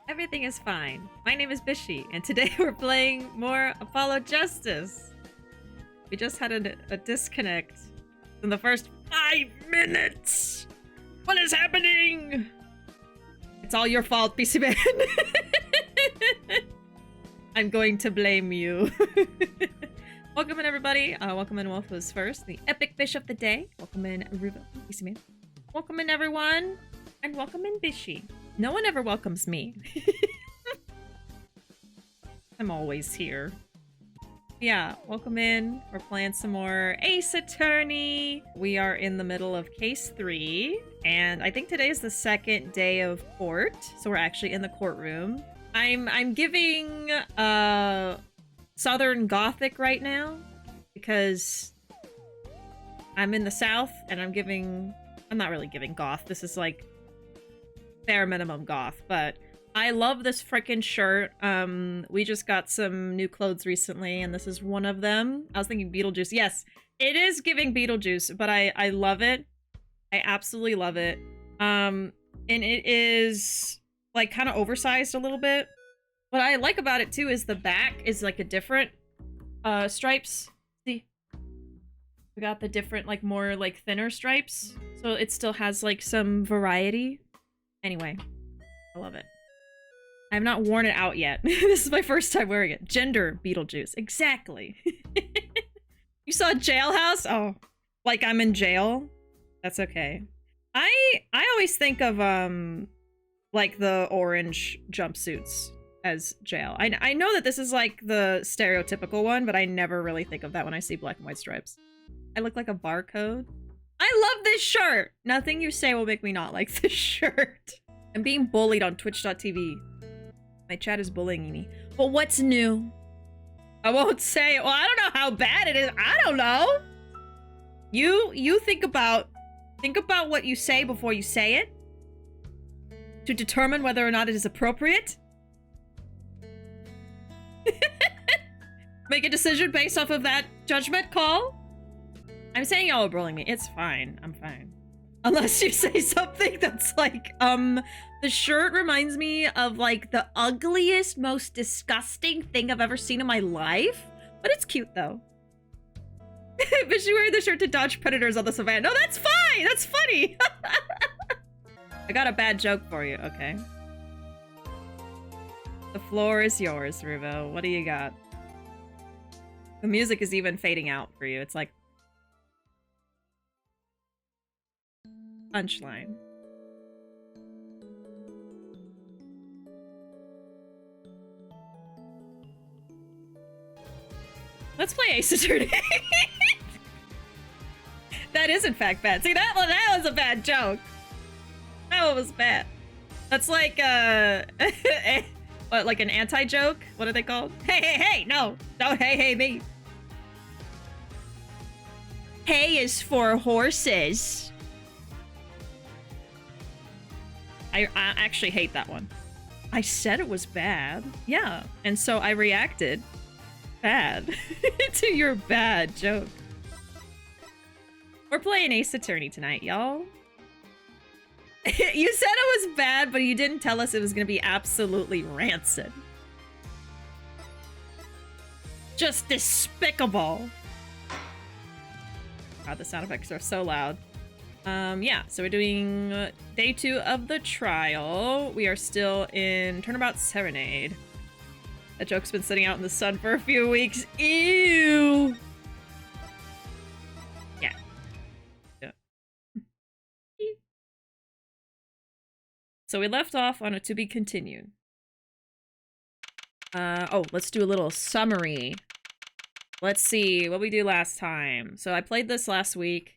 Everything is fine. My name is Bishi, and today we're playing more Apollo Justice. We just had a disconnect in the first 5 minutes. What is happening? It's all your fault, BC Man. I'm going to blame you. Welcome in, everybody. Welcome in Wolf was first, the epic fish of the day. Welcome in Ruuuvo, BC Man. Welcome in, everyone, and welcome in Bishi. No one ever welcomes me. I'm always here. Yeah, welcome in. We're playing some more Ace Attorney. We are in the middle of case 3, and I think today is the second day of court, so we're actually in the courtroom. I'm giving Southern Gothic right now because I'm in the South, and I'm not really giving goth. This is like bare minimum goth, but I love this freaking shirt. We just got some new clothes recently, and this is one of them. I was thinking Beetlejuice. Yes, it is giving Beetlejuice, but I love it. I absolutely love it. And it is like kind of oversized a little bit. What I like about it too is the back is like a different stripes. See? We got the different, like, more like thinner stripes, so it still has like some variety. Anyway, I love it. I have not worn it out yet. This is my first time wearing it. Gender Beetlejuice. Exactly. You saw Jailhouse? Oh, like I'm in jail? That's okay. I always think of like the orange jumpsuits as jail. I know that this is like the stereotypical one, but I never really think of that when I see black and white stripes. I look like a barcode. I love this shirt! Nothing you say will make me not like this shirt. I'm being bullied on twitch.tv. My chat is bullying me. Well, what's new? I won't say it. Well, I don't know how bad it is. I don't know. You think about what you say before you say it to determine whether or not it is appropriate. Make a decision based off of that judgment call. I'm saying y'all are bullying me. It's fine. I'm fine. Unless you say something that's like, the shirt reminds me of like the ugliest, most disgusting thing I've ever seen in my life. But it's cute though. But she wearing the shirt to dodge predators on the savannah. No, that's fine. That's funny. I got a bad joke for you. Okay. The floor is yours, Ruuuvo. What do you got? The music is even fading out for you. It's like punchline. Let's play Ace Attorney. That is in fact bad. See, that was a bad joke. That one was bad. That's like what, like an anti-joke? What are they called? Hey, hey, hey! No, don't hey, hey me. Hay is for horses. I actually hate that one. I said it was bad. Yeah, and so I reacted bad to your bad joke. We're playing Ace Attorney tonight, y'all. You said it was bad, but you didn't tell us it was gonna be absolutely rancid. Just despicable. God, the sound effects are so loud. Yeah, so we're doing day 2 of the trial. We are still in Turnabout Serenade. That joke's been sitting out in the sun for a few weeks. Ew! Yeah. Yeah. So we left off on a to be continued. Oh, let's do a little summary. Let's see what we do last time. So I played this last week.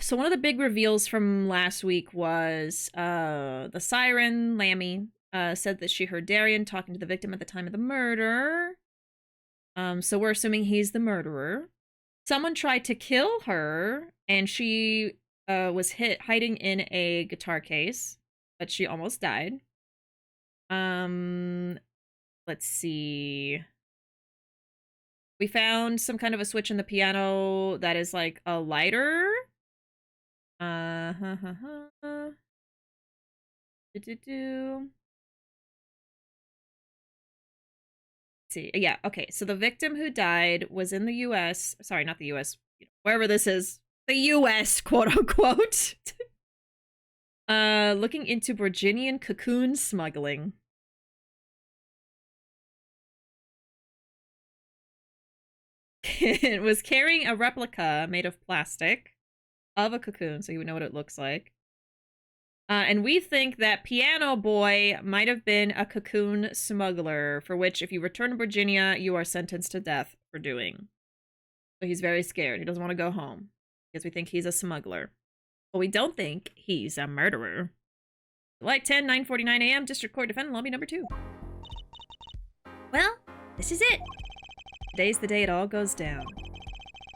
So one of the big reveals from last week was, the siren, Lammy, said that she heard Darian talking to the victim at the time of the murder. So we're assuming he's the murderer. Someone tried to kill her, and she, was hiding in a guitar case, but she almost died. Let's see. We found some kind of a switch in the piano that is like a lighter. Let's see. Yeah, okay. So the victim who died was in the US. Sorry, not the US. Wherever this is. The US, quote unquote. Looking into Virginian cocoon smuggling. It was carrying a replica made of plastic of a cocoon, so you would know what it looks like. And we think that Piano Boy might have been a cocoon smuggler, for which, if you return to Virginia, you are sentenced to death for doing. So he's very scared. He doesn't want to go home because we think he's a smuggler. But we don't think he's a murderer. July 10, 9:49 a.m., District Court Defendant Lobby number 2. Well, this is it. Today's the day it all goes down.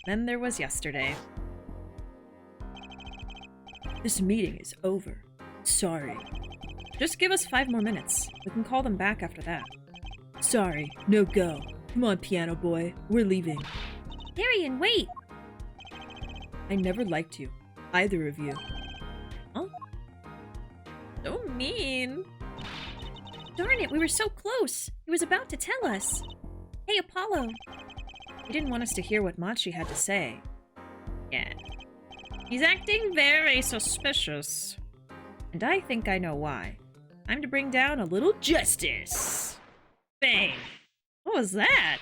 Then there was yesterday. This meeting is over. Sorry. Just give us 5 more minutes. We can call them back after that. Sorry, no go. Come on, Piano Boy. We're leaving. Darian, wait! I never liked you. Either of you. Huh? So mean. Darn it, we were so close. He was about to tell us. Hey, Apollo. He didn't want us to hear what Machi had to say. Yeah. He's acting very suspicious. And I think I know why. Time to bring down a little justice. Bang. What was that?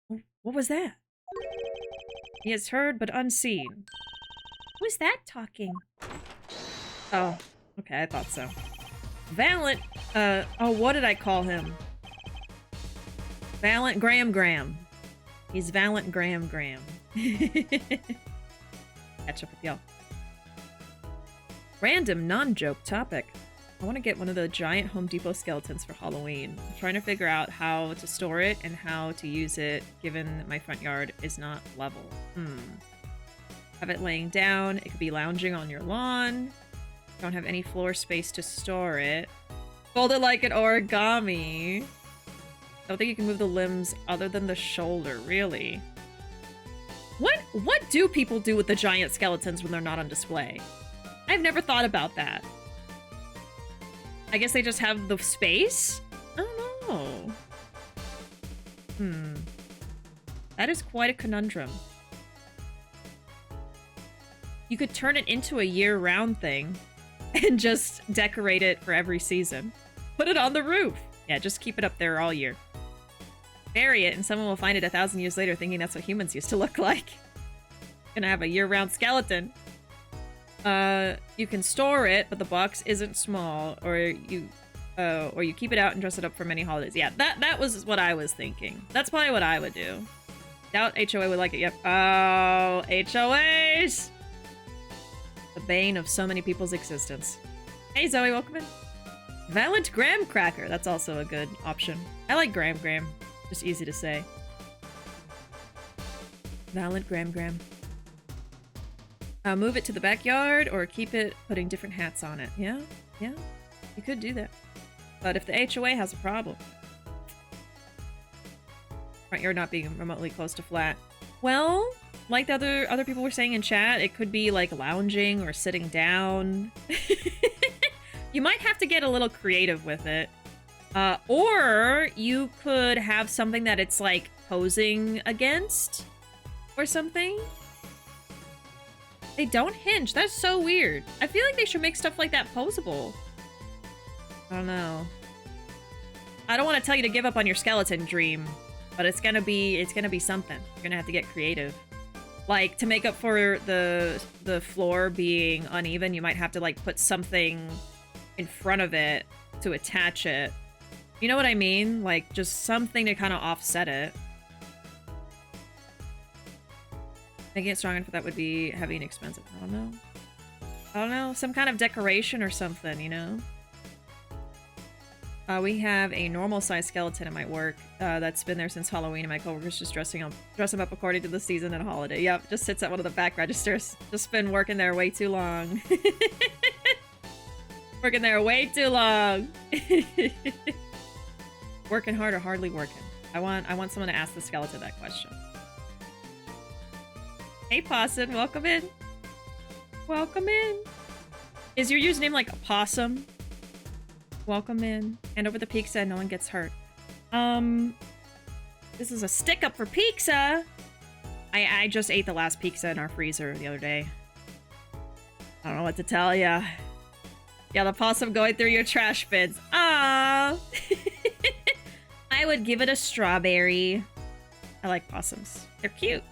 What was that? He has heard but unseen. Who's that talking? Oh, okay, I thought so. Valent, oh, what did I call him? Valent Graham. He's Valent Graham. Catch up with y'all. Random, non-joke topic. I want to get one of the giant Home Depot skeletons for Halloween. I'm trying to figure out how to store it and how to use it, given that my front yard is not level. Have it laying down. It could be lounging on your lawn. Don't have any floor space to store it. Fold it like an origami. I don't think you can move the limbs other than the shoulder, really. What do people do with the giant skeletons when they're not on display? I've never thought about that. I guess they just have the space? I don't know. That is quite a conundrum. You could turn it into a year-round thing and just decorate it for every season. Put it on the roof. Yeah, just keep it up there all year. Bury it and someone will find it 1,000 years later thinking that's what humans used to look like. Gonna have a year-round skeleton. You can store it, but the box isn't small, or you keep it out and dress it up for many holidays. Yeah, that was what I was thinking. That's probably what I would do. Doubt HOA would like it. Yep. Oh, HOAs! The bane of so many people's existence. Hey Zoe, welcome in. Valent Graham Cracker. That's also a good option. I like Graham. Just easy to say. Valent Graham. Move it to the backyard or keep it putting different hats on it. Yeah, you could do that. But if the HOA has a problem, front yard not being remotely close to flat, well, like the other people were saying in chat, it could be like lounging or sitting down. You might have to get a little creative with it. Or you could have something that it's like posing against or something. They don't hinge. That's so weird. I feel like they should make stuff like that posable. I don't know. I don't want to tell you to give up on your skeleton dream, but it's gonna be something. You're gonna have to get creative. Like, to make up for the floor being uneven, you might have to like put something in front of it to attach it. You know what I mean? Like, just something to kind of offset it. Making it strong enough that would be heavy and expensive. I don't know. Some kind of decoration or something, you know? We have a normal size skeleton at my work that's been there since Halloween, and my coworkers just dress him up according to the season and holiday. Yep, just sits at one of the back registers. Just been working there way too long. Working there way too long. Working hard or hardly working? I want someone to ask the skeleton that question. Hey, Possum, welcome in. Welcome in. Is your username like a possum? Welcome in. Hand over the pizza and no one gets hurt. This is a stick up for pizza. I just ate the last pizza in our freezer the other day. I don't know what to tell ya. Yeah, the possum going through your trash bins. Ah. I would give it a strawberry. I like possums. They're cute.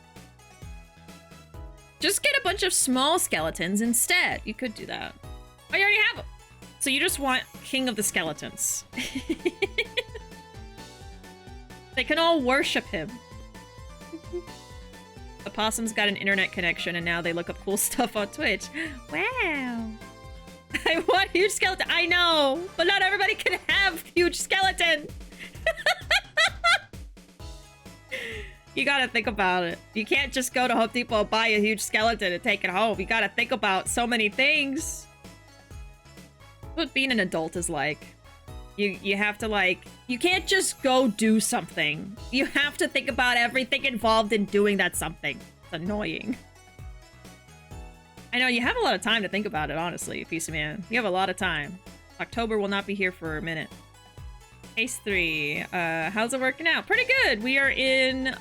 Just get a bunch of small skeletons instead. You could do that. Oh, you already have them. So you just want King of the Skeletons. They can all worship him. The possum's got an internet connection and now they look up cool stuff on Twitch. Wow. I want huge skeleton. I know, but not everybody can have huge skeleton. You gotta think about it. You can't just go to Home Depot, buy a huge skeleton and take it home. You gotta think about so many things. What being an adult is like. You have to, like, you can't just go do something. You have to think about everything involved in doing that something. It's annoying. I know, you have a lot of time to think about it, honestly, Piece of Man. You have a lot of time. October will not be here for a minute. Case 3. How's it working out? Pretty good. We are in,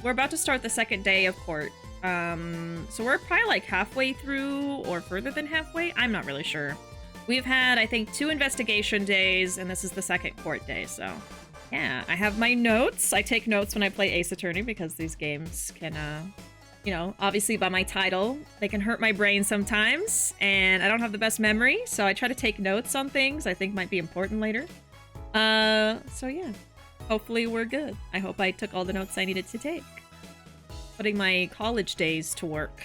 we're about to start the second day of court. So we're probably like halfway through or further than halfway. I'm not really sure. We've had, I think, 2 investigation days, and this is the second court day, so... Yeah, I have my notes. I take notes when I play Ace Attorney, because these games can, you know, obviously by my title, they can hurt my brain sometimes, and I don't have the best memory, so I try to take notes on things I think might be important later. So yeah. Hopefully we're good. I hope I took all the notes I needed to take. Putting my college days to work.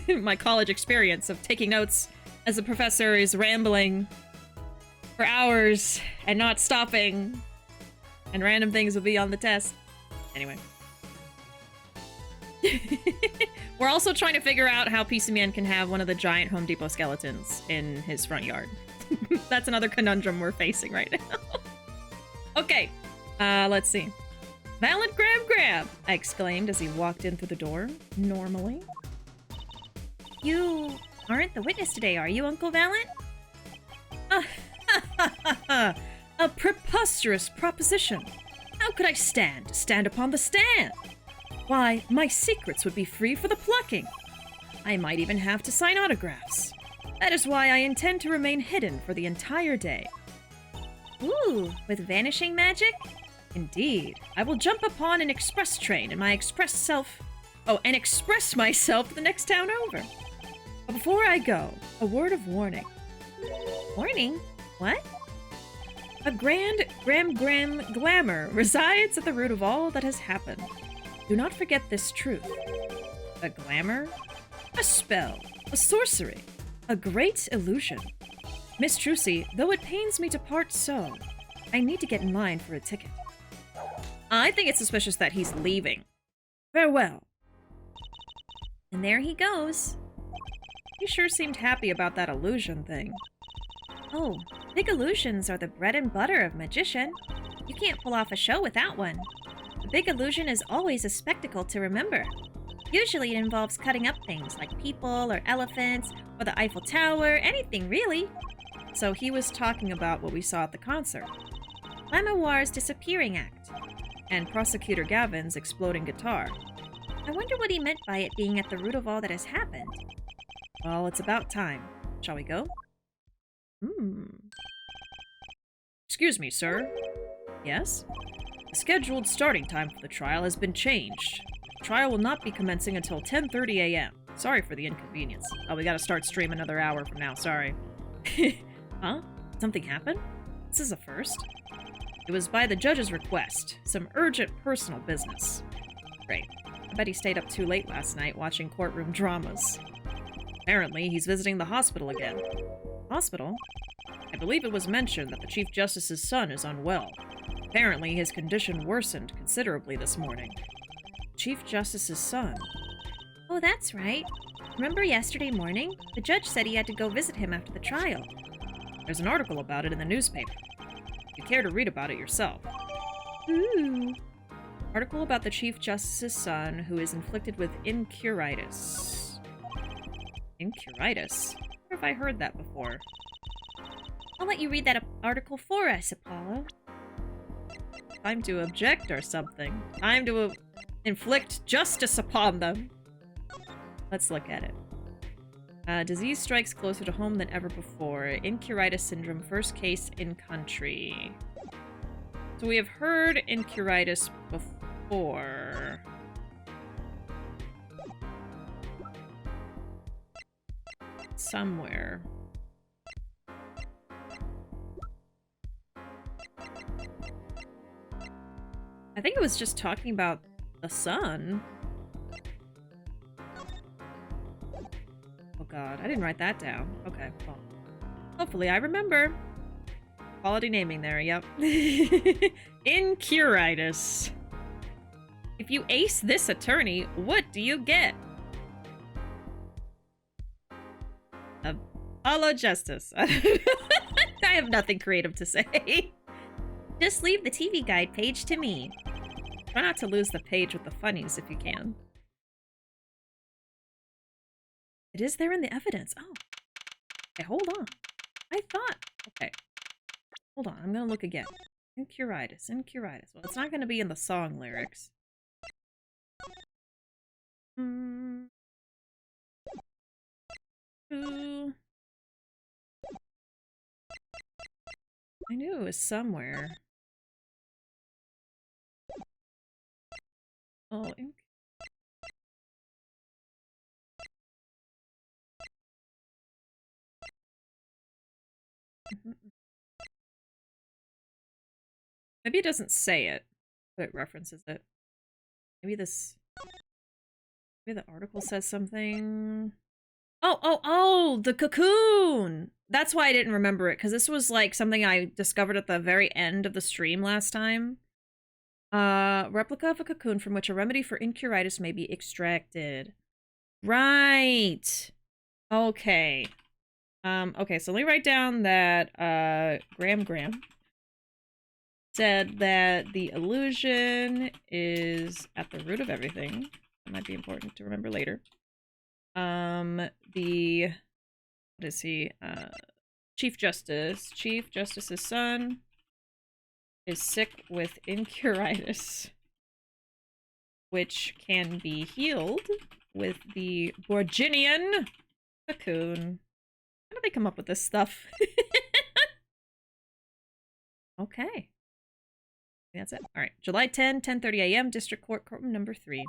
My college experience of taking notes as the professor is rambling for hours and not stopping, and random things will be on the test. Anyway. We're also trying to figure out how Piece of Man can have one of the giant Home Depot skeletons in his front yard. That's another conundrum we're facing right now. Okay, let's see. Valent Grab! I exclaimed as he walked in through the door, normally. You aren't the witness today, are you, Uncle Valent? A preposterous proposition. How could I stand upon the stand? Why, my secrets would be free for the plucking. I might even have to sign autographs. That is why I intend to remain hidden for the entire day. Ooh, with vanishing magic? Indeed. I will jump upon an express train and express myself the next town over. But before I go, a word of warning. Warning? What? A grand glamour resides at the root of all that has happened. Do not forget this truth. A glamour? A spell. A sorcery. A great illusion. Miss Trucy, though it pains me to part so, I need to get in line for a ticket. I think it's suspicious that he's leaving. Farewell. And there he goes. He sure seemed happy about that illusion thing. Oh, big illusions are the bread and butter of magician. You can't pull off a show without one. A big illusion is always a spectacle to remember. Usually it involves cutting up things like people or elephants or the Eiffel Tower, anything really. So he was talking about what we saw at the concert. Lamouar's disappearing act, and Prosecutor Gavin's exploding guitar. I wonder what he meant by it being at the root of all that has happened. Well, it's about time. Shall we go? Excuse me, sir. Yes? The scheduled starting time for the trial has been changed. The trial will not be commencing until 10:30 a.m. Sorry for the inconvenience. Oh, we gotta start stream another hour from now, sorry. Huh? Something happened? This is a first. It was by the judge's request. Some urgent personal business. Great. I bet he stayed up too late last night watching courtroom dramas. Apparently, he's visiting the hospital again. Hospital? I believe it was mentioned that the Chief Justice's son is unwell. Apparently, his condition worsened considerably this morning. Chief Justice's son? Oh, that's right. Remember yesterday morning? The judge said he had to go visit him after the trial. There's an article about it in the newspaper. If you care to read about it yourself. Ooh. Article about the Chief Justice's son who is inflicted with incuritis. Incuritis? Where have I heard that before? I'll let you read that article for us, Apollo. Time to object or something. Time to inflict justice upon them. Let's look at it. Disease strikes closer to home than ever before. Incuritis syndrome, first case in country. So we have heard incuritis before. Somewhere. I think it was just talking about the sun. Oh god, I didn't write that down. Okay, well. Hopefully I remember. Quality naming there, yep. Incuritis. If you ace this attorney, what do you get? Apollo Justice. I have nothing creative to say. Just leave the TV guide page to me. Try not to lose the page with the funnies if you can. It is there in the evidence. Oh. Okay, hold on. I thought... Okay. Hold on, I'm gonna look again. Incuritis, incuritis. Well, it's not gonna be in the song lyrics. Ooh. I knew it was somewhere. Oh, maybe it doesn't say it, but it references it. Maybe this... Maybe the article says something... Oh! The Cocoon! That's why I didn't remember it, because this was, like, something I discovered at the very end of the stream last time. Replica of a cocoon from which a remedy for incuritis may be extracted. Right! Okay. Okay, so let me write down that, Graham said that the illusion is at the root of everything. That might be important to remember later. What is he? Chief Justice's son is sick with incuritis, which can be healed with the Borginian cocoon. How do they come up with this stuff? Okay. That's it. Alright. July 10, 10:30 a.m., District Court, courtroom number 3.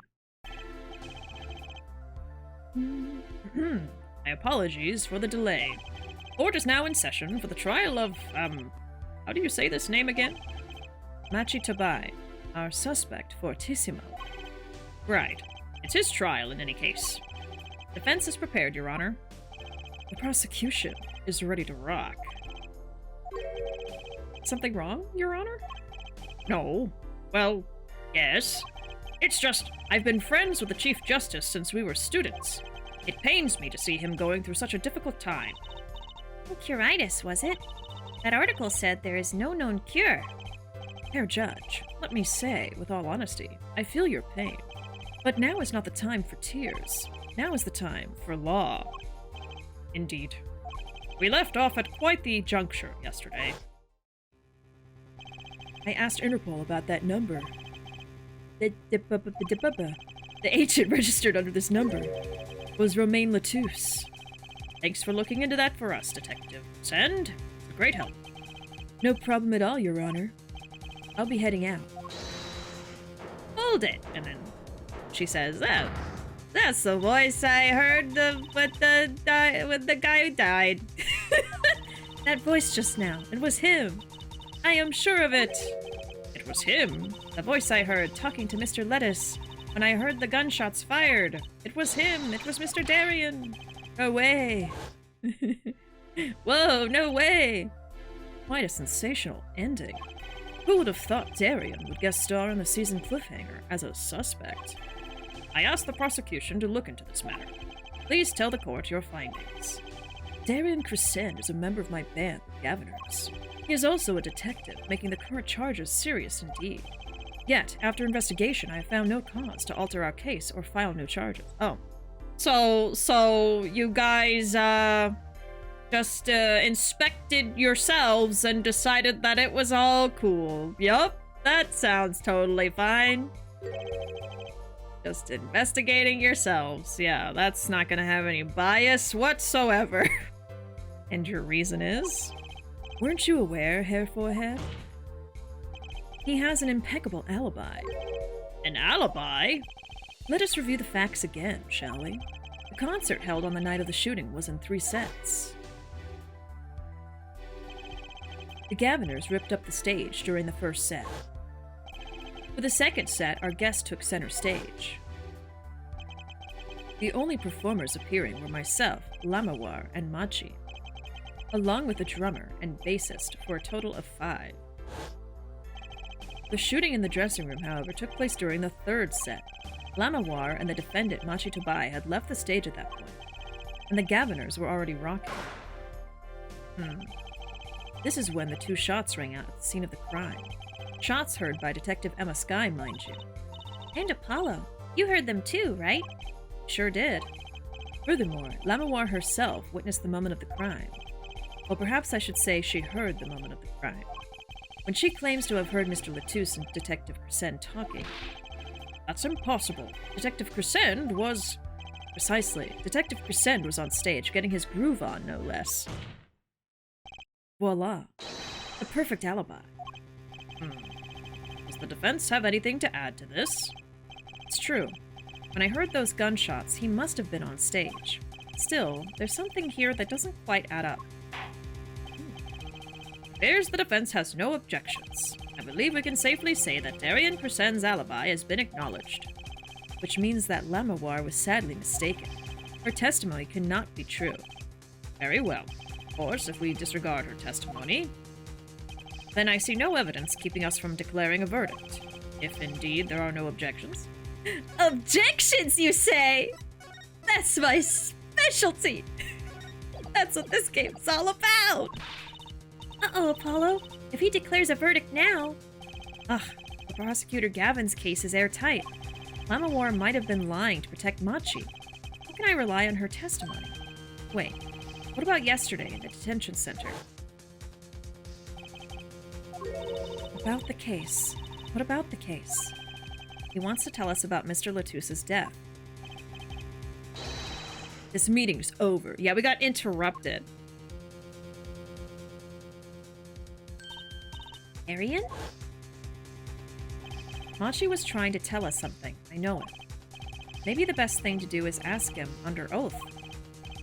My apologies for the delay. Court is now in session for the trial of, how do you say this name again? Machi Tabai, our suspect fortissimo. Right. It's his trial in any case. Defense is prepared, Your Honor. The prosecution is ready to rock. Something wrong, Your Honor? No. Well, yes. It's just, I've been friends with the Chief Justice since we were students. It pains me to see him going through such a difficult time. Incuritis, was it? That article said there is no known cure. Herr Judge, let me say, with all honesty, I feel your pain. But now is not the time for tears. Now is the time for law. Indeed. We left off at quite the juncture yesterday. I asked Interpol about that number. The agent registered under this number was Romain Latouche. Thanks for looking into that for us, Detective. Send? It's a great help. No problem at all, Your Honor. I'll be heading out. Hold it! And then she says, oh, that's the voice I heard when the guy who died. That voice just now. It was him. I am sure of it. It was him. The voice I heard talking to Mr. Lettuce when I heard the gunshots fired. It was him. It was Mr. Darien. No way. Whoa, no way. Quite a sensational ending. Who would have thought Darien would guest star in the season cliffhanger as a suspect? I asked the prosecution to look into this matter. Please tell the court your findings. Darien Crescent is a member of my band, the Gaviners. He is also a detective, making the current charges serious indeed. Yet, after investigation, I have found no cause to alter our case or file new charges. Oh. So you guys, just inspected yourselves and decided that it was all cool. Yup, that sounds totally fine. Just investigating yourselves. Yeah, that's not gonna have any bias whatsoever. And your reason is? Weren't you aware, Hair Forehead? He has an impeccable alibi. An alibi? Let us review the facts again, shall we? The concert held on the night of the shooting was in 3 sets. The Gaviners ripped up the stage during the first set. For the second set, our guest took center stage. The only performers appearing were myself, Lamawar, and Machi, along with a drummer and bassist for a total of 5. The shooting in the dressing room, however, took place during the third set. Lamawar and the defendant, Machi Tobai, had left the stage at that point, and the Gaviners were already rocking. This is when the 2 shots rang out at the scene of the crime. Shots heard by Detective Emma Skye, mind you. And Apollo. You heard them too, right? Sure did. Furthermore, Lamawar herself witnessed the moment of the crime. Well, perhaps I should say she heard the moment of the crime. When she claims to have heard Mr. Latouche and Detective Crescent talking. That's impossible. Detective Crescent was... Precisely. Detective Crescent was on stage, getting his groove on, no less. Voila. The perfect alibi. Does the defense have anything to add to this? It's true. When I heard those gunshots, he must have been on stage. Still, there's something here that doesn't quite add up. Appears the defense has no objections. I believe we can safely say that Darian Crescent's alibi has been acknowledged. Which means that Lamawar was sadly mistaken. Her testimony cannot be true. Very well. Of course, if we disregard her testimony, then I see no evidence keeping us from declaring a verdict. If indeed there are no objections. Objections, you say? That's my specialty. That's what this game's all about. Uh-oh, Apollo. If he declares a verdict now... Ugh, the prosecutor Gavin's case is airtight. Lamawar might have been lying to protect Machi. How can I rely on her testimony? Wait, what about yesterday in the detention center? About the case. What about the case? He wants to tell us about Mr. Latouche's death. This meeting's over. Yeah, we got interrupted. Arian? Machi was trying to tell us something. I know it. Maybe the best thing to do is ask him under oath.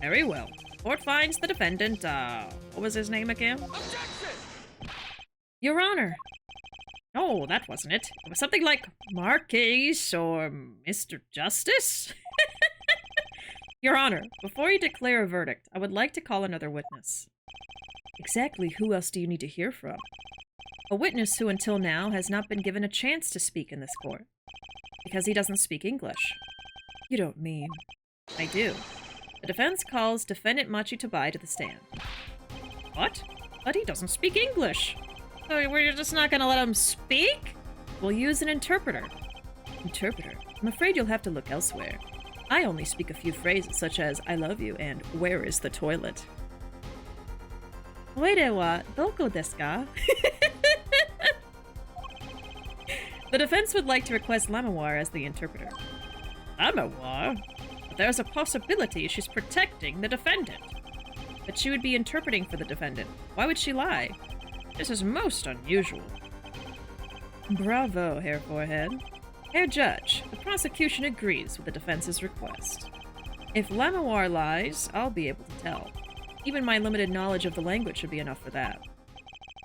Very well. Court finds the defendant, what was his name again? Objection! Your Honor. No, that wasn't it. It was something like Marquise or Mr. Justice? Your Honor, before you declare a verdict, I would like to call another witness. Exactly who else do you need to hear from? A witness who until now has not been given a chance to speak in this court. Because he doesn't speak English. You don't mean... I do. The defense calls defendant Machi Tobai to the stand. What? But he doesn't speak English. So we're just not gonna let him speak? We'll use an interpreter. Interpreter? I'm afraid you'll have to look elsewhere. I only speak a few phrases such as I love you and where is the toilet? Oire wa doko desu ka? The defense would like to request Lamawar as the interpreter. Lamawar? But there's a possibility she's protecting the defendant. But she would be interpreting for the defendant. Why would she lie? This is most unusual. Bravo, Hair Forehead. Herr Judge, the prosecution agrees with the defense's request. If Lamawar lies, I'll be able to tell. Even my limited knowledge of the language should be enough for that.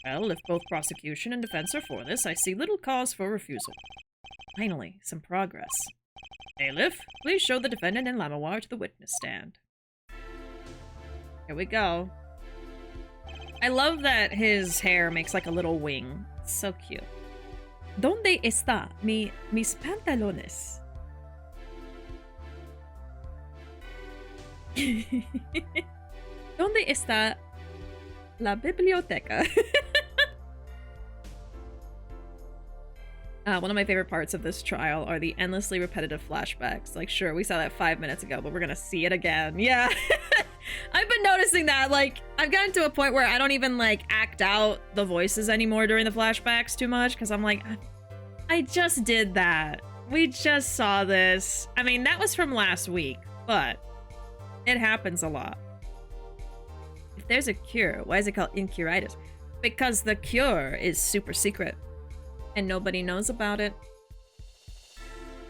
Well, if both prosecution and defense are for this, I see little cause for refusal. Finally, some progress. Bailiff, please show the defendant and Lamawar to the witness stand. Here we go. I love that his hair makes like a little wing. It's so cute. ¿Dónde está mis pantalones? ¿Dónde está la biblioteca? One of my favorite parts of this trial are the endlessly repetitive flashbacks. Like, sure, we saw that 5 minutes ago, but we're gonna see it again. Yeah. I've been noticing noticing that, like, I've gotten to a point where I don't even, like, act out the voices anymore during the flashbacks too much, because I'm like, I just did that. We just saw this. I mean, that was from last week, but it happens a lot. If there's a cure, why is it called incuritis? Because the cure is super secret, and nobody knows about it.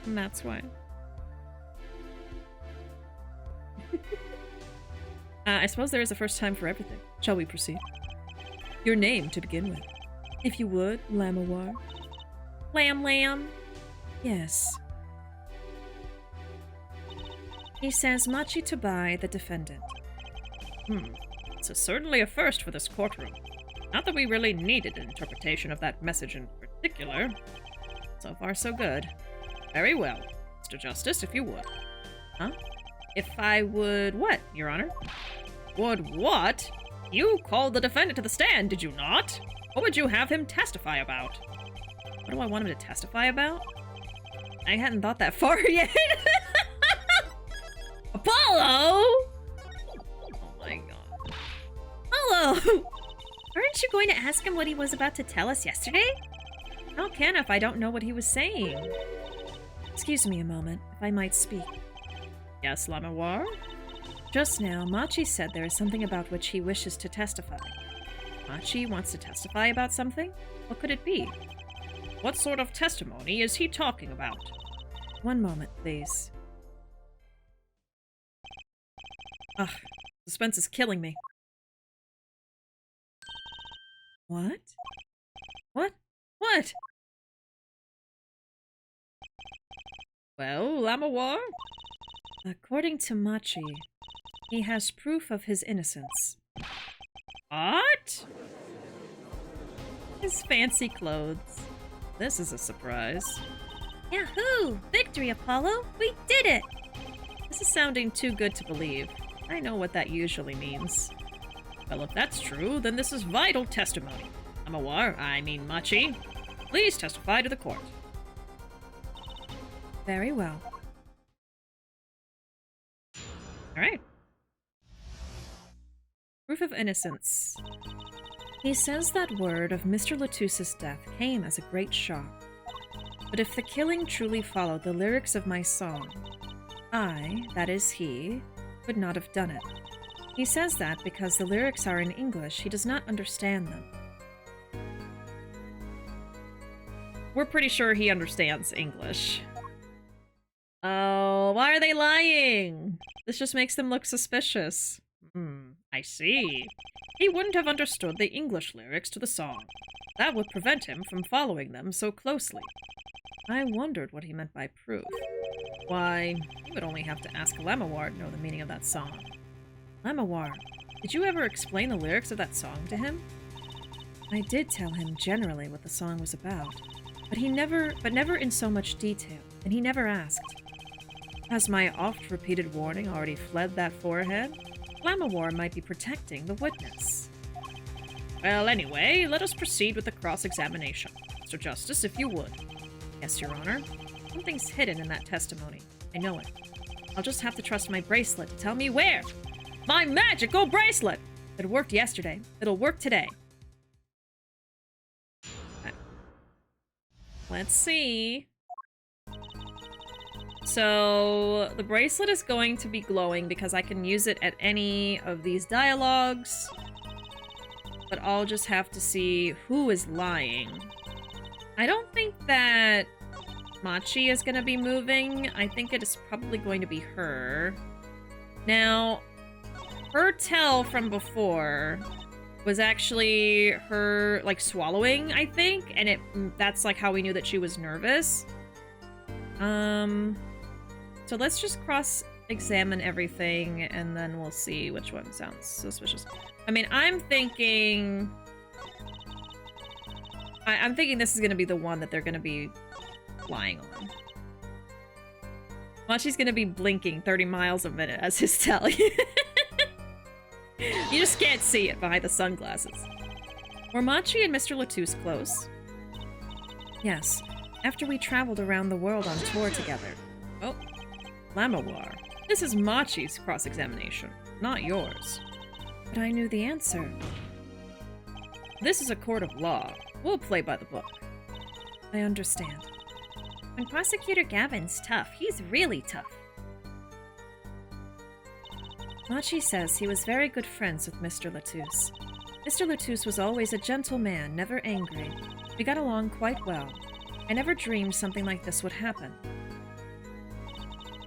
And that's why. I suppose there is a first time for everything. Shall we proceed? Your name to begin with. If you would, Lamawar. Lam. Yes. He says Machi to buy the defendant. So certainly a first for this courtroom. Not that we really needed an interpretation of that message in particular. So far, so good. Very well. Mr. Justice, if you would. Huh? If I would what, Your Honor? Would what? You called the defendant to the stand, did you not? What would you have him testify about? What do I want him to testify about? I hadn't thought that far yet. Apollo! Oh my god. Apollo! Aren't you going to ask him what he was about to tell us yesterday? How can if I don't know what he was saying? Excuse me a moment, if I might speak. Yes, Lamawar? Just now, Machi said there is something about which he wishes to testify. Machi wants to testify about something? What could it be? What sort of testimony is he talking about? One moment, please. Ugh, suspense is killing me. What? What? What? Well, Lamawar? According to Machi, he has proof of his innocence. What? His fancy clothes. This is a surprise. Yahoo! Victory, Apollo! We did it! This is sounding too good to believe. I know what that usually means. Well, if that's true, then this is vital testimony. Machi. Please testify to the court. Very well. Alright. Proof of innocence. He says that word of Mr. Latus's death came as a great shock. But if the killing truly followed the lyrics of my song, I, that is he, would not have done it. He says that because the lyrics are in English, he does not understand them. We're pretty sure he understands English. Oh, why are they lying? This just makes them look suspicious. I see. He wouldn't have understood the English lyrics to the song. That would prevent him from following them so closely. I wondered what he meant by proof. Why, you would only have to ask Lamawar to know the meaning of that song. Lamawar, did you ever explain the lyrics of that song to him? I did tell him generally what the song was about, but never in so much detail, and he never asked. Has my oft-repeated warning already fled that forehead? Lamawar might be protecting the witness. Well, anyway, let us proceed with the cross-examination. Mr. Justice, if you would. Yes, Your Honor. Something's hidden in that testimony. I know it. I'll just have to trust my bracelet to tell me where. My magical bracelet! It worked yesterday. It'll work today. Okay. Let's see. So, the bracelet is going to be glowing because I can use it at any of these dialogues. But I'll just have to see who is lying. I don't think that Machi is going to be moving. I think it is probably going to be her. Now, her tell from before was actually her, like, swallowing, I think. And that's, like, how we knew that she was nervous. So let's just cross-examine everything, and then we'll see which one sounds suspicious. I mean, I'm thinking this is going to be the one that they're going to be lying on. Machi's going to be blinking 30 miles a minute as his tell. You just can't see it behind the sunglasses. Were Machi and Mr. Latus close? Yes. After we traveled around the world on tour together. Oh, Lamawar. This is Machi's cross-examination, not yours. But I knew the answer. This is a court of law. We'll play by the book. I understand. When Prosecutor Gavin's tough, he's really tough. Machi says he was very good friends with Mr. Latouche. Mr. Latouche was always a gentle man, never angry. We got along quite well. I never dreamed something like this would happen.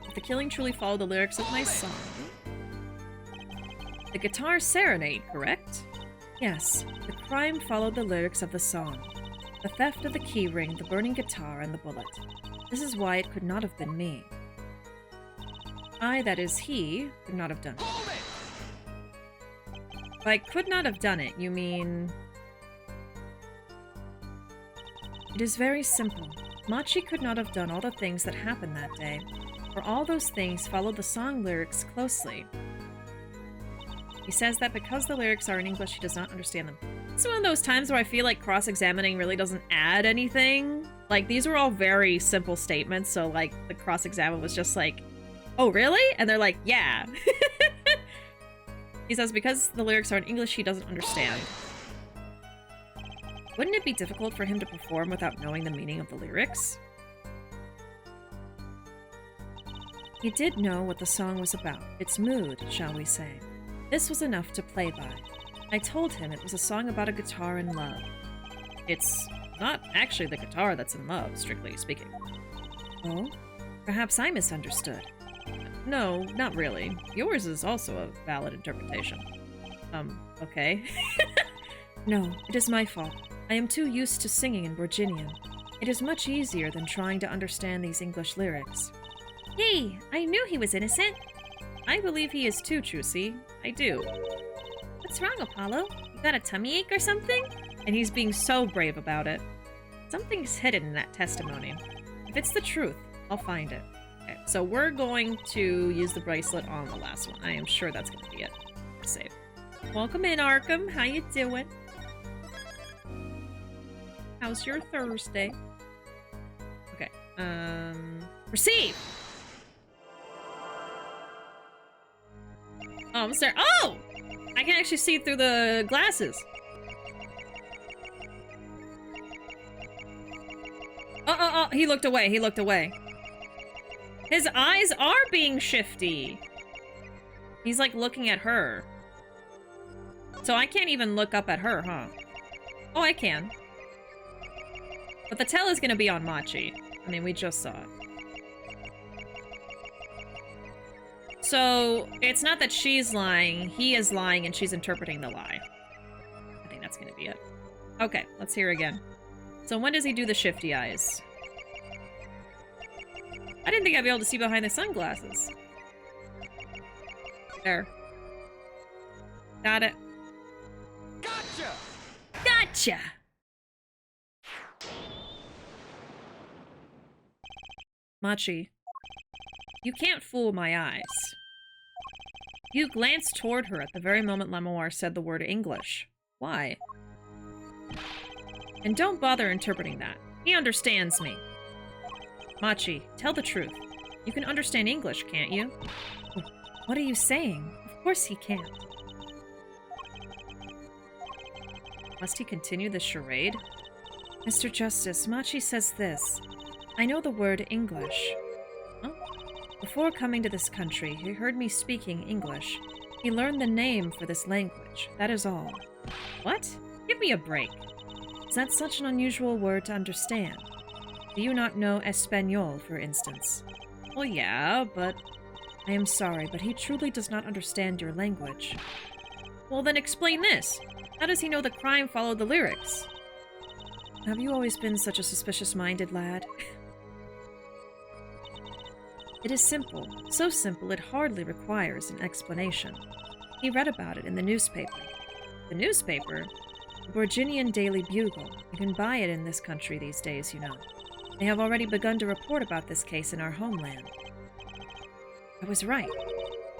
If the killing truly followed the lyrics of my song. The guitar serenade, correct? Yes, the crime followed the lyrics of the song. The theft of the key ring, the burning guitar, and the bullet. This is why it could not have been me. I, that is he, could not have done it. By could not have done it, you mean... It is very simple. Machi could not have done all the things that happened that day, for all those things followed the song lyrics closely. He says that because the lyrics are in English, he does not understand them. It's one of those times where I feel like cross-examining really doesn't add anything. Like, these were all very simple statements, so, like, the cross-examine was just like, oh, really? And they're like, yeah. He says because the lyrics are in English, he doesn't understand. Wouldn't it be difficult for him to perform without knowing the meaning of the lyrics? He did know what the song was about, its mood, shall we say. This was enough to play by. I told him it was a song about a guitar in love. It's not actually the guitar that's in love, strictly speaking. Oh? Perhaps I misunderstood. No, not really. Yours is also a valid interpretation. Okay. No, it is my fault. I am too used to singing in Borginian. It is much easier than trying to understand these English lyrics. Hey, I knew he was innocent. I believe he is too, Trucy. I do. What's wrong, Apollo? You got a tummy ache or something? And he's being so brave about it. Something's hidden in that testimony. If it's the truth, I'll find it. Okay, so we're going to use the bracelet on the last one. I am sure that's going to be it. Save. Welcome in, Arkham. How you doing? How's your Thursday? Okay. Receive! Oh, I'm sorry. Oh! I can actually see through the glasses. Oh, he looked away. He looked away. His eyes are being shifty. He's like looking at her. So I can't even look up at her, huh? Oh, I can. But the tell is gonna be on Machi. I mean, we just saw it. So, it's not that she's lying, he is lying and she's interpreting the lie. I think that's gonna be it. Okay, let's hear again. So when does he do the shifty eyes? I didn't think I'd be able to see behind the sunglasses. There. Got it. Gotcha! Gotcha! Machi, you can't fool my eyes. You glanced toward her at the very moment Lemoir said the word English. Why? And don't bother interpreting that. He understands me. Machi, tell the truth. You can understand English, can't you? What are you saying? Of course he can't. Must he continue the charade? Mr. Justice, Machi says this. I know the word English. Huh? Before coming to this country, he heard me speaking English. He learned the name for this language. That is all. What? Give me a break. Is that such an unusual word to understand? Do you not know Espanol, for instance? Well, yeah, but... I am sorry, but he truly does not understand your language. Well, then explain this. How does he know the crime followed the lyrics? Have you always been such a suspicious-minded lad? It is simple. So simple it hardly requires an explanation. He read about it in the newspaper. The newspaper? The Borginian Daily Bugle. You can buy it in this country these days, you know. They have already begun to report about this case in our homeland. I was right.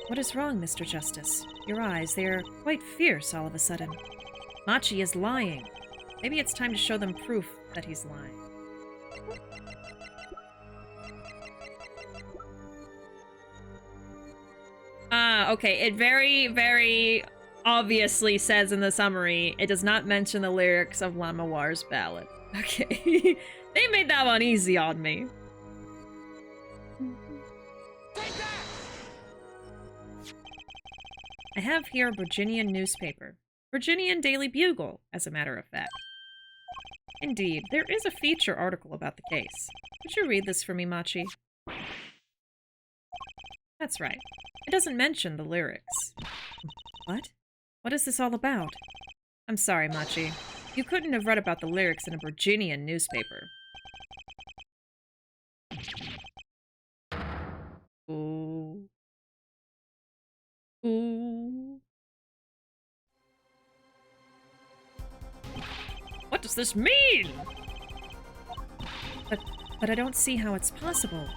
What is wrong, Mr. Justice? Your eyes, they are quite fierce all of a sudden. Machi is lying. Maybe it's time to show them proof that he's lying. Okay, it very, very obviously says in the summary, it does not mention the lyrics of Lamawar's ballad. Okay. They made that one easy on me. I have here a Virginian newspaper. Virginian Daily Bugle, as a matter of fact. Indeed, there is a feature article about the case. Would you read this for me, Machi? That's right. It doesn't mention the lyrics. What? What is this all about? I'm sorry, Machi. You couldn't have read about the lyrics in a Virginian newspaper. Ooh. Ooh. What does this mean? But I don't see how it's possible.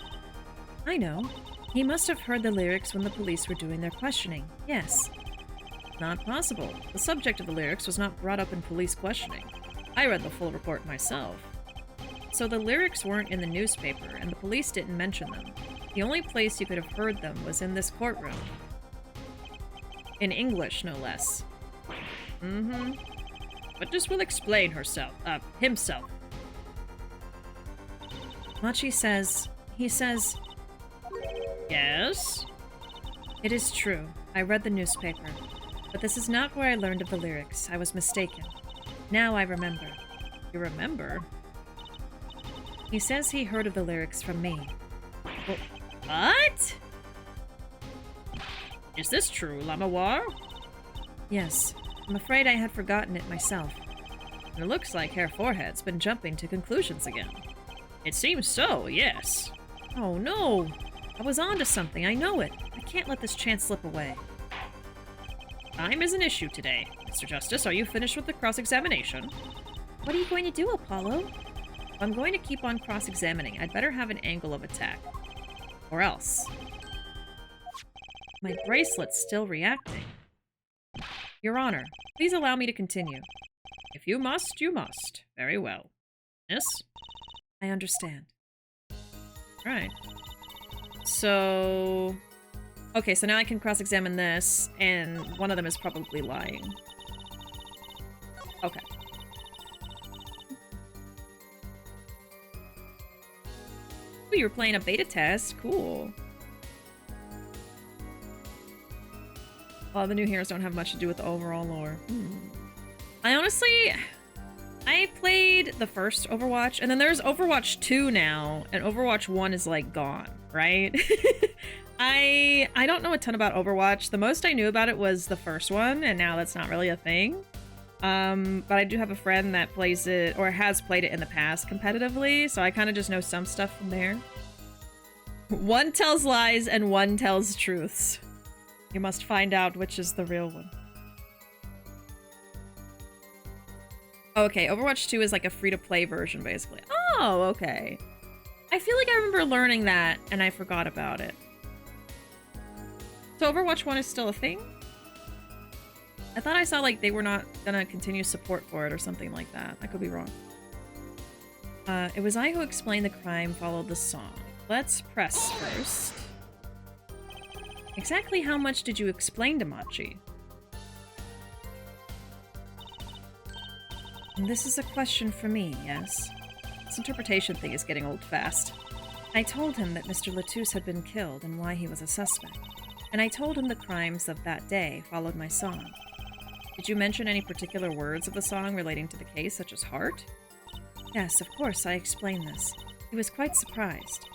I know. He must have heard the lyrics when the police were doing their questioning. Yes. Not possible. The subject of the lyrics was not brought up in police questioning. I read the full report myself. So the lyrics weren't in the newspaper, and the police didn't mention them. The only place you could have heard them was in this courtroom. In English, no less. Mm-hmm. Witness will explain himself. Machi says... He says... Yes? It is true. I read the newspaper. But this is not where I learned of the lyrics. I was mistaken. Now I remember. You remember? He says he heard of the lyrics from me. Well, what? Is this true, Lamawar? Yes. I'm afraid I had forgotten it myself. It looks like Herr Forehead's been jumping to conclusions again. It seems so, yes. Oh no! I was onto something, I know it. I can't let this chance slip away. Time is an issue today. Mr. Justice, are you finished with the cross-examination? What are you going to do, Apollo? If I'm going to keep on cross-examining, I'd better have an angle of attack. Or else. My bracelet's still reacting. Your Honor, please allow me to continue. If you must, you must. Very well. Yes? I understand. Right. So... Okay, so now I can cross-examine this, and one of them is probably lying. Okay. Ooh, you were playing a beta test. Cool. Well, the new heroes don't have much to do with the overall lore. I played the first Overwatch, and then there's Overwatch 2 now, and Overwatch 1 is, like, gone, right? I don't know a ton about Overwatch. The most I knew about it was the first one, and now that's not really a thing. But I do have a friend that plays it, or has played it in the past competitively, so I kind of just know some stuff from there. One tells lies and one tells truths. You must find out which is the real one. Okay, Overwatch 2 is like a free-to-play version, basically. Oh, okay. I feel like I remember learning that, and I forgot about it. So Overwatch 1 is still a thing? I thought I saw, like, they were not gonna continue support for it or something like that. I could be wrong. It was I who explained the crime followed the song. Let's press first. Exactly how much did you explain to Machi? And this is a question for me, yes? This interpretation thing is getting old fast. I told him that Mr. Latouche had been killed and why he was a suspect. And I told him the crimes of that day followed my song. Did you mention any particular words of the song relating to the case, such as heart? Yes, of course, I explained this. He was quite surprised.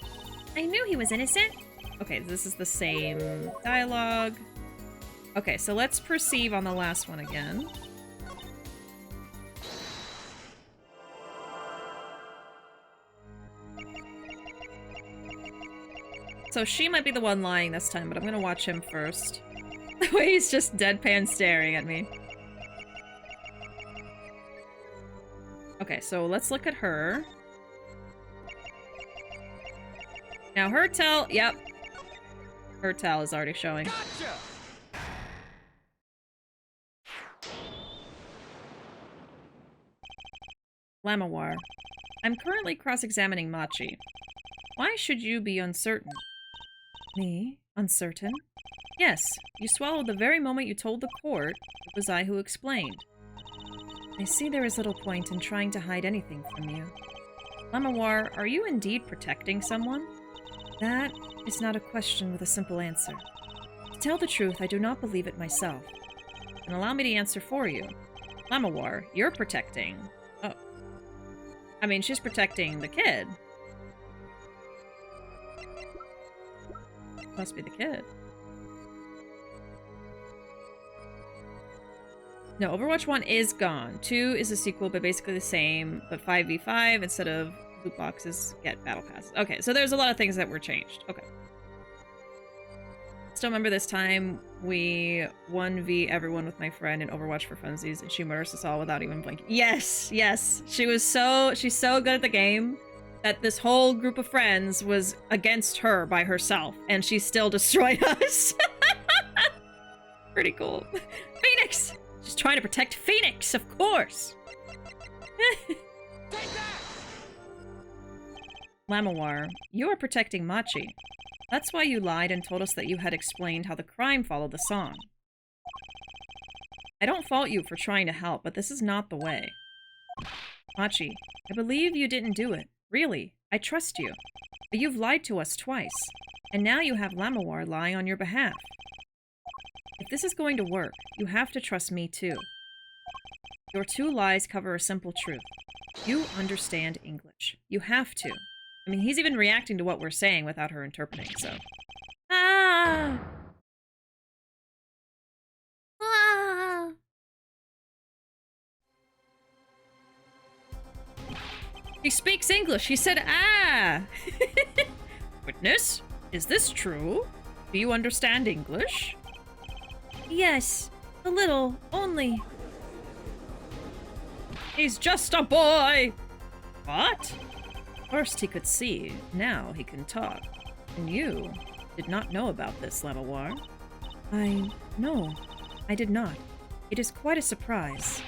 I knew he was innocent. Okay, this is the same dialogue. Okay, so let's perceive on the last one again. So she might be the one lying this time, but I'm gonna watch him first. The way he's just deadpan staring at me. Okay, so let's look at her. Now her tell, yep. Her tell is already showing. Gotcha! Lamawar. I'm currently cross-examining Machi. Why should you be uncertain? Me? Uncertain? Yes, you swallowed the very moment you told the court it was I who explained. I see there is little point in trying to hide anything from you. Lamawar, are you indeed protecting someone? That is not a question with a simple answer. To tell the truth, I do not believe it myself. And allow me to answer for you. Lamawar, you're protecting... Oh. I mean, she's protecting the kid. Must be the kid. No, Overwatch 1 is gone. 2 is a sequel, but basically the same. But 5v5 instead of loot boxes get battle passes. Okay, so there's a lot of things that were changed. Okay. Still remember this time we 1v everyone with my friend in Overwatch for funsies, and she murders us all without even blinking. Yes, yes. She's so good at the game that this whole group of friends was against her by herself, and she still destroyed us. Pretty cool. Phoenix! She's trying to protect Phoenix, of course! Lamawar, you are protecting Machi. That's why you lied and told us that you had explained how the crime followed the song. I don't fault you for trying to help, but this is not the way. Machi, I believe you didn't do it. Really, I trust you. But you've lied to us twice, and now you have Lamawar lying on your behalf. If this is going to work, you have to trust me too. Your two lies cover a simple truth. You understand English. You have to. I mean, he's even reacting to what we're saying without her interpreting, so... Ah! Ah! He speaks English. He said, ah! Witness, is this true? Do you understand English? Yes, a little, only. He's just a boy! What? First he could see, now he can talk. And you did not know about this, Lamawar. No, I did not. It is quite a surprise.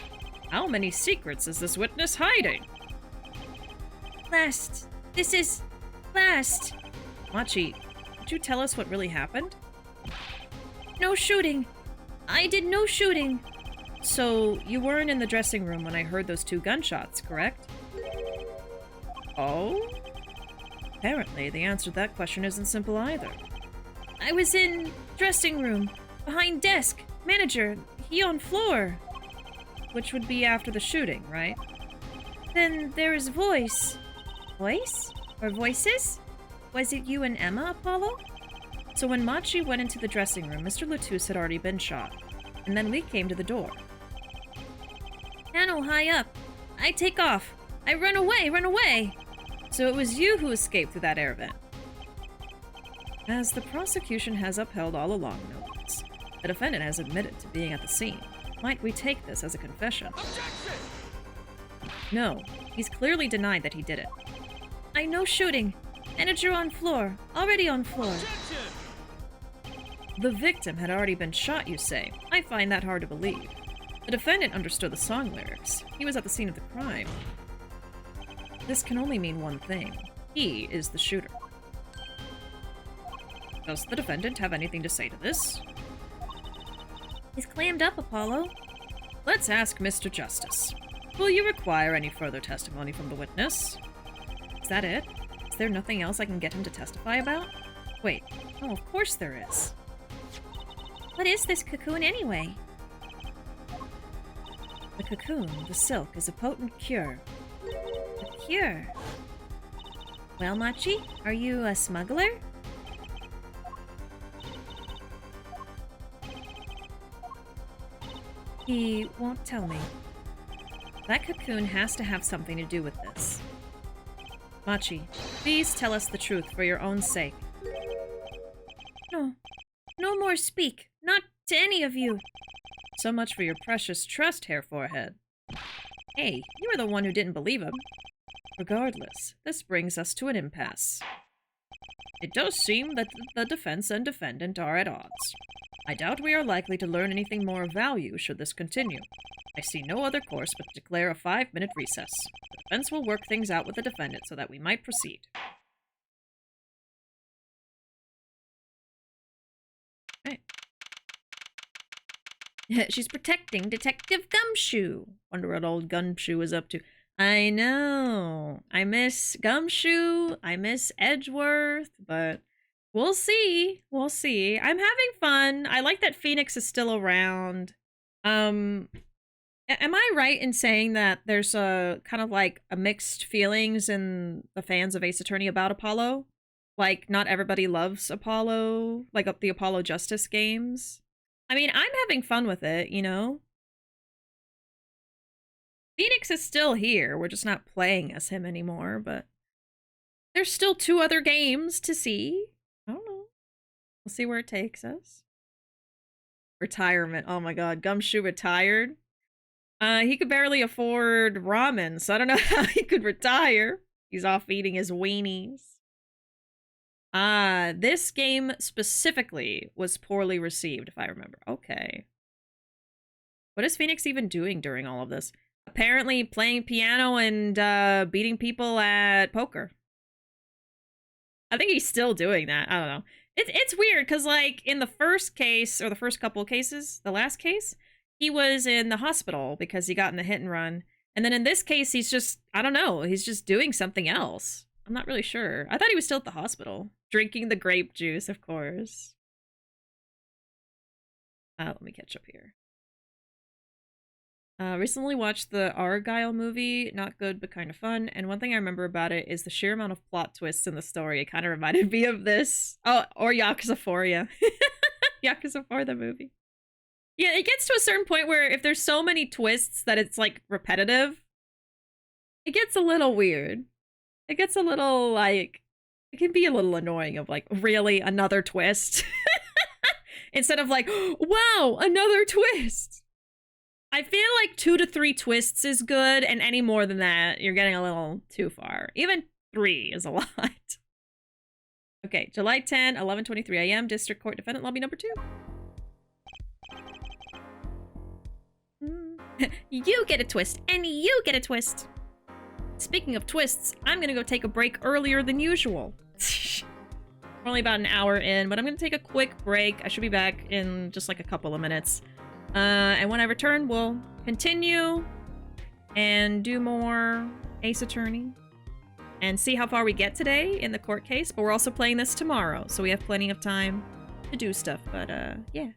How many secrets is this witness hiding? Last. Machi, could you tell us what really happened? No shooting. I did no shooting. So, you weren't in the dressing room when I heard those 2 gunshots, correct? Oh? Apparently, the answer to that question isn't simple either. I was in dressing room, behind desk, manager, he on floor. Which would be after the shooting, right? Then there is voice. Voice? Or voices? Was it you and Emma, Apollo? So when Machi went into the dressing room, Mr. Latus had already been shot. And then we came to the door. Panel high up. I take off. I run away. So it was you who escaped through that air vent. As the prosecution has upheld all along, no less, the defendant has admitted to being at the scene. Might we take this as a confession? Objection! No, he's clearly denied that he did it. I know shooting. Manager on floor. Already on floor. Objection! The victim had already been shot, you say. I find that hard to believe. The defendant understood the song lyrics. He was at the scene of the crime. This can only mean one thing. He is the shooter. Does the defendant have anything to say to this? He's clammed up, Apollo. Let's ask Mr. Justice. Will you require any further testimony from the witness? Is that it? Is there nothing else I can get him to testify about? Wait. Oh, of course there is. What is this cocoon anyway? The cocoon, the silk, is a potent cure. A cure? Well, Machi, are you a smuggler? He won't tell me. That cocoon has to have something to do with this. Machi, please tell us the truth for your own sake. No. No more speak. Not to any of you. So much for your precious trust, Hair Forehead. Hey, you were the one who didn't believe him. Regardless, this brings us to an impasse. It does seem that the defense and defendant are at odds. I doubt we are likely to learn anything more of value should this continue. I see no other course but to declare a 5-minute recess. The defense will work things out with the defendant so that we might proceed. Okay. She's protecting Detective Gumshoe. Wonder what old Gumshoe is up to. I know. I miss Gumshoe. I miss Edgeworth, but we'll see. We'll see. I'm having fun. I like that Phoenix is still around. Am I right in saying that there's a kind of like a mixed feelings in the fans of Ace Attorney about Apollo? Like, not everybody loves Apollo, like the Apollo Justice games. I mean, I'm having fun with it, you know? Phoenix is still here. We're just not playing as him anymore, but there's still 2 other games to see. I don't know. We'll see where it takes us. Retirement. Oh my god, Gumshoe retired? He could barely afford ramen, so I don't know how he could retire. He's off eating his weenies. This game specifically was poorly received, if I remember. Okay. What is Phoenix even doing during all of this? Apparently playing piano and beating people at poker. I think he's still doing that. I don't know. It's weird because, like, in the first case, or the first couple of cases, the last case, he was in the hospital because he got in the hit and run. And then in this case, he's just, I don't know, he's just doing something else. I'm not really sure. I thought he was still at the hospital. Drinking the grape juice, of course. Let me catch up here. Recently watched the Argyle movie. Not good, but kind of fun. And one thing I remember about it is the sheer amount of plot twists in the story. It kind of reminded me of this. Oh, or Yakuza 4, yeah. Yakuza 4, the movie. Yeah, it gets to a certain point where if there's so many twists that it's, like, repetitive, it gets a little weird. It gets a little, like, it can be a little annoying of, like, really, another twist? Instead of, like, wow, another twist! I feel like 2 to 3 twists is good, and any more than that, you're getting a little too far. Even 3 is a lot. Okay, July 10, 11:23 a.m., District Court Defendant Lobby number 2. You get a twist, and you get a twist. Speaking of twists, I'm gonna go take a break earlier than usual. We're only about an hour in, but I'm gonna take a quick break. I should be back in just like a couple of minutes. And when I return, we'll continue and do more Ace Attorney and see how far we get today in the court case. But we're also playing this tomorrow, so we have plenty of time to do stuff. But yeah,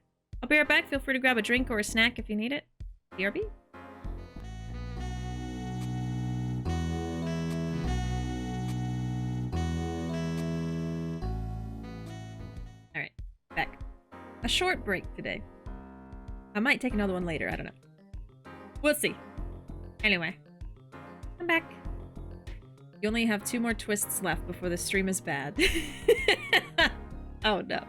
I'll be right back. Feel free to grab a drink or a snack if you need it. BRB. All right, back. A short break today. I might take another one later, I don't know. We'll see. Anyway, I'm back. You only have 2 more twists left before the stream is bad. Oh no.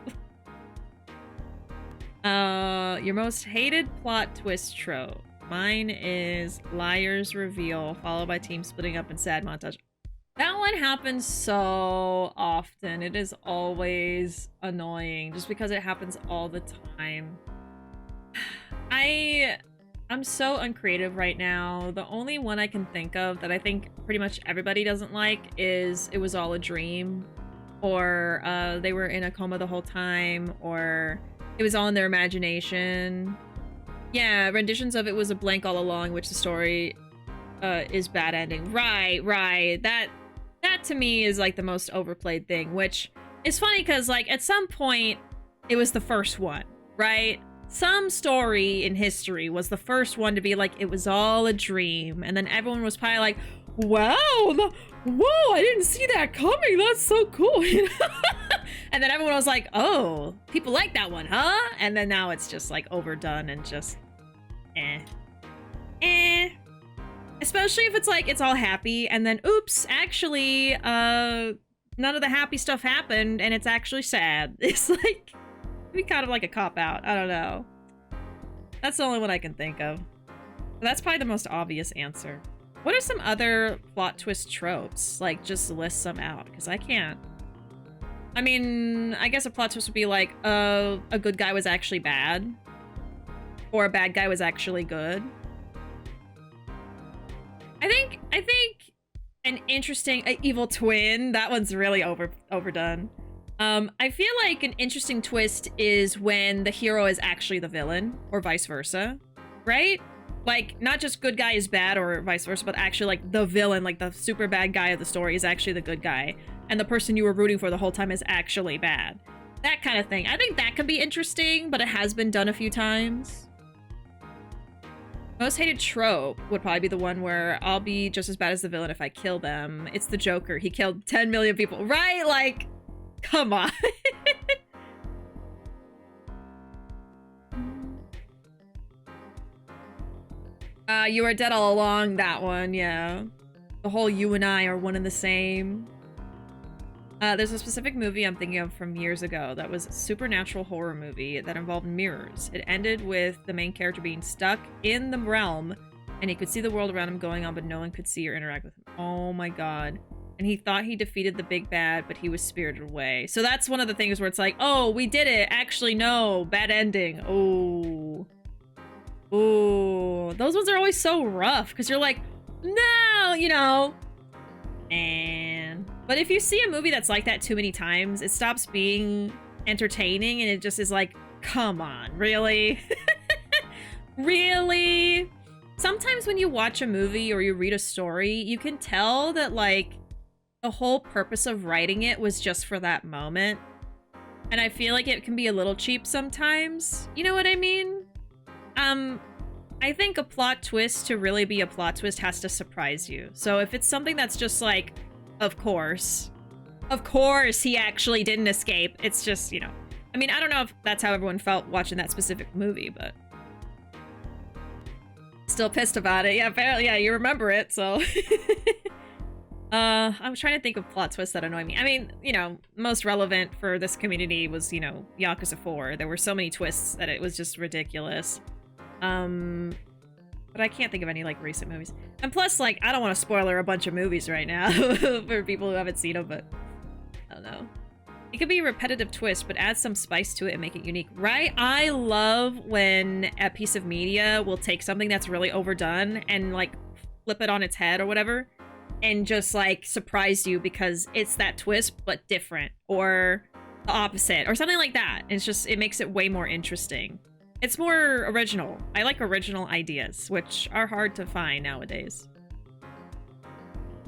Your most hated plot twist trope. Mine is liar's reveal, followed by team splitting up and sad montage. That one happens so often. It is always annoying, just because it happens all the time. I'm so uncreative right now. The only one I can think of that I think pretty much everybody doesn't like is It Was All a Dream, or they were in a coma the whole time, or it was all in their imagination. Yeah, renditions of It Was a Blank All Along, which the story is bad ending. Right. That to me is like the most overplayed thing, which is funny because like at some point it was the first one, right? Some story in history was the first one to be like, it was all a dream. And then everyone was probably like, wow, whoa, I didn't see that coming. That's so cool. And then everyone was like, oh, people like that one, huh? And then now it's just like overdone and just Especially if it's like, it's all happy and then, oops, actually, none of the happy stuff happened and it's actually sad. It's like, be kind of like a cop-out. I don't know. That's the only one I can think of. But that's probably the most obvious answer. What are some other plot twist tropes? Like, just list some out, because I can't. I mean, I guess a plot twist would be like, a good guy was actually bad. Or a bad guy was actually good. I think an interesting evil twin, that one's really overdone. I feel like an interesting twist is when the hero is actually the villain, or vice versa, right? Like, not just good guy is bad or vice versa, but actually like the villain, like the super bad guy of the story is actually the good guy, and the person you were rooting for the whole time is actually bad. That kind of thing. I think that can be interesting, but it has been done a few times. Most hated trope would probably be the one where I'll be just as bad as the villain if I kill them. It's the Joker. He killed 10 million people, right? Like, come on. You are dead all along, that one, yeah. The whole you and I are one and the same. There's a specific movie I'm thinking of from years ago that was a supernatural horror movie that involved mirrors. It ended with the main character being stuck in the realm, and he could see the world around him going on, but no one could see or interact with him. Oh my god. And he thought he defeated the big bad, but he was spirited away. So that's one of the things where it's like, oh, we did it. Actually, no. Bad ending. Oh. Oh. Those ones are always so rough, because you're like, no, you know. But if you see a movie that's like that too many times, it stops being entertaining and it just is like, come on, really? Really? Sometimes when you watch a movie or you read a story, you can tell that like the whole purpose of writing it was just for that moment. And I feel like it can be a little cheap sometimes. You know what I mean? I think a plot twist to really be a plot twist has to surprise you. So if it's something that's just like, of course he actually didn't escape. It's just, you know, I mean, I don't know if that's how everyone felt watching that specific movie, but still pissed about it. Yeah, apparently, yeah, you remember it, so. I'm trying to think of plot twists that annoy me. I mean, you know, most relevant for this community was, you know, Yakuza 4. There were so many twists that it was just ridiculous. But I can't think of any, like, recent movies. And plus, like, I don't want to spoiler a bunch of movies right now for people who haven't seen them, but I don't know. It could be a repetitive twist, but add some spice to it and make it unique, right? I love when a piece of media will take something that's really overdone and, like, flip it on its head or whatever, and just, like, surprise you because it's that twist, but different, or the opposite, or something like that. It's just, it makes it way more interesting. It's more original. I like original ideas, which are hard to find nowadays.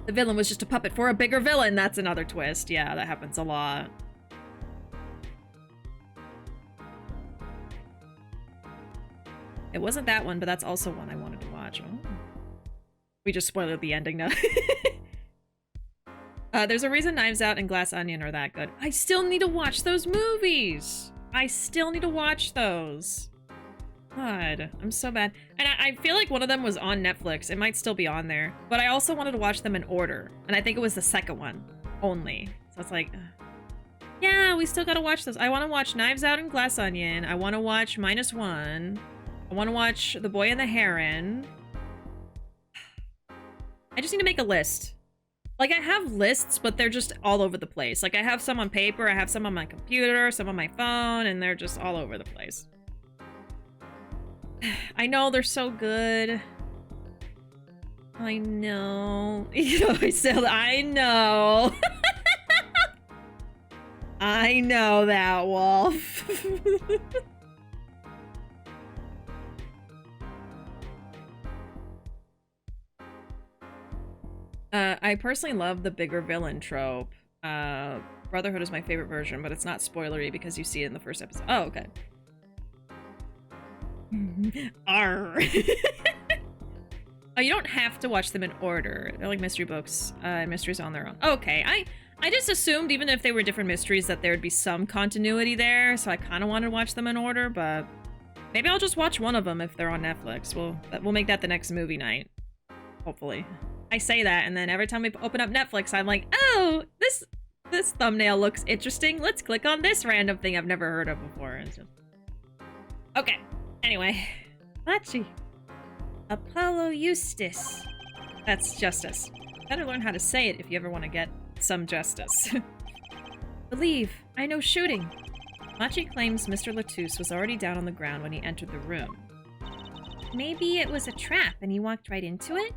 The villain was just a puppet for a bigger villain. That's another twist. Yeah, that happens a lot. It wasn't that one, but that's also one I wanted to watch. Oh. We just spoiled the ending now. There's a reason Knives Out and Glass Onion are that good. I still need to watch those movies. I still need to watch those. God, I'm so bad. And I feel like one of them was on Netflix. It might still be on there. But I also wanted to watch them in order. And I think it was the second one only. So it's like, yeah, we still gotta watch those. I want to watch Knives Out and Glass Onion. I want to watch -1. I want to watch The Boy and the Heron. I just need to make a list. Like, I have lists, but they're just all over the place. Like, I have some on paper, I have some on my computer, some on my phone, and they're just all over the place. I know they're so good. I know. You know, I know. I know that, Wolf. I personally love the bigger villain trope. Brotherhood is my favorite version, but it's not spoilery because you see it in the first episode. Oh, okay. Arr. Oh, you don't have to watch them in order. They're like mystery books. Mysteries on their own. Okay, I just assumed even if they were different mysteries that there would be some continuity there, so I kind of wanted to watch them in order, but maybe I'll just watch one of them if they're on Netflix. We'll make that the next movie night. Hopefully. I say that, and then every time we open up Netflix, I'm like, oh, this thumbnail looks interesting. Let's click on this random thing I've never heard of before. It's just... Okay. Anyway. Machi. Apollo Eustace. That's justice. Better learn how to say it if you ever want to get some justice. Believe. I know shooting. Machi claims Mr. Latouche was already down on the ground when he entered the room. Maybe it was a trap and he walked right into it?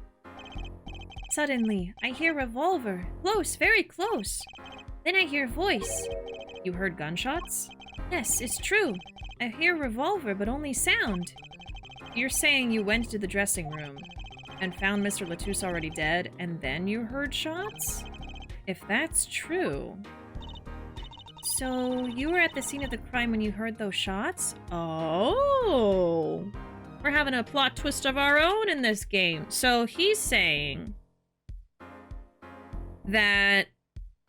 Suddenly, I hear revolver. Close, very close. Then I hear voice. You heard gunshots? Yes, it's true. I hear revolver, but only sound. You're saying you went to the dressing room and found Mr. Latouche already dead, and then you heard shots? If that's true... So, you were at the scene of the crime when you heard those shots? Oh! We're having a plot twist of our own in this game. So he's saying that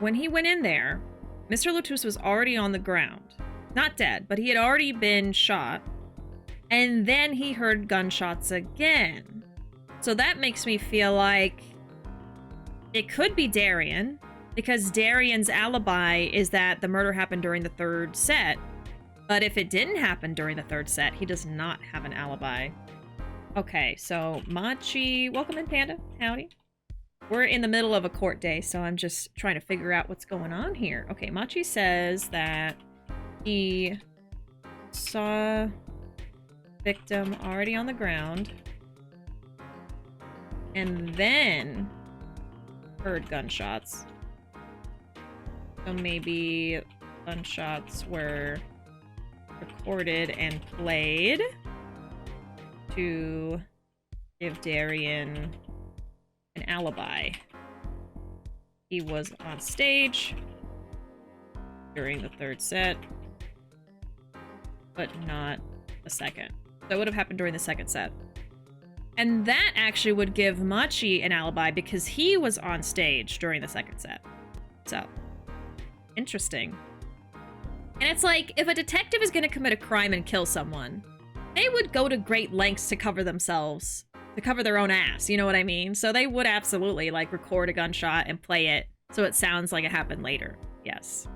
when he went in there, Mr. Latouche was already on the ground. Not dead, but he had already been shot. And then he heard gunshots again. So that makes me feel like it could be Darian, because Darian's alibi is that the murder happened during the third set. But if it didn't happen during the third set, he does not have an alibi. Okay, so Machi... Welcome in, Panda. Howdy. We're in the middle of a court day, so I'm just trying to figure out what's going on here. Okay, Machi says that he saw victim already on the ground and then heard gunshots. So maybe gunshots were recorded and played to give Darian an alibi. He was on stage during the third set, but not the second. That would have happened during the second set. And that actually would give Machi an alibi because he was on stage during the second set. So, interesting. And it's like, if a detective is going to commit a crime and kill someone, they would go to great lengths to cover themselves, to cover their own ass, you know what I mean? So they would absolutely, like, record a gunshot and play it so it sounds like it happened later. Yes.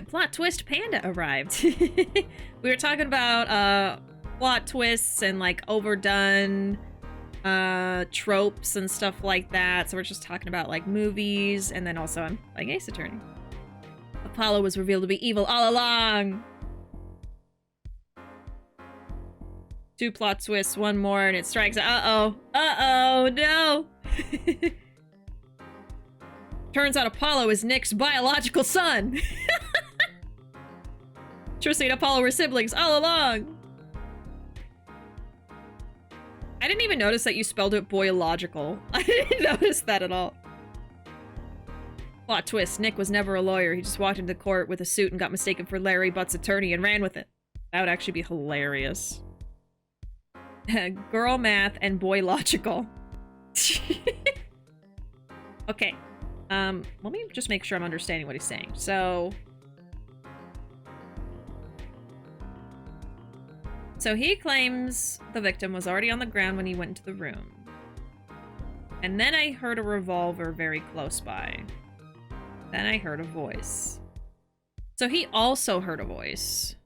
Plot twist, Panda arrived. We were talking about plot twists and like overdone tropes and stuff like that. So we're just talking about like movies, and then also I'm playing Ace Attorney. Apollo was revealed to be evil all along. 2 plot twists, 1 more, and it strikes. Uh-oh. Uh-oh, no. Turns out Apollo is Nick's biological son. Tristy and Apollo were siblings all along. I didn't even notice that you spelled it boyological. I didn't notice that at all. Plot twist, Nick was never a lawyer. He just walked into court with a suit and got mistaken for Larry Butt's attorney and ran with it. That would actually be hilarious. Girl math and boy logical. Okay. Let me just make sure I'm understanding what he's saying. So he claims the victim was already on the ground when he went into the room. And then I heard a revolver very close by. Then I heard a voice. So he also heard a voice.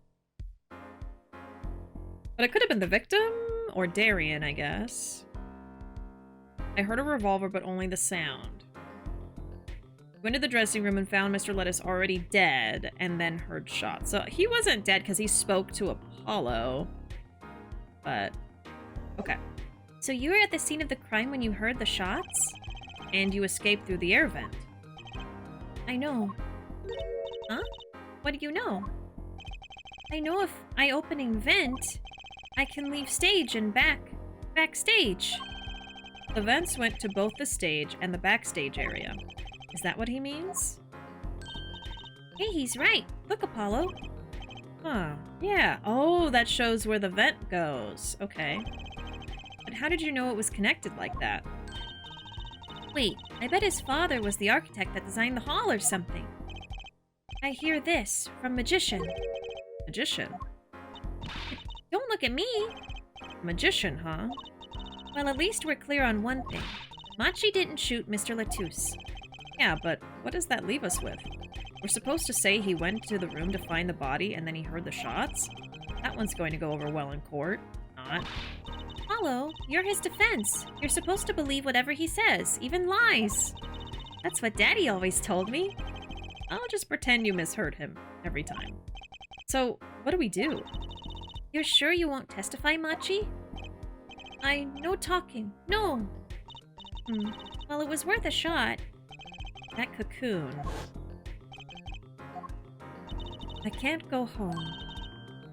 But it could have been the victim or Darian, I guess. I heard a revolver, but only the sound. Went to the dressing room and found Mr. Lettuce already dead, and then heard shots. So he wasn't dead because he spoke to Apollo. But, okay. So you were at the scene of the crime when you heard the shots? And you escaped through the air vent. I know. Huh? What do you know? I know if I opening vent, I can leave stage and backstage. The vents went to both the stage and the backstage area. Is that what he means? Hey, he's right. Look, Apollo. Huh. Yeah. Oh, that shows where the vent goes. Okay. But how did you know it was connected like that? Wait, I bet his father was the architect that designed the hall or something. I hear this from Magician. Magician? Don't look at me. Magician, huh? Well, at least we're clear on one thing. Machi didn't shoot Mr. Latouche. Yeah, but what does that leave us with? We're supposed to say he went to the room to find the body and then he heard the shots? That one's going to go over well in court. Not. Apollo, you're his defense. You're supposed to believe whatever he says, even lies. That's what Daddy always told me. I'll just pretend you misheard him every time. So, what do we do? You're sure you won't testify, Machi? No talking. No. Well, it was worth a shot. That Cocoon. I can't go home.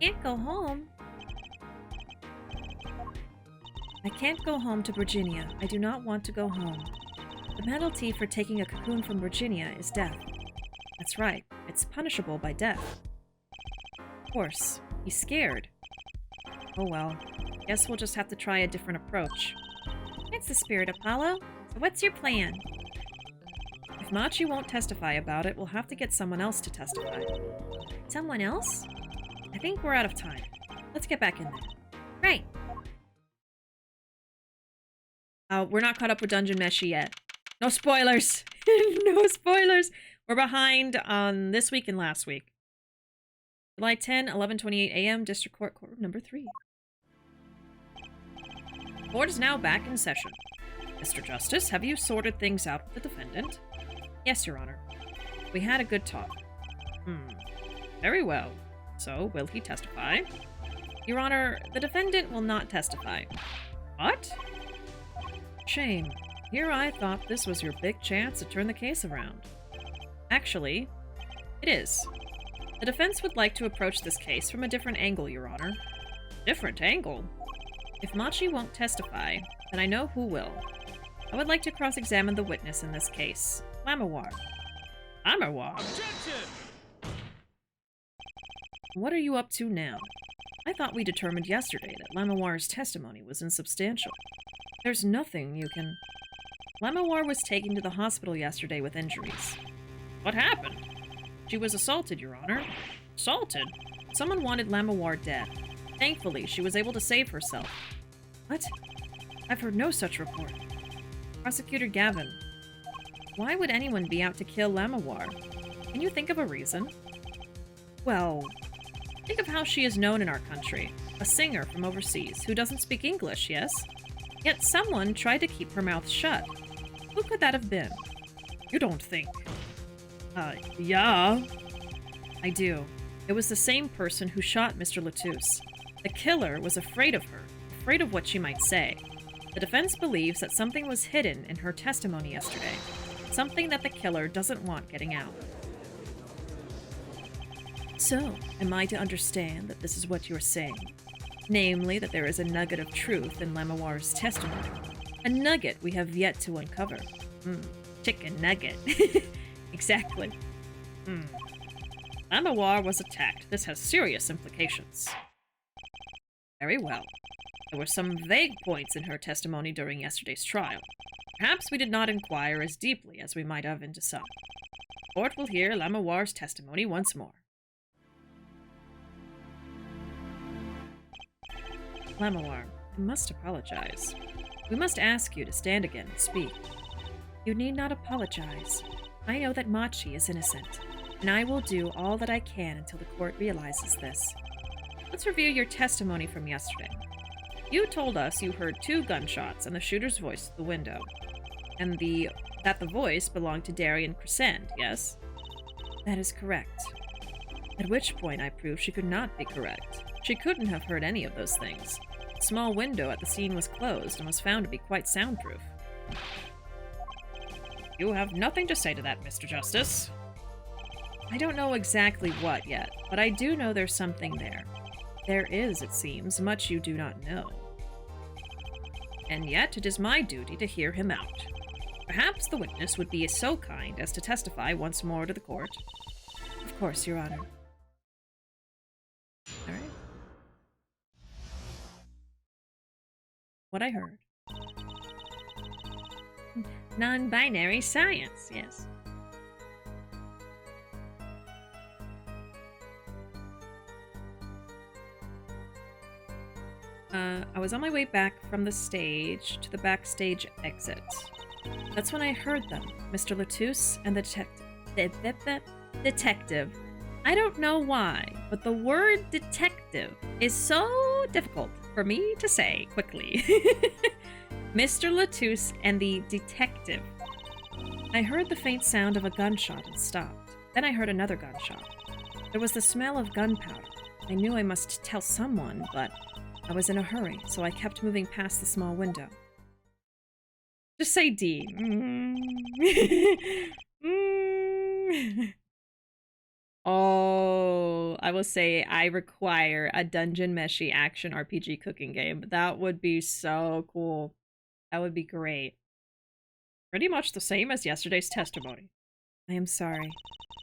Can't go home. I can't go home to Virginia. I do not want to go home. The penalty for taking a Cocoon from Virginia is death. That's right. It's punishable by death. Of course. He's scared. Oh well. Guess we'll just have to try a different approach. That's the spirit, Apollo. So what's your plan? If Machi won't testify about it, we'll have to get someone else to testify. Someone else? I think we're out of time. Let's get back in there. Right. We're not caught up with Dungeon Meshi yet. No spoilers! No spoilers! We're behind on this week and last week. July 10, 11:28 a.m., District Court, Courtroom number 3. Court is now back in session. Mr. Justice, have you sorted things out with the defendant? Yes, Your Honor. We had a good talk. Very well. So, will he testify? Your Honor, the defendant will not testify. What? Shame. Here I thought this was your big chance to turn the case around. Actually, it is. The defense would like to approach this case from a different angle, Your Honor. Different angle? If Machi won't testify, then I know who will. I would like to cross-examine the witness in this case, Lamawar. Lamawar? Objection! What are you up to now? I thought we determined yesterday that Lamawar's testimony was insubstantial. There's nothing you can... Lamawar was taken to the hospital yesterday with injuries. What happened? She was assaulted, Your Honor. Assaulted? Someone wanted Lamawar dead. Thankfully, she was able to save herself. What? I've heard no such report. Prosecutor Gavin. Why would anyone be out to kill Lamawar? Can you think of a reason? Well, think of how she is known in our country. A singer from overseas who doesn't speak English, yes? Yet someone tried to keep her mouth shut. Who could that have been? You don't think... yeah. I do. It was the same person who shot Mr. Latouche. The killer was afraid of her, afraid of what she might say. The defense believes that something was hidden in her testimony yesterday. Something that the killer doesn't want getting out. So, am I to understand that this is what you're saying? Namely, that there is a nugget of truth in Lamawar's testimony. A nugget we have yet to uncover. Chicken nugget. Exactly. Lamawar was attacked. This has serious implications. Very well. There were some vague points in her testimony during yesterday's trial. Perhaps we did not inquire as deeply as we might have into some. The court will hear Lamawar's testimony once more. Lamawar, I must apologize. We must ask you to stand again and speak. You need not apologize. I know that Machi is innocent, and I will do all that I can until the court realizes this. Let's review your testimony from yesterday. You told us you heard 2 gunshots and the shooter's voice at the window, and that the voice belonged to Darian Crescend, yes? That is correct. At which point I proved she could not be correct. She couldn't have heard any of those things. The small window at the scene was closed and was found to be quite soundproof. You have nothing to say to that, Mr. Justice. I don't know exactly what yet, but I do know there's something there. There is, it seems, much you do not know. And yet it is my duty to hear him out. Perhaps the witness would be so kind as to testify once more to the court. Of course, Your Honor. All right. What I heard. Non-binary science, yes. I was on my way back from the stage to the backstage exit. That's when I heard them, Mr. Latouche and the detective. I don't know why, but the word detective is so difficult for me to say quickly. Mr. Latouche and the detective. I heard the faint sound of a gunshot and stopped. Then I heard another gunshot. There was the smell of gunpowder. I knew I must tell someone, but I was in a hurry, so I kept moving past the small window. Just say D. Oh, I will say I require a dungeon meshy action RPG cooking game. That would be so cool. That would be great. Pretty much the same as yesterday's testimony. I am sorry.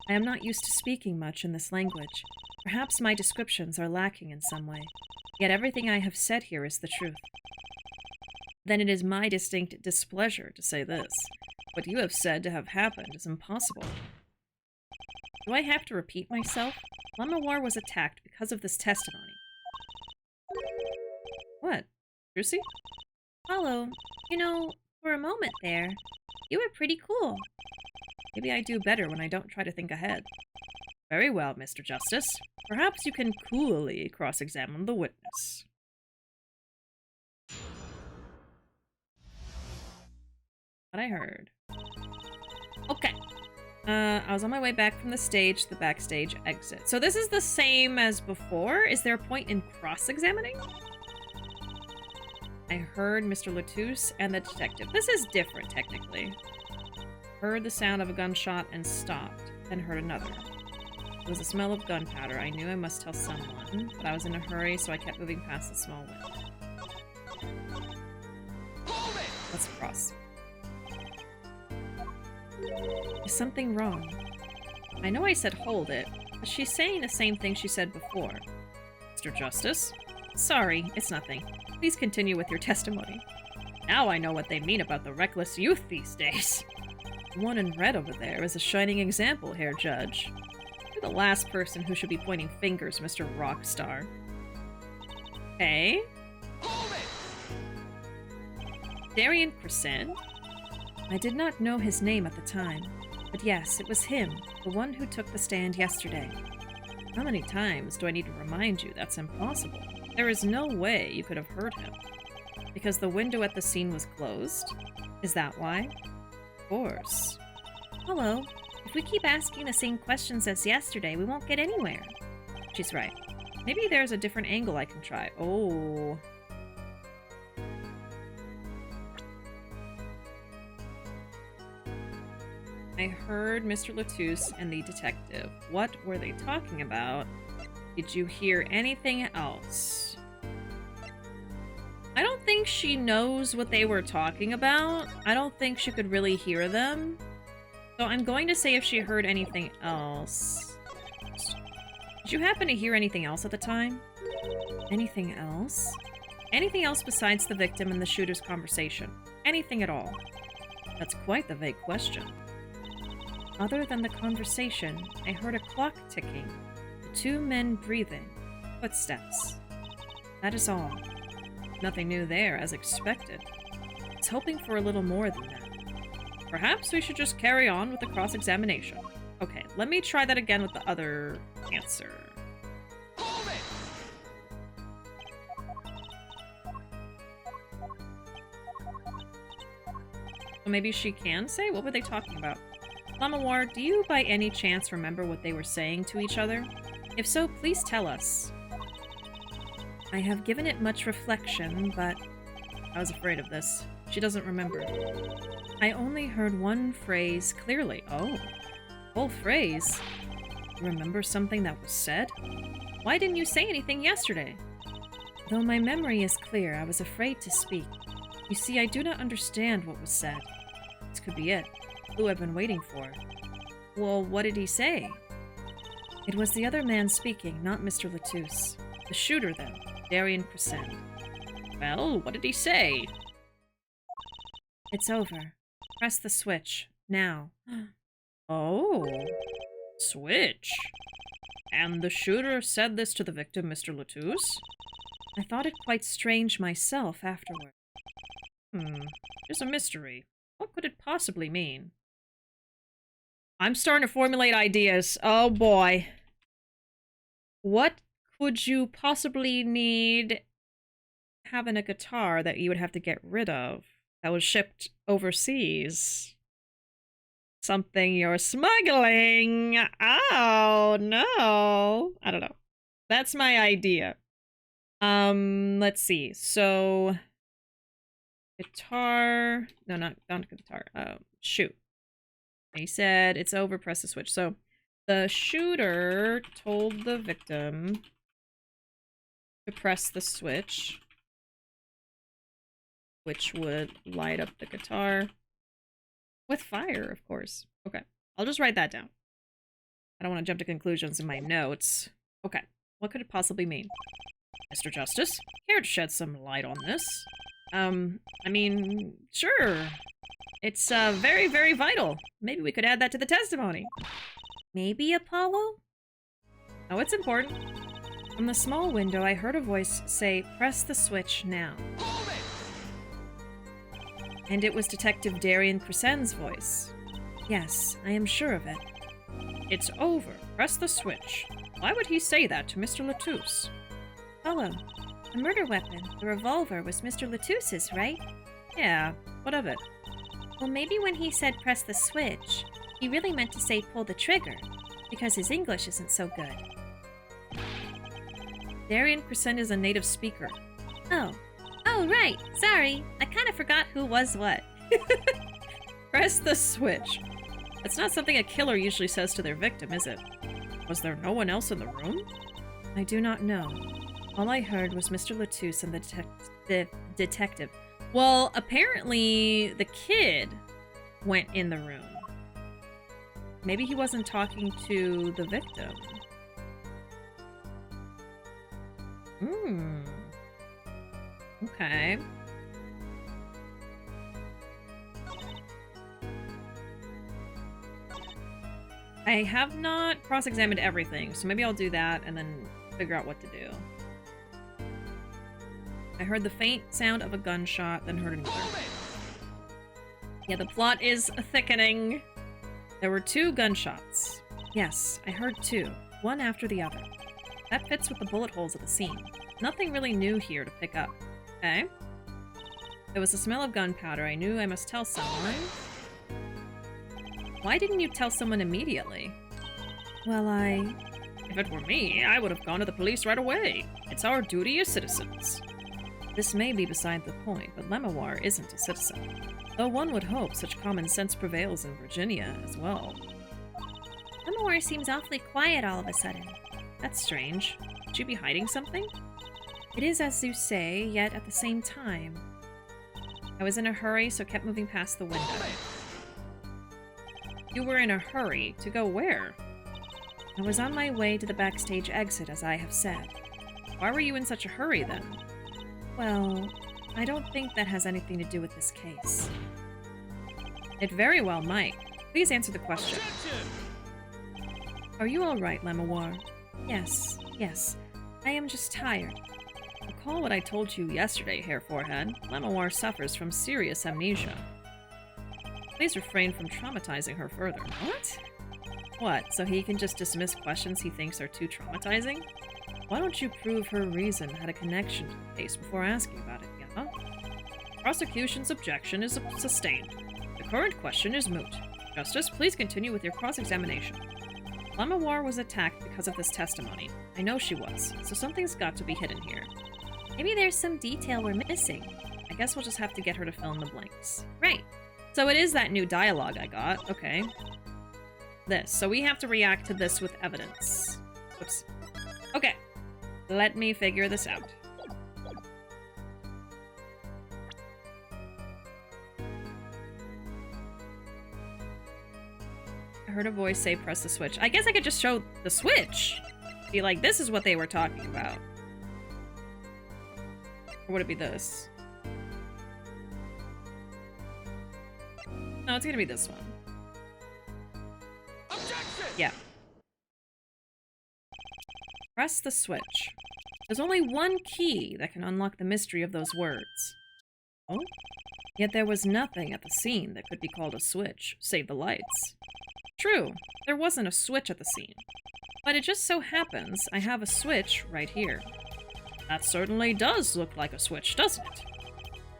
I am not used to speaking much in this language. Perhaps my descriptions are lacking in some way. Yet everything I have said here is the truth. Then it is my distinct displeasure to say this. What you have said to have happened is impossible. Do I have to repeat myself? Lamawar was attacked because of this testimony. What? Trucy? Apollo, you know, for a moment there, you were pretty cool. Maybe I do better when I don't try to think ahead. Very well, Mr. Justice. Perhaps you can coolly cross-examine the witness. What I heard. Okay. I was on my way back from the stage to the backstage exit. So this is the same as before? Is there a point in cross-examining? I heard Mr. Latouche and the detective. This is different, technically. Heard the sound of a gunshot and stopped, then heard another. It was the smell of gunpowder. I knew I must tell someone, but I was in a hurry, so I kept moving past the small window. Let's cross. Is something wrong? I know I said hold it, but she's saying the same thing she said before. Mr. Justice? Sorry, it's nothing. Please continue with your testimony. Now I know what they mean about the reckless youth these days. The one in red over there is a shining example, Herr Judge. You're the last person who should be pointing fingers, Mr. Rockstar. Okay. Darian Crescent? I did not know his name at the time, but yes, it was him, the one who took the stand yesterday. How many times do I need to remind you that's impossible? There is no way you could have heard him. Because the window at the scene was closed? Is that why? Of course. Hello. If we keep asking the same questions as yesterday, we won't get anywhere. She's right. Maybe there's a different angle I can try. Oh. I heard Mr. Latouche and the detective. What were they talking about? Did you hear anything else? I don't think she knows what they were talking about. I don't think she could really hear them. So I'm going to say if she heard anything else. Did you happen to hear anything else at the time? Anything else? Anything else besides the victim and the shooter's conversation? Anything at all? That's quite the vague question. Other than the conversation, I heard a clock ticking, the two men breathing, footsteps. That is all. Nothing new there, as expected. I was hoping for a little more than that. Perhaps we should just carry on with the cross-examination. Okay, let me try that again with the other answer. So maybe she can say? What were they talking about? Lamawar, do you by any chance remember what they were saying to each other? If so, please tell us. I have given it much reflection, but I was afraid of this. She doesn't remember. I only heard one phrase clearly. Oh, whole phrase? You remember something that was said? Why didn't you say anything yesterday? Though my memory is clear, I was afraid to speak. You see, I do not understand what was said. This could be it. Who I've been waiting for. Well, what did he say? It was the other man speaking, not Mr. Latouche. The shooter, then. Darian Crescent. Well, what did he say? It's over. Press the switch. Now. Oh. Switch? And the shooter said this to the victim, Mr. Latouche? I thought it quite strange myself afterward. There's a mystery. What could it possibly mean? I'm starting to formulate ideas. Oh boy. What could you possibly need having a guitar that you would have to get rid of that was shipped overseas? Something you're smuggling. Oh, no. I don't know. That's my idea. Let's see. So Guitar. No, not guitar. Shoot. He said it's over, press the switch. So the shooter told the victim to press the switch, which would light up the guitar with fire, of course. Okay, I'll just write that down. I don't want to jump to conclusions in my notes. Okay, what could it possibly mean? Mr. Justice, care to shed some light on this? I mean, sure. It's, very, very vital. Maybe we could add that to the testimony. Maybe, Apollo? Oh, it's important. From the small window, I heard a voice say, "Press the switch now." And it was Detective Darian Crescen's voice. Yes, I am sure of it. It's over. Press the switch. Why would he say that to Mr. Latouche? Apollo, the murder weapon, the revolver, was Mr. Latouche's, right? Yeah, what of it? Well, maybe when he said press the switch, he really meant to say pull the trigger, because his English isn't so good. Darian Crescent is a native speaker. Oh, right. Sorry. I kind of forgot who was what. Press the switch. It's not something a killer usually says to their victim, is it? Was there no one else in the room? I do not know. All I heard was Mr. Latouche and the detective. Well, apparently the kid went in the room. Maybe he wasn't talking to the victim. Okay. I have not cross-examined everything, so maybe I'll do that and then figure out what to do. I heard the faint sound of a gunshot, then heard another. Yeah, the plot is thickening. There were 2 gunshots. Yes, I heard 2, one after the other. That fits with the bullet holes of the scene. Nothing really new here to pick up. Okay. There was a smell of gunpowder. I knew I must tell someone. Why didn't you tell someone immediately? Well, If it were me, I would have gone to the police right away. It's our duty as citizens. This may be beside the point, but Lemoir isn't a citizen. Though one would hope such common sense prevails in Virginia as well. Lemoir seems awfully quiet all of a sudden. That's strange. Should she be hiding something? It is as you say, yet at the same time. I was in a hurry, so kept moving past the window. You were in a hurry? To go where? I was on my way to the backstage exit, as I have said. Why were you in such a hurry, then? Well, I don't think that has anything to do with this case. It very well might. Please answer the question. Are you all right, Lemoir? Yes. I am just tired. Recall what I told you yesterday, Hair Forehead. Lemoir suffers from serious amnesia. Please refrain from traumatizing her further. What? What, so he can just dismiss questions he thinks are too traumatizing? Why don't you prove her reason had a connection to the case before asking about it, yeah? Prosecution's objection is sustained. The current question is moot. Justice, please continue with your cross-examination. Lemoir was attacked because of this testimony. I know she was, so something's got to be hidden here. Maybe there's some detail we're missing. I guess we'll just have to get her to fill in the blanks. Right. So it is that new dialogue I got. Okay. This. So we have to react to this with evidence. Oops. Okay. Let me figure this out. I heard a voice say press the switch. I guess I could just show the switch. Be like, this is what they were talking about. Or would it be this? No, it's gonna be this one. Objection! Yeah. Press the switch. There's only one key that can unlock the mystery of those words. Oh? Yet there was nothing at the scene that could be called a switch, save the lights. True, there wasn't a switch at the scene. But it just so happens I have a switch right here. That certainly does look like a switch, doesn't it?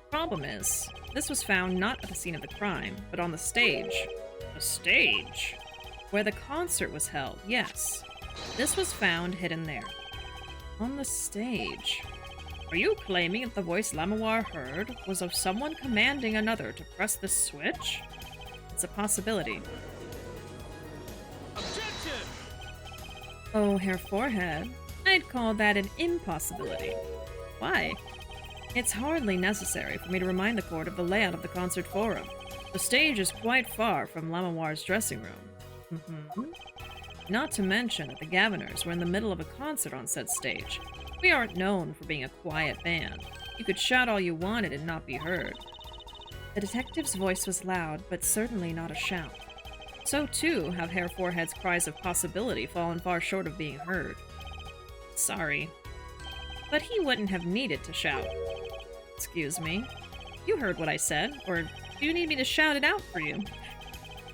Problem is, this was found not at the scene of the crime, but on the stage. The stage? Where the concert was held, yes. This was found hidden there. On the stage. Are you claiming that the voice Lamawar heard was of someone commanding another to press the switch? It's a possibility. Objection! Oh, Hair Forehead, I'd call that an impossibility. Why? It's hardly necessary for me to remind the court of the layout of the concert forum. The stage is quite far from Lamawar's dressing room. Not to mention that the Gaviners were in the middle of a concert on said stage. We aren't known for being a quiet band. You could shout all you wanted and not be heard. The detective's voice was loud, but certainly not a shout. So too have Hair Forehead's cries of possibility fallen far short of being heard. Sorry. But he wouldn't have needed to shout. Excuse me. You heard what I said, or do you need me to shout it out for you?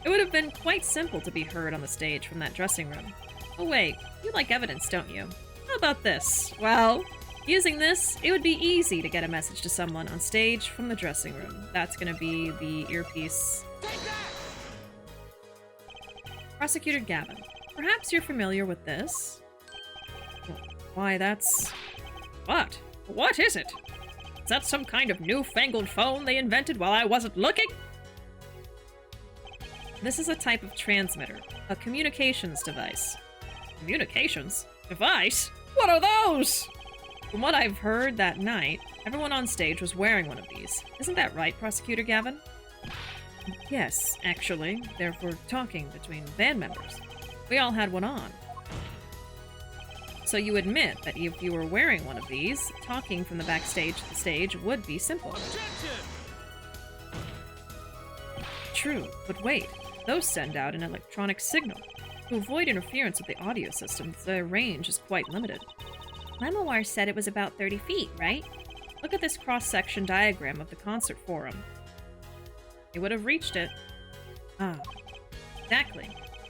It would have been quite simple to be heard on the stage from that dressing room. Oh wait, you like evidence, don't you? How about this? Well, using this, it would be easy to get a message to someone on stage from the dressing room. That's gonna be the earpiece. Prosecutor Gavin, perhaps you're familiar with this? Why, that's... What? What is it? Is that some kind of newfangled phone they invented while I wasn't looking? This is a type of transmitter, a communications device. Communications? Device? What are those? From what I've heard that night, everyone on stage was wearing one of these. Isn't that right, Prosecutor Gavin? Yes, actually. They're for talking between band members. We all had one on. So you admit that if you were wearing one of these, talking from the backstage to the stage would be simple. Objection! True, but wait. Those send out an electronic signal. To avoid interference with the audio system, the range is quite limited. Lamawar said it was about 30 feet, right? Look at this cross-section diagram of the concert forum. They would have reached it. Ah, exactly.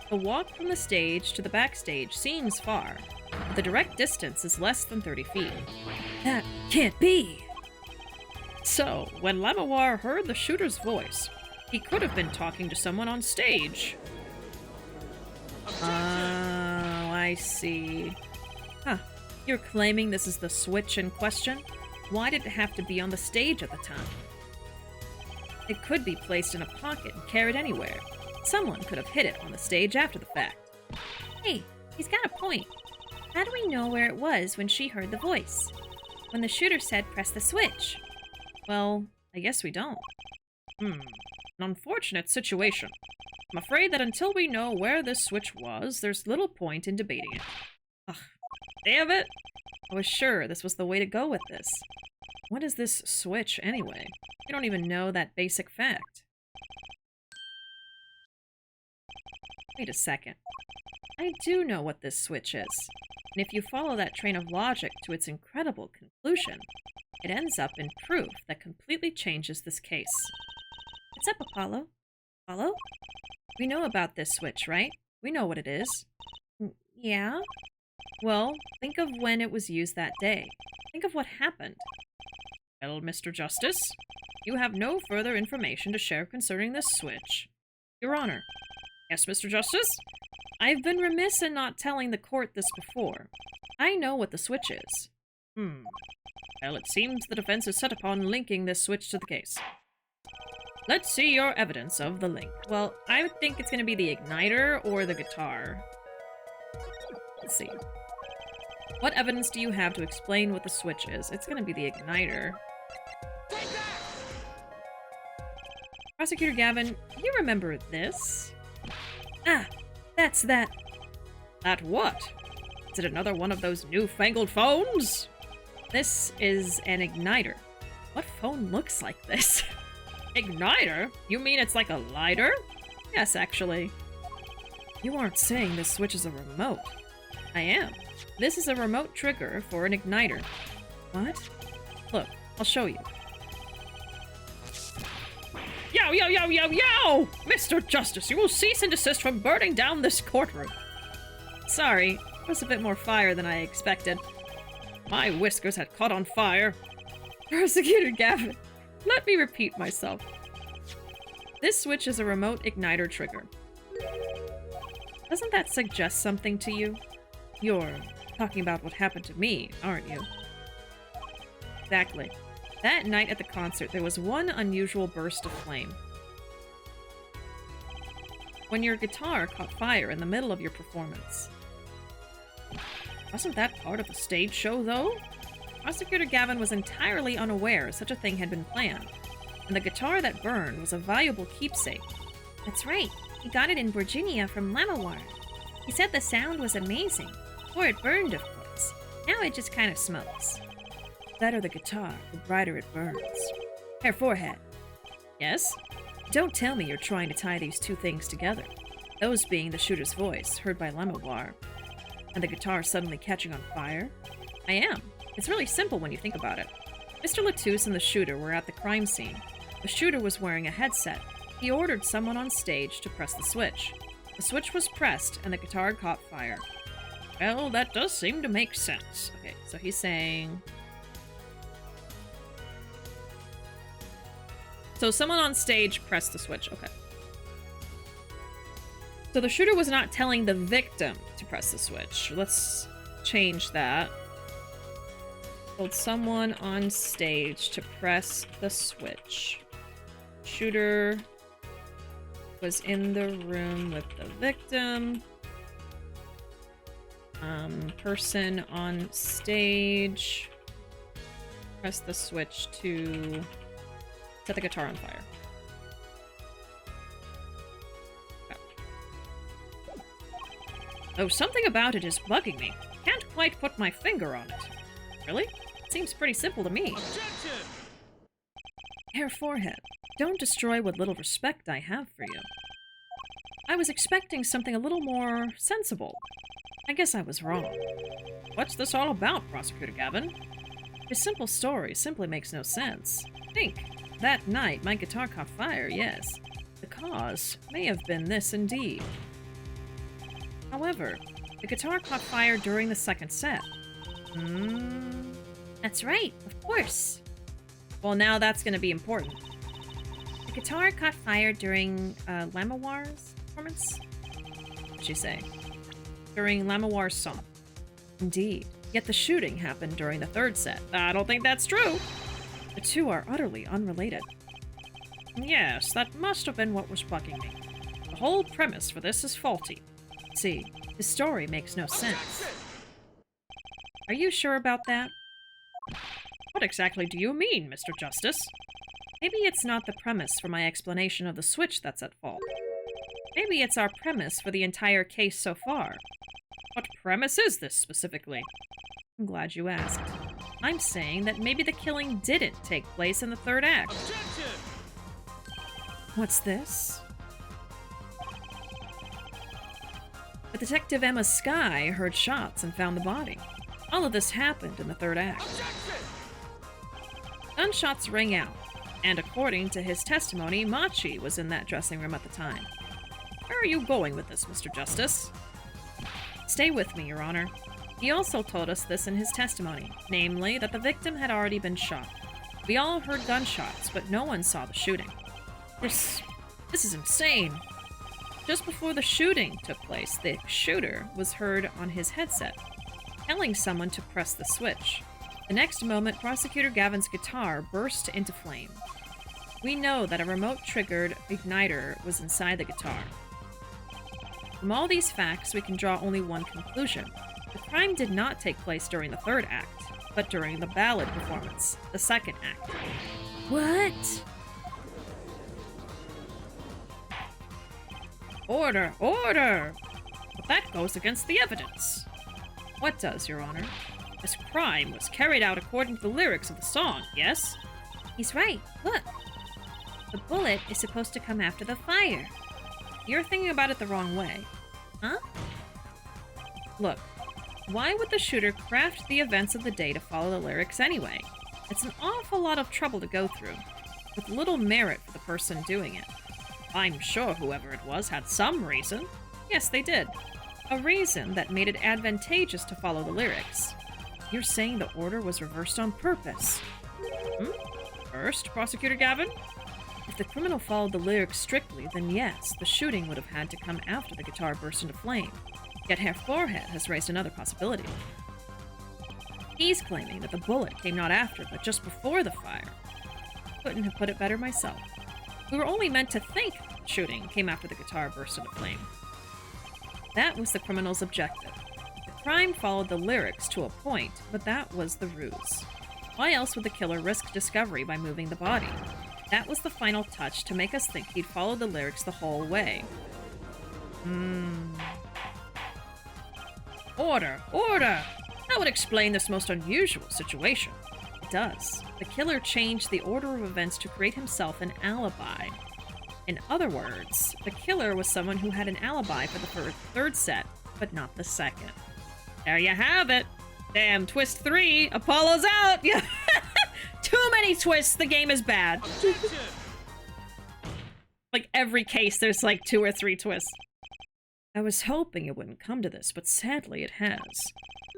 The walk from the stage to the backstage seems far, but the direct distance is less than 30 feet. That can't be! So, when Lamawar heard the shooter's voice, he could have been talking to someone on stage. Oh, I see. Huh. You're claiming this is the switch in question? Why did it have to be on the stage at the time? It could be placed in a pocket and carried anywhere. Someone could have hid it on the stage after the fact. Hey, he's got a point. How do we know where it was when she heard the voice? When the shooter said press the switch? Well, I guess we don't. An unfortunate situation. I'm afraid that until we know where this switch was, there's little point in debating it. Ugh, damn it! I was sure this was the way to go with this. What is this switch, anyway? We don't even know that basic fact. Wait a second. I do know what this switch is. And if you follow that train of logic to its incredible conclusion, it ends up in proof that completely changes this case. What's up, Apollo? Apollo? We know about this switch, right? We know what it is. Yeah? Well, think of when it was used that day. Think of what happened. Well, Mr. Justice, you have no further information to share concerning this switch. Your Honor. Yes, Mr. Justice? I've been remiss in not telling the court this before. I know what the switch is. Well, it seems the defense is set upon linking this switch to the case. Let's see your evidence of the link. Well, I think it's going to be the igniter or the guitar. Let's see. What evidence do you have to explain what the switch is? It's going to be the igniter. Prosecutor Gavin, you remember this? Ah, that's that. That what? Is it another one of those newfangled phones? This is an igniter. What phone looks like this? Igniter? You mean it's like a lighter? Yes, actually. You aren't saying this switch is a remote. I am. This is a remote trigger for an igniter. What? Look, I'll show you. Yo, yo, yo, yo, yo! Mr. Justice, you will cease and desist from burning down this courtroom. Sorry, it was a bit more fire than I expected. My whiskers had caught on fire. Prosecutor Gavin, let me repeat myself. This switch is a remote igniter trigger. Doesn't that suggest something to you? You're talking about what happened to me, aren't you? Exactly. That night at the concert, there was one unusual burst of flame. When your guitar caught fire in the middle of your performance. Wasn't that part of the stage show, though? Prosecutor Gavin was entirely unaware such a thing had been planned, and the guitar that burned was a valuable keepsake. That's right. He got it in Virginia from Lamawar. He said the sound was amazing. Or it burned, of course. Now it just kind of smokes. The better the guitar, the brighter it burns. Hair forehead. Yes? Don't tell me you're trying to tie these two things together. Those being the shooter's voice, heard by Lamawar, and the guitar suddenly catching on fire. I am. It's really simple when you think about it. Mr. Latouche and the shooter were at the crime scene. The shooter was wearing a headset. He ordered someone on stage to press the switch. The switch was pressed, and the guitar caught fire. Well, that does seem to make sense. Okay, so he's saying... So someone on stage pressed the switch. Okay. So the shooter was not telling the victim to press the switch. Let's change that. Told someone on stage to press the switch. Shooter was in the room with the victim. Person on stage pressed the switch to set the guitar on fire. Okay. Oh, something about it is bugging me. Can't quite put my finger on it. Really? Seems pretty simple to me. Objection! Hair forehead. Don't destroy what little respect I have for you. I was expecting something a little more sensible. I guess I was wrong. What's this all about, Prosecutor Gavin? Your simple story simply makes no sense. Think. That night, my guitar caught fire, yes. The cause may have been this indeed. However, the guitar caught fire during the second set. That's right, of course. Well, now that's going to be important. The guitar caught fire during Lamawar's performance? What'd she say? During Lamawar's song. Indeed. Yet the shooting happened during the third set. I don't think that's true. The two are utterly unrelated. Yes, that must have been what was bugging me. The whole premise for this is faulty. See, the story makes no sense. Objection! Are you sure about that? What exactly do you mean, Mr. Justice? Maybe it's not the premise for my explanation of the switch that's at fault. Maybe it's our premise for the entire case so far. What premise is this, specifically? I'm glad you asked. I'm saying that maybe the killing didn't take place in the third act. Objection! What's this? But Detective Emma Skye heard shots and found the body. All of this happened in the third act. Objection! Gunshots rang out, and according to his testimony, Machi was in that dressing room at the time. Where are you going with this, Mr. Justice? Stay with me, Your Honor. He also told us this in his testimony, namely that the victim had already been shot. We all heard gunshots, but no one saw the shooting. This is insane. Just before the shooting took place, the shooter was heard on his headset, telling someone to press the switch. The next moment, Prosecutor Gavin's guitar burst into flame. We know that a remote-triggered igniter was inside the guitar. From all these facts, we can draw only one conclusion. The crime did not take place during the third act, but during the ballad performance, the second act. What? Order! Order! But that goes against the evidence. What does, Your Honor? This crime was carried out according to the lyrics of the song, yes? He's right. Look. The bullet is supposed to come after the fire. You're thinking about it the wrong way. Huh? Look, why would the shooter craft the events of the day to follow the lyrics anyway? It's an awful lot of trouble to go through, with little merit for the person doing it. I'm sure whoever it was had some reason. Yes, they did. A reason that made it advantageous to follow the lyrics. You're saying the order was reversed on purpose. First, Prosecutor Gavin? If the criminal followed the lyrics strictly, then yes, the shooting would have had to come after the guitar burst into flame. Yet Hair Forehead has raised another possibility. He's claiming that the bullet came not after, but just before the fire. Couldn't have put it better myself. We were only meant to think shooting came after the guitar burst into flame. That was the criminal's objective. The crime followed the lyrics to a point, but that was the ruse. Why else would the killer risk discovery by moving the body? That was the final touch to make us think he'd followed the lyrics the whole way. Order! Order! That would explain this most unusual situation. It does. The killer changed the order of events to create himself an alibi. In other words, the killer was someone who had an alibi for the third set, but not the second. There you have it! Damn, twist 3, Apollo's out! Too many twists, the game is bad. Like every case, there's like 2 or 3 twists. I was hoping it wouldn't come to this, but sadly it has.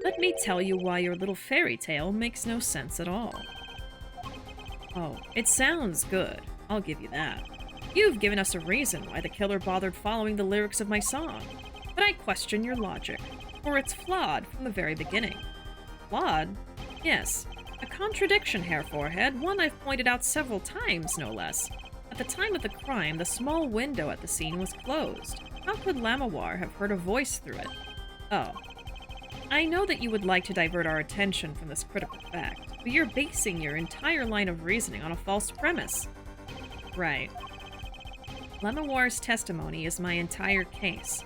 Let me tell you why your little fairy tale makes no sense at all. Oh, it sounds good. I'll give you that. You've given us a reason why the killer bothered following the lyrics of my song. But I question your logic, for it's flawed from the very beginning. Flawed? Yes. A contradiction, Hair Forehead, one I've pointed out several times, no less. At the time of the crime, the small window at the scene was closed. How could Lamawar have heard a voice through it? Oh. I know that you would like to divert our attention from this critical fact, but you're basing your entire line of reasoning on a false premise. Right. Lamawar's testimony is my entire case.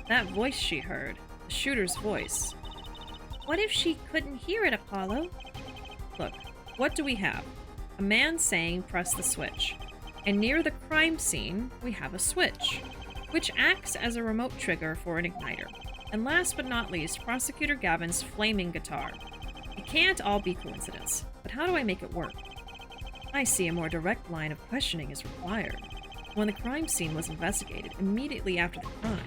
That voice she heard, the shooter's voice. What if she couldn't hear it, Apollo? Look, what do we have? A man saying press the switch. And near the crime scene, we have a switch, which acts as a remote trigger for an igniter. And last but not least, Prosecutor Gavin's flaming guitar. It can't all be coincidence, but how do I make it work? I see a more direct line of questioning is required. When the crime scene was investigated immediately after the crime,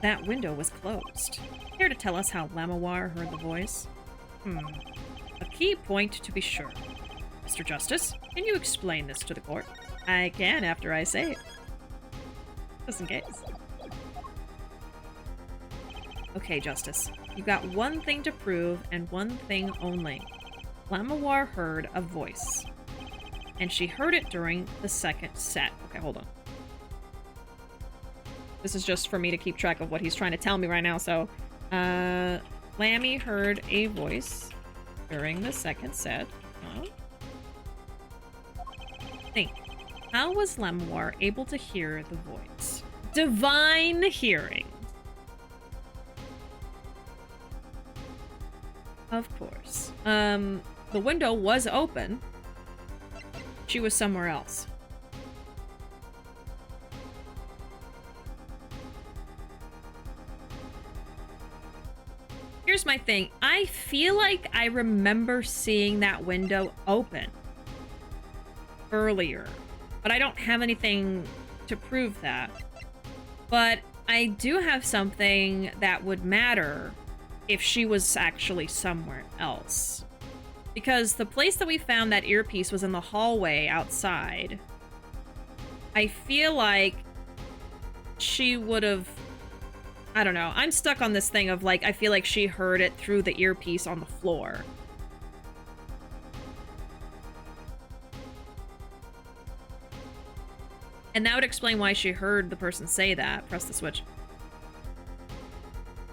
that window was closed. Care to tell us how Lamawar heard the voice? A key point to be sure. Mr. Justice, can you explain this to the court? I can after I say it. Just in case. Okay, Justice. You've got one thing to prove and one thing only. Lamawar heard a voice. And she heard it during the second set. Okay, hold on. This is just for me to keep track of what he's trying to tell me right now, so... Lammy heard a voice during the second set. Think. How was Lamawar able to hear the voice? Divine hearing. Of course. The window was open. She was somewhere else. Here's my thing. I feel like I remember seeing that window open earlier, but I don't have anything to prove that. But I do have something that would matter if she was actually somewhere else. Because the place that we found that earpiece was in the hallway outside. I feel like she would have... I don't know. I'm stuck on this thing of, like, I feel like she heard it through the earpiece on the floor. And that would explain why she heard the person say that. Press the switch.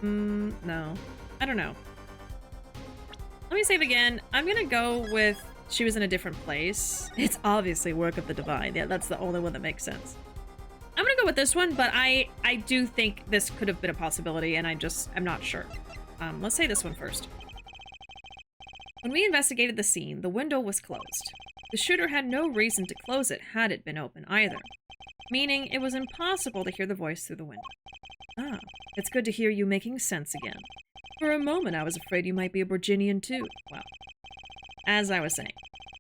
No. I don't know. Let me save again. I'm gonna go with she was in a different place. It's obviously work of the divine. Yeah, that's the only one that makes sense. I'm gonna go with this one, but I do think this could have been a possibility, and I'm not sure. Let's say this one first. When we investigated the scene, the window was closed. The shooter had no reason to close it had it been open either, meaning it was impossible to hear the voice through the window. Ah, it's good to hear you making sense again. For a moment, I was afraid you might be a Virginian too. Well, as I was saying,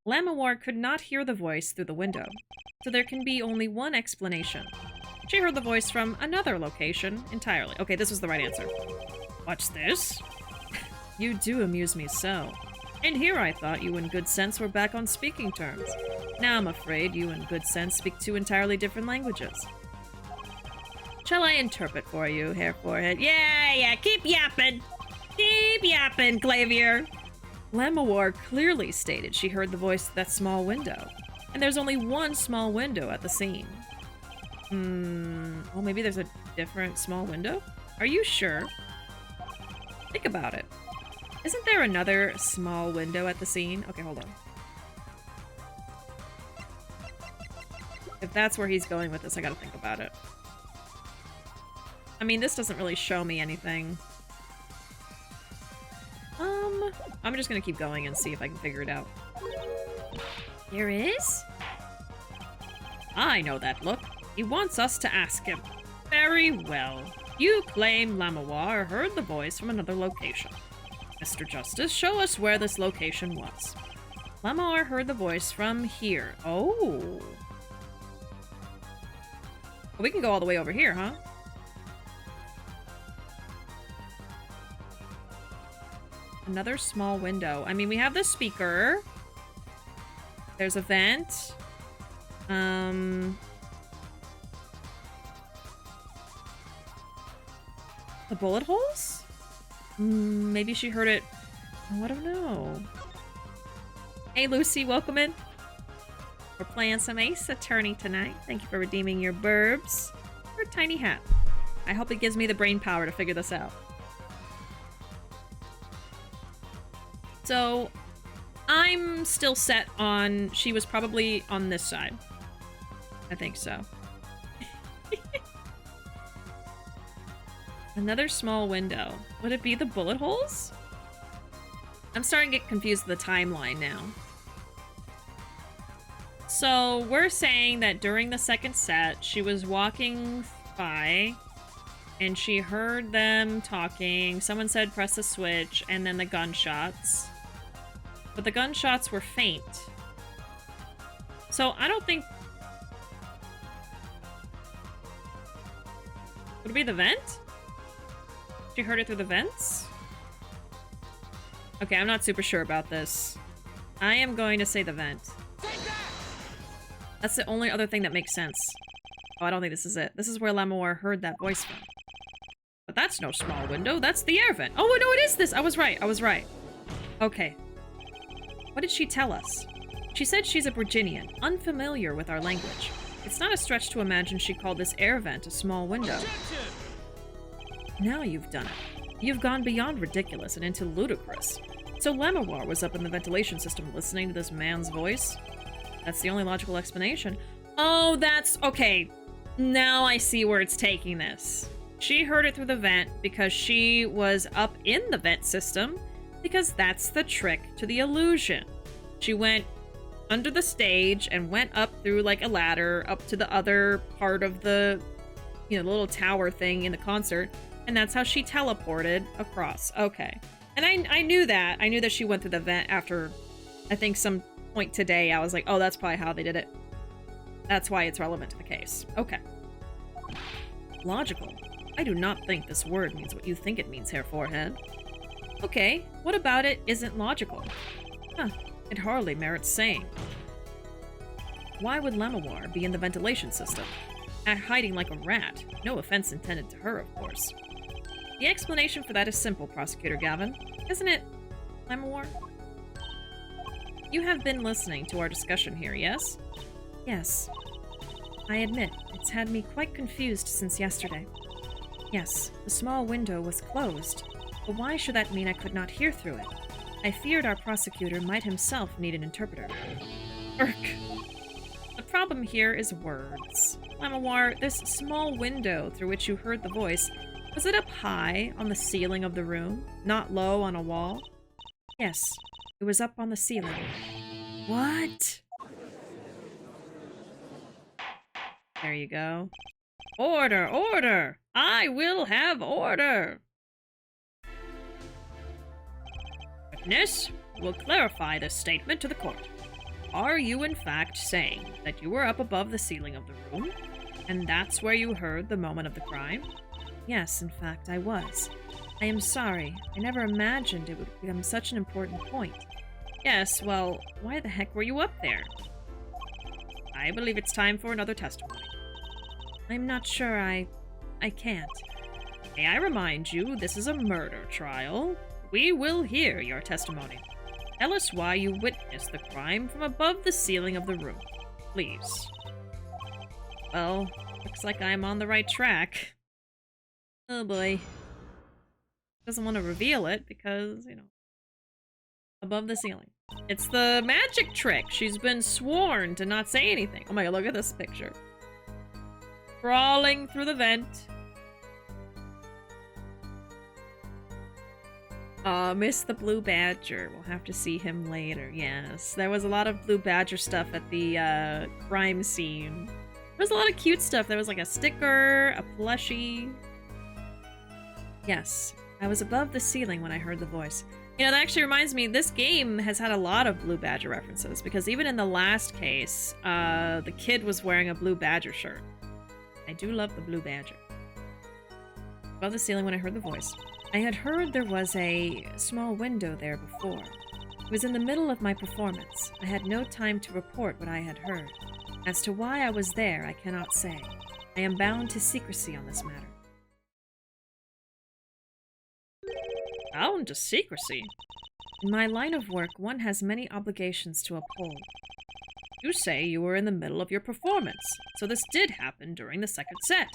Lamawar could not hear the voice through the window, so there can be only one explanation. She heard the voice from another location entirely. Okay, this was the right answer. What's this? You do amuse me so. And here I thought you and Good Sense were back on speaking terms. Now I'm afraid you and Good Sense speak 2 entirely different languages. Shall I interpret for you, Hair Forehead? Yeah, keep yapping! Keep Keep yapping, Clavier. Lamawar clearly stated she heard the voice through that small window. And there's only one small window at the scene. Well, maybe there's a different small window? Are you sure? Think about it. Isn't there another small window at the scene? Okay, hold on. If that's where he's going with this, I gotta think about it. I mean, this doesn't really show me anything. I'm just gonna keep going and see if I can figure it out. There is? I know that look. He wants us to ask him. Very well. You claim Lamawar heard the voice from another location. Mr. Justice, show us where this location was. Lamawar heard the voice from here. Oh. Well, we can go all the way over here, huh? Another small window. I mean, we have the speaker. There's a vent. The bullet holes? Maybe she heard it. Oh, I don't know. Hey, Lucy, welcome in. We're playing some Ace Attorney tonight. Thank you for redeeming your burbs for a tiny hat. I hope it gives me the brain power to figure this out. So, I'm still set on she was probably on this side. I think so. Another small window. Would it be the bullet holes? I'm starting to get confused with the timeline now. So, we're saying that during the second set, she was walking by, and she heard them talking. Someone said press the switch, and then the gunshots. But the gunshots were faint. So, I don't think... Would it be the vent? She heard it through the vents? Okay, I'm not super sure about this. I am going to say the vent. That's the only other thing that makes sense. Oh, I don't think this is it. This is where Lamawar heard that voice from. But that's no small window. That's the air vent. Oh, no, it is this. I was right. I was right. Okay. What did she tell us? She said she's a Virginian, unfamiliar with our language. It's not a stretch to imagine she called this air vent a small window. Now you've done it. You've gone beyond ridiculous and into ludicrous. So Lamawar was up in the ventilation system listening to this man's voice? That's the only logical explanation. Oh, that's... okay. Now I see where it's taking this. She heard it through the vent because she was up in the vent system, because that's the trick to the illusion. She went under the stage and went up through like a ladder up to the other part of the, you know, the little tower thing in the concert, and that's how she teleported across. Okay. And I knew that. I knew that she went through the vent after, I think, some point today. I was like, oh, that's probably how they did it. That's why it's relevant to the case. Okay. Logical. I do not think this word means what you think it means, Hair Forehead. Okay, what about it isn't logical? Huh, it hardly merits saying. Why would Lamawar be in the ventilation system? Hiding like a rat. No offense intended to her, of course. The explanation for that is simple, Prosecutor Gavin. Isn't it, Lamawar? You have been listening to our discussion here, yes? Yes. I admit, it's had me quite confused since yesterday. Yes, the small window was closed, but why should that mean I could not hear through it? I feared our prosecutor might himself need an interpreter. Urk. The problem here is words. Lamawar, this small window through which you heard the voice, was it up high on the ceiling of the room, not low on a wall? Yes, it was up on the ceiling. What? There you go. Order! Order! I will have order! Witness, will clarify this statement to the court. Are you in fact saying that you were up above the ceiling of the room, and that's where you heard the moment of the crime? Yes, in fact, I was. I am sorry. I never imagined it would become such an important point. Yes, well, why the heck were you up there? I believe it's time for another testimony. I'm not sure I can't. May I remind you, this is a murder trial. We will hear your testimony. Tell us why you witnessed the crime from above the ceiling of the room. Please. Well, looks like I'm on the right track. Oh boy. Doesn't want to reveal it because, you know, above the ceiling. It's the magic trick. She's been sworn to not say anything. Oh my god, look at this picture. Crawling through the vent. Miss the Blue Badger. We'll have to see him later. Yes, there was a lot of Blue Badger stuff at the crime scene. There was a lot of cute stuff. There was like a sticker, a plushie. Yes, I was above the ceiling when I heard the voice. You know, that actually reminds me, this game has had a lot of Blue Badger references, because even in the last case, the kid was wearing a Blue Badger shirt. I do love the Blue Badger. Above the ceiling when I heard the voice. I had heard there was a small window there before. It was in the middle of my performance. I had no time to report what I had heard. As to why I was there, I cannot say. I am bound to secrecy on this matter. Bound to secrecy? In my line of work, one has many obligations to uphold. You say you were in the middle of your performance, so this did happen during the second set.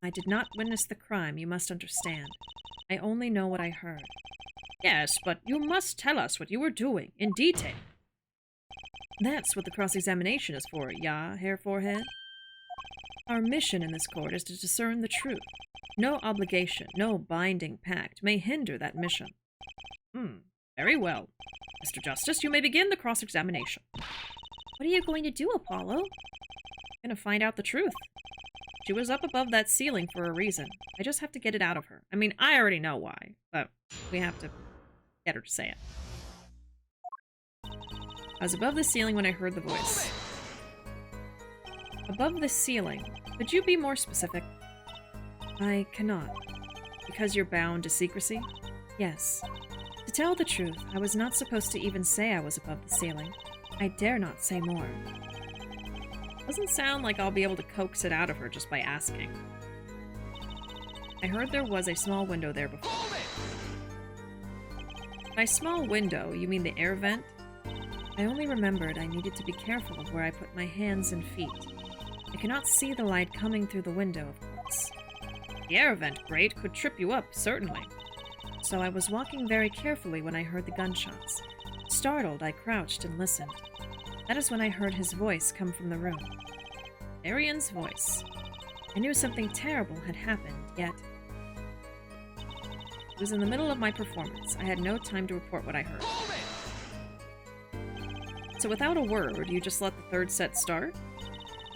I did not witness the crime, you must understand. I only know what I heard. Yes, but you must tell us what you were doing, in detail. That's what the cross-examination is for, yeah, Hair Forehead? Our mission in this court is to discern the truth. No obligation, no binding pact may hinder that mission. Very well. Mr. Justice, you may begin the cross-examination. What are you going to do, Apollo? I'm gonna find out the truth. She was up above that ceiling for a reason. I just have to get it out of her. I mean, I already know why, but we have to get her to say it. I was above the ceiling when I heard the voice. Above the ceiling. Could you be more specific? I cannot. Because you're bound to secrecy? Yes. To tell the truth, I was not supposed to even say I was above the ceiling. I dare not say more. Doesn't sound like I'll be able to coax it out of her just by asking. I heard there was a small window there before. By small window, you mean the air vent? I only remembered I needed to be careful of where I put my hands and feet. I cannot see the light coming through the window, of course. The air vent grate could trip you up, certainly. So I was walking very carefully when I heard the gunshots. Startled, I crouched and listened. That is when I heard his voice come from the room. Arian's voice. I knew something terrible had happened, yet... It was in the middle of my performance. I had no time to report what I heard. So without a word, you just let the third set start?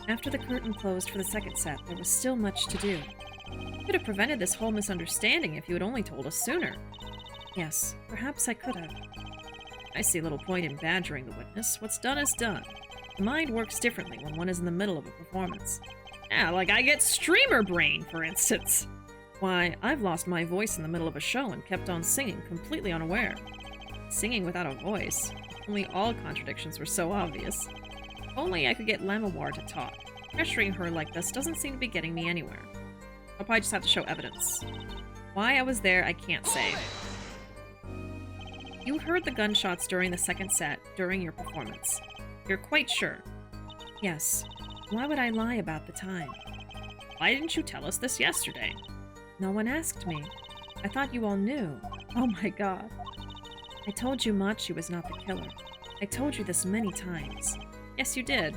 After the curtain closed for the second set, there was still much to do. You could have prevented this whole misunderstanding if you had only told us sooner. Yes, perhaps I could have. I see little point in badgering the witness. What's done is done. The mind works differently when one is in the middle of a performance. Yeah, like I get streamer brain, for instance. Why, I've lost my voice in the middle of a show and kept on singing, completely unaware. Singing without a voice. Only all contradictions were so obvious. If only I could get Lamawar to talk. Pressuring her like this doesn't seem to be getting me anywhere. I'll probably just have to show evidence. Why I was there, I can't say. You heard the gunshots during the second set, during your performance. You're quite sure? Yes. Why would I lie about the time? Why didn't you tell us this yesterday? No one asked me. I thought you all knew. Oh my god. I told you Machi was not the killer. I told you this many times. Yes, you did.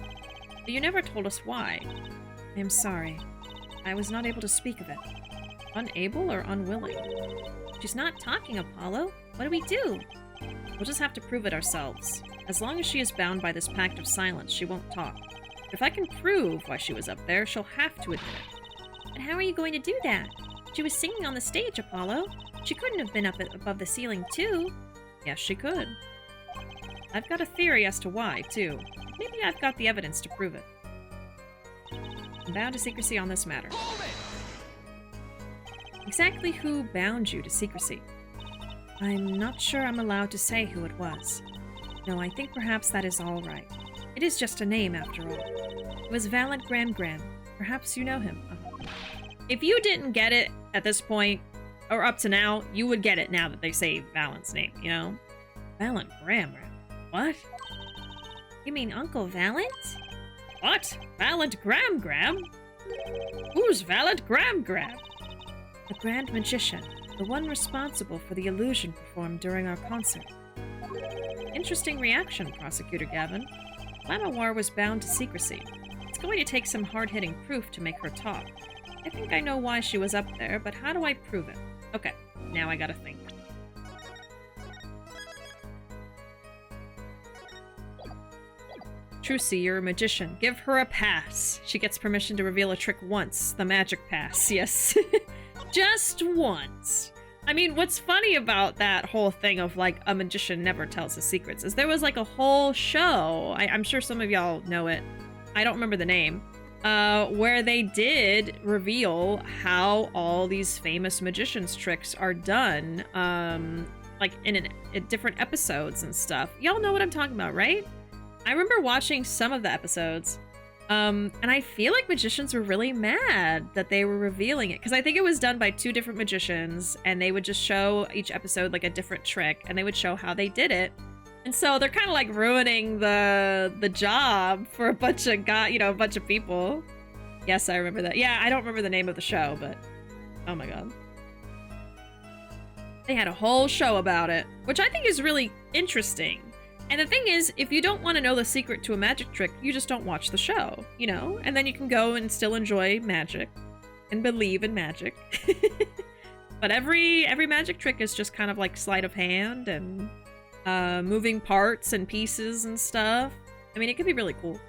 But you never told us why. I am sorry. I was not able to speak of it. Unable or unwilling? She's not talking, Apollo. What do we do? We'll just have to prove it ourselves. As long as she is bound by this pact of silence, she won't talk. If I can prove why she was up there, she'll have to admit it. But how are you going to do that? She was singing on the stage, Apollo. She couldn't have been up above the ceiling, too. Yes, she could. I've got a theory as to why, too. Maybe I've got the evidence to prove it. I'm bound to secrecy on this matter. Exactly who bound you to secrecy? I'm not sure I'm allowed to say who it was. No, I think perhaps that is all right. It is just a name, after all. It was Valent Gram Gram. Perhaps you know him. If you didn't get it at this point, or up to now, you would get it now that they say Valent's name, you know? Valent Graham. What? You mean Uncle Valent? What? Valent Graham? Who's Valent Graham? The Grand Magician, the one responsible for the illusion performed during our concert. Interesting reaction, Prosecutor Gavin. Lamawar was bound to secrecy. It's going to take some hard-hitting proof to make her talk. I think I know why she was up there, but how do I prove it? Okay, now I gotta think. Trucy, you're a magician. Give her a pass. She gets permission to reveal a trick once. The magic pass, yes. Just once. I mean, what's funny about that whole thing of, like, a magician never tells his secrets is there was, like, a whole show, I'm sure some of y'all know it, I don't remember the name, where they did reveal how all these famous magicians' tricks are done, like, in different episodes and stuff. Y'all know what I'm talking about, right? I remember watching some of the episodes, and I feel like magicians were really mad that they were revealing it, because I think it was done by 2 different magicians, and they would just show each episode like a different trick, and they would show how they did it. And so they're kind of like ruining the job for a bunch of a bunch of people. Yes, I remember that. Yeah, I don't remember the name of the show, but oh my god. They had a whole show about it, which I think is really interesting. And the thing is, if you don't want to know the secret to a magic trick, you just don't watch the show, you know? And then you can go and still enjoy magic and believe in magic. But every magic trick is just kind of like sleight of hand and moving parts and pieces and stuff. I mean, it could be really cool.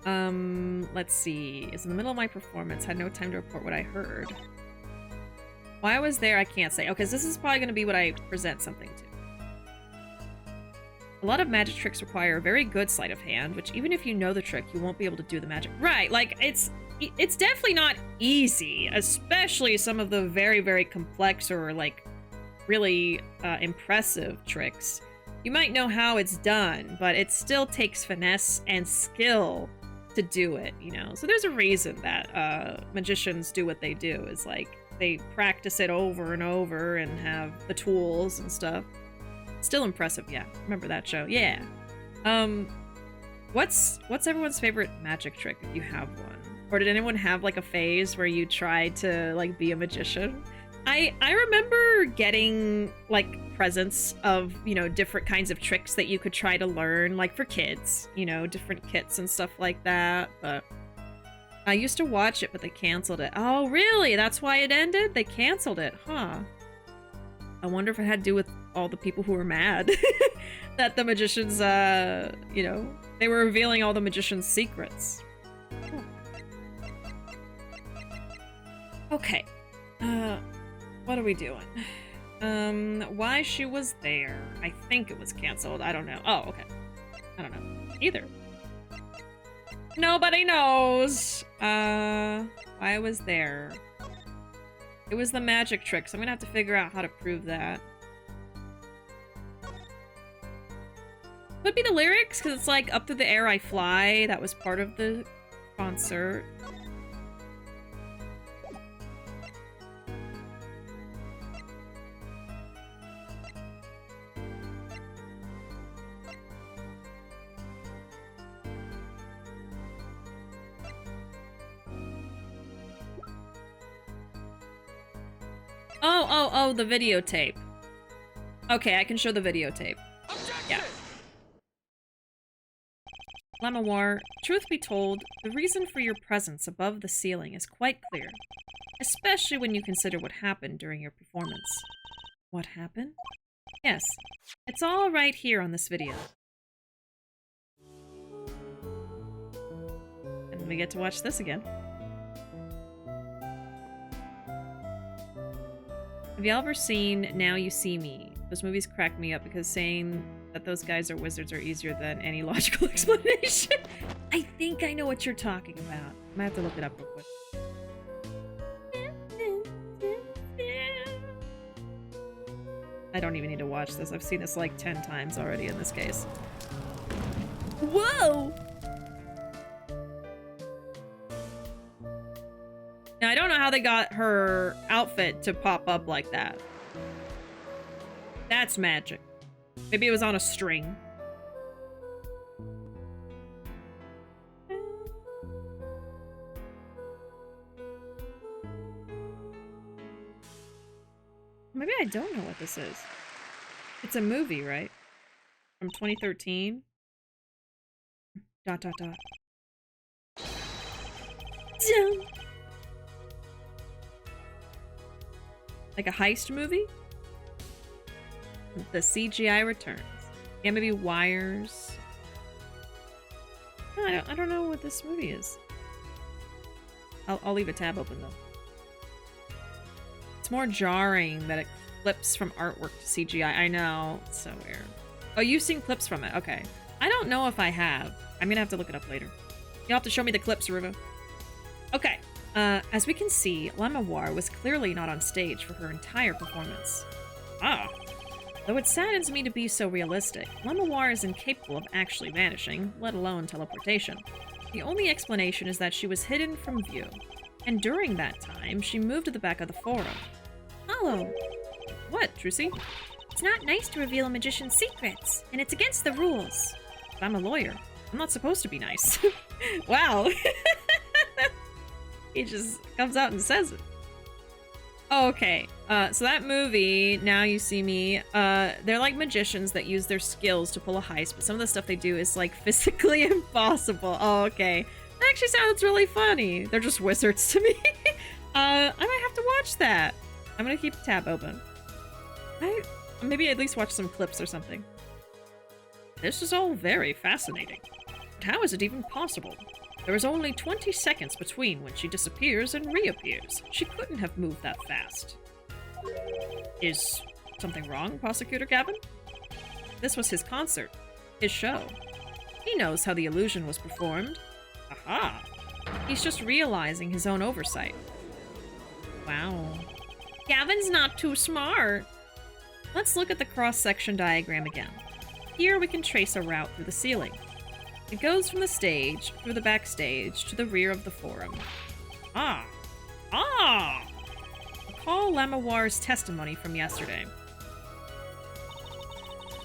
Let's see. It's in the middle of my performance. Had no time to report what I heard. Why I was there, I can't say. Okay, so this is probably going to be what I present something to. A lot of magic tricks require a very good sleight of hand, which even if you know the trick, you won't be able to do the magic. Right, like, it's definitely not easy, especially some of the very, very complex or, like, really impressive tricks. You might know how it's done, but it still takes finesse and skill to do it, you know? So there's a reason that magicians do what they do, is, like, they practice it over and over and have the tools and stuff. Still impressive, yeah. Remember that show? Yeah. What's everyone's favorite magic trick if you have one? Or did anyone have like a phase where you tried to like be a magician? I remember getting like presents of, you know, different kinds of tricks that you could try to learn, like for kids, you know, different kits and stuff like that. But I used to watch it, but they canceled it. Oh, really? That's why it ended? They canceled it, huh? I wonder if it had to do with all the people who were mad that the magicians, you know, they were revealing all the magicians' secrets. Cool. Okay. What are we doing? Why she was there. I think it was canceled. I don't know. Oh, okay. I don't know. Either. Nobody knows. Why I was there. It was the magic trick, so I'm gonna have to figure out how to prove that. Could be the lyrics, because it's like, up through the air I fly. That was part of the concert. Oh, the videotape. Okay, I can show the videotape. Yeah. Lamawar, truth be told, the reason for your presence above the ceiling is quite clear. Especially when you consider what happened during your performance. What happened? Yes, it's all right here on this video. And we get to watch this again. Have y'all ever seen Now You See Me? Those movies crack me up because saying that those guys are wizards are easier than any logical explanation. I think I know what you're talking about. I might have to look it up real quick. I don't even need to watch this. I've seen this like 10 times already in this case. Whoa! Now, I don't know how they got her outfit to pop up like that. That's magic. Maybe it was on a string. Maybe I don't know what this is. It's a movie, right? From 2013. ... Like a heist movie? The CGI returns. Yeah, maybe wires. No, I don't know what this movie is. I'll leave a tab open though. It's more jarring that it flips from artwork to CGI. I know, it's so weird. Oh, you've seen clips from it. Okay. I don't know if I have. I'm gonna have to look it up later. You'll have to show me the clips, Ruuuvo. Okay. As we can see, Lamawar was clearly not on stage for her entire performance. Ah. Though it saddens me to be so realistic, Lamawar is incapable of actually vanishing, let alone teleportation. The only explanation is that she was hidden from view, and during that time, she moved to the back of the forum. Hollow. What, Trucy? It's not nice to reveal a magician's secrets, and it's against the rules. But I'm a lawyer. I'm not supposed to be nice. Wow. He just comes out and says it. Okay, so that movie, Now You See Me, they're like magicians that use their skills to pull a heist, but some of the stuff they do is like physically impossible. Oh, okay. That actually sounds really funny. They're just wizards to me. I might have to watch that. I'm gonna keep the tab open. Maybe at least watch some clips or something. This is all very fascinating. But how is it even possible? There is only 20 seconds between when she disappears and reappears. She couldn't have moved that fast. Is something wrong, Prosecutor Gavin? This was his concert. His show. He knows how the illusion was performed. Aha! He's just realizing his own oversight. Wow. Gavin's not too smart. Let's look at the cross-section diagram again. Here we can trace a route through the ceiling. It goes from the stage, through the backstage, to the rear of the forum. Ah! Recall Lamawar's testimony from yesterday.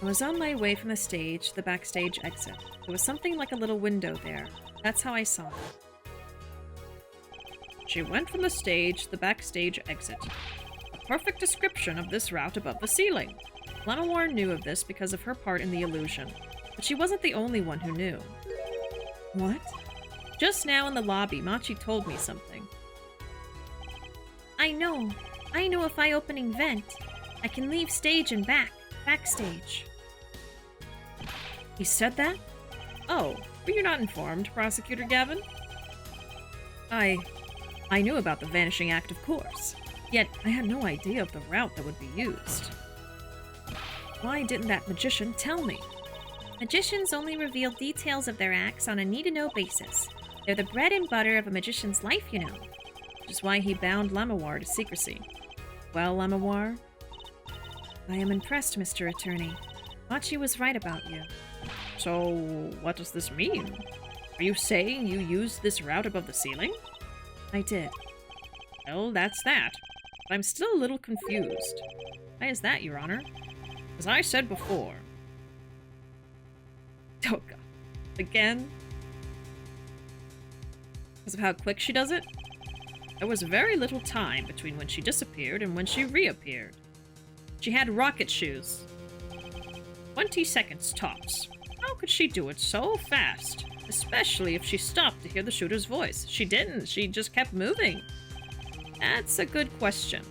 I was on my way from the stage to the backstage exit. There was something like a little window there. That's how I saw it. She went from the stage to the backstage exit. A perfect description of this route above the ceiling. Lamawar knew of this because of her part in the illusion. But she wasn't the only one who knew. What? Just now in the lobby, Machi told me something. I know if I opening vent, I can leave stage and backstage. He said that? Oh, were you not informed, Prosecutor Gavin? I knew about the Vanishing Act, of course. Yet, I had no idea of the route that would be used. Why didn't that magician tell me? Magicians only reveal details of their acts on a need-to-know basis. They're the bread and butter of a magician's life, you know. Which is why he bound Lamawar to secrecy. Well, Lamawar? I am impressed, Mr. Attorney. Machi was right about you. So, what does this mean? Are you saying you used this route above the ceiling? I did. Well, that's that. But I'm still a little confused. Why is that, Your Honor? As I said before... Oh god. Again? Because of how quick she does it? There was very little time between when she disappeared and when she reappeared. She had rocket shoes. 20 seconds tops. How could she do it so fast? Especially if she stopped to hear the shooter's voice. She didn't. She just kept moving. That's a good question.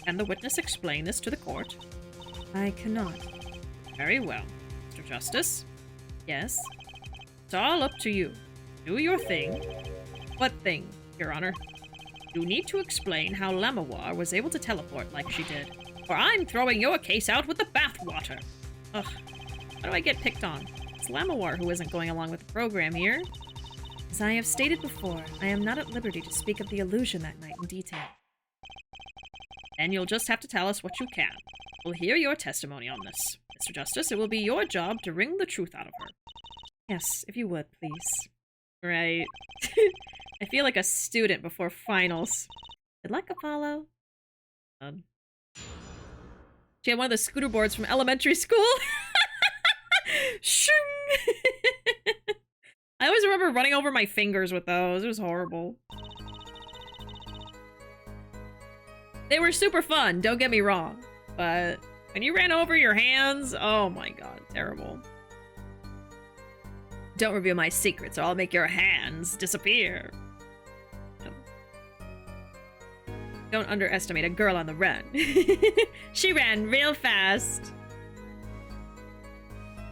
Can the witness explain this to the court? I cannot. Very well. Mr. Justice? Yes? It's all up to you. Do your thing. What thing, Your Honor? You need to explain how Lamawar was able to teleport like she did, or I'm throwing your case out with the bathwater. Ugh. Why do I get picked on? It's Lamawar who isn't going along with the program here. As I have stated before, I am not at liberty to speak of the illusion that night in detail. Then you'll just have to tell us what you can. We'll hear your testimony on this. Mr. Justice, it will be your job to wring the truth out of her. Yes, if you would, please. Right. I feel like a student before finals. Good luck, Apollo. She had one of the scooter boards from elementary school. Shing! I always remember running over my fingers with those. It was horrible. They were super fun, don't get me wrong. But when you ran over your hands, oh my god, terrible. Don't reveal my secrets or I'll make your hands disappear. Don't underestimate a girl on the run. She ran real fast.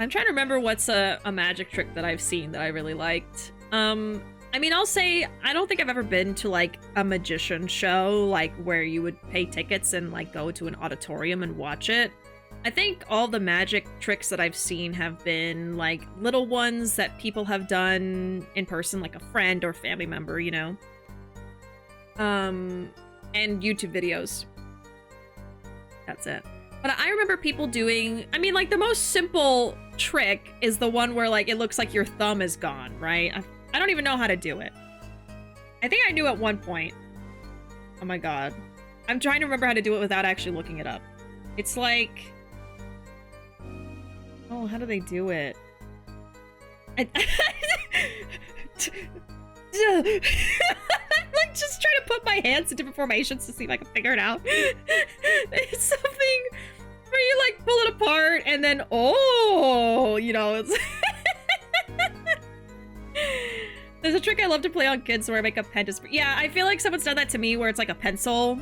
I'm trying to remember what's a magic trick that I've seen that I really liked. I mean, I'll say I don't think I've ever been to like a magician show, like where you would pay tickets and like go to an auditorium and watch it. I think all the magic tricks that I've seen have been like little ones that people have done in person, like a friend or family member, you know. And YouTube videos. That's it. But I remember people doing, I mean, like the most simple trick is the one where like it looks like your thumb is gone, right? I don't even know how to do it. I think I knew at one point. Oh my god. I'm trying to remember how to do it without actually looking it up. It's like... Oh, how do they do it? I'm like just trying to put my hands in different formations to see if I can figure it out. It's something where you like pull it apart and then, oh, you know, it's... There's a trick I love to play on kids where I make a pen to... Yeah, I feel like someone's done that to me where it's like a pencil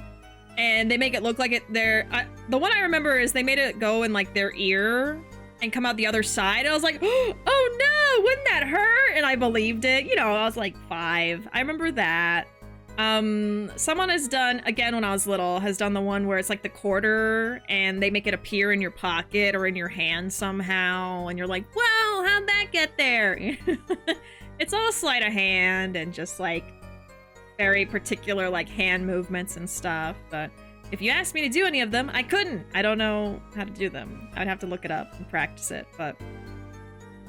and they make it look like they're... the one I remember is they made it go in like their ear and come out the other side. And I was like, oh no, wouldn't that hurt? And I believed it. You know, I was like 5. I remember that. Someone has done, again when I was little, has done the one where it's like the quarter and they make it appear in your pocket or in your hand somehow. And you're like, whoa, how'd that get there? It's all sleight of hand and just like very particular like hand movements and stuff. But if you asked me to do any of them, I couldn't. I don't know how to do them. I'd have to look it up and practice it. But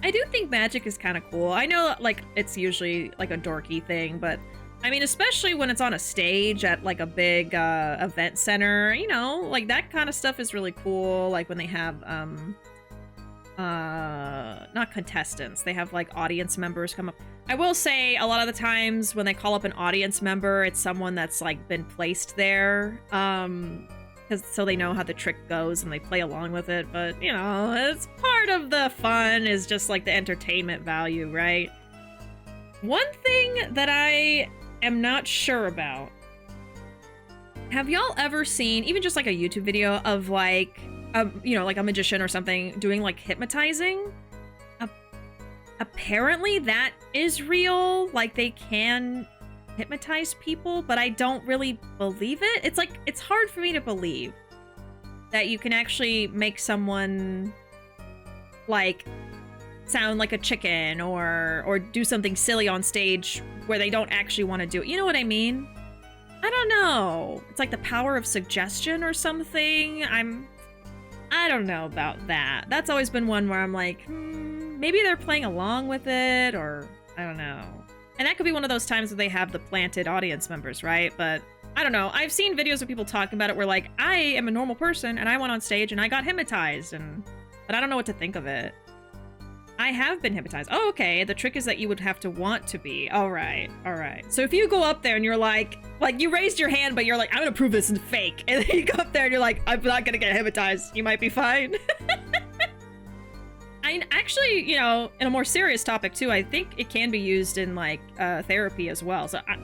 I do think magic is kind of cool. I know like it's usually like a dorky thing, but I mean, especially when it's on a stage at like a big event center, you know, like that kind of stuff is really cool. Like when they have not contestants, they have like audience members come up. I will say a lot of the times when they call up an audience member, it's someone that's like been placed there, because so they know how the trick goes and they play along with it. But you know, it's part of the fun, is just like the entertainment value, right? One thing that I am not sure about, have y'all ever seen even just like a YouTube video of like you know, like a magician or something doing like hypnotizing? Apparently that is real. Like they can hypnotize people, but I don't really believe it. It's like, it's hard for me to believe that you can actually make someone like sound like a chicken or do something silly on stage where they don't actually want to do it. You know what I mean? I don't know. It's like the power of suggestion or something. I don't know about that. That's always been one where I'm like, maybe they're playing along with it, or I don't know. And that could be one of those times where they have the planted audience members, right? But I don't know. I've seen videos of people talking about it where like, I am a normal person and I went on stage and I got hypnotized, but I don't know what to think of it. I have been hypnotized. Oh, okay. The trick is that you would have to want to be. All right. All right. So if you go up there and you're like you raised your hand, but you're like, I'm going to prove this is fake. And then you go up there and you're like, I'm not going to get hypnotized. You might be fine. I actually, you know, in a more serious topic too, I think it can be used in like therapy as well. So I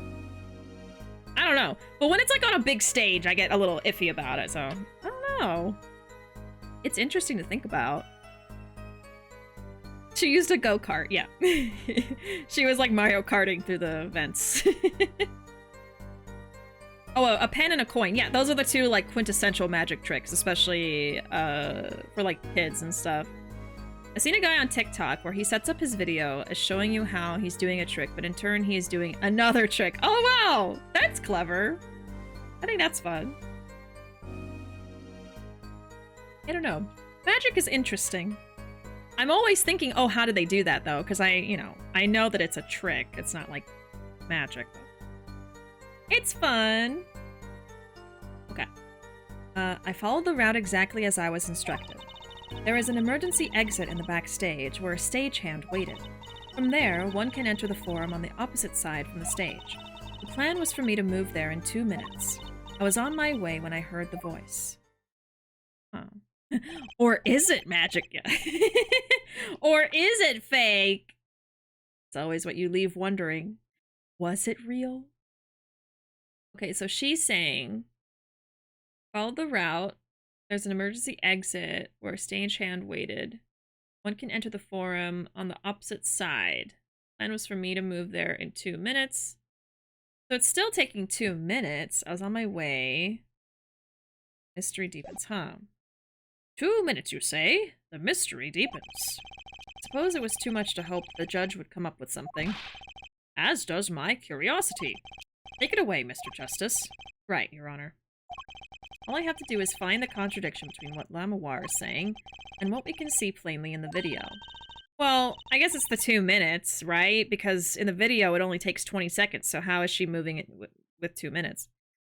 don't know. But when it's like on a big stage, I get a little iffy about it. So I don't know. It's interesting to think about. She used a go-kart, yeah. She was like Mario Karting through the vents. Oh, a pen and a coin. Yeah, those are the two like quintessential magic tricks, especially for like kids and stuff. I've seen a guy on TikTok where he sets up his video as showing you how he's doing a trick, but in turn he is doing another trick. Oh wow, that's clever. I think that's fun. I don't know. Magic is interesting. I'm always thinking, oh, how did they do that though? Because I know that it's a trick. It's not like magic. It's fun. Okay. I followed the route exactly as I was instructed. There is an emergency exit in the backstage where a stagehand waited. From there, one can enter the forum on the opposite side from the stage. The plan was for me to move there in 2 minutes. I was on my way when I heard the voice. Huh. Or is it magic? Or is it fake? It's always what you leave wondering. Was it real? Okay, so she's saying, follow the route. There's an emergency exit where a stagehand waited. One can enter the forum on the opposite side. Plan was for me to move there in 2 minutes. So it's still taking 2 minutes. I was on my way. Mystery deepens, huh? 2 minutes, you say? The mystery deepens. Suppose it was too much to hope the judge would come up with something. As does my curiosity. Take it away, Mr. Justice. Right, Your Honor. All I have to do is find the contradiction between what Lamawar is saying and what we can see plainly in the video. Well, I guess it's the 2 minutes, right? Because in the video, it only takes 20 seconds, so how is she moving it with 2 minutes?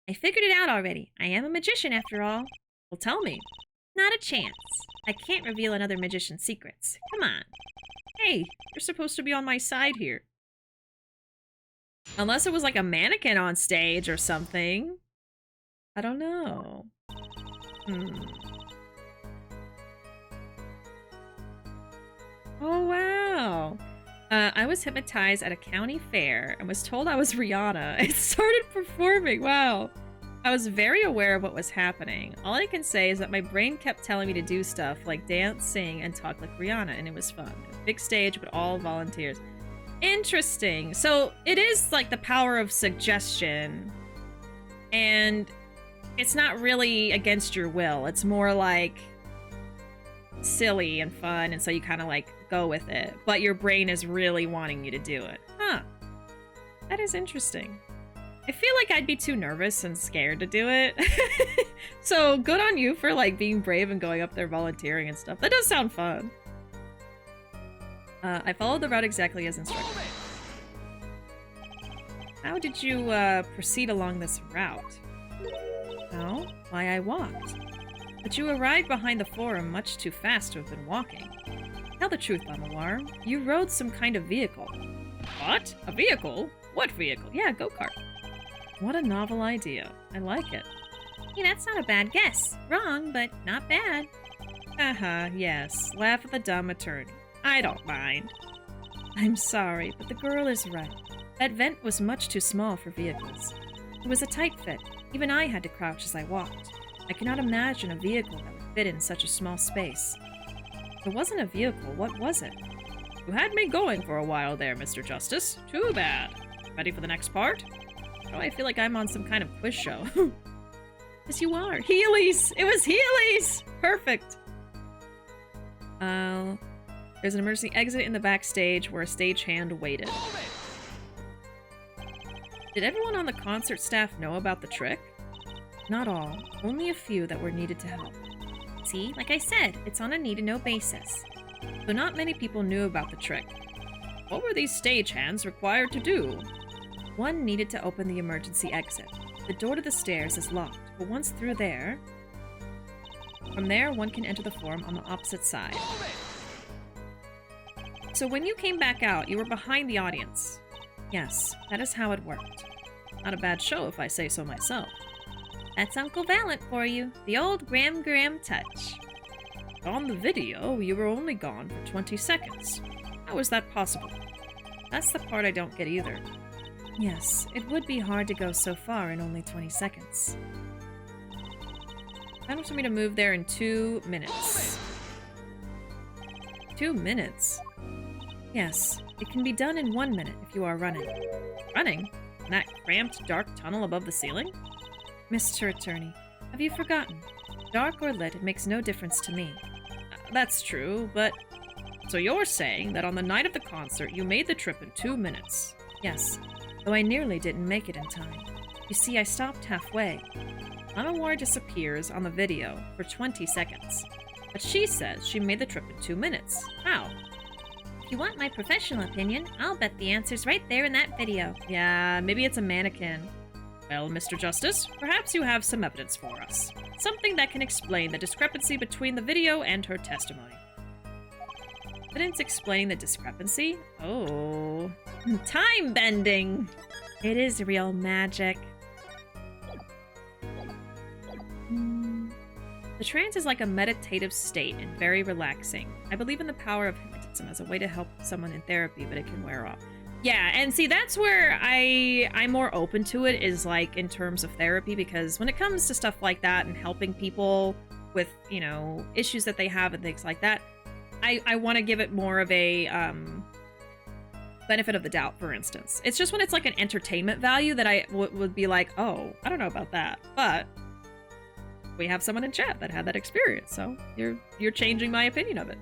I figured it out already. I am a magician after all. Well, tell me. Not a chance. I can't reveal another magician's secrets. Come on. Hey, you're supposed to be on my side here. Unless it was like a mannequin on stage or something. I don't know. Oh, wow. I was hypnotized at a county fair and was told I was Rihanna. I started performing. Wow. I was very aware of what was happening. All I can say is that my brain kept telling me to do stuff like dance, sing, and talk like Rihanna, and it was fun. Big stage, but all volunteers. Interesting. So it is like the power of suggestion, and it's not really against your will. It's more like silly and fun, and so you kind of like go with it, but your brain is really wanting you to do it. Huh. That is interesting. I feel like I'd be too nervous and scared to do it. So good on you for like being brave and going up there volunteering and stuff. That does sound fun. I followed the route exactly as instructed. How did you proceed along this route? How? Why, I walked. But you arrived behind the forum much too fast to have been walking. Tell the truth, Lamawar. You rode some kind of vehicle. What? A vehicle? What vehicle? Yeah, go-kart. What a novel idea. I like it. Hey, that's not a bad guess. Wrong, but not bad. Haha, yes. Laugh at the dumb attorney. I don't mind. I'm sorry, but the girl is right. That vent was much too small for vehicles. It was a tight fit. Even I had to crouch as I walked. I cannot imagine a vehicle that would fit in such a small space. If it wasn't a vehicle, what was it? You had me going for a while there, Mr. Justice. Too bad. Ready for the next part? Oh, I feel like I'm on some kind of quiz show. Yes, you are. Heelys! It was Heelys! Perfect. There's an emergency exit in the backstage where a stagehand waited. Did everyone on the concert staff know about the trick? Not all. Only a few that were needed to help. See, like I said, it's on a need-to-know basis. So not many people knew about the trick. What were these stagehands required to do? One needed to open the emergency exit. The door to the stairs is locked, but once through there... From there, one can enter the forum on the opposite side. So when you came back out, you were behind the audience. Yes, that is how it worked. Not a bad show, if I say so myself. That's Uncle Valent for you. The old Graham touch. On the video, you were only gone for 20 seconds. How is that possible? That's the part I don't get either. Yes, it would be hard to go so far in only 20 seconds. Time for me to move there in 2 minutes. 2 minutes? Yes, it can be done in 1 minute if you are running. Running? In that cramped, dark tunnel above the ceiling? Mr. Attorney, have you forgotten? Dark or lit, it makes no difference to me. That's true, but... So you're saying that on the night of the concert, you made the trip in 2 minutes? Yes, though I nearly didn't make it in time. You see, I stopped halfway. Lamawar disappears on the video for 20 seconds. But she says she made the trip in 2 minutes. How? If you want my professional opinion, I'll bet the answer's right there in that video. Yeah, maybe it's a mannequin. Well, Mr. Justice, perhaps you have some evidence for us. Something that can explain the discrepancy between the video and her testimony. Evidence explaining the discrepancy? Oh. Time bending! It is real magic. The trance is like a meditative state and very relaxing. I believe in the power of hypnotism as a way to help someone in therapy, but it can wear off. Yeah, and see, that's where I'm more open to it, is like in terms of therapy, because when it comes to stuff like that and helping people with, you know, issues that they have and things like that, I want to give it more of a benefit of the doubt, for instance. It's just when it's like an entertainment value that I would be like, oh, I don't know about that, but we have someone in chat that had that experience, so you're changing my opinion of it.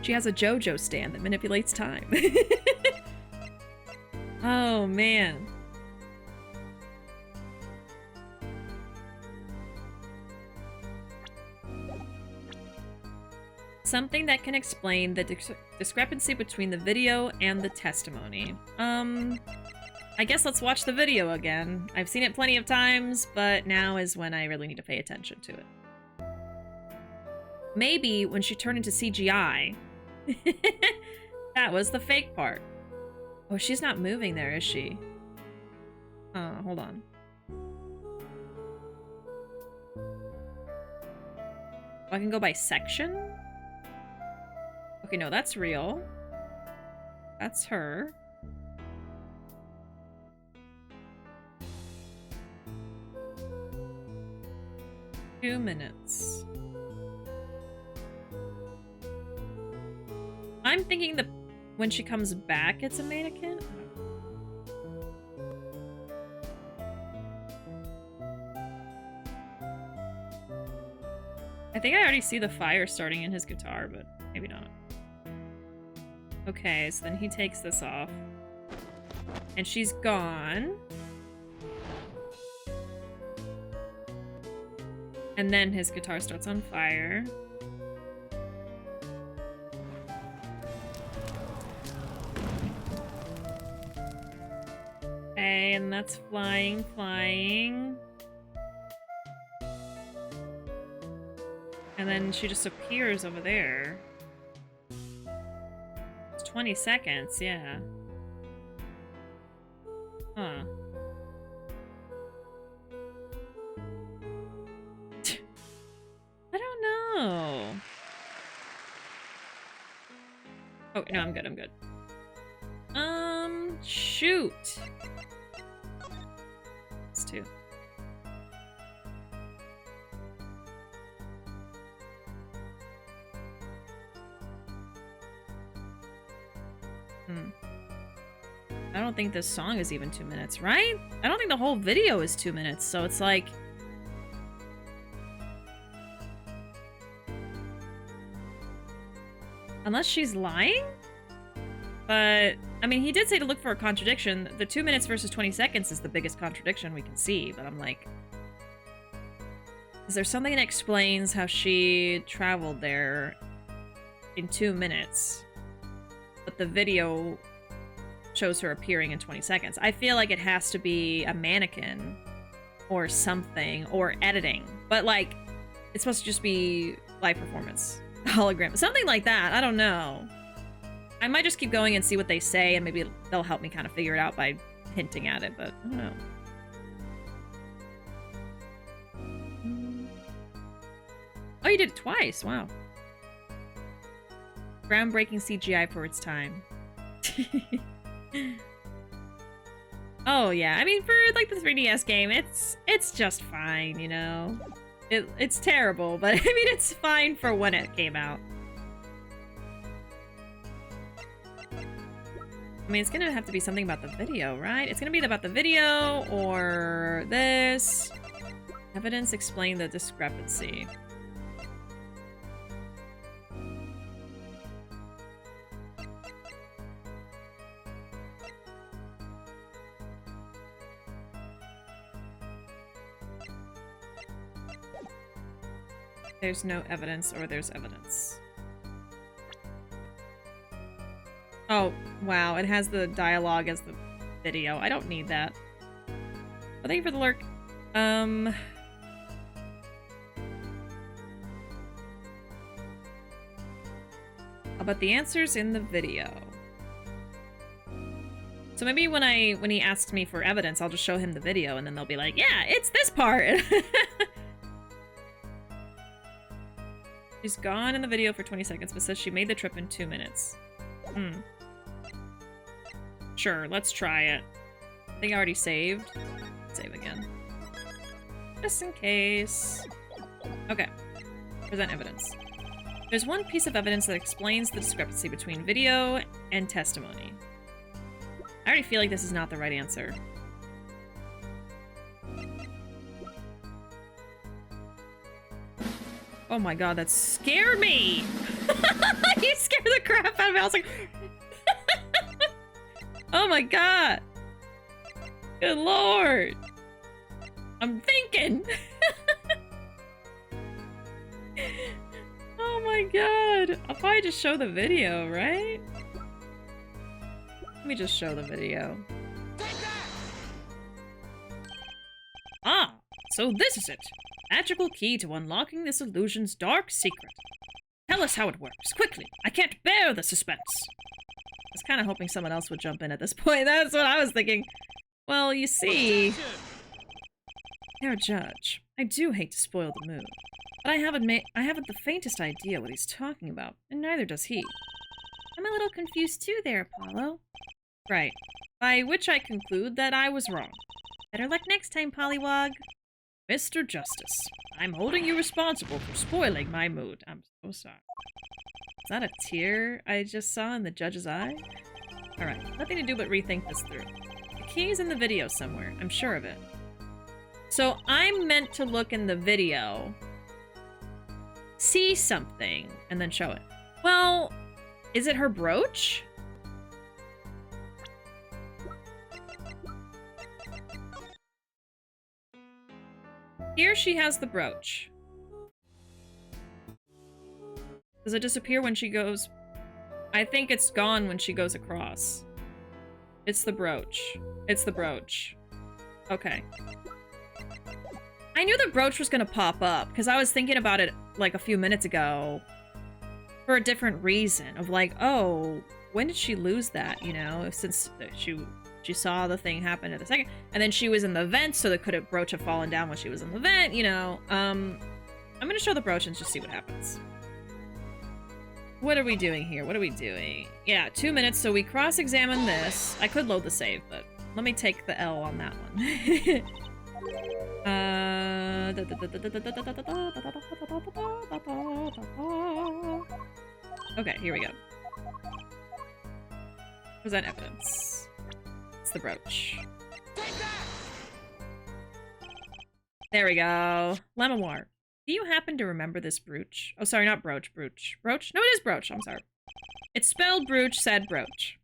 She has a JoJo stand that manipulates time. Oh, man. Something that can explain the discrepancy between the video and the testimony. I guess let's watch the video again. I've seen it plenty of times, but now is when I really need to pay attention to it. Maybe when she turned into CGI. That was the fake part. Oh, she's not moving there, is she? Hold on. Oh, I can go by section? Okay, no, that's real. That's her. Two minutes. I'm thinking that when she comes back, it's a mannequin. I think I already see the fire starting in his guitar, but maybe not. Okay, so then he takes this off. And she's gone. And then his guitar starts on fire. Okay, and that's flying. And then she just appears over there. It's 20 seconds, yeah. Huh. I don't know. Oh, no, I'm good. Shoot. It's two. I don't think this song is even 2 minutes, right? I don't think the whole video is 2 minutes, so it's like... Unless she's lying? But, I mean, he did say to look for a contradiction. The 2 minutes versus 20 seconds is the biggest contradiction we can see, but I'm like... Is there something that explains how she traveled there in 2 minutes, but the video shows her appearing in 20 seconds? I feel like it has to be a mannequin or something, or editing. But, like, it's supposed to just be live performance. Hologram. Something like that. I don't know. I might just keep going and see what they say, and maybe they'll help me kind of figure it out by hinting at it, but I don't know. Oh, you did it twice. Wow. Groundbreaking CGI for its time. Oh, yeah. I mean, for, like, the 3DS game, it's just fine, you know? It's terrible, but, I mean, it's fine for when it came out. I mean, it's gonna have to be something about the video, right? It's gonna be about the video, or this. Evidence explain the discrepancy. There's no evidence, or there's evidence. Oh, wow. It has the dialogue as the video. I don't need that. Well, thank you for the lurk. How about the answers in the video? So maybe when he asks me for evidence, I'll just show him the video and then they'll be like, yeah, it's this part. She's gone in the video for 20 seconds, but says she made the trip in 2 minutes. Sure, let's try it. I think I already saved. Save again. Just in case. Okay. Present evidence. There's one piece of evidence that explains the discrepancy between video and testimony. I already feel like this is not the right answer. Oh my god, that scared me! You scared the crap out of me. I was like... Oh my god! Good lord! I'm thinking! Oh my god! I'll probably just show the video, right? Let me just show the video. Ah! So this is it! Magical key to unlocking this illusion's dark secret. Tell us how it works, quickly! I can't bear the suspense! I was kind of hoping someone else would jump in at this point. That's what I was thinking. Well, you see... Dear Judge, I do hate to spoil the mood, but I haven't the faintest idea what he's talking about, and neither does he. I'm a little confused too there, Apollo. Right. By which I conclude that I was wrong. Better luck next time, Pollywog. Mr. Justice, I'm holding you responsible for spoiling my mood. I'm so sorry. Is that a tear I just saw in the judge's eye? Alright, nothing to do but rethink this through. The key's in the video somewhere, I'm sure of it. So I'm meant to look in the video, see something, and then show it. Well, is it her brooch? Here she has the brooch. Does it disappear when she goes... I think it's gone when she goes across. It's the brooch. It's the brooch. Okay. I knew the brooch was gonna pop up, because I was thinking about it, like, a few minutes ago. For a different reason. Of like, oh, when did she lose that, you know? Since she saw the thing happen at the second. And then she was in the vent, so the brooch have fallen down when she was in the vent, you know. I'm gonna show the brooch and just see what happens. What are we doing here? What are we doing? Yeah, 2 minutes, so we cross-examine this. I could load the save, but let me take the L on that one. Okay, here we go. Present evidence. It's the brooch. There we go. Lemoir. Do you happen to remember this brooch? Oh, sorry, not brooch. Brooch. Brooch? No, it is brooch. I'm sorry. It's spelled brooch, said brooch.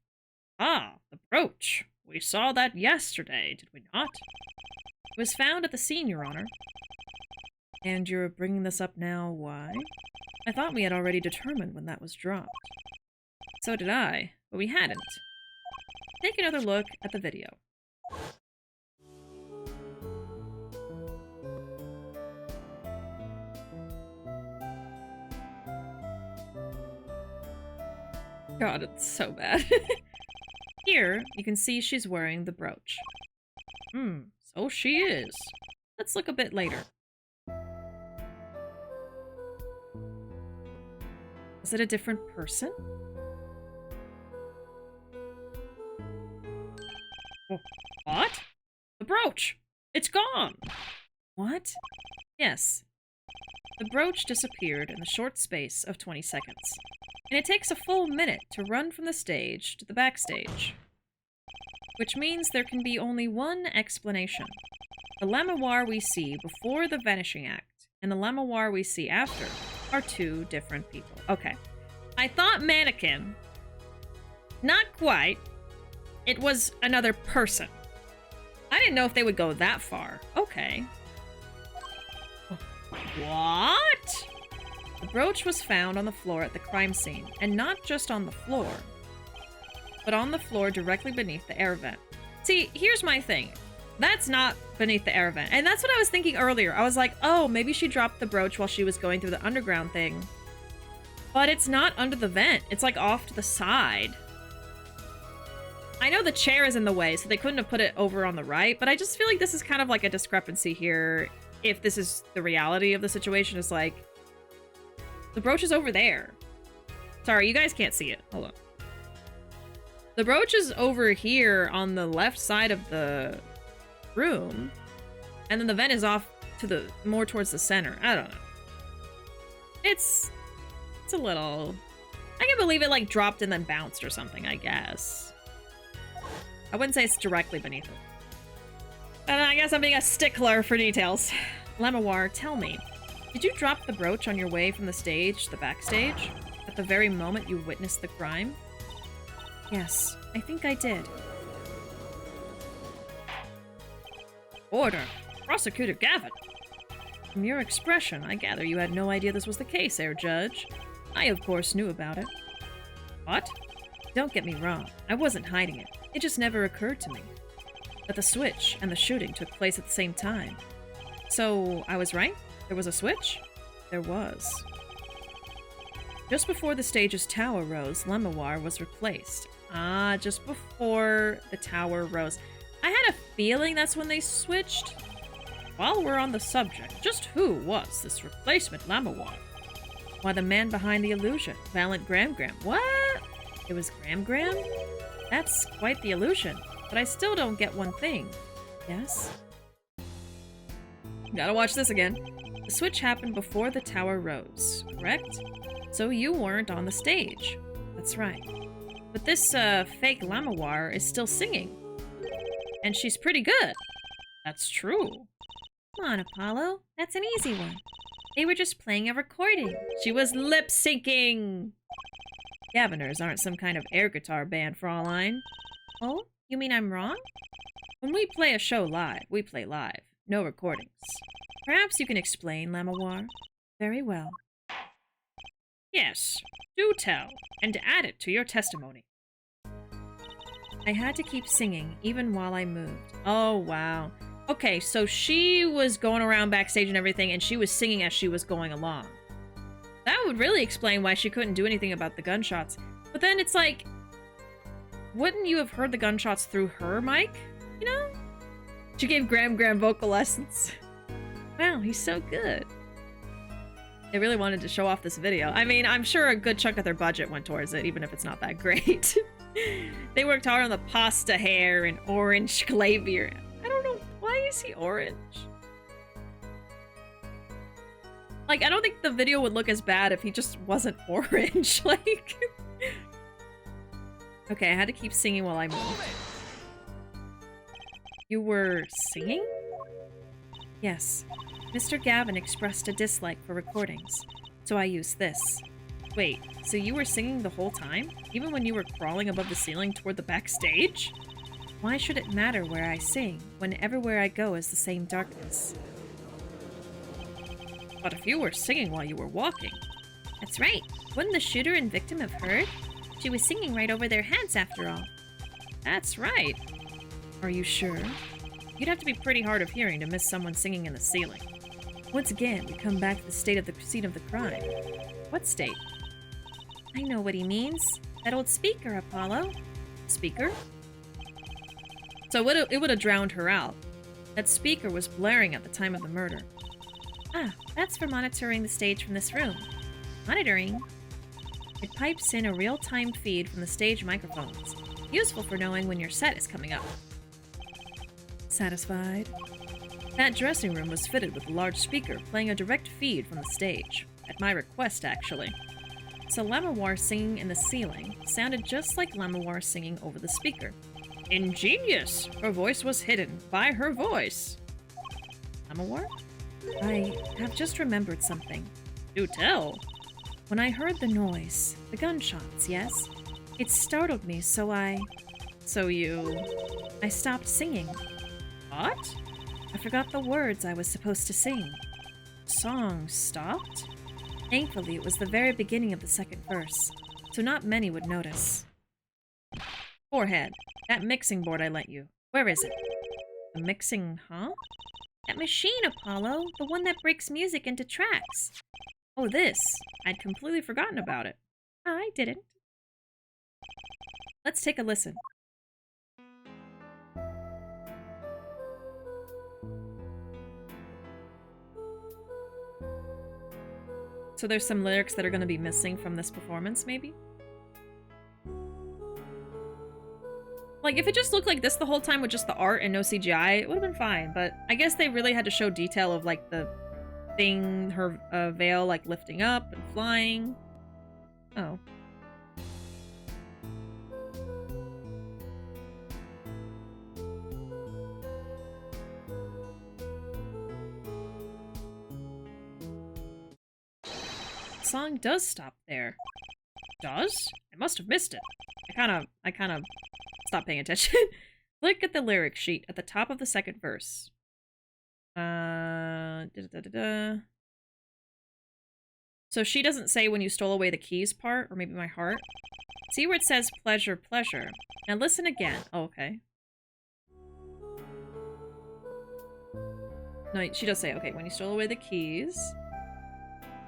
Ah, the brooch. We saw that yesterday, did we not? It was found at the scene, Your Honor. And you're bringing this up now, why? I thought we had already determined when that was dropped. So did I, but we hadn't. Take another look at the video. God, it's so bad. Here, you can see she's wearing the brooch. So she is. Let's look a bit later. Is it a different person? What? The brooch! It's gone! What? Yes. The brooch disappeared in the short space of 20 seconds. And it takes a full minute to run from the stage to the backstage. Which means there can be only one explanation. The Lemoir we see before the Vanishing Act and the Lemoir we see after are two different people. Okay. I thought mannequin. Not quite. It was another person. I didn't know if they would go that far. Okay. What? The brooch was found on the floor at the crime scene, and not just on the floor. but on the floor directly beneath the air vent. See, here's my thing. That's not beneath the air vent. And that's what I was thinking earlier. I was like, oh, maybe she dropped the brooch while she was going through the underground thing. But it's not under the vent. It's like off to the side. I know the chair is in the way, so they couldn't have put it over on the right, but I just feel like this is kind of like a discrepancy here. If this is the reality of the situation, is like, the brooch is over there. Sorry, you guys can't see it. Hold on. The brooch is over here on the left side of the room, and then the vent is off to the more towards the center. I don't know. It's a little... I can believe it like dropped and then bounced or something, I guess. I wouldn't say it's directly beneath it. And I guess I'm being a stickler for details. Lemawar, tell me, did you drop the brooch on your way from the stage to the backstage? At the very moment you witnessed the crime? Yes, I think I did. Order! Prosecutor Gavin! From your expression, I gather you had no idea this was the case, Air Judge. I, of course, knew about it. What? Don't get me wrong, I wasn't hiding it. It just never occurred to me. But the switch and the shooting took place at the same time. So, I was right? There was a switch? There was. Just before the stage's tower rose, Lemawar was replaced. Ah, just before the tower rose. I had a feeling that's when they switched. While we're on the subject, just who was this replacement Lemawar? Why, the man behind the illusion, Valiant Gram Gram. What? It was Gram Gram? That's quite the illusion, but I still don't get one thing. Yes? Gotta watch this again. The switch happened before the tower rose, correct? So you weren't on the stage. That's right. But this, fake Lemawar is still singing. And she's pretty good. That's true. Come on, Apollo. That's an easy one. They were just playing a recording. She was lip-syncing! Gaviners aren't some kind of air guitar band, Fraulein. Oh? You mean I'm wrong? When we play a show live, we play live. No recordings. Perhaps you can explain, Lemawar? Very well. Yes, do tell, and add it to your testimony. I had to keep singing, even while I moved. Oh, wow. Okay, so she was going around backstage and everything, and she was singing as she was going along. That would really explain why she couldn't do anything about the gunshots. But then it's like, wouldn't you have heard the gunshots through her mic? You know? She gave Gram Gram vocal lessons. Wow, he's so good. They really wanted to show off this video. I mean, I'm sure a good chunk of their budget went towards it, even if it's not that great. They worked hard on the pasta hair and orange clavier. I don't know, why is he orange? Like, I don't think the video would look as bad if he just wasn't orange, like... Okay, I had to keep singing while I moved. You were singing? Yes. Mr. Gavin expressed a dislike for recordings, so I used this. Wait, so you were singing the whole time? Even when you were crawling above the ceiling toward the backstage? Why should it matter where I sing, when everywhere I go is the same darkness? But if you were singing while you were walking... That's right. Wouldn't the shooter and victim have heard? She was singing right over their heads after all. That's right. Are you sure? You'd have to be pretty hard of hearing to miss someone singing in the ceiling. Once again, we come back to the scene of the crime. What state? I know what he means. That old speaker, Apollo. Speaker? So it would have drowned her out. That speaker was blaring at the time of the murder. Ah, that's for monitoring the stage from this room. Monitoring? It pipes in a real-time feed from the stage microphones. Useful for knowing when your set is coming up. Satisfied? That dressing room was fitted with a large speaker playing a direct feed from the stage. At my request, actually. So Lemawar singing in the ceiling sounded just like Lemawar singing over the speaker. Ingenious! Her voice was hidden by her voice. Lemawar? I have just remembered something. Do tell. When I heard the noise, the gunshots, yes? It startled me, so I stopped singing. What? I forgot the words I was supposed to sing. Song stopped? Thankfully, it was the very beginning of the second verse, so not many would notice. Forehead. That mixing board I lent you. Where is it? The mixing, huh? That machine, Apollo. The one that breaks music into tracks. Oh, this. I'd completely forgotten about it. I didn't. Let's take a listen. So there's some lyrics that are going to be missing from this performance, maybe? Like, if it just looked like this the whole time with just the art and no CGI, it would have been fine. But I guess they really had to show detail of, like, the thing, her veil, like, lifting up and flying. Oh. The song does stop there. Does? I must have missed it. I kind of stopped paying attention. Look at the lyric sheet at the top of the second verse. So she doesn't say when you stole away the keys part, or maybe my heart. See where it says pleasure, pleasure. Now listen again. Oh, okay. No, she does say, okay, when you stole away the keys.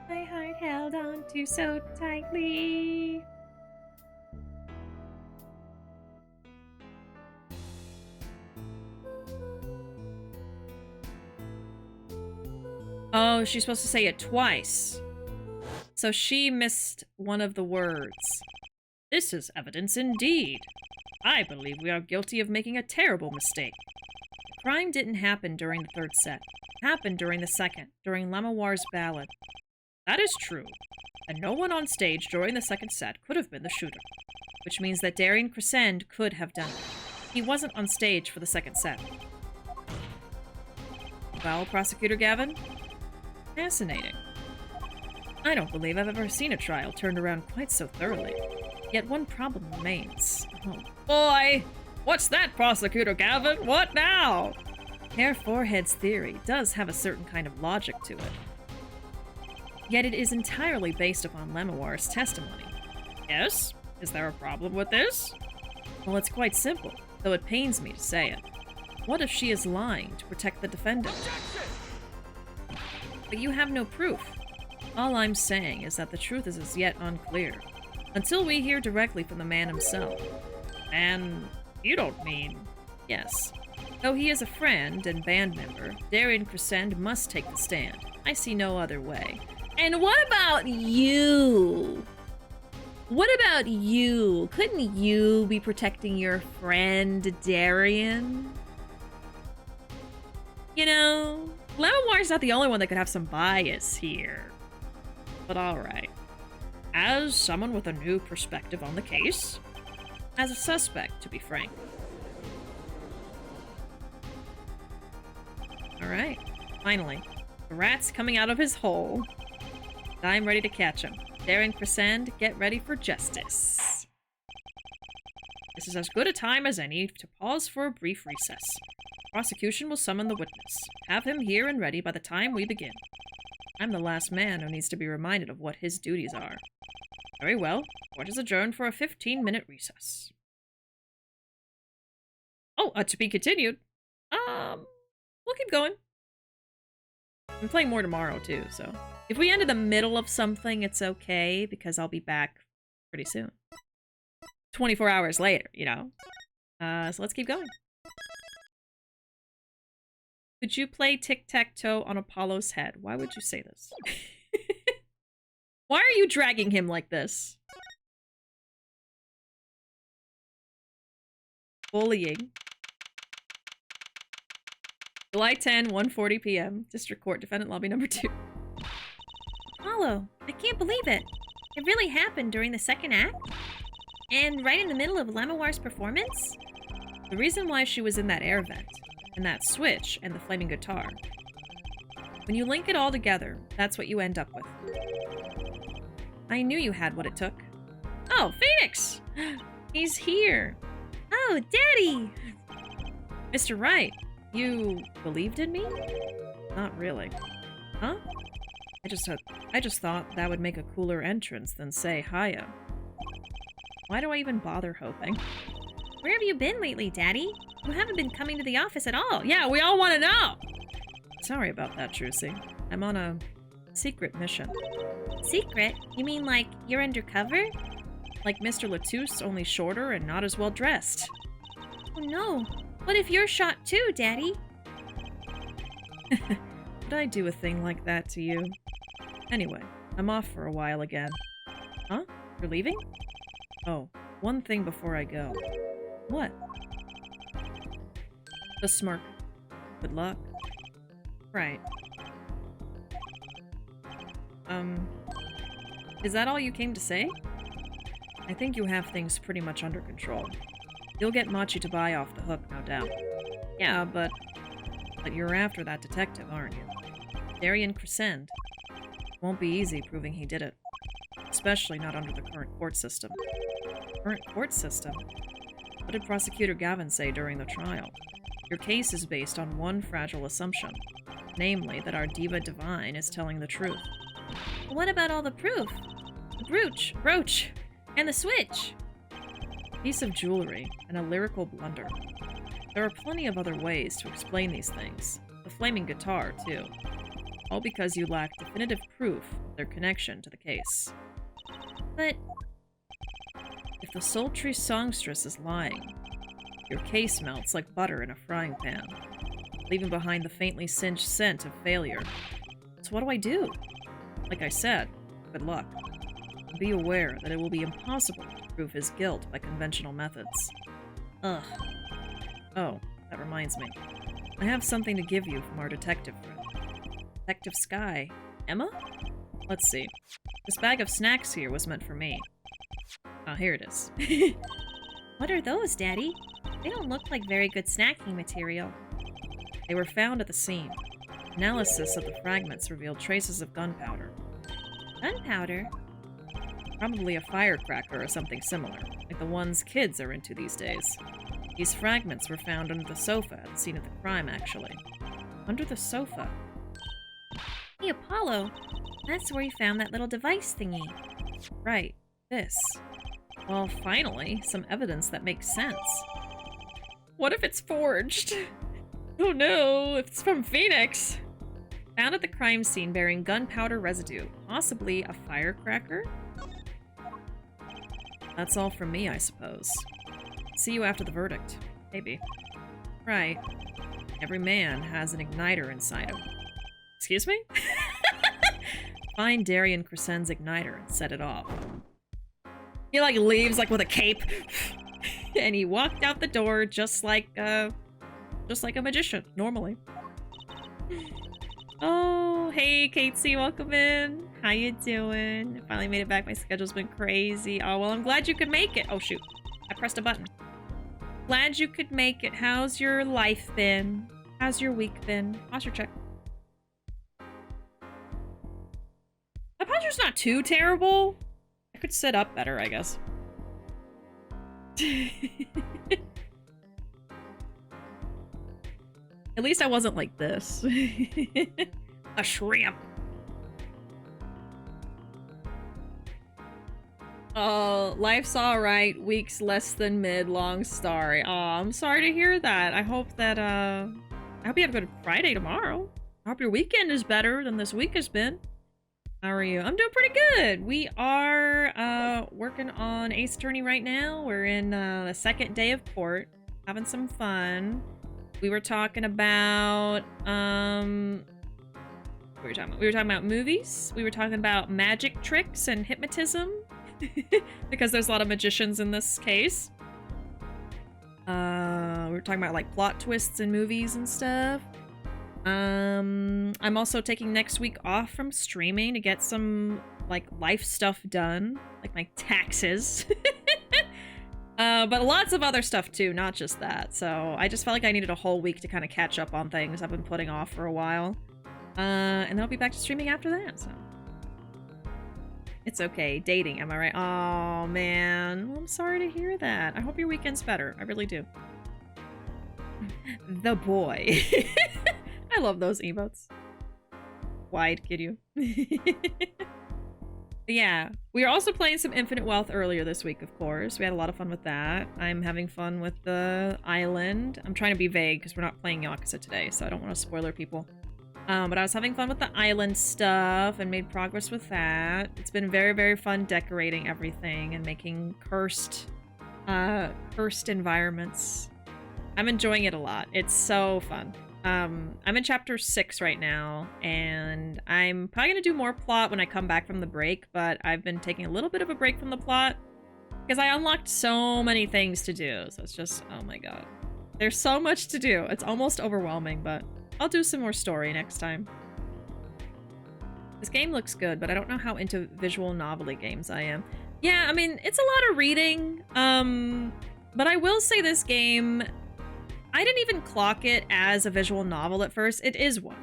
My heart held on to so tightly. Oh, she's supposed to say it twice. So she missed one of the words. This is evidence indeed. I believe we are guilty of making a terrible mistake. The crime didn't happen during the third set. It happened during the second, during Lamoire's ballad. That is true, and no one on stage during the second set could have been the shooter, which means that Darian Crescend could have done it. He wasn't on stage for the second set. Well, Prosecutor Gavin? Fascinating. I don't believe I've ever seen a trial turned around quite so thoroughly. Yet one problem remains. Oh boy! What's that, Prosecutor Gavin? What now? Herr Forehead's theory does have a certain kind of logic to it. Yet it is entirely based upon Lamoire's testimony. Yes? Is there a problem with this? Well, it's quite simple, though it pains me to say it. What if she is lying to protect the defendant? But you have no proof. All I'm saying is that the truth is as yet unclear, until we hear directly from the man himself. And you don't mean... Yes. Though he is a friend and band member, Darian Crescend must take the stand. I see no other way. And what about you? What about you? Couldn't you be protecting your friend, Darian? You know, Lamoire's not the only one that could have some bias here. But alright. As someone with a new perspective on the case, as a suspect, to be frank. Alright, finally. The rat's coming out of his hole. I'm ready to catch him. Darian Crescend, get ready for justice. This is as good a time as any to pause for a brief recess. Prosecution will summon the witness. Have him here and ready by the time we begin. I'm the last man who needs to be reminded of what his duties are. Very well. Court is adjourned for a 15-minute recess. Oh, to be continued. We'll keep going. I'm playing more tomorrow, too, so... If we end in the middle of something, it's okay, because I'll be back pretty soon. 24 hours later, you know? So let's keep going. Could you play tic-tac-toe on Apollo's head? Why would you say this? Why are you dragging him like this? Bullying. July 10, 1:40 p.m. District Court, Defendant Lobby number 2. Apollo, I can't believe it. It really happened during the second act? And right in the middle of Lamoire's performance? The reason why she was in that air vent, and that switch, and the flaming guitar. When you link it all together, that's what you end up with. I knew you had what it took. Oh, Phoenix! He's here! Oh, Daddy! Mr. Wright, you believed in me? Not really. Huh? I just thought that would make a cooler entrance than say hiya. Why do I even bother hoping? Where have you been lately, Daddy? You haven't been coming to the office at all. Yeah, we all want to know! Sorry about that, Trucy. I'm on a secret mission. Secret? You mean like you're undercover? Like Mr. Latouche, only shorter and not as well dressed. Oh no. What if you're shot too, Daddy? Would I do a thing like that to you? Anyway, I'm off for a while again. Huh? You're leaving? Oh, one thing before I go. What? The smirk. Good luck. Right. Is that all you came to say? I think you have things pretty much under control. You'll get Machi to buy off the hook, no doubt. Yeah, but you're after that detective, aren't you? Darien Crescend. Won't be easy proving he did it. Especially not under the current court system. Current court system? What did Prosecutor Gavin say during the trial? Your case is based on one fragile assumption. Namely, that our Diva Divine is telling the truth. What about all the proof? The brooch, and the switch? Piece of jewelry, and a lyrical blunder. There are plenty of other ways to explain these things. The flaming guitar, too. All because you lack definitive proof of their connection to the case. But if the sultry songstress is lying, your case melts like butter in a frying pan, leaving behind the faintly singed scent of failure. So what do I do? Like I said, good luck. Be aware that it will be impossible to prove his guilt by conventional methods. ugh. Oh, that reminds me. I have something to give you from our detective friend. Detective Sky. Emma? Let's see. This bag of snacks here was meant for me. Ah, here it is. What are those, Daddy? They don't look like very good snacking material. They were found at the scene. Analysis of the fragments revealed traces of gunpowder. Gunpowder? Probably a firecracker or something similar, like the ones kids are into these days. These fragments were found under the sofa at the scene of the crime, actually. Under the sofa? Hey, Apollo. That's where you found that little device thingy. Right. This. Well, finally, some evidence that makes sense. What if it's forged? Oh no, if it's from Phoenix! Found at the crime scene bearing gunpowder residue. Possibly a firecracker? That's all from me, I suppose. See you after the verdict. Maybe. Right. Every man has an igniter inside him. Excuse me? Find Darien Crescend's igniter and set it off. He like leaves like with a cape. And he walked out the door just like a magician, normally. Oh, hey Katesy, welcome in. How you doing? I finally made it back. My schedule's been crazy. Oh, well, I'm glad you could make it. Oh, shoot. I pressed a button. Glad you could make it. How's your life been? How's your week been? Posture check. My posture's not too terrible. I could sit up better, I guess. At least I wasn't like this. A shrimp. Oh, life's alright. Week's less than mid. Long story. Oh, I'm sorry to hear that. I hope that, I hope you have a good Friday tomorrow. I hope your weekend is better than this week has been. How are you? I'm doing pretty good. We are, working on Ace Attorney right now. We're in, the second day of court. Having some fun. We were talking about, what were we talking about? We were talking about movies. We were talking about magic tricks and hypnotism. Because there's a lot of magicians in this case. We were talking about like plot twists in movies and stuff. I'm also taking next week off from streaming to get some like life stuff done, like my taxes. But lots of other stuff too, not just that. So I just felt like I needed a whole week to kind of catch up on things I've been putting off for a while. And then I'll be back to streaming after that, so. It's okay. Dating, am I right? Oh, man. Well, I'm sorry to hear that. I hope your weekend's better. I really do. The boy. I love those emotes. Wide, kid you. But yeah, we were also playing some Infinite Wealth earlier this week, of course. We had a lot of fun with that. I'm having fun with the island. I'm trying to be vague because we're not playing Yakuza today, so I don't want to spoiler people. But I was having fun with the island stuff and made progress with that. It's been very, very fun decorating everything and making cursed environments. I'm enjoying it a lot. It's so fun. I'm in chapter 6 right now, and I'm probably gonna do more plot when I come back from the break, but I've been taking a little bit of a break from the plot because I unlocked so many things to do. So it's just, oh my god. There's so much to do. It's almost overwhelming, but I'll do some more story next time. This game looks good, but I don't know how into visual novel-y games I am. Yeah, I mean, it's a lot of reading, but I will say this game, I didn't even clock it as a visual novel at first. It is one.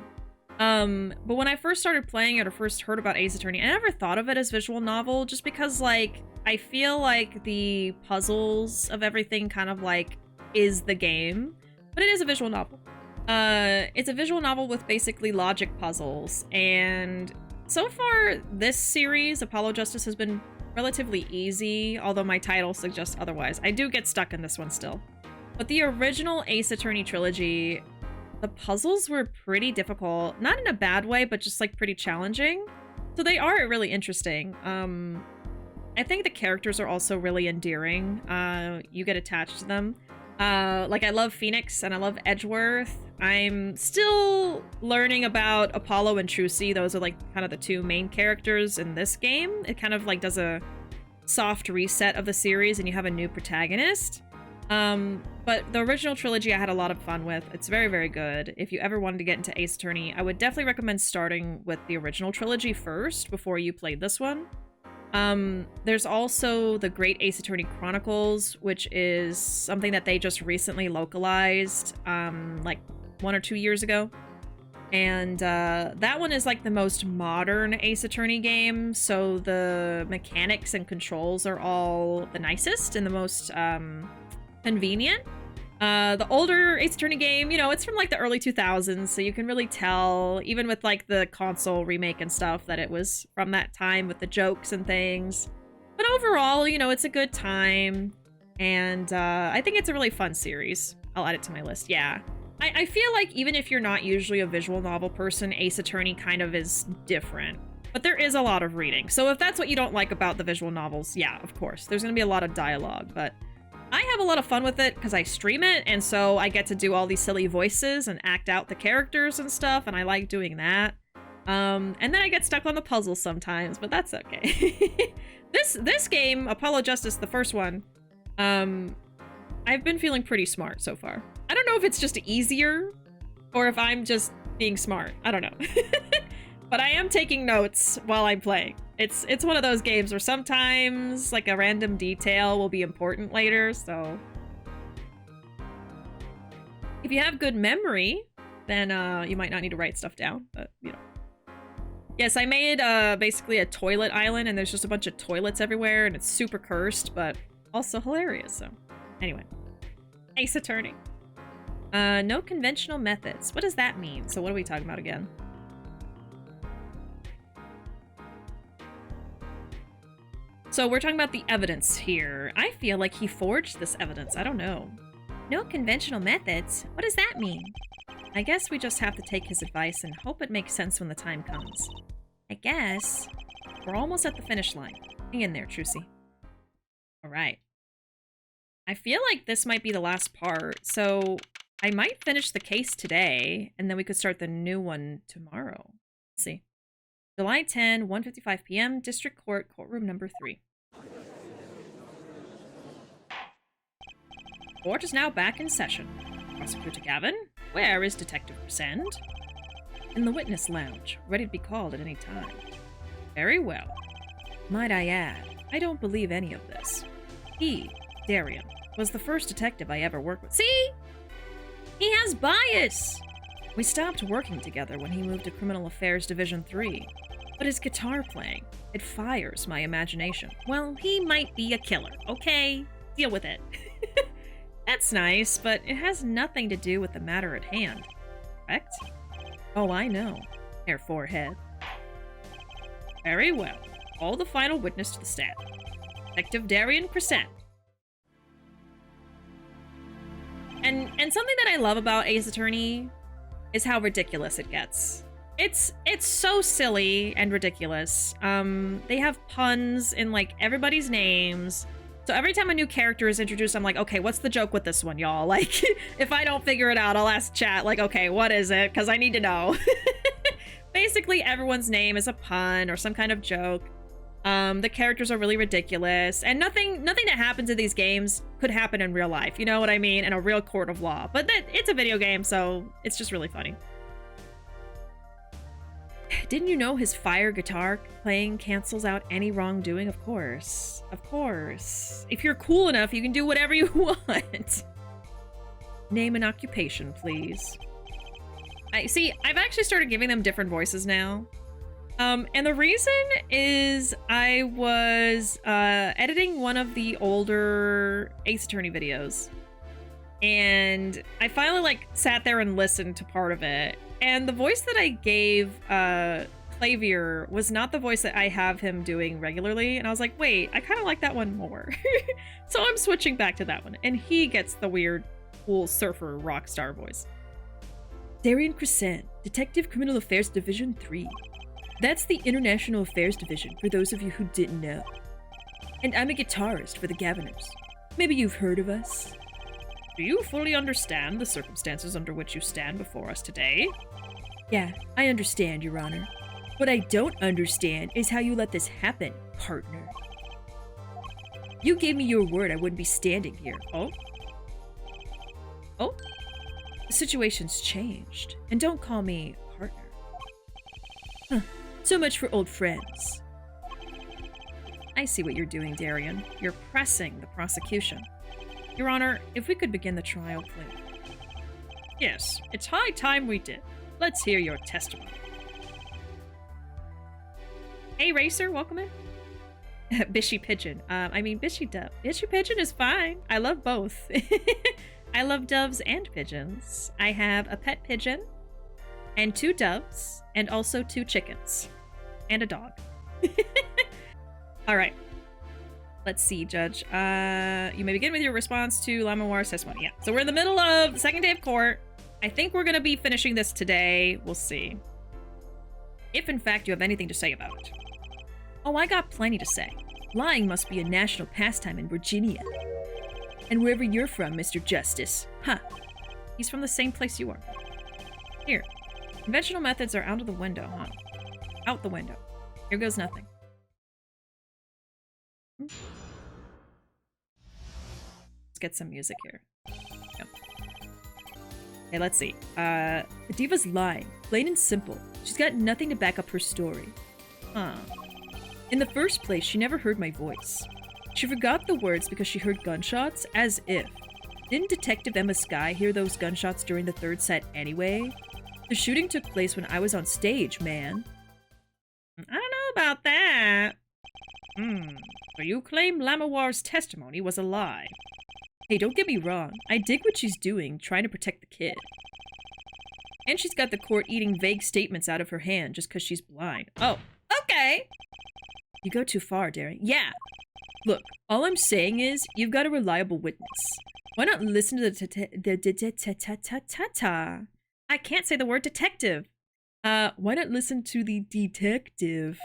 But when I first started playing it or first heard about Ace Attorney, I never thought of it as visual novel just because, like, I feel like the puzzles of everything kind of, like, is the game. But it is a visual novel. It's a visual novel with basically logic puzzles, and so far this series, Apollo Justice, has been relatively easy, although my title suggests otherwise. I do get stuck in this one still. But the original Ace Attorney trilogy, the puzzles were pretty difficult. Not in a bad way, but just like pretty challenging. So they are really interesting. I think the characters are also really endearing. You get attached to them. Like I love Phoenix and I love Edgeworth. I'm still learning about Apollo and Trucy. Those are like kind of the two main characters in this game. It kind of like does a soft reset of the series and you have a new protagonist. But the original trilogy I had a lot of fun with. It's very, very good. If you ever wanted to get into Ace Attorney, I would definitely recommend starting with the original trilogy first before you played this one. There's also the Great Ace Attorney Chronicles, which is something that they just recently localized, like 1 or 2 years ago. And that one is like the most modern Ace Attorney game, so the mechanics and controls are all the nicest and the most convenient. The older Ace Attorney game, you know, it's from like the early 2000s, so you can really tell, even with like the console remake and stuff, that it was from that time with the jokes and things. But overall, you know, it's a good time, and I think it's a really fun series. I'll add it to my list, yeah. I feel like even if you're not usually a visual novel person, Ace Attorney kind of is different. But there is a lot of reading, so if that's what you don't like about the visual novels, yeah, of course. There's gonna be a lot of dialogue, but I have a lot of fun with it because I stream it, and so I get to do all these silly voices and act out the characters and stuff, and I like doing that. And then I get stuck on the puzzles sometimes, but that's okay. This game, Apollo Justice, the first one, I've been feeling pretty smart so far. I don't know if it's just easier or if I'm just being smart. I don't know. But I am taking notes while I'm playing. It's one of those games where sometimes like a random detail will be important later, so if you have good memory, then you might not need to write stuff down, but you know. Yes, I made basically a toilet island, and there's just a bunch of toilets everywhere, and it's super cursed, but also hilarious, so anyway. Ace Attorney. No conventional methods. What does that mean? So what are we talking about again? So we're talking about the evidence here. I feel like he forged this evidence. I don't know. No conventional methods? What does that mean? I guess we just have to take his advice and hope it makes sense when the time comes. I guess. We're almost at the finish line. Hang in there, Trucy. Alright. I feel like this might be the last part, so I might finish the case today, and then we could start the new one tomorrow. Let's see. July 10, 1:55 p.m., District Court, Courtroom number 3. Court is now back in session. Prosecutor Gavin, where is Detective Resend? In the witness lounge, ready to be called at any time. Very well. Might I add, I don't believe any of this. He, Darian, was the first detective I ever worked with. See? He has bias! We stopped working together when he moved to Criminal Affairs Division 3. But his guitar playing, it fires my imagination. Well, he might be a killer, okay? Deal with it. That's nice, but it has nothing to do with the matter at hand. Correct? Oh, I know. Hair forehead. Very well. Call the final witness to the stand. Detective Darian Crescent. And something that I love about Ace Attorney is how ridiculous it gets. It's so silly and ridiculous. They have puns in like everybody's names. So every time a new character is introduced, I'm like, okay, what's the joke with this one, y'all? Like, if I don't figure it out, I'll ask chat, like, okay, what is it? Because I need to know. Basically, everyone's name is a pun or some kind of joke. The characters are really ridiculous, and nothing that happens in these games could happen in real life. You know what I mean? In a real court of law. But it's a video game, so it's just really funny. Didn't you know his fire guitar playing cancels out any wrongdoing? Of course. Of course. If you're cool enough, you can do whatever you want. Name and occupation, please. I've actually started giving them different voices now. And the reason is I was editing one of the older Ace Attorney videos. And I finally like sat there and listened to part of it. And the voice that I gave Clavier was not the voice that I have him doing regularly. And I was like, wait, I kind of like that one more. So I'm switching back to that one. And he gets the weird, cool surfer rock star voice. Darian Crescent, Detective Criminal Affairs Division 3. That's the International Affairs Division, for those of you who didn't know. And I'm a guitarist for the Governors. Maybe you've heard of us. Do you fully understand the circumstances under which you stand before us today? Yeah, I understand, Your Honor. What I don't understand is how you let this happen, partner. You gave me your word I wouldn't be standing here. Oh? Oh? The situation's changed, and don't call me partner. Huh. So much for old friends. I see what you're doing, Darian. You're pressing the prosecution. Your Honor, if we could begin the trial, please. Yes, it's high time we did. Let's hear your testimony. Hey, Racer, welcome in. Bishy Pigeon. BishiDove. Bishy Pigeon is fine. I love both. I love doves and pigeons. I have a pet pigeon and 2 doves and also 2 chickens and a dog. All right. Let's see, Judge. You may begin with your response to Lamoire's testimony. Yeah. So we're in the middle of the second day of court. I think we're going to be finishing this today. We'll see. If, in fact, you have anything to say about it. Oh, I got plenty to say. Lying must be a national pastime in Virginia. And wherever you're from, Mr. Justice. Huh. He's from the same place you are. Here. Conventional methods are out of the window, huh? Out the window. Here goes nothing. Let's get some music here. Yep. Okay, let's see. The diva's lying. Plain and simple. She's got nothing to back up her story. Huh. In the first place, she never heard my voice. She forgot the words because she heard gunshots, as if. Didn't Detective Emma Skye hear those gunshots during the 3rd set anyway? The shooting took place when I was on stage, man. I don't know about that. So you claim Lamoire's testimony was a lie. Hey, don't get me wrong. I dig what she's doing, trying to protect the kid. And she's got the court eating vague statements out of her hand just because she's blind. Oh, okay. You go too far, Darian. Yeah. Look, all I'm saying is, you've got a reliable witness. Why not listen to the I can't say the word detective. Why not listen to the detective?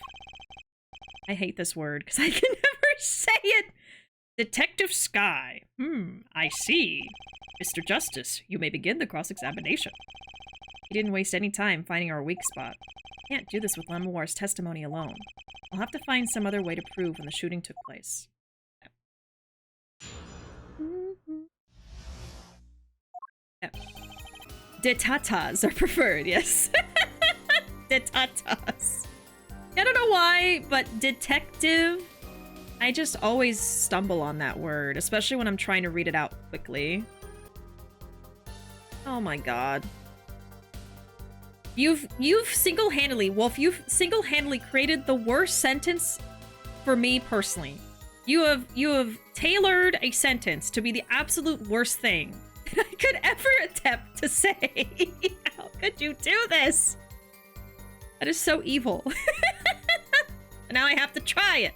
I hate this word because I can never say it. Detective Skye. I see. Mr. Justice, you may begin the cross-examination. He didn't waste any time finding our weak spot. Can't do this with Lamoire's testimony alone. I'll have to find some other way to prove when the shooting took place. Yep. Detatas are preferred, yes. Detatas. I don't know why, but detective, I just always stumble on that word, especially when I'm trying to read it out quickly. Oh my god. You've single-handedly, Wolf, you've single-handedly created the worst sentence for me personally. You have tailored a sentence to be the absolute worst thing that I could ever attempt to say. How could you do this? That is so evil. And now I have to try it.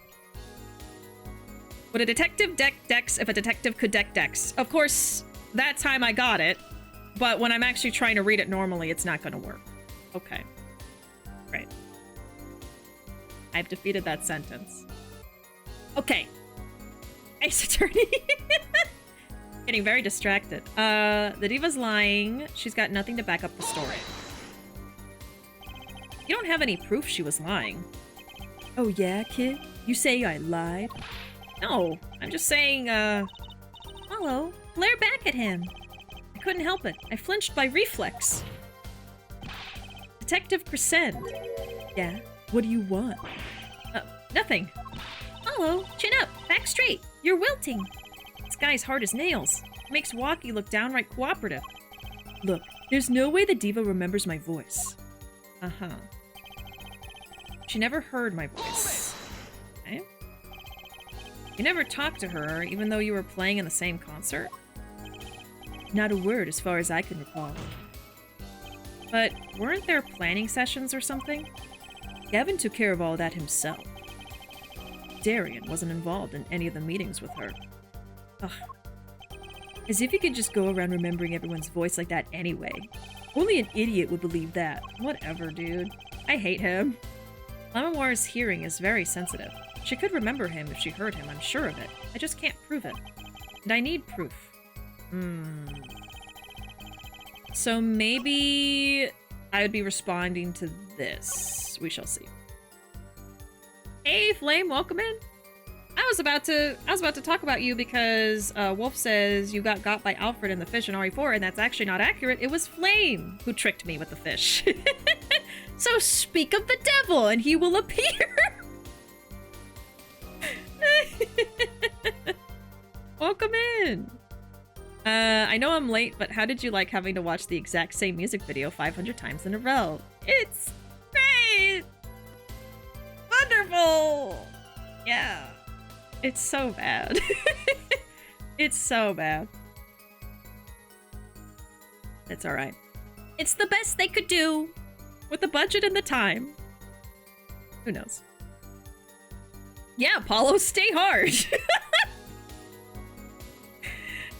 Would a detective deck decks if a detective could deck decks? Of course, that time I got it. But when I'm actually trying to read it normally, it's not going to work. Okay. Great. I've defeated that sentence. Okay. Ace Attorney. Getting very distracted. The diva's lying. She's got nothing to back up the story. You don't have any proof she was lying. Oh yeah, kid? You say I lied? No, I'm just saying, Hello, glare back at him. I couldn't help it. I flinched by reflex. Detective Crescend. Yeah? What do you want? Nothing. Hello, chin up, back straight. You're wilting. This guy's hard as nails. It makes Walkie look downright cooperative. Look, there's no way the diva remembers my voice. Uh-huh. She never heard my voice. Okay. You never talked to her, even though you were playing in the same concert? Not a word, as far as I can recall. But weren't there planning sessions or something? Gavin took care of all that himself. Darian wasn't involved in any of the meetings with her. Ugh. As if you could just go around remembering everyone's voice like that anyway. Only an idiot would believe that. Whatever, dude. I hate him. Lamawar's hearing is very sensitive. She could remember him if she heard him, I'm sure of it. I just can't prove it. And I need proof. So maybe I would be responding to this. We shall see. Hey, Flame, welcome in. I was about to talk about you because Wolf says you got by Alfred in the fish in RE4, and that's actually not accurate. It was Flame who tricked me with the fish. So speak of the devil, and he will appear. Welcome in. I know I'm late, but how did you like having to watch the exact same music video 500 times in a row? It's great! Wonderful! Yeah. It's so bad. It's so bad. It's alright. It's the best they could do. With the budget and the time. Who knows? Yeah, Apollo, stay hard.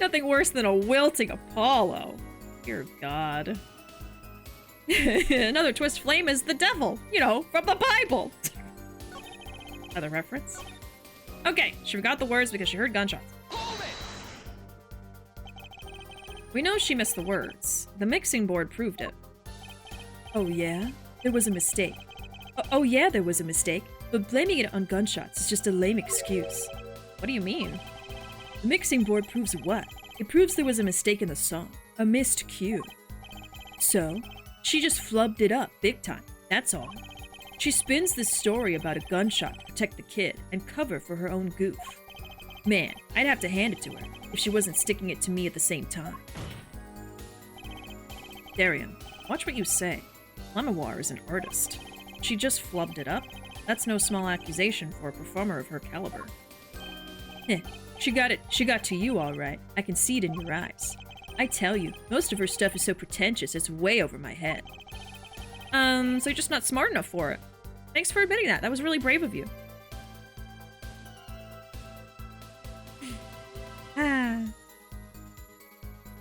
Nothing worse than a wilting Apollo. Dear God. Another twist flame is the devil, you know, from the Bible. Another reference. Okay, she forgot the words because she heard gunshots. We know she missed the words. The mixing board proved it. Oh yeah? There was a mistake. Oh yeah, there was a mistake. But blaming it on gunshots is just a lame excuse. What do you mean? The mixing board proves what? It proves there was a mistake in the song. A missed cue. So, she just flubbed it up big time. That's all. She spins this story about a gunshot to protect the kid and cover for her own goof. Man, I'd have to hand it to her if she wasn't sticking it to me at the same time. Darian, watch what you say. Lamawar is an artist. She just flubbed it up. That's no small accusation for a performer of her caliber. Heh, she got to you all right. I can see it in your eyes. I tell you, most of her stuff is so pretentious it's way over my head. So you're just not smart enough for it. Thanks for admitting that. That was really brave of you.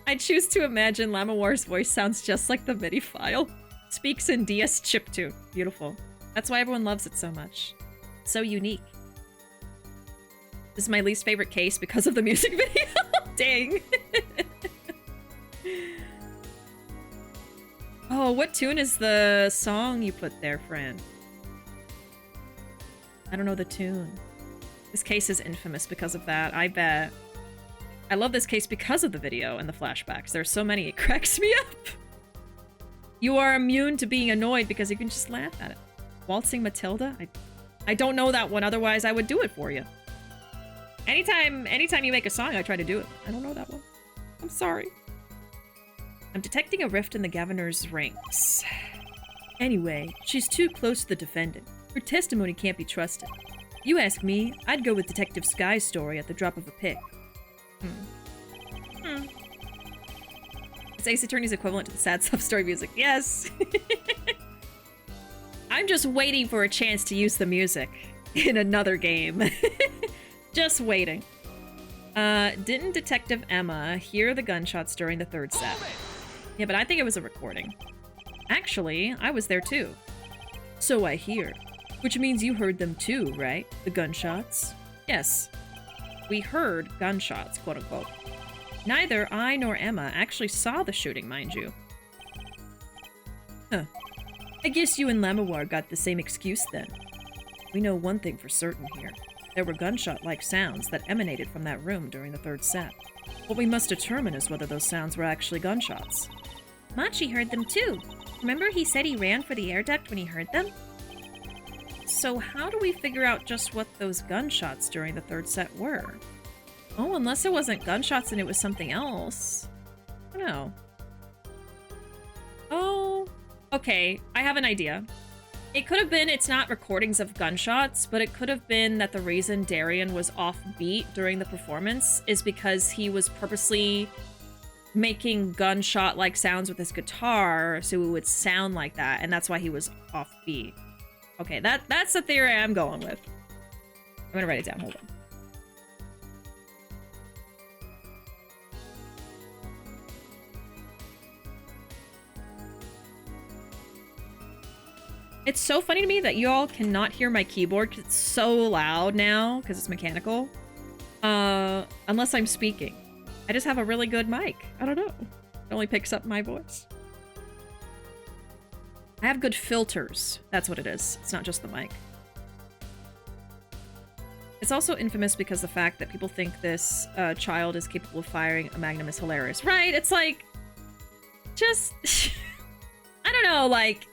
I choose to imagine Lamawar's voice sounds just like the MIDI file. Speaks in DS chiptune. Beautiful. That's why everyone loves it so much. So unique. This is my least favorite case because of the music video. Dang. Oh, what tune is the song you put there, friend? I don't know the tune. This case is infamous because of that, I bet. I love this case because of the video and the flashbacks. There's so many, it cracks me up. You are immune to being annoyed because you can just laugh at it. Waltzing Matilda? I don't know that one, otherwise I would do it for you. Anytime you make a song, I try to do it. I don't know that one. I'm sorry. I'm detecting a rift in the governor's ranks. Anyway, she's too close to the defendant. Her testimony can't be trusted. You ask me, I'd go with Detective Sky's story at the drop of a pick. It's Ace Attorney's equivalent to the sad sub-story music. Yes! I'm just waiting for a chance to use the music. in another game. Just waiting. Didn't Detective Emma hear the gunshots during the third set? Yeah, but I think it was a recording. Actually, I was there too. So I hear. Which means you heard them too, right? The gunshots? Yes. We heard gunshots, quote unquote. Neither I nor Emma actually saw the shooting, mind you. Huh. I guess you and Lamawar got the same excuse then. We know one thing for certain here. There were gunshot-like sounds that emanated from that room during the third set. What we must determine is whether those sounds were actually gunshots. Machi heard them too. Remember he said he ran for the air duct when he heard them? So how do we figure out just what those gunshots during the third set were? Oh, unless it wasn't gunshots and it was something else. I don't know. Oh, okay. I have an idea. It could have been it's not recordings of gunshots, but it could have been that the reason Darian was offbeat during the performance is because he was purposely making gunshot-like sounds with his guitar so it would sound like that, and that's why he was offbeat. Okay, that's the theory I'm going with. I'm gonna write it down, hold on. It's so funny to me that you all cannot hear my keyboard because it's so loud now because it's mechanical. Unless I'm speaking. I just have a really good mic. I don't know. It only picks up my voice. I have good filters. That's what it is. It's not just the mic. It's also infamous because the fact that people think this child is capable of firing a magnum is hilarious. Right? It's like... Just... I don't know, like...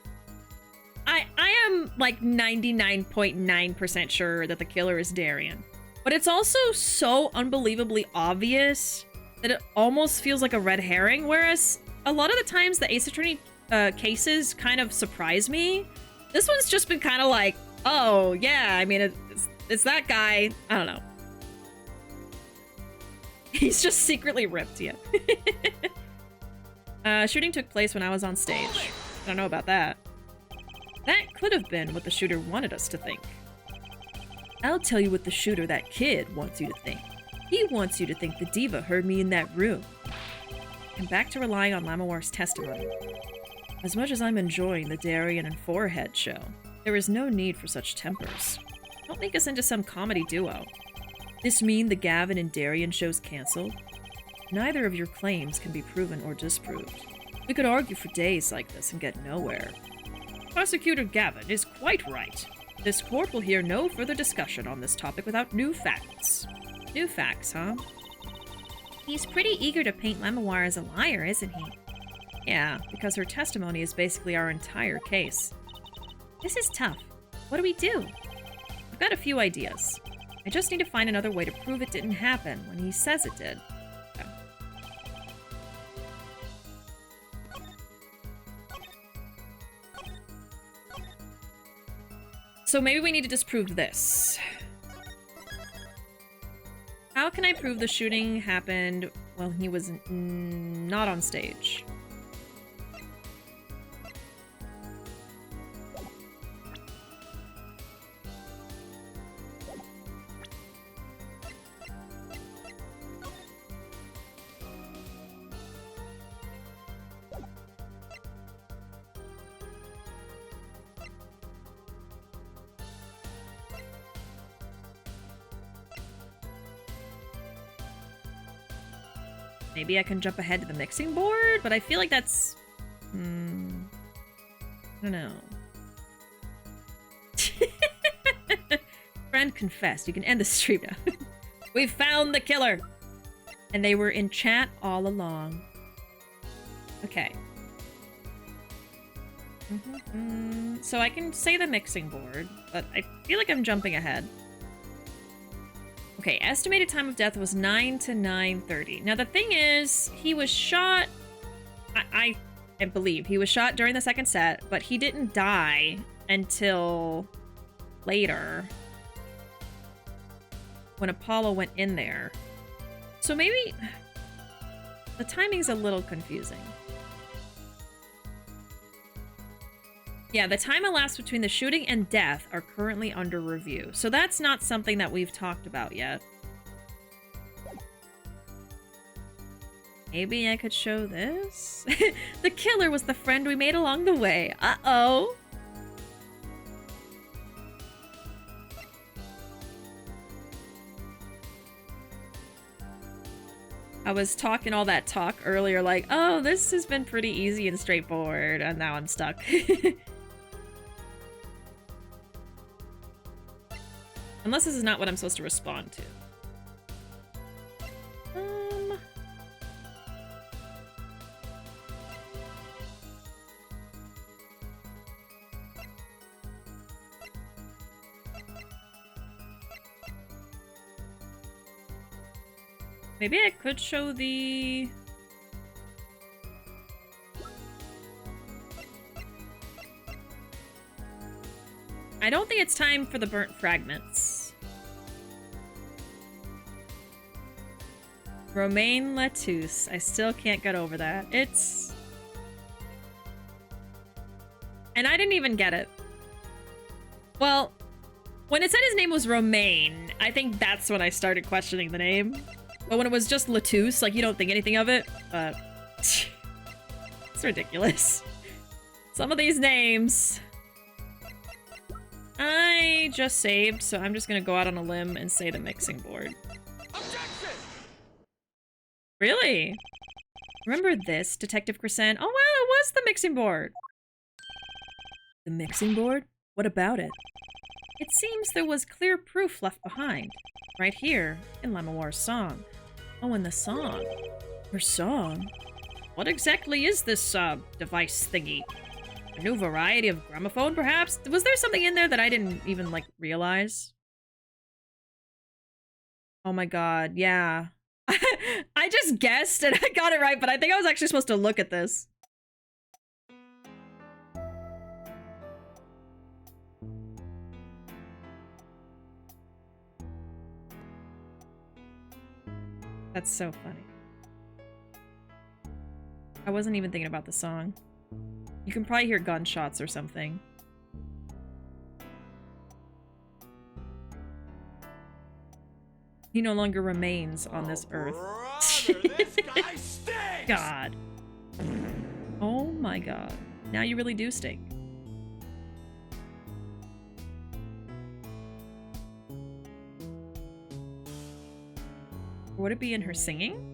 I am like 99.9% sure that the killer is Darian. But it's also so unbelievably obvious that it almost feels like a red herring, whereas a lot of the times the Ace Attorney cases kind of surprise me. This one's just been kind of like, oh, yeah, I mean, it's that guy. I don't know. He's just secretly ripped, yeah. Shooting took place when I was on stage. I don't know about that. That could have been what the shooter wanted us to think. I'll tell you what the shooter, that kid, wants you to think. He wants you to think the diva heard me in that room. And back to relying on Lamawar's testimony. As much as I'm enjoying the Darian and Forehead show, there is no need for such tempers. Don't make us into some comedy duo. This mean the Gavin and Darian show's cancelled? Neither of your claims can be proven or disproved. We could argue for days like this and get nowhere. Prosecutor Gavin is quite right. This court will hear no further discussion on this topic without new facts. New facts, huh? He's pretty eager to paint Lamawar as a liar, isn't he? Yeah, because her testimony is basically our entire case. This is tough. What do we do? I've got a few ideas. I just need to find another way to prove it didn't happen when he says it did. Okay. So maybe we need to disprove this. How can I prove the shooting happened while he was not on stage? Maybe I can jump ahead to the mixing board, but I feel like that's... I don't know. Friend confessed. You can end the stream now. We found the killer! And they were in chat all along. Okay. So I can say the mixing board, but I feel like I'm jumping ahead. Okay, estimated time of death was 9 to 9:30. Now the thing is, he was shot... I believe he was shot during the second set, but he didn't die until later when Apollo went in there. So maybe the timing's a little confusing. Yeah, the time elapsed between the shooting and death are currently under review. So that's not something that we've talked about yet. Maybe I could show this? The killer was the friend we made along the way. Uh-oh. I was talking all that talk earlier like, oh, this has been pretty easy and straightforward, and now I'm stuck. Unless this is not what I'm supposed to respond to. Maybe I could show the... I don't think it's time for the burnt fragments. Romaine Lettuce. I still can't get over that. It's... And I didn't even get it. Well, when it said his name was Romaine, I think that's when I started questioning the name. But when it was just Lettuce, like, you don't think anything of it, but... It's ridiculous. Some of these names... I just saved, so I'm just gonna go out on a limb and say the mixing board. Objection! Really? Remember this, Detective Crescent? Oh wow, it was the mixing board! The mixing board? What about it? It seems there was clear proof left behind. Right here, in Lemoire's song. Oh, and the song. Her song? What exactly is this, device thingy? A new variety of gramophone, perhaps? Was there something in there that I didn't even, like, realize? Oh my god, yeah. I just guessed and I got it right, but I think I was actually supposed to look at this. That's so funny. I wasn't even thinking about the song. You can probably hear gunshots or something. He no longer remains on this earth. Brother, this guy stinks! God. Oh my god. Now you really do stink. Would it be in her singing?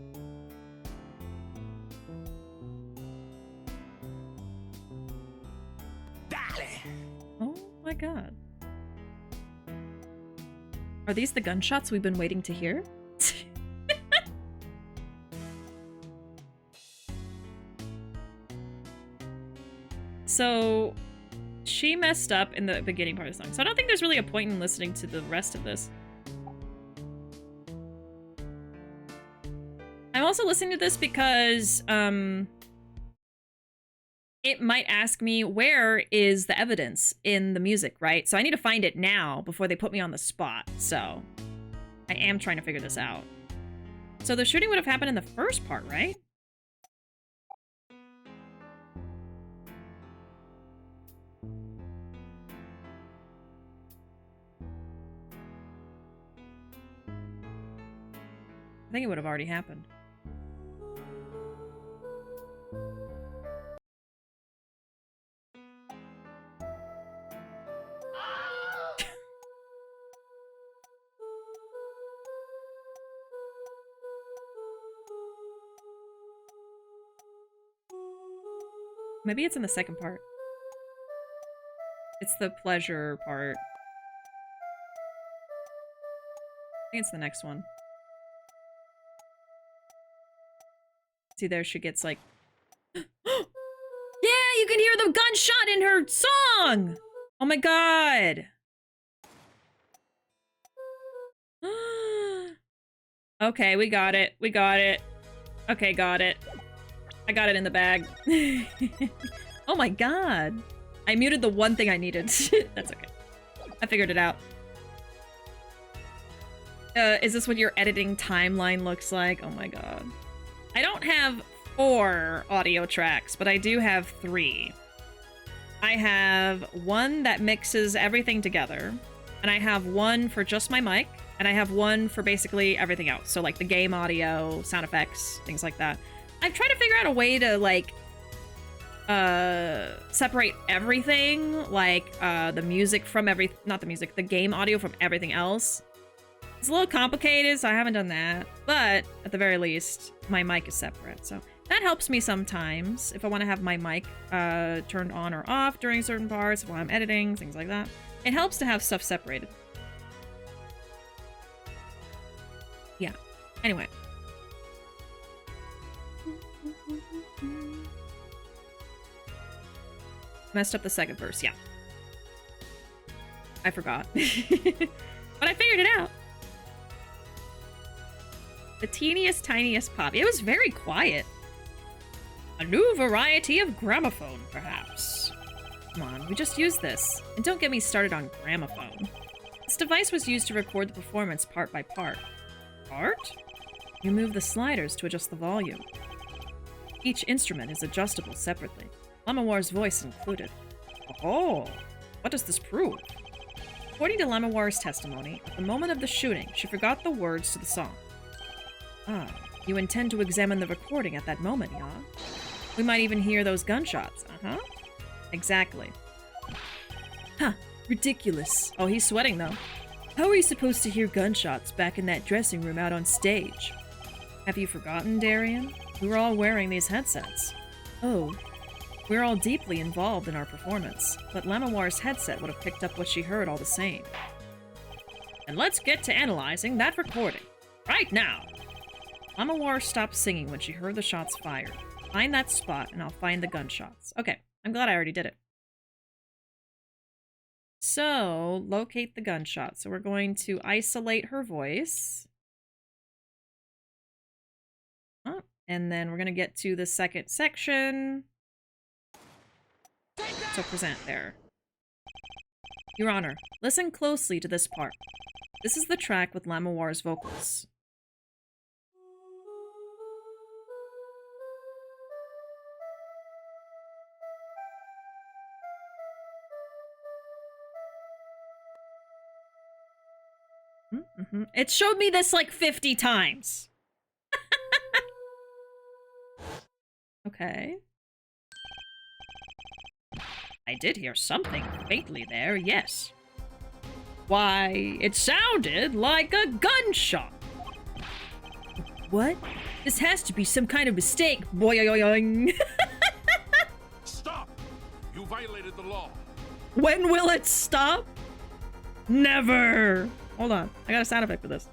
Oh my god. Are these the gunshots we've been waiting to hear? So, she messed up in the beginning part of the song, so I don't think there's really a point in listening to the rest of this. I'm also listening to this because, it might ask me where is the evidence in the music, right? So I need to find it now before they put me on the spot. So I am trying to figure this out. So the shooting would have happened in the first part, right? I think it would have already happened. Maybe it's in the second part. It's the pleasure part. I think it's the next one. See, there she gets like... Yeah, you can hear the gunshot in her song! Oh my god! Okay, we got it. We got it. Okay, got it. I got it in the bag. Oh my god. I muted the one thing I needed. That's okay. I figured it out. Is this what your editing timeline looks like? Oh my god. I don't have 4 audio tracks, but I do have 3. I have one that mixes everything together, and I have one for just my mic, and I have one for basically everything else. So like the game audio, sound effects, things like that. I've tried to figure out a way to like separate everything, like the music from the game audio from everything else. It's a little complicated, so I haven't done that. But at the very least, my mic is separate. So that helps me sometimes if I want to have my mic turned on or off during certain parts, while I'm editing, things like that. It helps to have stuff separated. Yeah. Anyway. Messed up the second verse, yeah. I forgot. But I figured it out. The teeniest, tiniest pop. It was very quiet. A new variety of gramophone, perhaps. Come on, we just use this. And don't get me started on gramophone. This device was used to record the performance part by part. Part? You move the sliders to adjust the volume. Each instrument is adjustable separately. Lemmoir's voice included. Oh, what does this prove? According to Lemmoir's testimony, at the moment of the shooting, she forgot the words to the song. Ah, you intend to examine the recording at that moment, yeah? We might even hear those gunshots, uh-huh. Exactly. Huh, ridiculous. Oh, he's sweating, though. How are you supposed to hear gunshots back in that dressing room out on stage? Have you forgotten, Darian? We were all wearing these headsets. Oh. We're all deeply involved in our performance, but Lemmoir's headset would have picked up what she heard all the same. And let's get to analyzing that recording. Right now! Lemmoir stopped singing when she heard the shots fired. Find that spot and I'll find the gunshots. Okay, I'm glad I already did it. So, locate the gunshot. So we're going to isolate her voice. Oh, and then we're going to get to the second section. So present there. Your Honor, listen closely to this part. This is the track with Lemmoir's vocals. Mm-hmm. It showed me this like 50 times. Okay. I did hear something faintly there, yes. Why, it sounded like a gunshot. What? This has to be some kind of mistake, boing. Stop! You violated the law. When will it stop? Never! Hold on, I got a sound effect for this.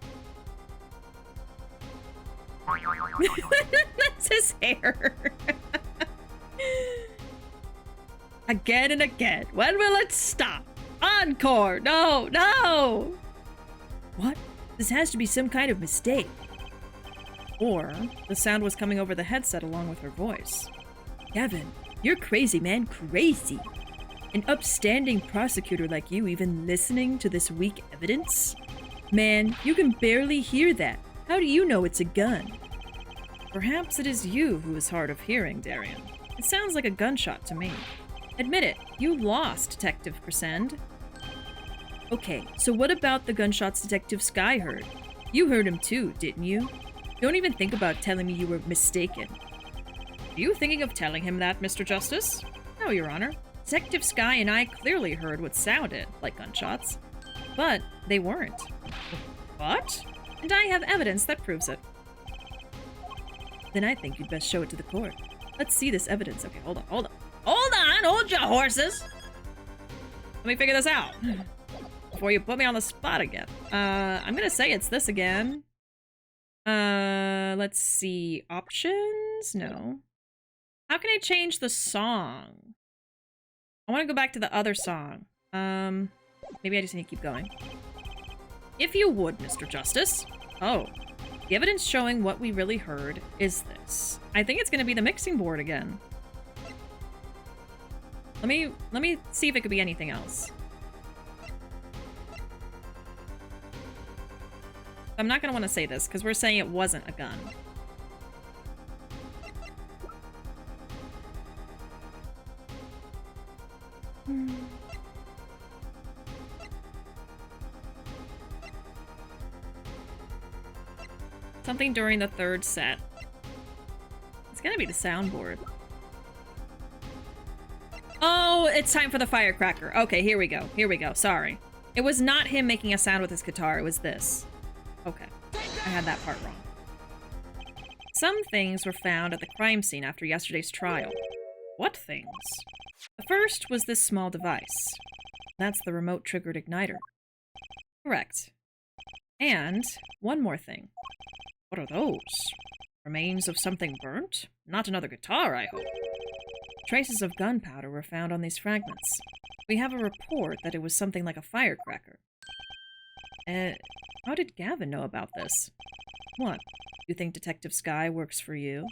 That's his hair. Again and again. When will it stop? Encore! No, no! What? This has to be some kind of mistake. Or the sound was coming over the headset along with her voice. Kevin, you're crazy, man. Crazy. An upstanding prosecutor like you even listening to this weak evidence? Man, you can barely hear that. How do you know it's a gun? Perhaps it is you who is hard of hearing, Darian. It sounds like a gunshot to me. Admit it, you lost, Detective Crescend. Okay, so what about the gunshots Detective Sky heard? You heard him too, didn't you? Don't even think about telling me you were mistaken. Are you thinking of telling him that, Mr. Justice? No, Your Honor. Detective Sky and I clearly heard what sounded like gunshots, but they weren't. What? And I have evidence that proves it. Then I think you'd best show it to the court. Let's see this evidence. Okay, hold on. Hold your horses! Let me figure this out. Before you put me on the spot again. I'm gonna say it's this again. Let's see. Options? No. How can I change the song? I want to go back to the other song. Maybe I just need to keep going. If you would, Mr. Justice. Oh. The evidence showing what we really heard is this. I think it's gonna be the mixing board again. Let me see if it could be anything else. I'm not gonna want to say this because we're saying it wasn't a gun. Something during the third set. It's gonna be the soundboard. Oh, it's time for the firecracker. Okay, here we go. Here we go. Sorry. It was not him making a sound with his guitar. It was this. Okay. I had that part wrong. Some things were found at the crime scene after yesterday's trial. What things? The first was this small device. That's the remote-triggered igniter. Correct. And one more thing. What are those? Remains of something burnt? Not another guitar, I hope. Traces of gunpowder were found on these fragments. We have a report that it was something like a firecracker. How did Gavin know about this? What? You think Detective Sky works for you?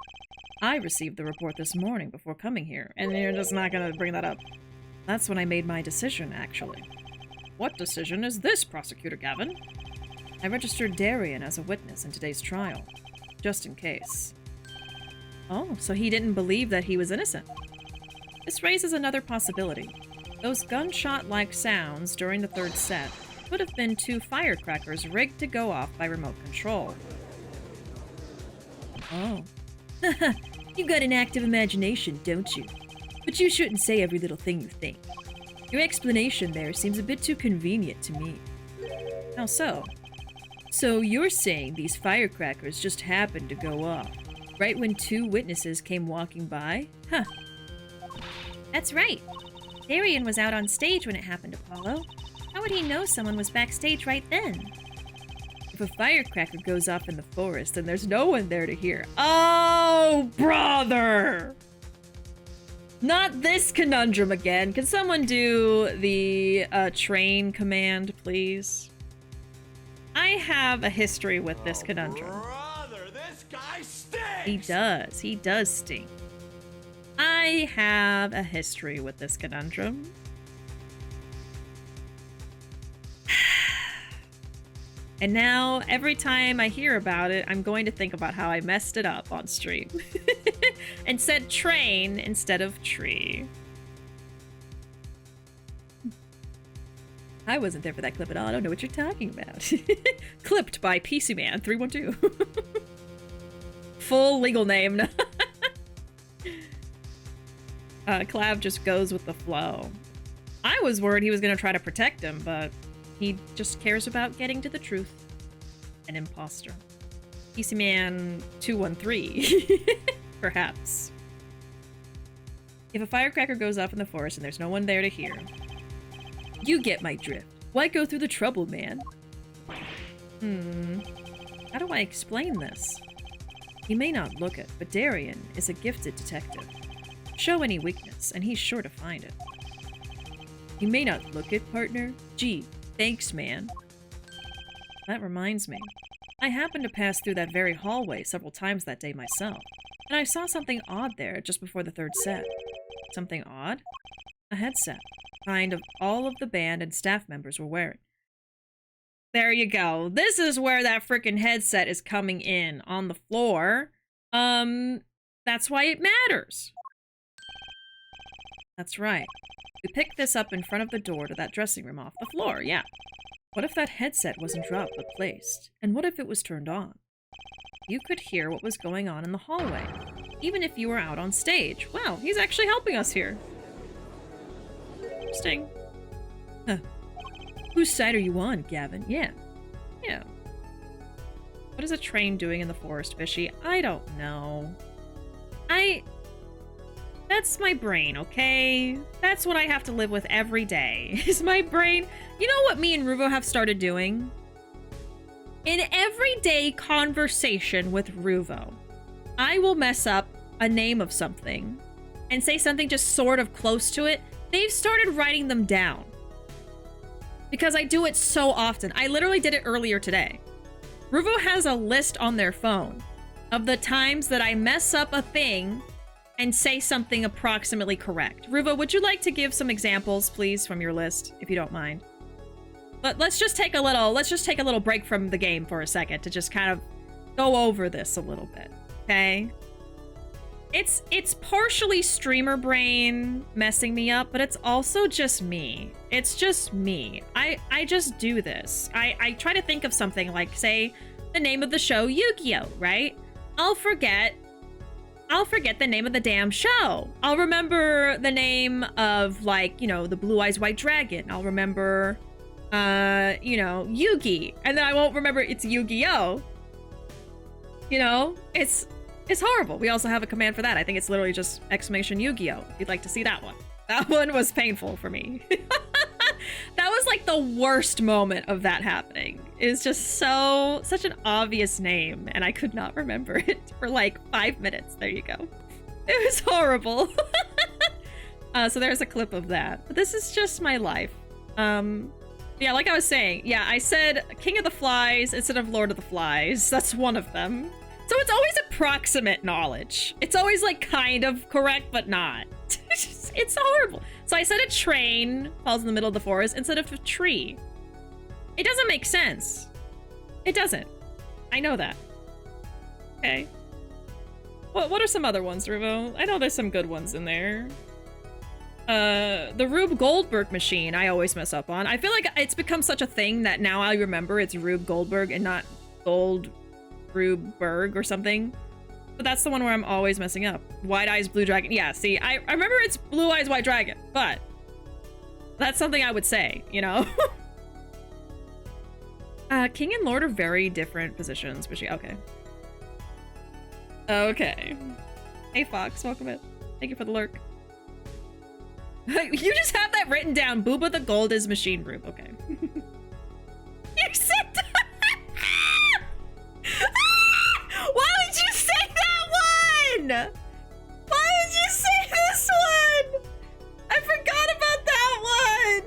I received the report this morning before coming here, and you're just not gonna bring that up. That's when I made my decision, actually. What decision is this, Prosecutor Gavin? I registered Darian as a witness in today's trial, just in case. Oh, so he didn't believe that he was innocent. This raises another possibility. Those gunshot-like sounds during the third set could have been 2 firecrackers rigged to go off by remote control. Oh. You got an active imagination, don't you? But you shouldn't say every little thing you think. Your explanation there seems a bit too convenient to me. How so? So you're saying these firecrackers just happened to go off, right when 2 witnesses came walking by? Huh. That's right. Darian was out on stage when it happened, Apollo. How would he know someone was backstage right then? If a firecracker goes off in the forest and there's no one there to hear. Oh, brother! Not this conundrum again. Can someone do the train command, please? I have a history with this conundrum. Brother, this guy stinks! He does. He does stink. I have a history with this conundrum. And now, every time I hear about it, I'm going to think about how I messed it up on stream. And said train instead of tree. I wasn't there for that clip at all. I don't know what you're talking about. Clipped by PC Man 312. Full legal name. Clav just goes with the flow. I was worried he was going to try to protect him, but he just cares about getting to the truth. An imposter. PC Man 213. Perhaps. If a firecracker goes off in the forest and there's no one there to hear. You get my drift. Why go through the trouble, man? How do I explain this? He may not look it, but Darian is a gifted detective. Show any weakness, and he's sure to find it. He may not look it, partner. Gee, thanks, man. That reminds me. I happened to pass through that very hallway several times that day myself, and I saw something odd there just before the third set. Something odd? A headset. Kind of all of the band and staff members were wearing. There you go. This is where that freaking headset is coming in, on the floor. That's why it matters. That's right. We picked this up in front of the door to that dressing room off the floor, yeah. What if that headset wasn't dropped but placed? And what if it was turned on? You could hear what was going on in the hallway, even if you were out on stage. Wow, he's actually helping us here. Interesting. Huh. Whose side are you on, Gavin? Yeah. Yeah. What is a train doing in the forest, Bishy? I don't know. That's my brain, okay? That's what I have to live with every day. Is my brain... You know what me and Ruuuvo have started doing? In everyday conversation with Ruuuvo, I will mess up a name of something and say something just sort of close to it. They've started writing them down. Because I do it so often. I literally did it earlier today. Ruuuvo has a list on their phone of the times that I mess up a thing and say something approximately correct. Ruuuvo, would you like to give some examples, please, from your list, if you don't mind? But let's just take a little break from the game for a second to just kind of go over this a little bit, okay? It's partially streamer brain messing me up, but it's also just me. It's just me. I just do this. I try to think of something like, say, the name of the show Yu-Gi-Oh, right? I'll forget the name of the damn show. I'll remember the name of, like, you know, the Blue Eyes White Dragon. I'll remember, you know, Yugi. And then I won't remember it's Yu-Gi-Oh. You know, it's horrible. We also have a command for that. I think it's literally just exclamation Yu-Gi-Oh, if you'd like to see that one. That one was painful for me. That was like the worst moment of that happening. It's just such an obvious name, and I could not remember it for like 5 minutes. There you go. It was horrible. So there's a clip of that. But this is just my life. Yeah, like I was saying, yeah, I said King of the Flies instead of Lord of the Flies. That's one of them. So it's always approximate knowledge. It's always like kind of correct, but not. It's horrible. So I said a train falls in the middle of the forest instead of a tree. It doesn't make sense. It doesn't. I know that. Okay. What are some other ones, Ruuuvo? I know there's some good ones in there. The Rube Goldberg machine I always mess up on. I feel like it's become such a thing that now I remember it's Rube Goldberg and not Gold Rube Berg or something. But that's the one where I'm always messing up. White Eyes Blue Dragon. Yeah, see, I remember it's Blue Eyes White Dragon, but that's something I would say, you know? King and Lord are very different positions, but okay. Okay. Hey, Fox, welcome in. Thank you for the lurk. You just have that written down. Booba the Gold is Machine Rube. Okay. You said that. Why would you say that one? Why would you say this one? I forgot about that one.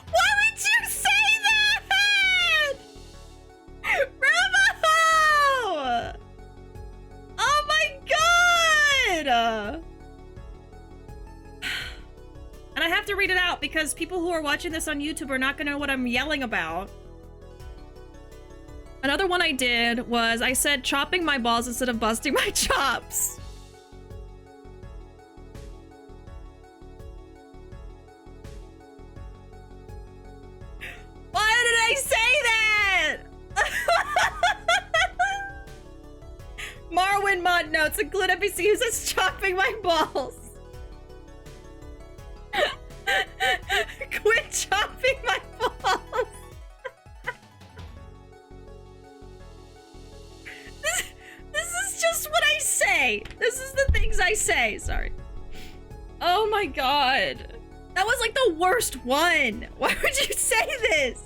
Why would you say that? Ruuuvo! Oh my god! And I have to read it out because people who are watching this on YouTube are not gonna know what I'm yelling about. Another one I did was I said chopping my balls instead of busting my chops. Why did I say that? Marwin mod notes include NPC who says chopping my balls. Quit chopping my balls. This is just what I say. This is the things I say. Sorry. Oh my god. That was like the worst one. Why would you say this?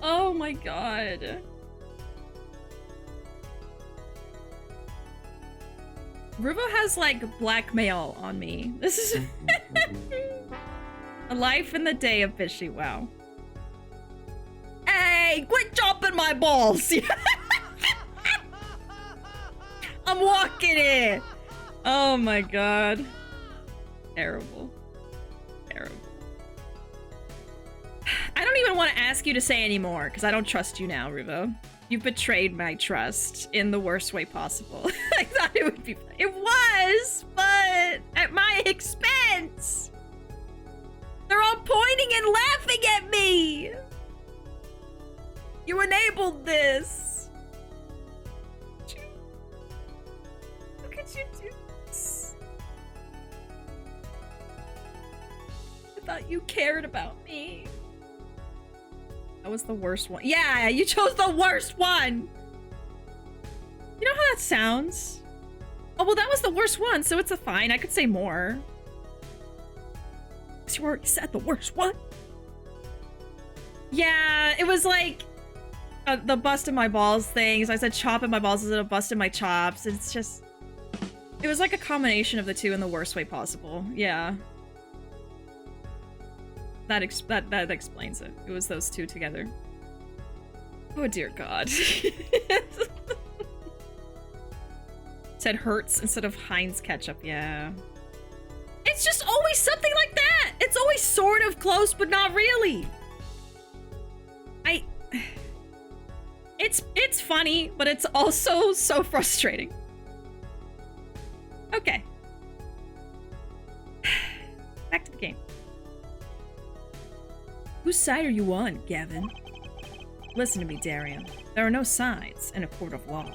Oh my god. Ruuuvo has like blackmail on me. This is a life in the day of Bishi. Wow. Hey, quit chopping my balls. I'm walking it. Oh my god. Terrible. Terrible. I don't even want to ask you to say anymore because I don't trust you now, Ruuuvo. You've betrayed my trust in the worst way possible. I thought it would be fun. It was, but at my expense. They're all pointing and laughing at me. You enabled this. How could you do this? I thought you cared about me. That was the worst one. Yeah, you chose the worst one. You know how that sounds? Oh, well, that was the worst one, so it's a fine. I could say more. You already said the worst one. Yeah, it was like the busting my balls things. I said chopping my balls instead of busting my chops. It's just... It was like a combination of the two in the worst way possible. Yeah. That explains it. It was those two together. Oh dear god. Said Hertz instead of Heinz ketchup, yeah. It's just always something like that! It's always sort of close, but not really. It's funny, but it's also so frustrating. Okay. Back to the game. Whose side are you on, Gavin? Listen to me, Darian. There are no sides in a court of law.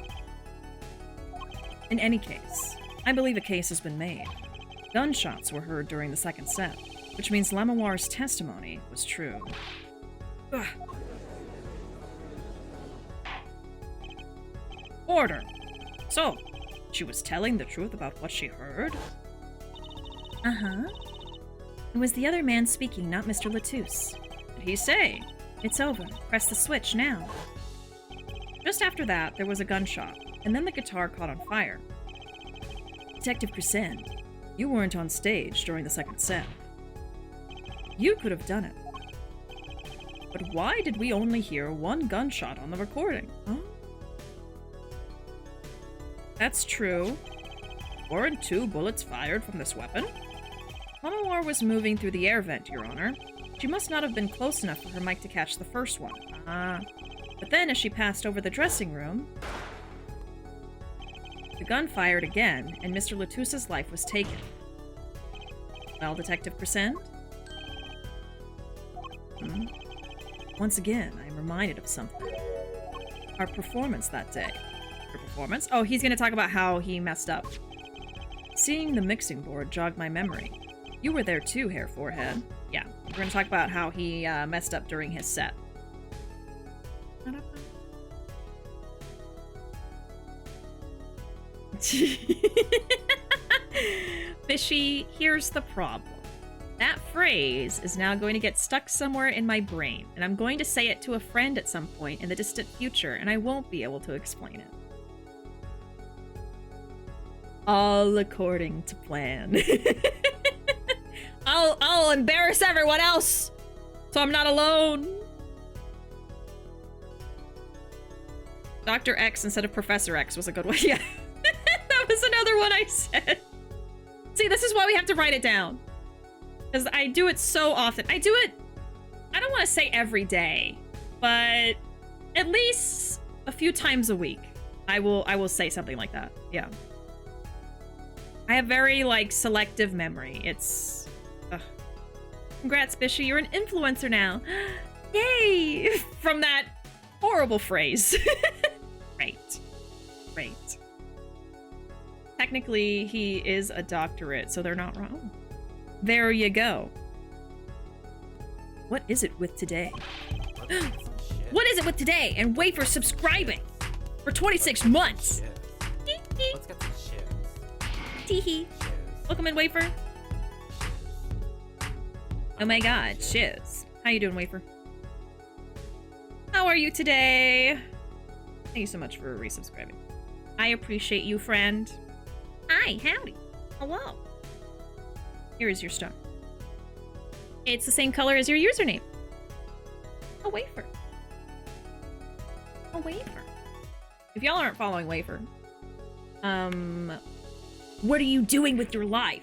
In any case, I believe a case has been made. Gunshots were heard during the second set, which means Lemoire's testimony was true. Ugh. Order! So, she was telling the truth about what she heard? Uh-huh. It was the other man speaking, not Mr. Latouche. What did he say? It's over. Press the switch now. Just after that, there was a gunshot, and then the guitar caught on fire. Detective Crescent, you weren't on stage during the second set. You could have done it. But why did we only hear one gunshot on the recording? Huh? That's true. Weren't 2 bullets fired from this weapon? Lemoire was moving through the air vent, Your Honor. She must not have been close enough for her mic to catch the first one. But then as she passed over the dressing room, the gun fired again, and Mr. Latouche's life was taken. Well, Detective Crescent? Once again, I am reminded of something. Our performance that day. Your performance? Oh, he's gonna talk about how he messed up. Seeing the mixing board jogged my memory. You were there too, Hair Forehead. Yeah, we're gonna talk about how he messed up during his set. Bishy, here's the problem. That phrase is now going to get stuck somewhere in my brain, and I'm going to say it to a friend at some point in the distant future, and I won't be able to explain it. All according to plan. I'll embarrass everyone else, so I'm not alone. Dr. X instead of Professor X was a good one. Yeah, that was another one I said. See, this is why we have to write it down. Because I do it so often. I do it, I don't want to say every day, but at least a few times a week. I will say something like that. Yeah. I have very, like, selective memory. It's... Ugh. Congrats, Bishy. You're an influencer now. Yay! From that horrible phrase. Great. Great. Technically, he is a doctorate, so they're not wrong. There you go. What is it with today? What is it with today? And Wafer subscribing for 26 months. Let's get some shit. Teehee. Welcome in, Wafer. Oh my god, shiz. How you doing, Wafer? How are you today? Thank you so much for resubscribing. I appreciate you, friend. Hi, howdy. Hello. Here is your star. It's the same color as your username. A Wafer. A Wafer. If y'all aren't following Wafer, what are you doing with your life?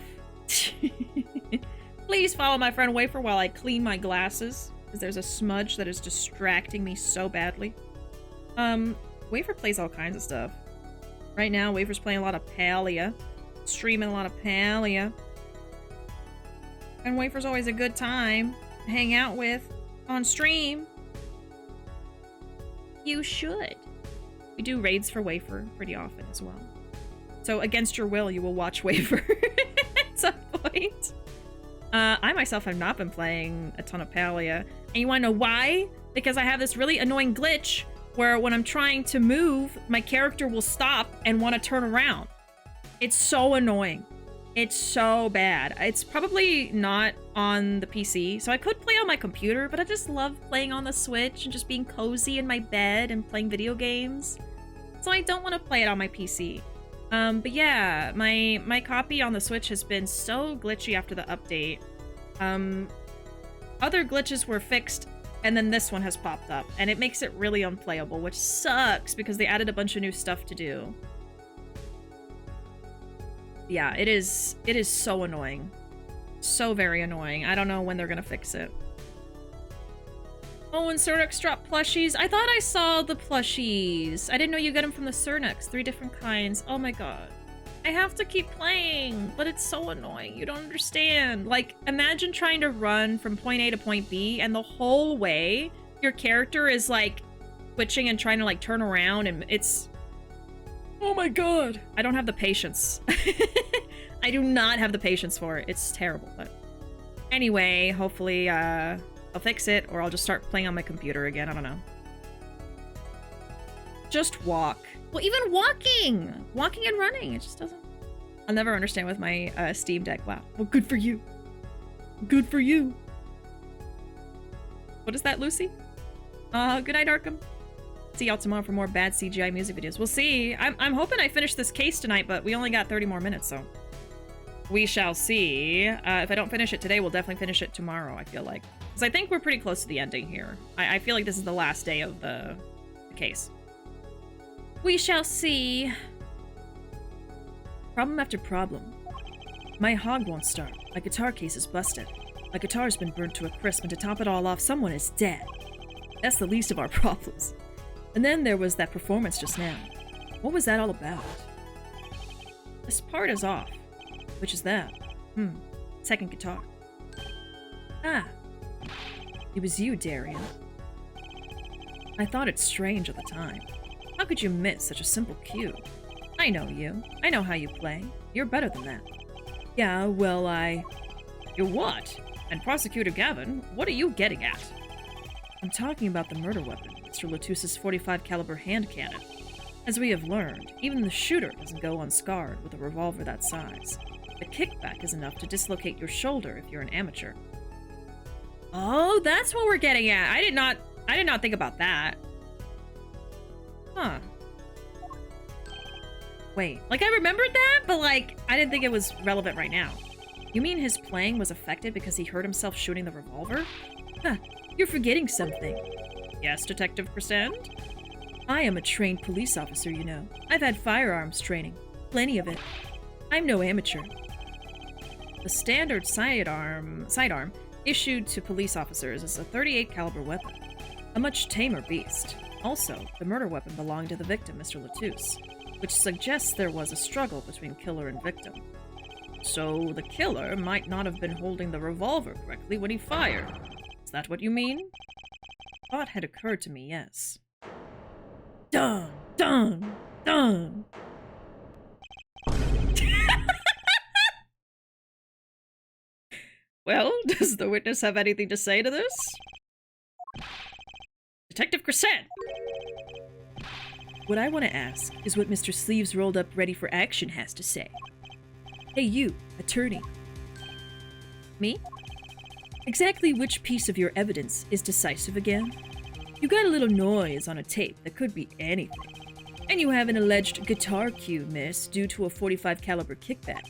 Please follow my friend Wafer while I clean my glasses, because there's a smudge that is distracting me so badly. Wafer plays all kinds of stuff. Right now, Wafer's playing a lot of Palia, streaming a lot of Palia. And Wafer's always a good time to hang out with on stream. You should. We do raids for Wafer pretty often as well. So against your will, you will watch Wafer at some point. I myself have not been playing a ton of Palia. And you want to know why? Because I have this really annoying glitch where when I'm trying to move, my character will stop and want to turn around. It's so annoying. It's so bad. It's probably not on the PC, so I could play on my computer, but I just love playing on the Switch and just being cozy in my bed and playing video games. So I don't want to play it on my PC. But yeah, my copy on the Switch has been so glitchy after the update. Other glitches were fixed, and then this one has popped up, and it makes it really unplayable, which sucks because they added a bunch of new stuff to do. Yeah, it is so annoying. So very annoying. I don't know when they're gonna fix it. Oh, and Cernux dropped plushies. I thought I saw the plushies. I didn't know you get them from the Cernux. 3 different kinds. Oh my god. I have to keep playing, but it's so annoying. You don't understand. Like, imagine trying to run from point A to point B, and the whole way, your character is, like, twitching and trying to, like, turn around, and it's... Oh my god. I don't have the patience. I do not have the patience for it. It's terrible, but... Anyway, hopefully, I'll fix it, or I'll just start playing on my computer again. I don't know. Just walk. Well, even walking! Walking and running, it just doesn't... I'll never understand with my Steam Deck. Wow. Well, good for you. Good for you. What is that, Lucy? Good night, Arkham. See y'all tomorrow for more bad CGI music videos. We'll see. I'm hoping I finish this case tonight, but we only got 30 more minutes, so... We shall see. If I don't finish it today, we'll definitely finish it tomorrow, I feel like. Because I think we're pretty close to the ending here. I feel like this is the last day of the case. We shall see. Problem after problem. My hog won't start. My guitar case is busted. My guitar's been burnt to a crisp, and to top it all off, someone is dead. That's the least of our problems. And then there was that performance just now. What was that all about? This part is off. Which is that? Second guitar. Ah. It was you, Darian. I thought it strange at the time. How could you miss such a simple cue? I know you. I know how you play. You're better than that. Yeah, well, You're what? And Prosecutor Gavin, what are you getting at? I'm talking about the murder weapon, Mr. Lotus's .45 caliber hand cannon. As we have learned, even the shooter doesn't go unscarred with a revolver that size. The kickback is enough to dislocate your shoulder if you're an amateur. Oh, that's what we're getting at. I did not think about that. Huh. Wait, like I remembered that, but like I didn't think it was relevant right now. You mean his playing was affected because he hurt himself shooting the revolver? Huh, you're forgetting something. Yes, Detective Crescent? I am a trained police officer, you know. I've had firearms training. Plenty of it. I'm no amateur. The standard sidearm issued to police officers is a .38 caliber weapon. A much tamer beast. Also, the murder weapon belonged to the victim, Mr. Lotus, which suggests there was a struggle between killer and victim. So the killer might not have been holding the revolver correctly when he fired. Is that what you mean? Thought had occurred to me, yes. Dun! Dun! Dun! Well, does the witness have anything to say to this? Detective Crescent! What I want to ask is what Mr. Sleeves rolled up ready for action has to say. Hey you, attorney. Me? Exactly which piece of your evidence is decisive again? You got a little noise on a tape that could be anything. And you have an alleged guitar cue miss due to a .45 caliber kickback.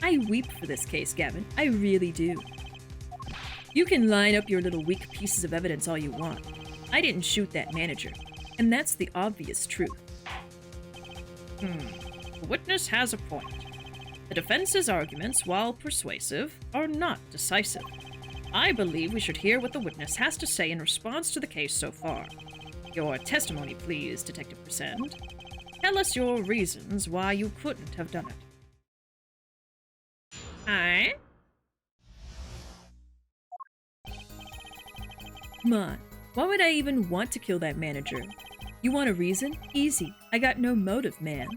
I weep for this case, Gavin. I really do. You can line up your little weak pieces of evidence all you want. I didn't shoot that manager. And that's the obvious truth. The witness has a point. The defense's arguments, while persuasive, are not decisive. I believe we should hear what the witness has to say in response to the case so far. Your testimony, please, Detective Crescent. Tell us your reasons why you couldn't have done it. Aye? Come on. Why would I even want to kill that manager? You want a reason? Easy. I got no motive, man.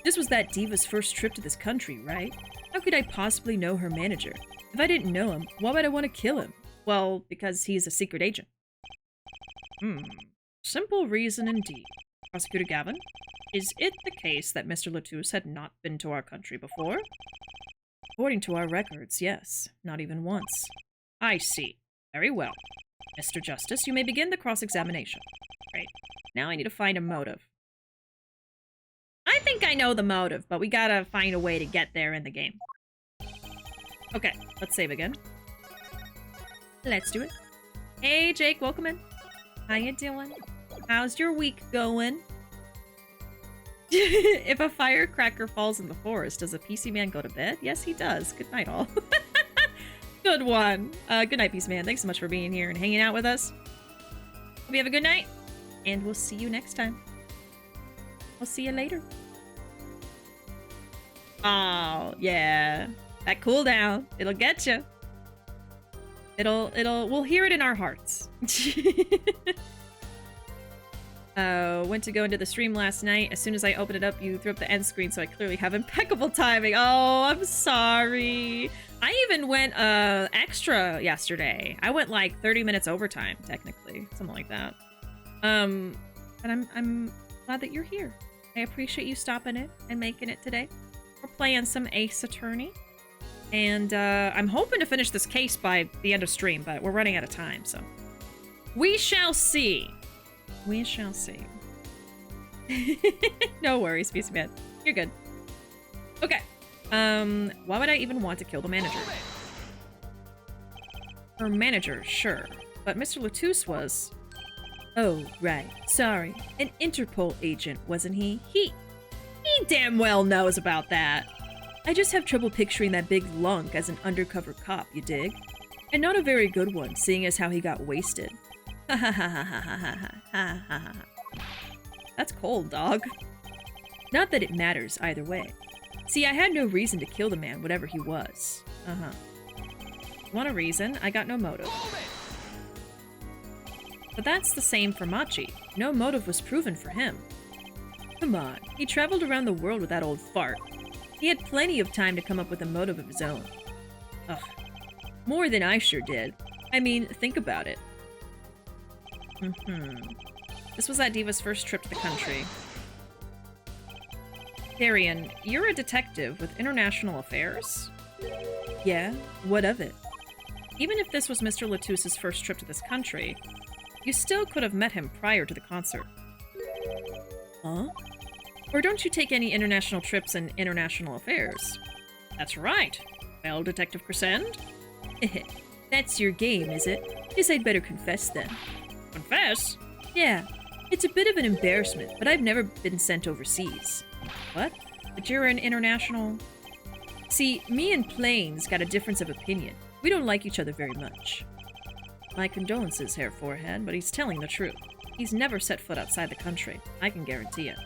This was that diva's first trip to this country, right? How could I possibly know her manager? If I didn't know him, why would I want to kill him? Well, because he's a secret agent. Simple reason indeed. Prosecutor Gavin, is it the case that Mr. Lotus had not been to our country before? According to our records, yes. Not even once. I see. Very well. Mr. Justice, you may begin the cross-examination. Great. Now I need to find a motive. I think I know the motive, but we gotta find a way to get there in the game. Okay, let's save again. Let's do it. Hey, Jake, welcome in. How you doing? How's your week going? If a firecracker falls in the forest, does a PC man go to bed? Yes, he does. Good night, all. Good one. Good night, PC man. Thanks so much for being here and hanging out with us. Hope you have a good night, and we'll see you next time. I'll see you later. Oh, yeah. That cooldown. It'll get you. We'll hear it in our hearts. Went to go into the stream last night. As soon as I opened it up, you threw up the end screen, so I clearly have impeccable timing. Oh, I'm sorry. I even went extra yesterday. I went like 30 minutes overtime, technically. Something like that. But I'm glad that you're here. I appreciate you stopping in and making it today. We're playing some Ace Attorney. And I'm hoping to finish this case by the end of stream, but we're running out of time, so. We shall see. We shall see. No worries, Beast Man. You're good. Okay. Why would I even want to kill the manager? Her manager, sure. But Mr. Latouche was... Oh, right. Sorry. An Interpol agent, wasn't he? He damn well knows about that. I just have trouble picturing that big lunk as an undercover cop, you dig? And not a very good one, seeing as how he got wasted. Ha ha ha ha ha ha ha ha ha. That's cold, dog. Not that it matters either way. See, I had no reason to kill the man, whatever he was. Want a reason? I got no motive. But that's the same for Machi. No motive was proven for him. Come on, he traveled around the world with that old fart. He had plenty of time to come up with a motive of his own. Ugh. More than I sure did. I mean, think about it. This was that diva's first trip to the country. Darian, you're a detective with international affairs? Yeah, what of it? Even if this was Mr. Latouche's first trip to this country, you still could have met him prior to the concert. Huh? Or don't you take any international trips in international affairs? That's right. Well, Detective Crescend? That's your game, is it? Guess I'd better confess then. Confess? Yeah. It's a bit of an embarrassment, but I've never been sent overseas. What? But you're an international... See, me and Plains got a difference of opinion. We don't like each other very much. My condolences, Hair Forehead, but he's telling the truth. He's never set foot outside the country. I can guarantee it.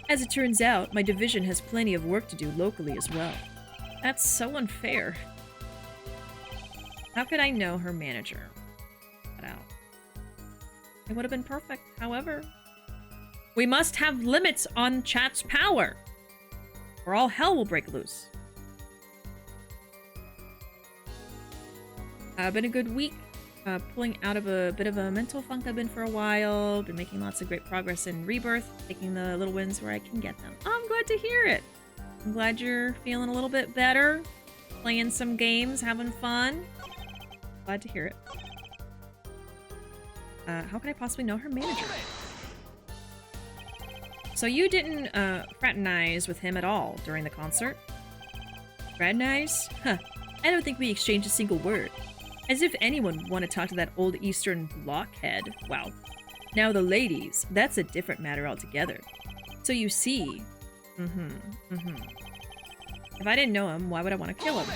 As it turns out, my division has plenty of work to do locally as well. That's so unfair. How could I know her manager? Cut out. It would have been perfect, however. We must have limits on chat's power, or all hell will break loose. Been a good week. Pulling out of a bit of a mental funk I've been for a while. Been making lots of great progress in Rebirth, taking the little wins where I can get them. Oh, I'm glad to hear it. I'm glad you're feeling a little bit better. Playing some games, having fun. Glad to hear it. How could I possibly know her manager? So you didn't fraternize with him at all during the concert? Fraternize? Huh. I don't think we exchanged a single word. As if anyone would want to talk to that old Eastern blockhead. Wow. Now the ladies, that's a different matter altogether. So you see... If I didn't know him, why would I want to kill him?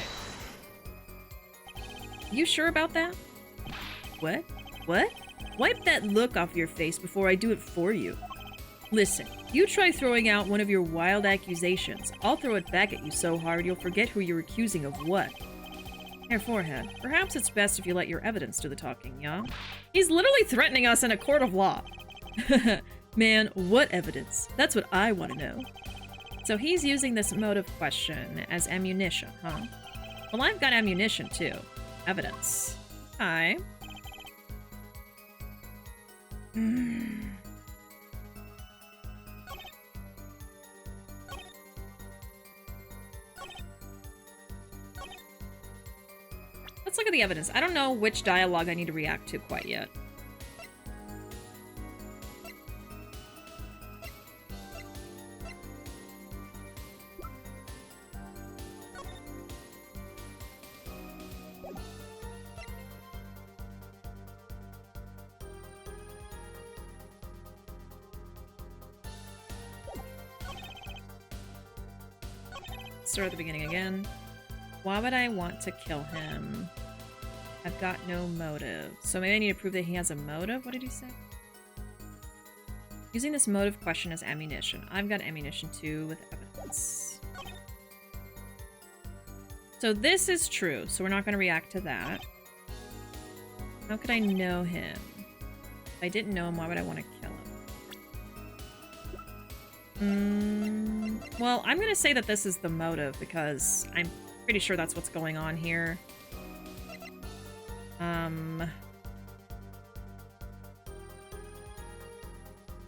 You sure about that? What? What? Wipe that look off your face before I do it for you. Listen, you try throwing out one of your wild accusations. I'll throw it back at you so hard you'll forget who you're accusing of what. Hair Forehead, perhaps it's best if you let your evidence do the talking, yeah? He's literally threatening us in a court of law. Man, what evidence? That's what I want to know. So he's using this motive question as ammunition, huh? Well, I've got ammunition too. Evidence. Hi. Let's look at the evidence. I don't know which dialogue I need to react to quite yet. Start at the beginning again. Why would I want to kill him? I've got no motive. So maybe I need to prove that he has a motive? What did he say? Using this motive question as ammunition. I've got ammunition too with evidence. So this is true, so we're not going to react to that. How could I know him? If I didn't know him, why would I want to kill him? Well, I'm going to say that this is the motive because I'm pretty sure that's what's going on here.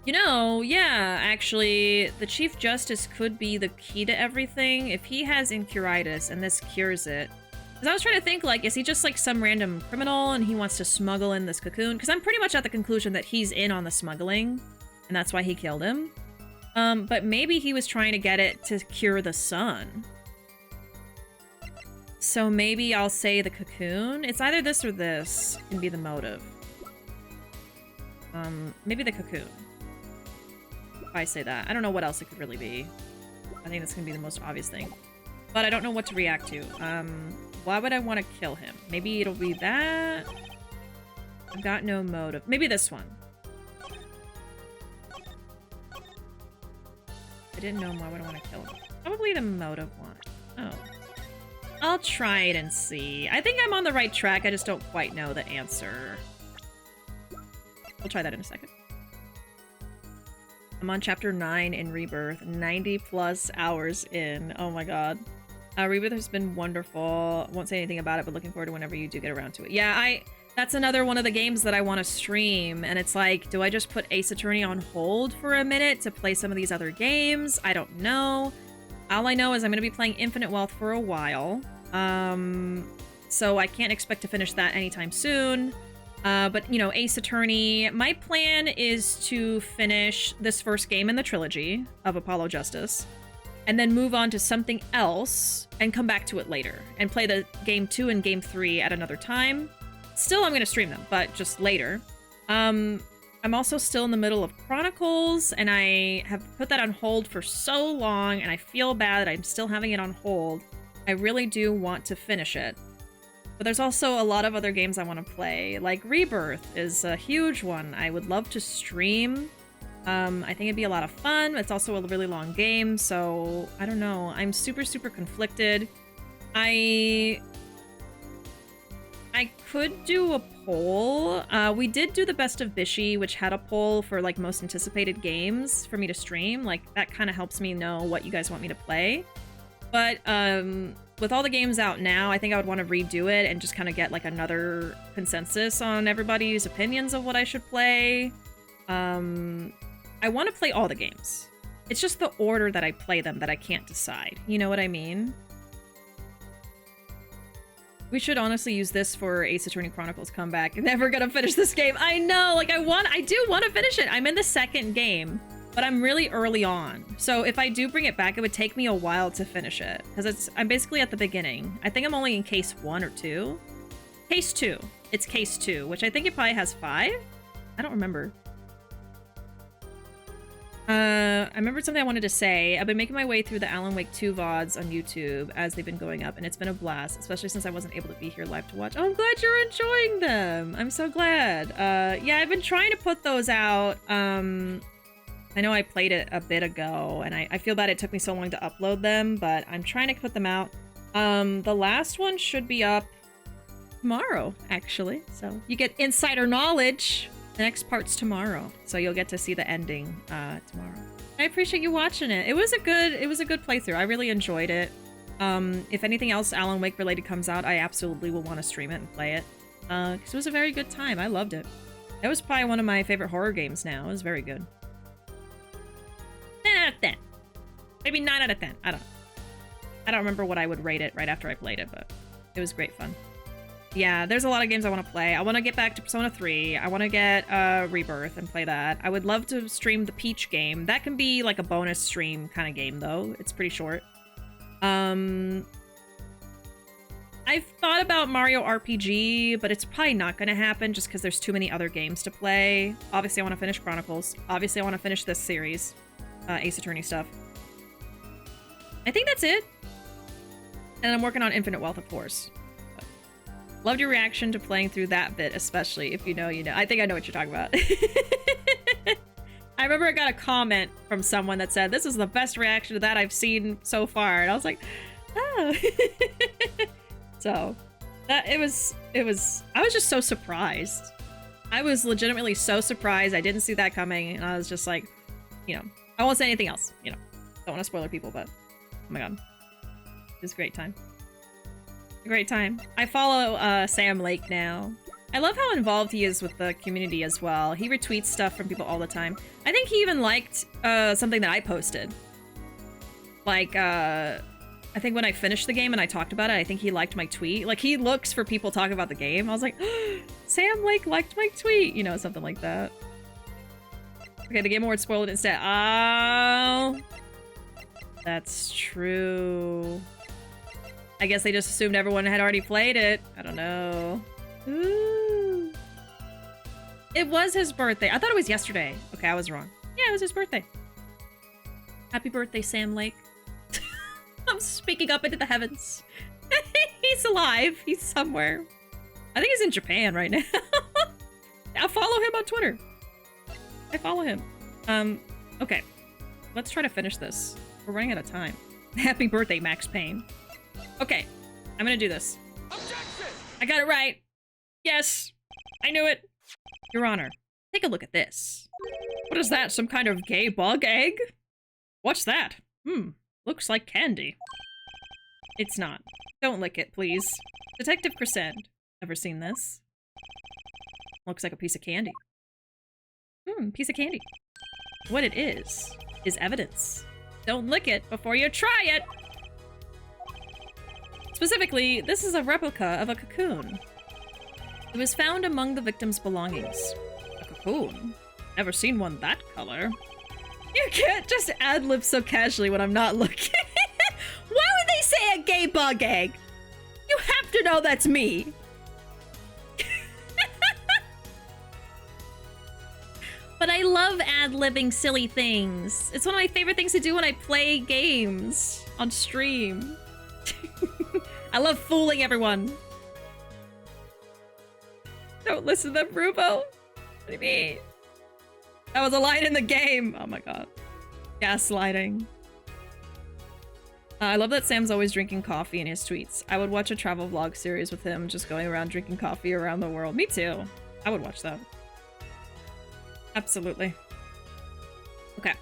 You know, yeah, actually, the Chief Justice could be the key to everything. If he has incuritis and this cures it. Because I was trying to think, like, is he just, like, some random criminal and he wants to smuggle in this cocoon? Because I'm pretty much at the conclusion that he's in on the smuggling, and that's why he killed him. But maybe he was trying to get it to cure the sun. So maybe I'll say the cocoon. It's either this or this can be the motive. Maybe the cocoon. If I say that. I don't know what else it could really be. I think that's gonna be the most obvious thing. But I don't know what to react to. Why would I want to kill him? Maybe it'll be that. I've got no motive. Maybe this one. I didn't know him. Why would I want to kill him? Probably the motive one. Oh. I'll try it and see. I think I'm on the right track. I just don't quite know the answer. We'll try that in a second. I'm on chapter 9 in Rebirth. 90 plus hours in. Oh my god. Rebirth has been wonderful. Won't say anything about it, but looking forward to whenever you do get around to it. Yeah, that's another one of the games that I want to stream, and it's like, do I just put Ace Attorney on hold for a minute to play some of these other games? I don't know. All I know is I'm going to be playing Infinite Wealth for a while, so I can't expect to finish that anytime soon. But, you know, Ace Attorney, my plan is to finish this first game in the trilogy of Apollo Justice, and then move on to something else and come back to it later and play the game 2 and game 3 at another time. Still, I'm going to stream them, but just later. I'm also still in the middle of Chronicles, and I have put that on hold for so long, and I feel bad that I'm still having it on hold. I really do want to finish it. But there's also a lot of other games I want to play. Like Rebirth is a huge one. I would love to stream. I think it'd be a lot of fun. It's also a really long game, so I don't know. I'm super, super conflicted. I could do a poll. We did do the Best of Bishi, which had a poll for like most anticipated games for me to stream. Like that kind of helps me know what you guys want me to play. But with all the games out now, I think I would want to redo it and just kind of get like another consensus on everybody's opinions of what I should play. I want to play all the games. It's just the order that I play them that I can't decide. You know what I mean? We should honestly use this for Ace Attorney Chronicles comeback. Never gonna finish this game. I know, like I do want to finish it. I'm in the second game, but I'm really early on. So if I do bring it back, it would take me a while to finish it because I'm basically at the beginning. I think I'm only in case 1 or 2. Case 2. It's case 2, which I think it probably has 5. I don't remember. I remembered something I wanted to say. I've been making my way through the Alan Wake 2 VODs on YouTube as they've been going up, and it's been a blast, especially since I wasn't able to be here live to watch. Oh, I'm glad you're enjoying them. I'm so glad. Yeah, I've been trying to put those out. I know I played it a bit ago, and I feel bad it took me so long to upload them, but I'm trying to put them out. The last one should be up tomorrow, actually. So you get insider knowledge. The next part's tomorrow, so you'll get to see the ending tomorrow. I appreciate you watching it. It was a good playthrough. I really enjoyed it. If anything else Alan Wake related comes out, I absolutely will want to stream it and play it. Because it was a very good time. I loved it. It was probably one of my favorite horror games now. It was very good. 10 out of 10. Maybe 9 out of 10. I don't remember what I would rate it right after I played it, but it was great fun. Yeah, there's a lot of games I want to play. I want to get back to Persona 3. I want to get Rebirth and play that. I would love to stream the Peach game. That can be like a bonus stream kind of game, though. It's pretty short. I've thought about Mario RPG, but it's probably not going to happen just because there's too many other games to play. Obviously, I want to finish Chronicles. Obviously, I want to finish this series. Ace Attorney stuff. I think that's it. And I'm working on Infinite Wealth, of course. Loved your reaction to playing through that bit, especially. If you know, you know. I think I know what you're talking about. I remember I got a comment from someone that said, this is the best reaction to that I've seen so far. And I was like, Oh. So, it was, I was just so surprised. I was legitimately so surprised. I didn't see that coming, and I was just like, you know, I won't say anything else, you know. Don't want to spoil people, but oh my god. It was a great time. A great time. I follow Sam Lake now. I love how involved he is with the community as well. He retweets stuff from people all the time. I think he even liked something that I posted. Like, I think when I finished the game and I talked about it, I think he liked my tweet. Like, he looks for people talking about the game. I was like, oh, Sam Lake liked my tweet. You know, something like that. Okay, the Game Awards spoiled it instead. Oh, that's true. I guess they just assumed everyone had already played it. I don't know. Ooh. It was his birthday. I thought it was yesterday. Okay, I was wrong. Yeah, it was his birthday. Happy birthday, Sam Lake. I'm speaking up into the heavens. He's alive. He's somewhere. I think he's in Japan right now. I'll follow him on Twitter. I follow him. Okay. Let's try to finish this. We're running out of time. Happy birthday, Max Payne. Okay. I'm gonna do this. Objection! I got it right. Yes. I knew it. Your Honor, take a look at this. What is that? Some kind of gay bug egg? What's that? Looks like candy. It's not. Don't lick it, please. Detective Crescent. Ever seen this? Looks like a piece of candy. Piece of candy. What it is evidence. Don't lick it before you try it! Specifically, this is a replica of a cocoon. It was found among the victim's belongings. A cocoon? Never seen one that color. You can't just ad-lib so casually when I'm not looking. Why would they say a gay bug egg? You have to know that's me. But I love ad-libbing silly things. It's one of my favorite things to do when I play games on stream. I love fooling everyone. Don't listen to them, Ruuuvo. What do you mean? That was a line in the game. Oh my god. Gaslighting. I love that Sam's always drinking coffee in his tweets. I would watch a travel vlog series with him just going around drinking coffee around the world. Me too. I would watch that. Absolutely. Okay.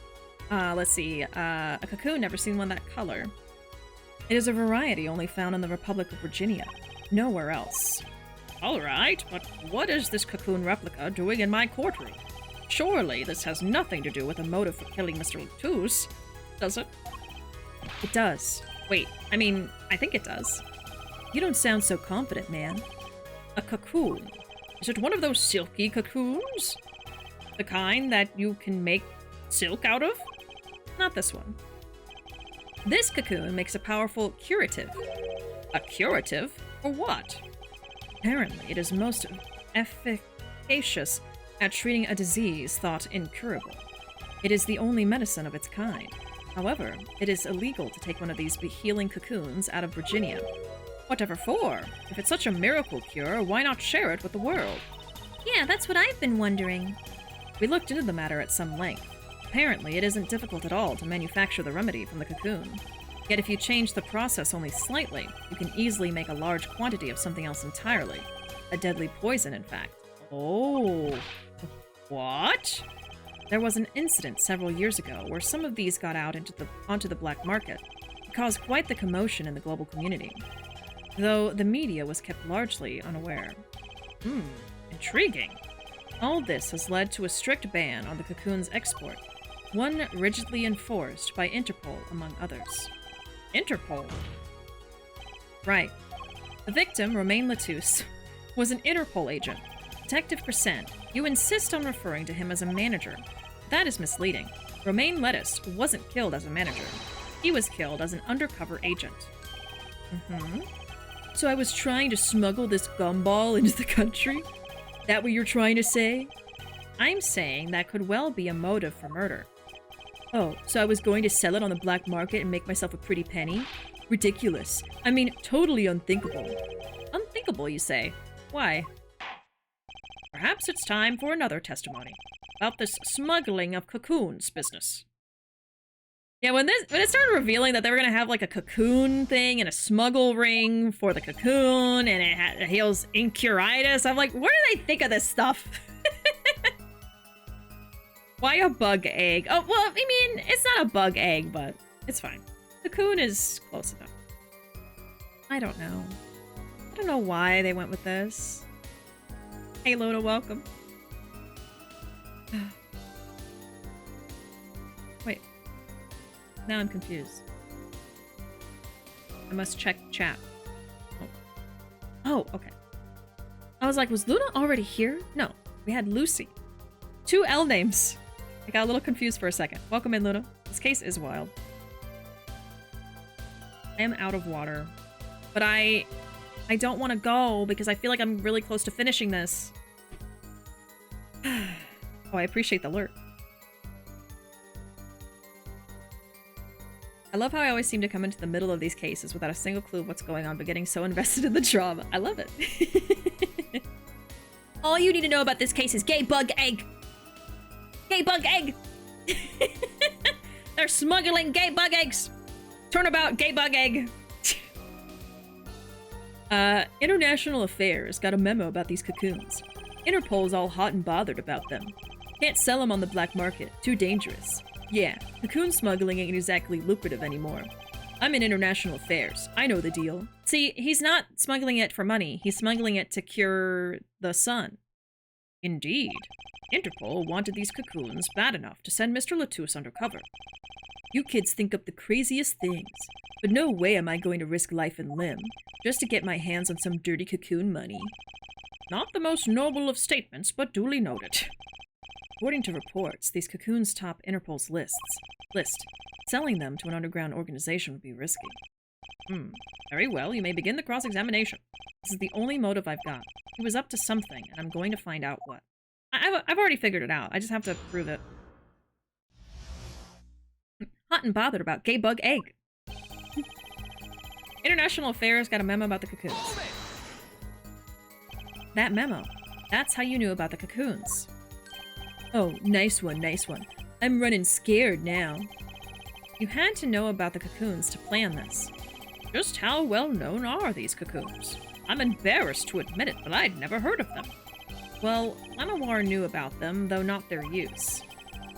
Let's see. A cocoon, never seen one that color. It is a variety only found in the Republic of Virginia. Nowhere else. Alright, but what is this cocoon replica doing in my courtroom? Surely this has nothing to do with a motive for killing Mr. Latouche, does it? It does. Wait, I mean, I think it does. You don't sound so confident, man. A cocoon. Is it one of those silky cocoons? The kind that you can make silk out of? Not this one. This cocoon makes a powerful curative. A curative? For what? Apparently, it is most efficacious at treating a disease thought incurable. It is the only medicine of its kind. However, it is illegal to take one of these healing cocoons out of Virginia. Whatever for? If it's such a miracle cure, why not share it with the world? Yeah, that's what I've been wondering. We looked into the matter at some length. Apparently, it isn't difficult at all to manufacture the remedy from the cocoon. Yet if you change the process only slightly, you can easily make a large quantity of something else entirely. A deadly poison, in fact. Oh. What? There was an incident several years ago where some of these got out onto the black market. It caused quite the commotion in the global community, though the media was kept largely unaware. Intriguing. All this has led to a strict ban on the cocoon's export, one rigidly enforced by Interpol, among others. Interpol? Right. The victim, Romain Latouche, was an Interpol agent. Detective Crescent, you insist on referring to him as a manager. That is misleading. Romain Latouche wasn't killed as a manager. He was killed as an undercover agent. So I was trying to smuggle this gumball into the country? That what you're trying to say? I'm saying that could well be a motive for murder. Oh, so I was going to sell it on the black market and make myself a pretty penny? Ridiculous. I mean, totally unthinkable. Unthinkable, you say? Why? Perhaps it's time for another testimony about this smuggling of cocoons business. Yeah, when it started revealing that they were gonna have like a cocoon thing and a smuggle ring for the cocoon, and it heals incuritis, I'm like, where do they think of this stuff? Why a bug egg? Oh, well, I mean, it's not a bug egg, but it's fine. Cocoon is close enough. I don't know. I don't know why they went with this. Hey, Loda, welcome. Wait. Now I'm confused. I must check chat. Oh, okay. I was like, was Luna already here? No, we had Lucy. 2 L names. I got a little confused for a second. Welcome in, Luna. This case is wild. I am out of water. But I don't want to go because I feel like I'm really close to finishing this. Oh, I appreciate the alert. I love how I always seem to come into the middle of these cases without a single clue of what's going on, but getting so invested in the drama. I love it. All you need to know about this case is gay bug egg. Gay bug egg. They're smuggling gay bug eggs. Turnabout gay bug egg. International Affairs got a memo about these cocoons. Interpol's all hot and bothered about them. Can't sell them on the black market. Too dangerous. Yeah, cocoon smuggling ain't exactly lucrative anymore. I'm in International Affairs. I know the deal. See, he's not smuggling it for money. He's smuggling it to cure the sun. Indeed. Interpol wanted these cocoons bad enough to send Mr. Latouche undercover. You kids think up the craziest things, but no way am I going to risk life and limb just to get my hands on some dirty cocoon money. Not the most noble of statements, but duly noted. According to reports, these cocoons top Interpol's list. Selling them to an underground organization would be risky. Very well, you may begin the cross-examination. This is the only motive I've got. He was up to something, and I'm going to find out what. I've already figured it out. I just have to prove it. Hot and bothered about gay bug egg. International Affairs got a memo about the cocoons. That memo. That's how you knew about the cocoons. Oh, nice one, nice one. I'm running scared now. You had to know about the cocoons to plan this. Just how well known are these cocoons? I'm embarrassed to admit it, but I'd never heard of them. Well, Lenoir knew about them, though not their use.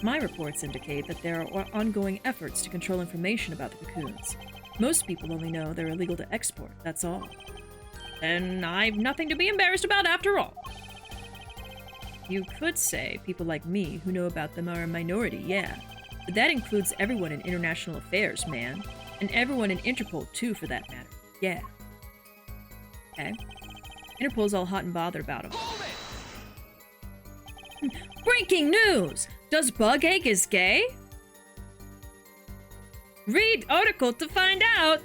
My reports indicate that there are ongoing efforts to control information about the cocoons. Most people only know they're illegal to export, that's all. Then I've nothing to be embarrassed about after all. You could say people like me who know about them are a minority, yeah. But that includes everyone in International Affairs, man. And everyone in Interpol, too, for that matter. Yeah. Okay. Interpol's all hot and bothered about him. Breaking news! Does Bug Egg is gay? Read article to find out!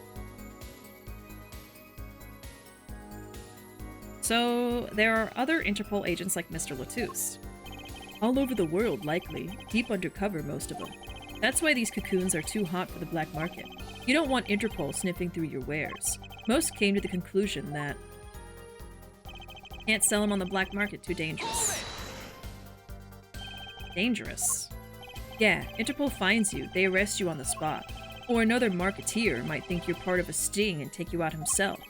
So, there are other Interpol agents like Mr. Latouche. All over the world, likely. Deep undercover, most of them. That's why these cocoons are too hot for the black market. You don't want Interpol sniffing through your wares. Most came to the conclusion that can't sell them on the black market, too dangerous. Dangerous? Yeah, Interpol finds you, they arrest you on the spot. Or another marketeer might think you're part of a sting and take you out himself.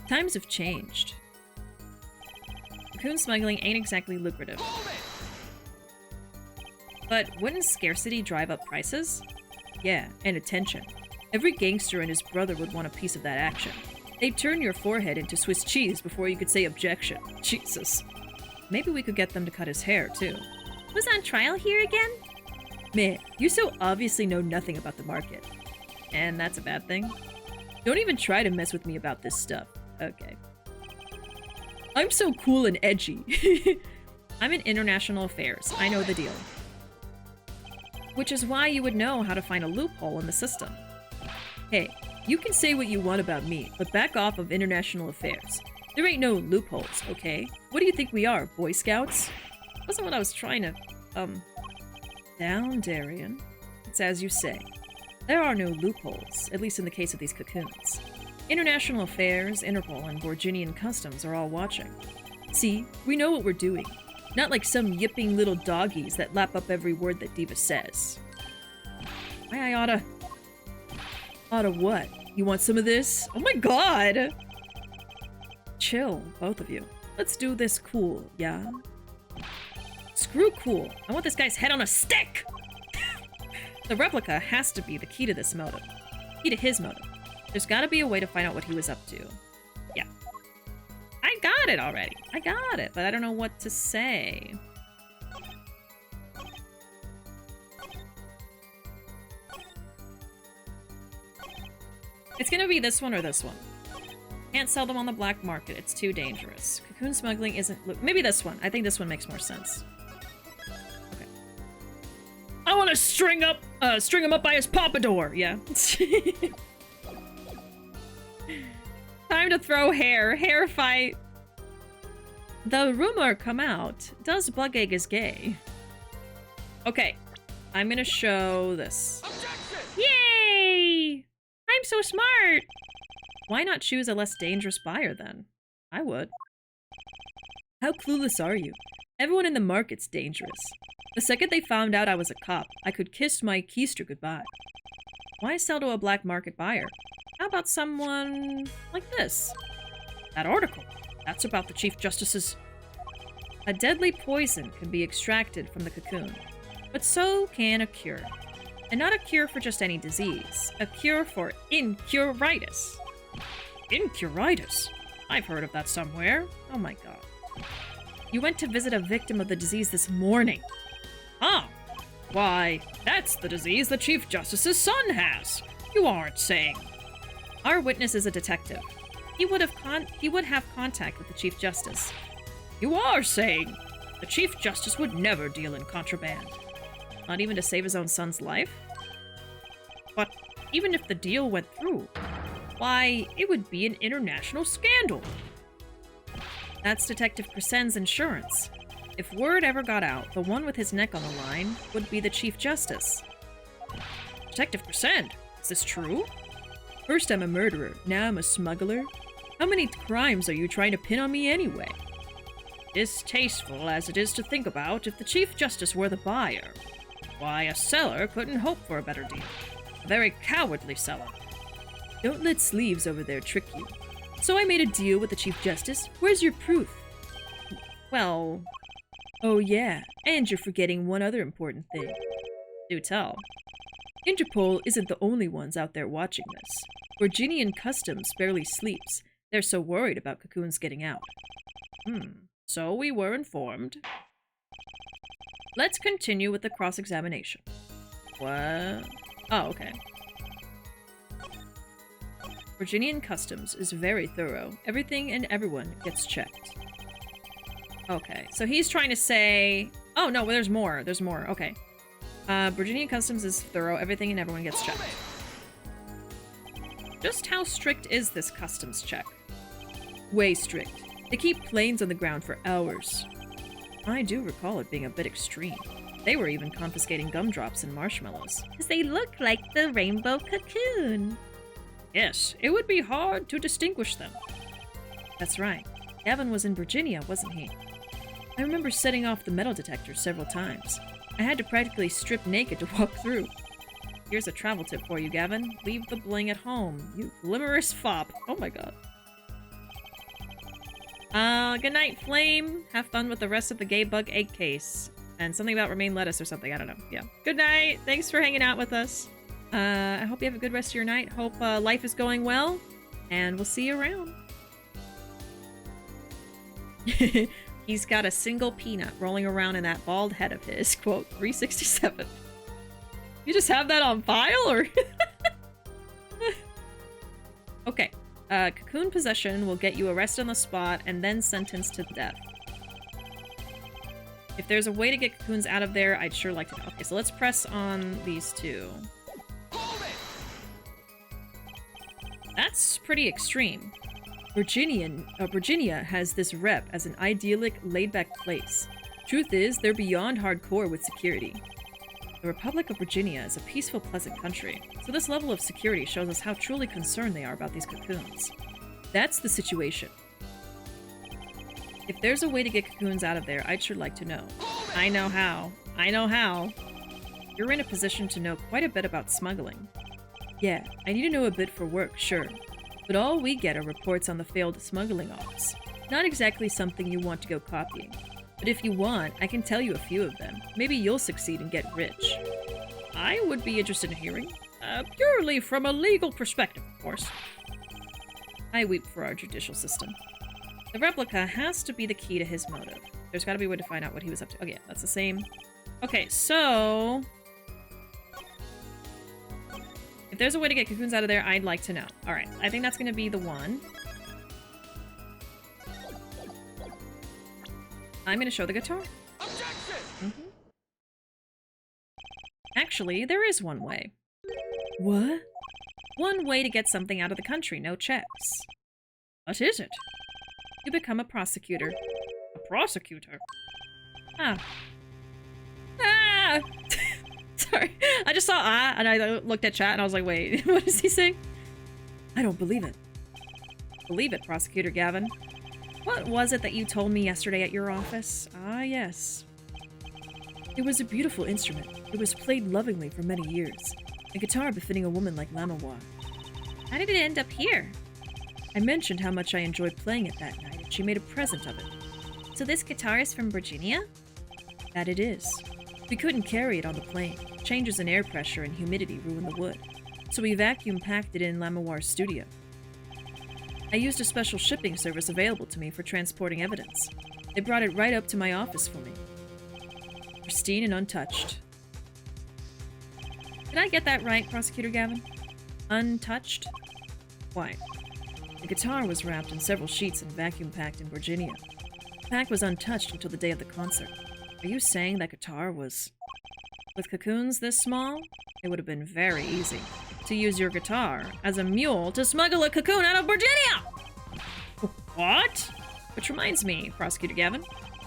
Times have changed. Cocoon smuggling ain't exactly lucrative. But wouldn't scarcity drive up prices? Yeah, and attention. Every gangster and his brother would want a piece of that action. They'd turn your forehead into Swiss cheese before you could say objection. Jesus. Maybe we could get them to cut his hair, too. Who's on trial here again? Man, you so obviously know nothing about the market. And that's a bad thing. Don't even try to mess with me about this stuff. Okay. I'm so cool and edgy. I'm in International Affairs. I know the deal. Which is why you would know how to find a loophole in the system. Hey, you can say what you want about me, but back off of International Affairs. There ain't no loopholes, okay? What do you think we are, Boy Scouts? Wasn't what I was trying to, Down, Darian. It's as you say. There are no loopholes, at least in the case of these cocoons. International Affairs, Interpol, and Borginian Customs are all watching. See, we know what we're doing. Not like some yipping little doggies that lap up every word that Diva says. I oughta... Out of what? You want some of this? Oh my god! Chill, both of you. Let's do this cool, yeah? Screw cool. I want this guy's head on a stick! The replica has to be the key to this motive. Key to his motive. There's gotta be a way to find out what he was up to. Yeah. I got it already. I got it, but I don't know what to say. It's gonna be this one or this one. Can't sell them on the black market. It's too dangerous. Cocoon smuggling isn't... Maybe this one. I think this one makes more sense. Okay. I want to string him up by his pompadour. Yeah. Time to throw hair. Hair fight. The rumor come out. Does Bug Egg is gay? Okay. I'm gonna show this. Objection! Yay! I'm so smart! Why not choose a less dangerous buyer then? I would. How clueless are you? Everyone in the market's dangerous. The second they found out I was a cop, I could kiss my keister goodbye. Why sell to a black market buyer? How about someone like this? That article. That's about the Chief Justice's... A deadly poison can be extracted from the cocoon, but so can a cure. And not a cure for just any disease. A cure for incuritis. Incuritis? I've heard of that somewhere. Oh my god. You went to visit a victim of the disease this morning. Ah! Why, that's the disease the Chief Justice's son has. You aren't saying. Our witness is a detective. He would have contact with the Chief Justice. You are saying. The Chief Justice would never deal in contraband. Not even to save his own son's life? But even if the deal went through, why, it would be an international scandal. That's Detective Crescen's insurance. If word ever got out, the one with his neck on the line would be the Chief Justice. Detective Crescent, is this true? First I'm a murderer, now I'm a smuggler. How many crimes are you trying to pin on me anyway? Distasteful as it is to think about, if the Chief Justice were the buyer, why, a seller couldn't hope for a better deal. A very cowardly seller. Don't let sleeves over there trick you. So I made a deal with the Chief Justice. Where's your proof? Well... Oh yeah, and you're forgetting one other important thing. Do tell. Interpol isn't the only ones out there watching this. Virginian Customs barely sleeps. They're so worried about Cocoon's getting out. So we were informed. Let's continue with the cross-examination. What? Oh, okay. Virginian Customs is very thorough. Everything and everyone gets checked. Okay, so he's trying to say... Oh, no, well, there's more. There's more. Okay. Virginian Customs is thorough. Everything and everyone gets checked. Just how strict is this customs check? Way strict. They keep planes on the ground for hours. I do recall it being a bit extreme. They were even confiscating gumdrops and marshmallows. Because they look like the rainbow cocoon. Yes, it would be hard to distinguish them. That's right. Gavin was in Virginia, wasn't he? I remember setting off the metal detector several times. I had to practically strip naked to walk through. Here's a travel tip for you, Gavin. Leave the bling at home, you glimmerous fop. Oh my god. Good night, Flame. Have fun with the rest of the gay bug egg case. And something about remain lettuce or something, I don't know. Yeah. Good night. Thanks for hanging out with us. I hope you have a good rest of your night. Hope life is going well. And we'll see you around. He's got a single peanut rolling around in that bald head of his. Quote, 367. You just have that on file, or? Okay. Cocoon possession will get you arrested on the spot and then sentenced to death. If there's a way to get cocoons out of there, I'd sure like to know. Okay, so let's press on these two. That's pretty extreme. Virginia has this rep as an idyllic, laid-back place. Truth is, they're beyond hardcore with security. The Republic of Virginia is a peaceful, pleasant country, so this level of security shows us how truly concerned they are about these cocoons. That's the situation. If there's a way to get cocoons out of there, I'd sure like to know. I know how. I know how. You're in a position to know quite a bit about smuggling. Yeah, I need to know a bit for work, sure. But all we get are reports on the failed smuggling ops. Not exactly something you want to go copying. But if you want, I can tell you a few of them. Maybe you'll succeed and get rich. I would be interested in hearing. Purely from a legal perspective, of course. I weep for our judicial system. The replica has to be the key to his motive. There's gotta be a way to find out what he was up to. Oh yeah, that's the same. Okay, so... if there's a way to get cocoons out of there, I'd like to know. Alright, I think that's gonna be the one. I'm gonna show the guitar. Objection! Actually, there is one way. What? One way to get something out of the country, no checks. What is it? You become a prosecutor. A prosecutor? Ah. Ah! Sorry. I just saw and I looked at chat and I was like, wait, what is he saying? I don't believe it. Believe it, Prosecutor Gavin. What was it that you told me yesterday at your office? Ah, yes. It was a beautiful instrument. It was played lovingly for many years. A guitar befitting a woman like Lamawar. How did it end up here? I mentioned how much I enjoyed playing it that night, and she made a present of it. So this guitar is from Virginia? That it is. We couldn't carry it on the plane. Changes in air pressure and humidity ruined the wood. So we vacuum-packed it in Lamawar's studio. I used a special shipping service available to me for transporting evidence. They brought it right up to my office for me. Pristine and untouched. Did I get that right, Prosecutor Gavin? Untouched? Why? The guitar was wrapped in several sheets and vacuum-packed in Virginia. The pack was untouched until the day of the concert. Are you saying that guitar was... with cocoons this small? It would have been very easy to use your guitar as a mule to smuggle a cocoon out of Virginia! What? Which reminds me, Prosecutor Gavin,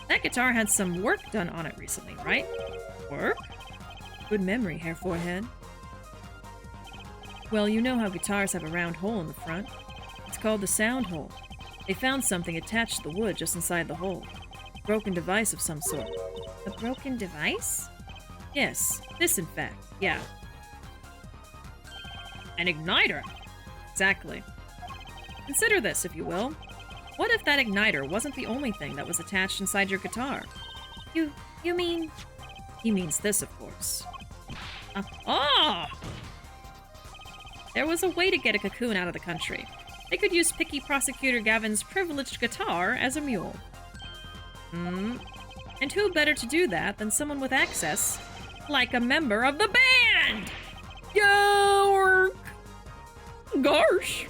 that guitar had some work done on it recently, right? Work? Good memory, Hair Forehead. Well, you know how guitars have a round hole in the front. It's called the sound hole. They found something attached to the wood just inside the hole. A broken device of some sort. A broken device? Yes, this in fact, yeah. An igniter! Exactly. Consider this, if you will. What if that igniter wasn't the only thing that was attached inside your guitar? You mean... He means this, of course. Ah! There was a way to get a cocoon out of the country. They could use Picky Prosecutor Gavin's privileged guitar as a mule. And who better to do that than someone with access, like a member of the band? York! Gosh!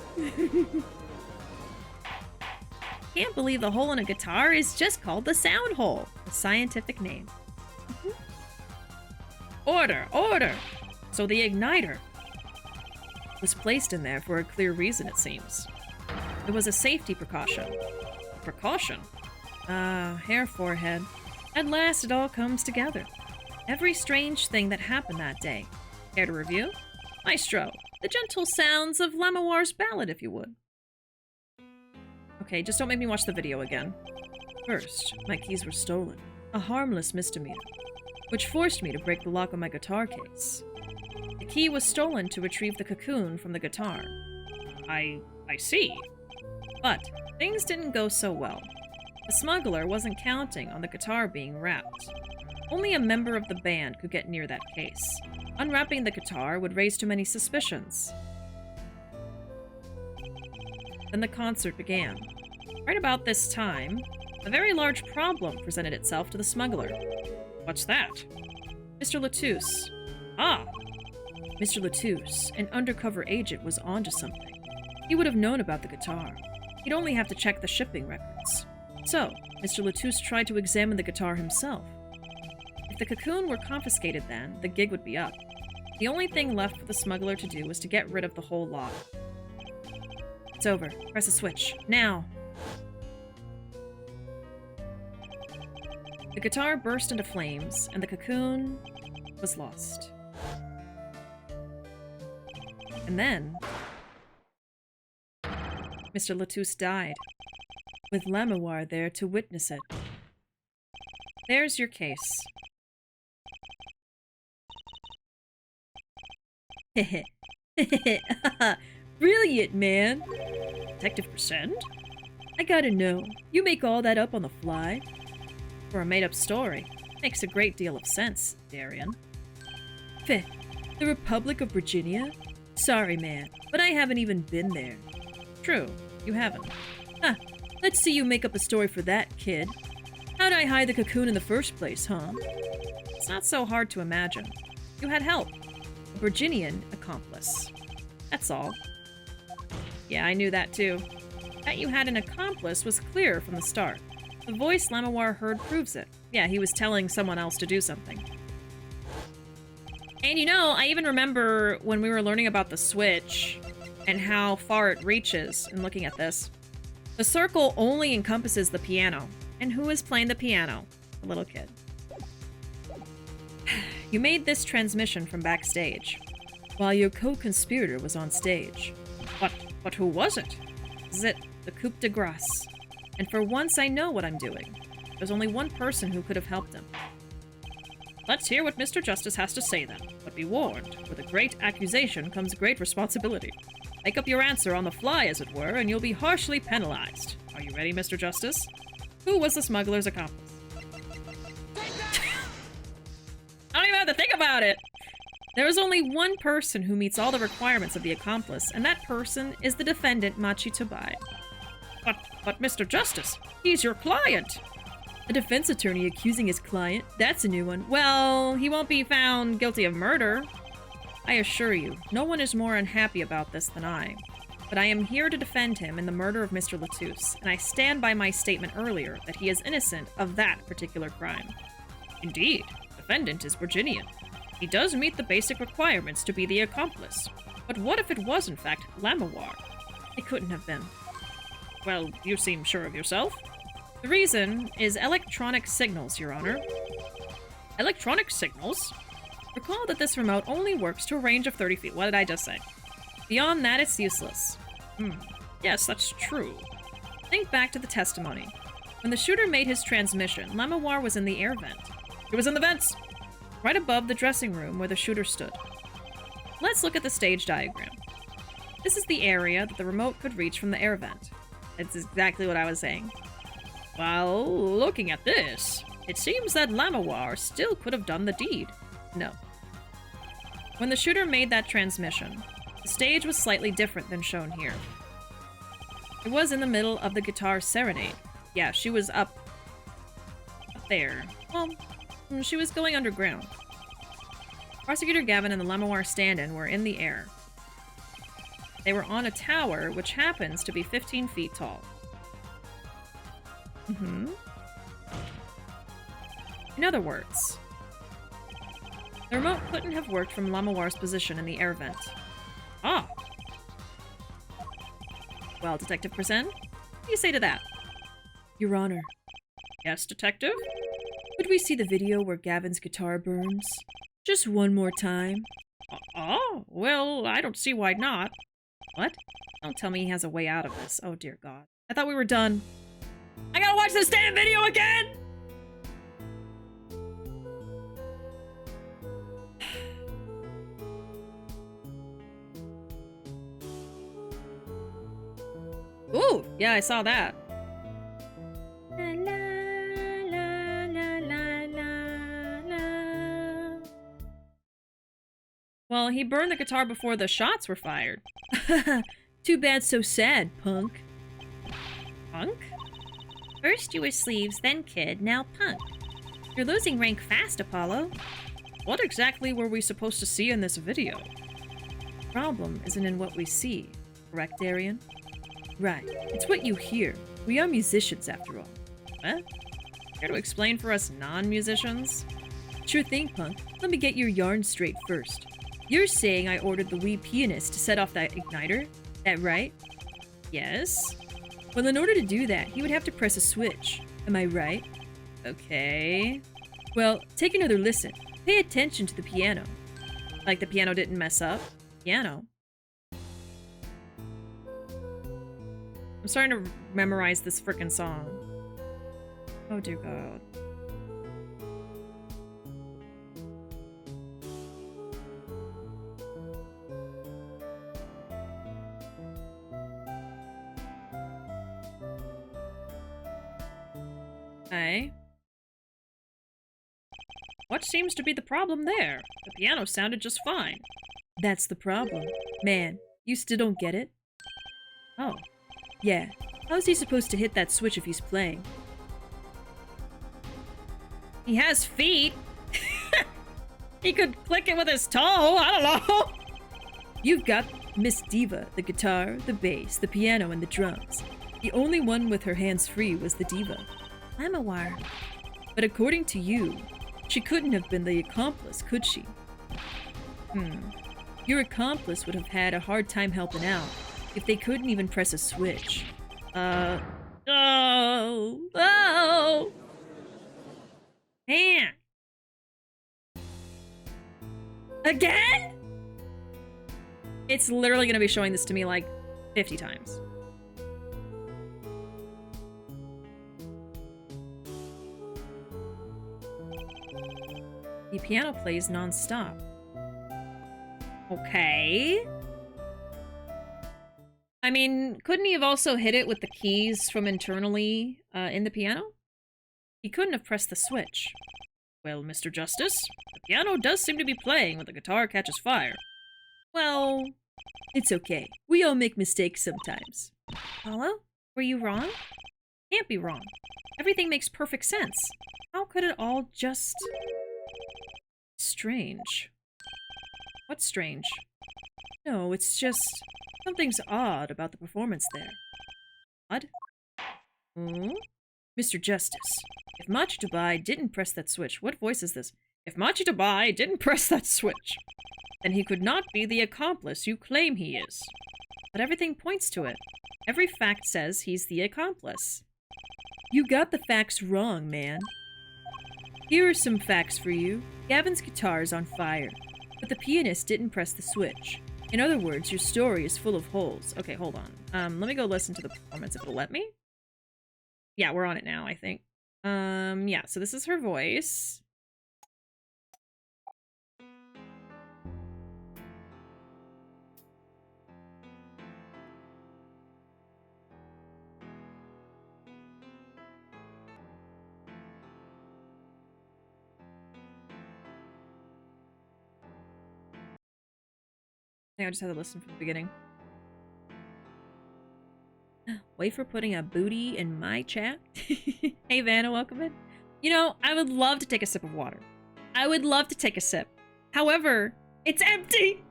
Can't believe the hole in a guitar is just called the sound hole. A scientific name. Order! Order! So the igniter was placed in there for a clear reason, it seems. It was a safety precaution. Precaution? Hair Forehead. At last it all comes together. Every strange thing that happened that day. Care to review? Maestro, the gentle sounds of Lamawar's ballad, if you would. Okay, just don't make me watch the video again. First, my keys were stolen. A harmless misdemeanor, which forced me to break the lock on my guitar case. The key was stolen to retrieve the cocoon from the guitar. I see. But things didn't go so well. The smuggler wasn't counting on the guitar being wrapped. Only a member of the band could get near that case. Unwrapping the guitar would raise too many suspicions. Then the concert began. Right about this time, a very large problem presented itself to the smuggler. What's that? Mr. Latouche. Ah! Mr. Latouche, an undercover agent, was onto something. He would have known about the guitar. He'd only have to check the shipping records. So, Mr. Latouche tried to examine the guitar himself. If the cocoon were confiscated then, the gig would be up. The only thing left for the smuggler to do was to get rid of the whole lot. It's over. Press a switch. Now! The guitar burst into flames, and the cocoon was lost. And then... Mr. Latouche died, with Lamawar there to witness it. There's your case. Hehe. Brilliant, man. Detective Percent? I gotta know, you make all that up on the fly? For a made-up story. Makes a great deal of sense, Darian. Feh, the Republic of Virginia? Sorry, man, but I haven't even been there. True, you haven't. Huh, let's see you make up a story for that, kid. How'd I hide the cocoon in the first place, huh? It's not so hard to imagine. You had help. A Virginian accomplice. That's all. Yeah, I knew that too. That you had an accomplice was clear from the start. The voice Lamawar heard proves it. Yeah, he was telling someone else to do something. And you know, I even remember when we were learning about the Switch and how far it reaches and looking at this. The circle only encompasses the piano. And who is playing the piano? The little kid. You made this transmission from backstage, while your co-conspirator was on stage. But who was it? Is it the coup de grace? And for once I know what I'm doing. There's only one person who could have helped him. Let's hear what Mr. Justice has to say then. But be warned, with a great accusation comes great responsibility. Make up your answer on the fly, as it were, and you'll be harshly penalized. Are you ready, Mr. Justice? Who was the smuggler's accomplice? I don't even have to think about it! There is only one person who meets all the requirements of the accomplice, and that person is the defendant, Machi Tobai. But Mr. Justice, he's your client! A defense attorney accusing his client? That's a new one. Well, he won't be found guilty of murder. I assure you, no one is more unhappy about this than I. But I am here to defend him in the murder of Mr. Latouche, and I stand by my statement earlier that he is innocent of that particular crime. Indeed, the defendant is Virginian. He does meet the basic requirements to be the accomplice. But what if it was, in fact, Lamawar? It couldn't have been. Well, you seem sure of yourself. The reason is electronic signals, Your Honor. Electronic signals? Recall that this remote only works to a range of 30 feet. What did I just say? Beyond that, it's useless. Yes, that's true. Think back to the testimony. When the shooter made his transmission, Lamawar was in the air vent. He was in the vents! Right above the dressing room where the shooter stood. Let's look at the stage diagram. This is the area that the remote could reach from the air vent. It's exactly what I was saying. Well, looking at this, it seems that Lamawar still could have done the deed. No. When the shooter made that transmission, the stage was slightly different than shown here. It was in the middle of the guitar serenade. Yeah, she was up there. Well, she was going underground. Prosecutor Gavin and the Lamawar stand-in were in the air. They were on a tower, which happens to be 15 feet tall. In other words, the remote couldn't have worked from Lamawar's position in the air vent. Ah! Well, Detective Present, what do you say to that? Your Honor. Yes, Detective? Could we see the video where Gavin's guitar burns? Just one more time. Oh, well, I don't see why not. What? Don't tell me he has a way out of this. Oh, dear God. I thought we were done. I gotta watch this damn video again! Ooh, yeah, I saw that. La, la, la, la, la, la. Well, he burned the guitar before the shots were fired. Too bad, so sad, punk. Punk? First you were sleeves, then kid, now punk. You're losing rank fast, Apollo. What exactly were we supposed to see in this video? Problem isn't in what we see, correct, Darian? Right, it's what you hear. We are musicians, after all. What? Care to explain for us non-musicians? Sure thing, punk. Let me get your yarn straight first. You're saying I ordered the wee pianist to set off that igniter? That right? Yes. Well, in order to do that, he would have to press a switch. Am I right? Okay. Well, take another listen. Pay attention to the piano. Like the piano didn't mess up? Piano. I'm starting to memorize this frickin' song. Oh dear God. Okay. What seems to be the problem there? The piano sounded just fine. That's the problem. Man, you still don't get it? Oh. Yeah. How's he supposed to hit that switch if he's playing? He has feet. He could click it with his toe. I don't know. You've got Miss Diva, the guitar, the bass, the piano, and the drums. The only one with her hands free was the diva. I'm aware. But according to you, she couldn't have been the accomplice, could she? Your accomplice would have had a hard time helping out if they couldn't even press a switch. Oh! Man! Again? It's literally gonna be showing this to me like 50 times. The piano plays non-stop. Okay. I mean, couldn't he have also hit it with the keys from internally in the piano? He couldn't have pressed the switch. Well, Mr. Justice, the piano does seem to be playing when the guitar catches fire. Well, it's okay. We all make mistakes sometimes. Apollo, were you wrong? Can't be wrong. Everything makes perfect sense. How could it all just... strange? What's strange? No, it's just... something's odd about the performance there. Odd? Mr. Justice, if Machitabai didn't press that switch, What voice is this? If Machitabai didn't press that switch, then he could not be the accomplice you claim he is. But everything points to it. Every fact says he's the accomplice. you got the facts wrong, man. Here are some facts for you. Gavin's guitar is on fire, but the pianist didn't press the switch. In other words, your story is full of holes. Okay, hold on. Let me go listen to the performance if it'll let me. Yeah, we're on it now, I think. Yeah, so this is her voice. I just had to listen from the beginning. Wait for putting a booty in my chat. Hey Vanna, welcome in. You know, I would love to take a sip of water. I would love to take a sip. However, it's empty!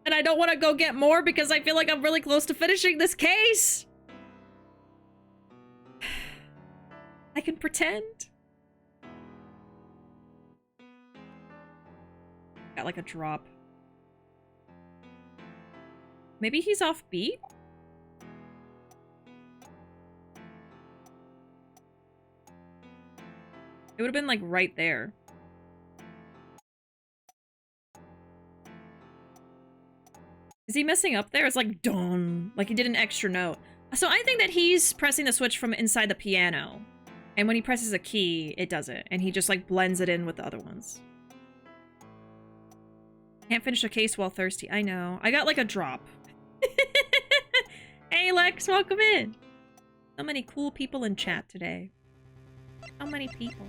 And I don't want to go get more because I feel like I'm really close to finishing this case! I can pretend. Got like a drop. Maybe he's off beat? It would have been like right there. Is he messing up there? It's like dun, like he did an extra note. So I think that he's pressing the switch from inside the piano. And when he presses a key, it does it. And he just like blends it in with the other ones. Can't finish a case while thirsty. I know. I got like a drop. Hey Lex, welcome in. So many cool people in chat today. So many people.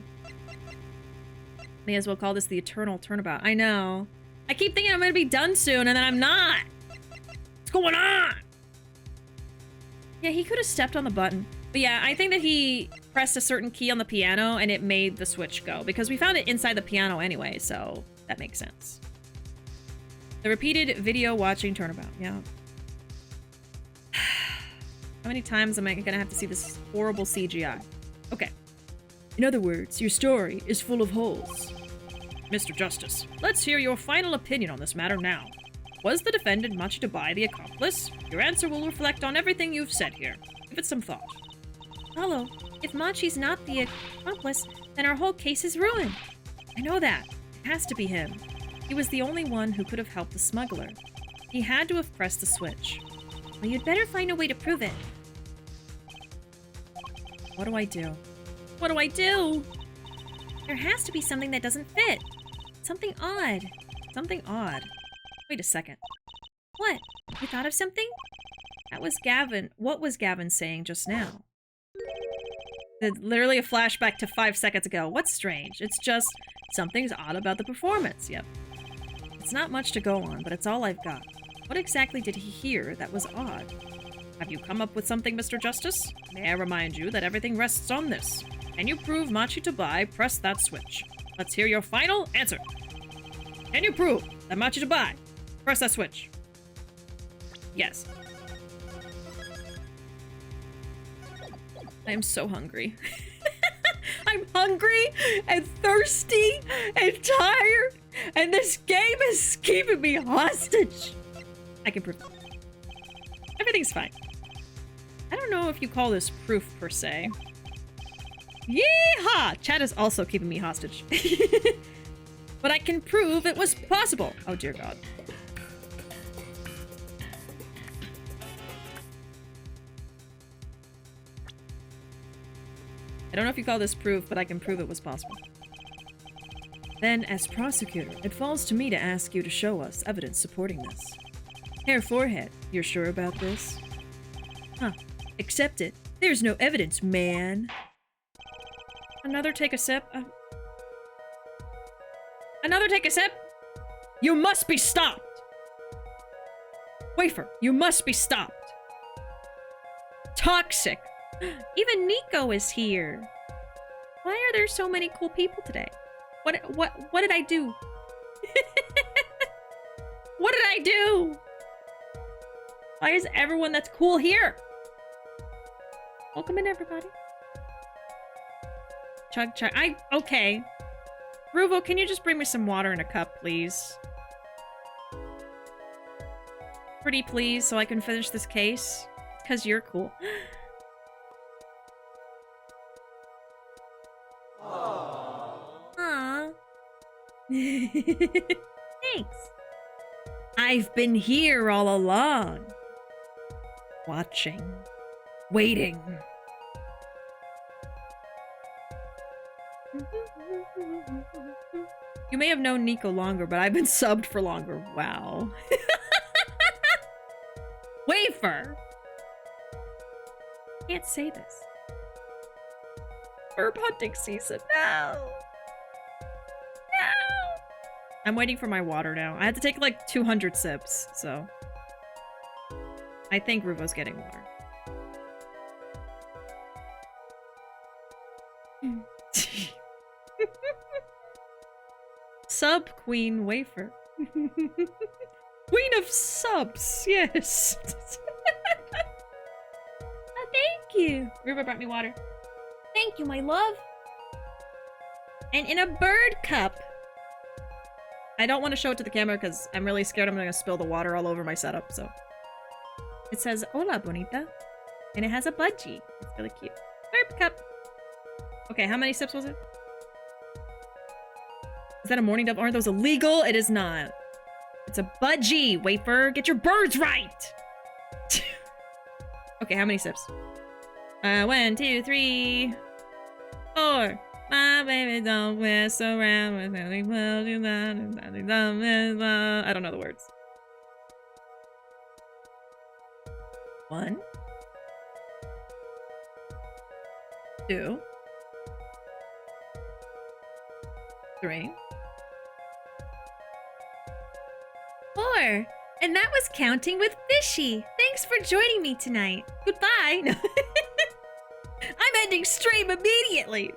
May as well call this the eternal turnabout. I know. I keep thinking I'm gonna be done soon and then I'm not. What's going on? Yeah, he could have stepped on the button. But yeah, I think that he pressed a certain key on the piano and it made the switch go because we found it inside the piano anyway, so that makes sense. The repeated video watching turnabout, yeah. How many times am I gonna have to see this horrible CGI? Okay. In other words, your story is full of holes. Mr. Justice, let's hear your final opinion on this matter now. Was the defendant Machitabai the accomplice? Your answer will reflect on everything you've said here. Give it some thought. Hello, if Machi's not the accomplice, then our whole case is ruined. I know that. It has to be him. He was the only one who could have helped the smuggler. He had to have pressed the switch. Well, you'd better find a way to prove it. What do I do? What do I do? There has to be something that doesn't fit. Something odd. Something odd. Wait a second. What? You thought of something? That was Gavin. What was Gavin saying just now? Literally a flashback to 5 seconds ago. What's strange? It's just something's odd about the performance. Yep. It's not much to go on, but it's all I've got. What exactly did he hear that was odd? Have you come up with something, Mr. Justice? May I remind you that everything rests on this. Can you prove Machi to buy? Press that switch. Let's hear your final answer. Can you prove that Machi to buy? Press that switch. Yes. I am so hungry. I'm hungry and thirsty and tired, and this game is keeping me hostage. I can prove it. Everything's fine. I don't know if you call this proof per se. Yeehaw! Chat is also keeping me hostage. But I can prove it was possible. Oh dear God. I don't know if you call this proof, but I can prove it was possible. Then, as prosecutor, it falls to me to ask you to show us evidence supporting this. Hair forehead, you're sure about this? Huh. Accept it. There's no evidence, man. Another take a sip? Another take a sip? You must be stopped! Wafer, you must be stopped. Toxic. Even Nico is here. Why are there so many cool people today? What did I do? What did I do? Why is everyone that's cool here? Welcome in, everybody. Chug. Okay. Ruuuvo, can you just bring me some water in a cup, please? Pretty please, so I can finish this case. Because you're cool. Aww. Thanks. I've been here all along. Watching. Waiting. You may have known Nico longer, but I've been subbed for longer. Wow. Wafer! Can't say this. Herb hunting season. No! No! I'm waiting for my water now. I had to take like 200 sips, so... I think Ruuuvo's getting water. Sub Queen Wafer. Queen of subs, yes. Oh, thank you. Ruuuvo brought me water. Thank you, my love. And in a bird cup. I don't want to show it to the camera because I'm really scared I'm going to spill the water all over my setup, so. It says, Hola, bonita. And it has a budgie. It's really cute. Burp cup. Okay, how many sips was it? Is that a morning dove? Aren't those illegal? It is not. It's a budgie, Wafer. Get your birds right! Okay, how many sips? 1, 2, 3, 4. My baby don't mess around with anything. I don't know the words. 1, 2, 3, 4. And that was counting with Bishi. Thanks for joining me tonight. Goodbye. No. I'm ending stream immediately.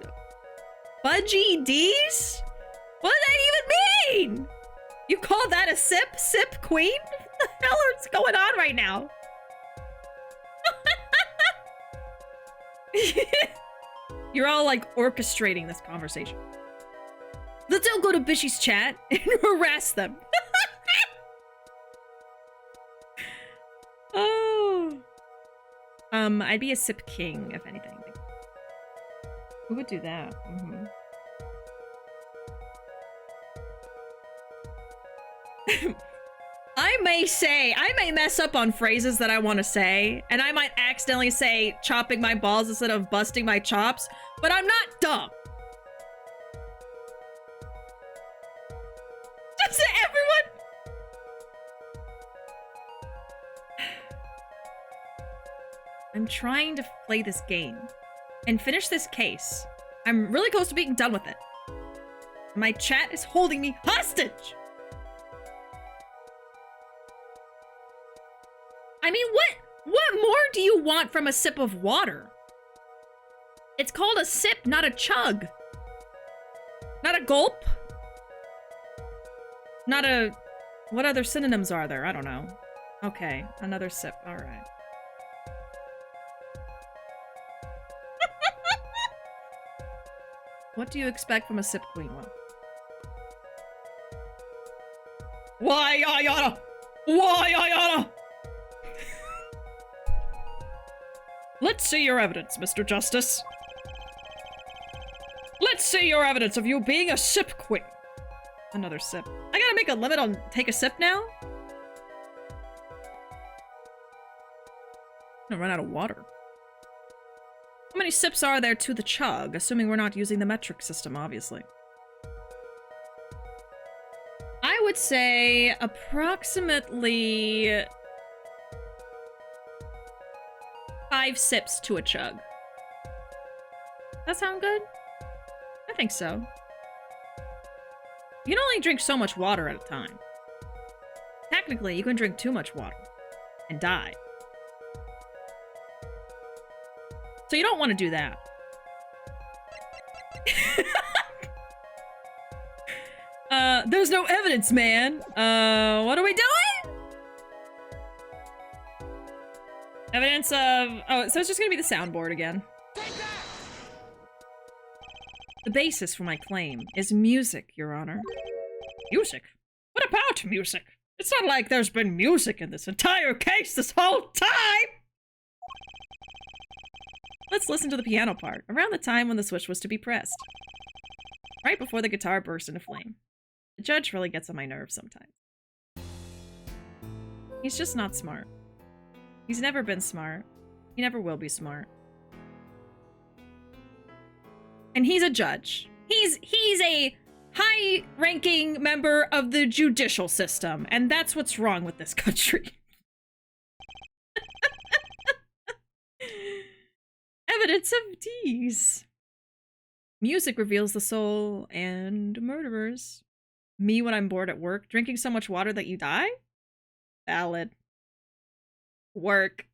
Budgie D's? What does that even mean? You call that a sip? Sip queen? What the hell is going on right now? You're all like orchestrating this conversation. Let's all go to Bishi's chat and harass them. Oh. I'd be a sip king, if anything. Who would do that? I may mess up on phrases that I want to say, and I might accidentally say chopping my balls instead of busting my chops, but I'm not dumb. Just everyone. I'm trying to play this game. and finish this case. I'm really close to being done with it. My chat is holding me hostage! I mean, what more do you want from a sip of water? It's called a sip, not a chug. Not a gulp. Not a... What other synonyms are there? I don't know. Okay, another sip. All right. What do you expect from a sip queen? Well, why, Ayana? Why, Ayana? Let's see your evidence, Mr. Justice. Let's see your evidence of you being a sip queen. Another sip. I gotta make a limit on take a sip now? I'm gonna run out of water. How many sips are there to the chug? Assuming we're not using the metric system, obviously. I would say approximately 5 sips to a chug. That sound good? I think so. You can only drink so much water at a time. Technically, you can drink too much water and die. So you don't want to do that. There's no evidence, man. What are we doing? Evidence of... Oh, so it's just gonna be the soundboard again. The basis for my claim is music, Your Honor. Music? What about music? It's not like there's been music in this entire case this whole time! Let's listen to the piano part, around the time when the switch was to be pressed. Right before the guitar burst into flame. The judge really gets on my nerves sometimes. He's just not smart. He's never been smart. He never will be smart. And he's a judge. He's a high-ranking member of the judicial system, and that's what's wrong with this country. Evidence of D's. Music reveals the soul and murderers. Me when I'm bored at work, drinking so much water that you die? Valid. Work.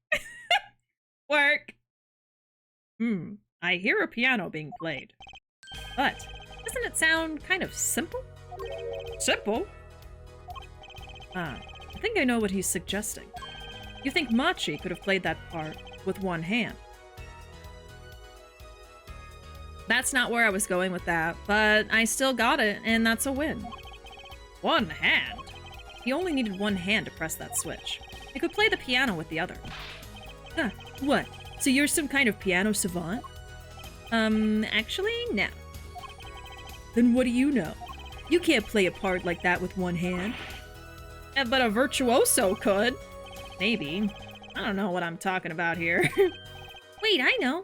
Work. I hear a piano being played. But, doesn't it sound kind of simple? Simple? I think I know what he's suggesting. You think Machi could have played that part with one hand? That's not where I was going with that, but I still got it, and that's a win. One hand? He only needed one hand to press that switch. He could play the piano with the other. Huh, what? So you're some kind of piano savant? Actually, no. Then what do you know? You can't play a part like that with one hand. Yeah, but a virtuoso could. Maybe. I don't know what I'm talking about here. Wait, I know.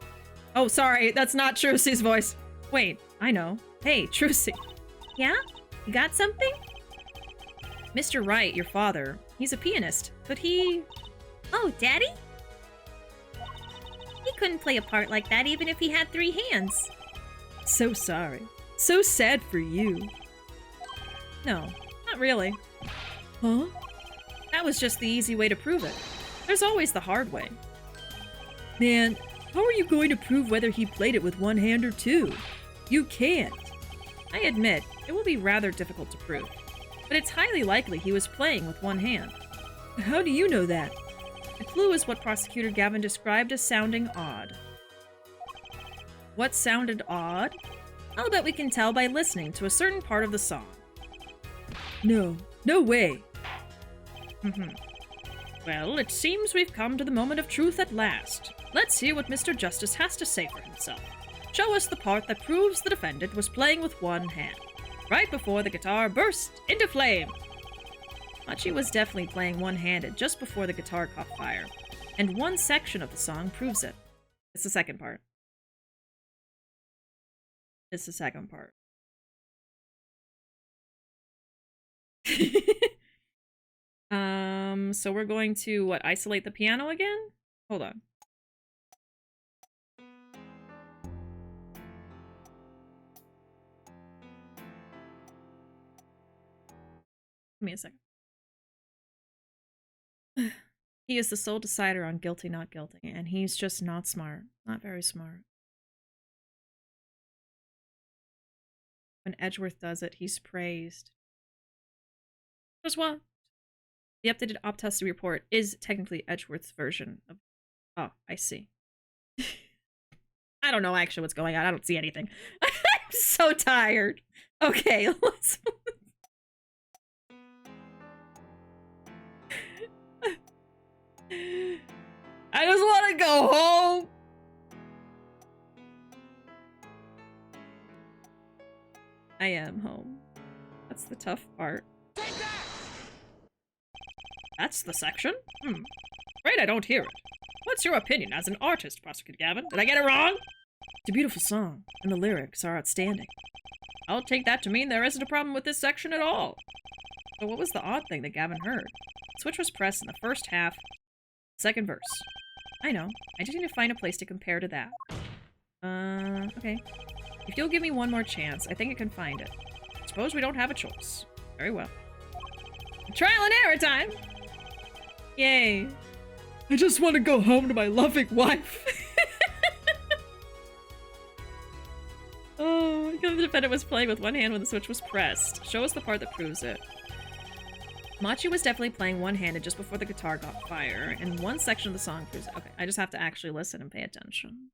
Oh, sorry, that's not Trucy's voice. Wait, I know. Hey, Trucy. Yeah? You got something? Mr. Wright, your father, he's a pianist, but he... Oh, Daddy? He couldn't play a part like that even if he had 3 hands. So sorry. So sad for you. No, not really. Huh? That was just the easy way to prove it. There's always the hard way. Man, how are you going to prove whether he played it with one hand or two? You can't. I admit, it will be rather difficult to prove, but it's highly likely he was playing with one hand. How do you know that? The clue is what Prosecutor Gavin described as sounding odd. What sounded odd? I'll bet we can tell by listening to a certain part of the song. No way. Well, it seems we've come to the moment of truth at last. Let's hear what Mr. Justice has to say for himself. Show us the part that proves the defendant was playing with one hand, right before the guitar burst into flame. Machi was definitely playing one-handed just before the guitar caught fire, and one section of the song proves it. It's the second part. It's the second part. So we're going to, what, isolate the piano again? Hold on. Give me a second. He is the sole decider on guilty, not guilty, and he's just not smart. Not very smart. When Edgeworth does it, he's praised. Just what? The updated autopsy report is technically Edgeworth's version of... Oh, I see. I don't know actually what's going on. I don't see anything. I'm so tired. Okay, let's... I just want to go home. I am home. That's the tough part. That's the section? Afraid I don't hear it. What's your opinion as an artist, Prosecutor Gavin? Did I get it wrong? It's a beautiful song, and the lyrics are outstanding. I'll take that to mean there isn't a problem with this section at all. So what was the odd thing that Gavin heard? The switch was pressed in the first half, second verse. I know. I just need to find a place to compare to that. Okay. If you'll give me one more chance, I think I can find it. Suppose we don't have a choice. Very well. Trial and error time! Yay. I just want to go home to my loving wife. Oh, I the defendant was playing with one hand when the switch was pressed. Show us the part that proves it. Machi was definitely playing one-handed just before the guitar got fire, and one section of the song proves it. Okay, I just have to actually listen and pay attention.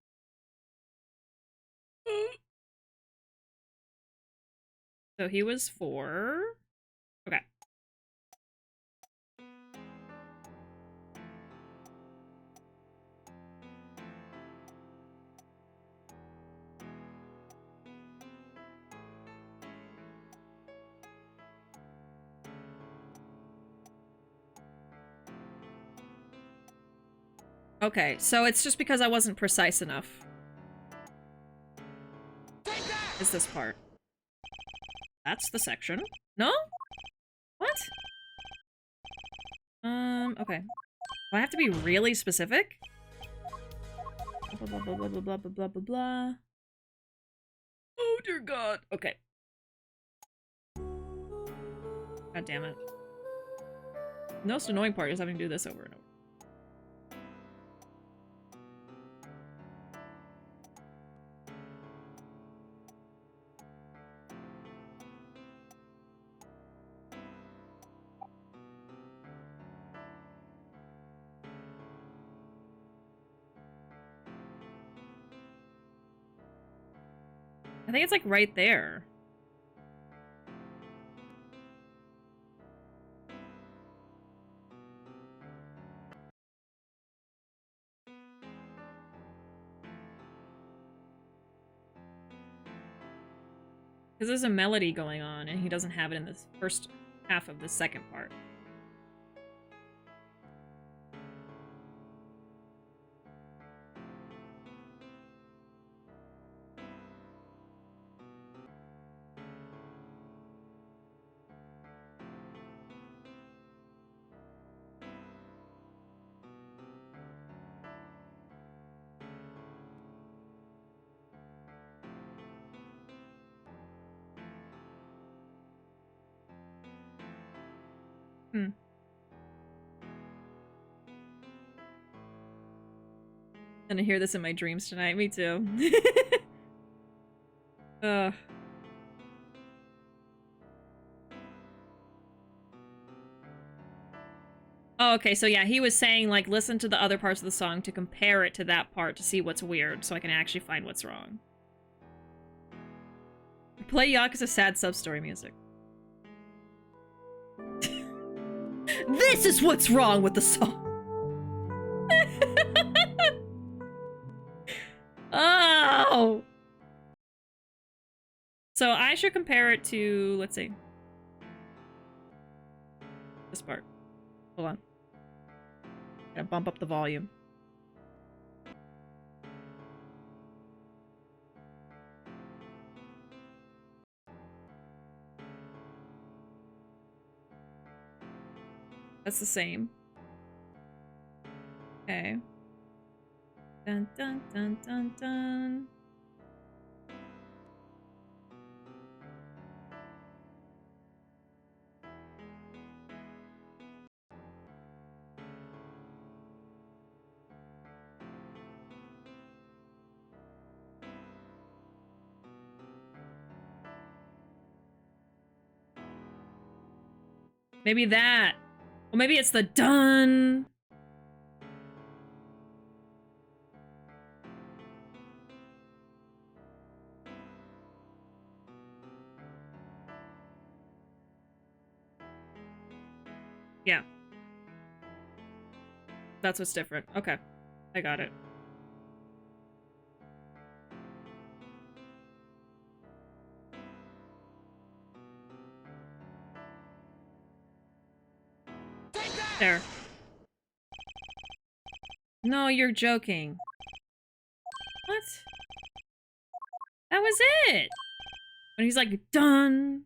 So he was 4. Okay. Okay, so it's just because I wasn't precise enough. Is this part? That's the section. No? What? Okay. Do I have to be really specific? Blah, blah, blah, blah, blah, blah, blah, blah, blah, blah. Oh, dear God. Okay. God damn it. The most annoying part is having to do this over and over. I think it's like right there. Because there's a melody going on and he doesn't have it in the first half of the second part. Gonna hear this in my dreams tonight. Me too. Ugh. Oh, okay, so yeah, he was saying, like, listen to the other parts of the song to compare it to that part to see what's weird, so I can actually find what's wrong. Play Yakuza sad sub-story music. This is what's wrong with the song! Oh! So I should compare it to, let's see. This part. Hold on. Gotta bump up the volume. That's the same. Okay. Dun dun dun dun dun. Maybe that. Or maybe it's the dun. Yeah. That's what's different. Okay. I got it. There. No, you're joking. What? That was it! When he's like, done.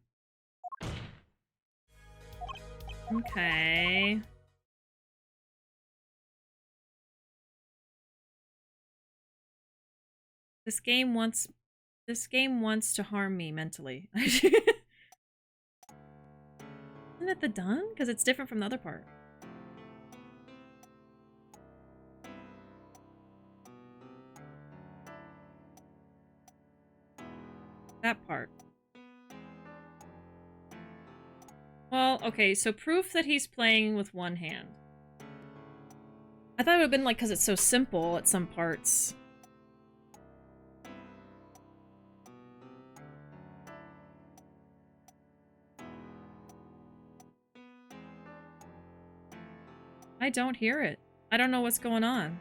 Okay. This game wants to harm me mentally. Isn't it the done? Because it's different from the other part. That part. Well, okay, so proof that he's playing with one hand. I thought it would have been like, because it's so simple at some parts. I don't hear it. I don't know what's going on.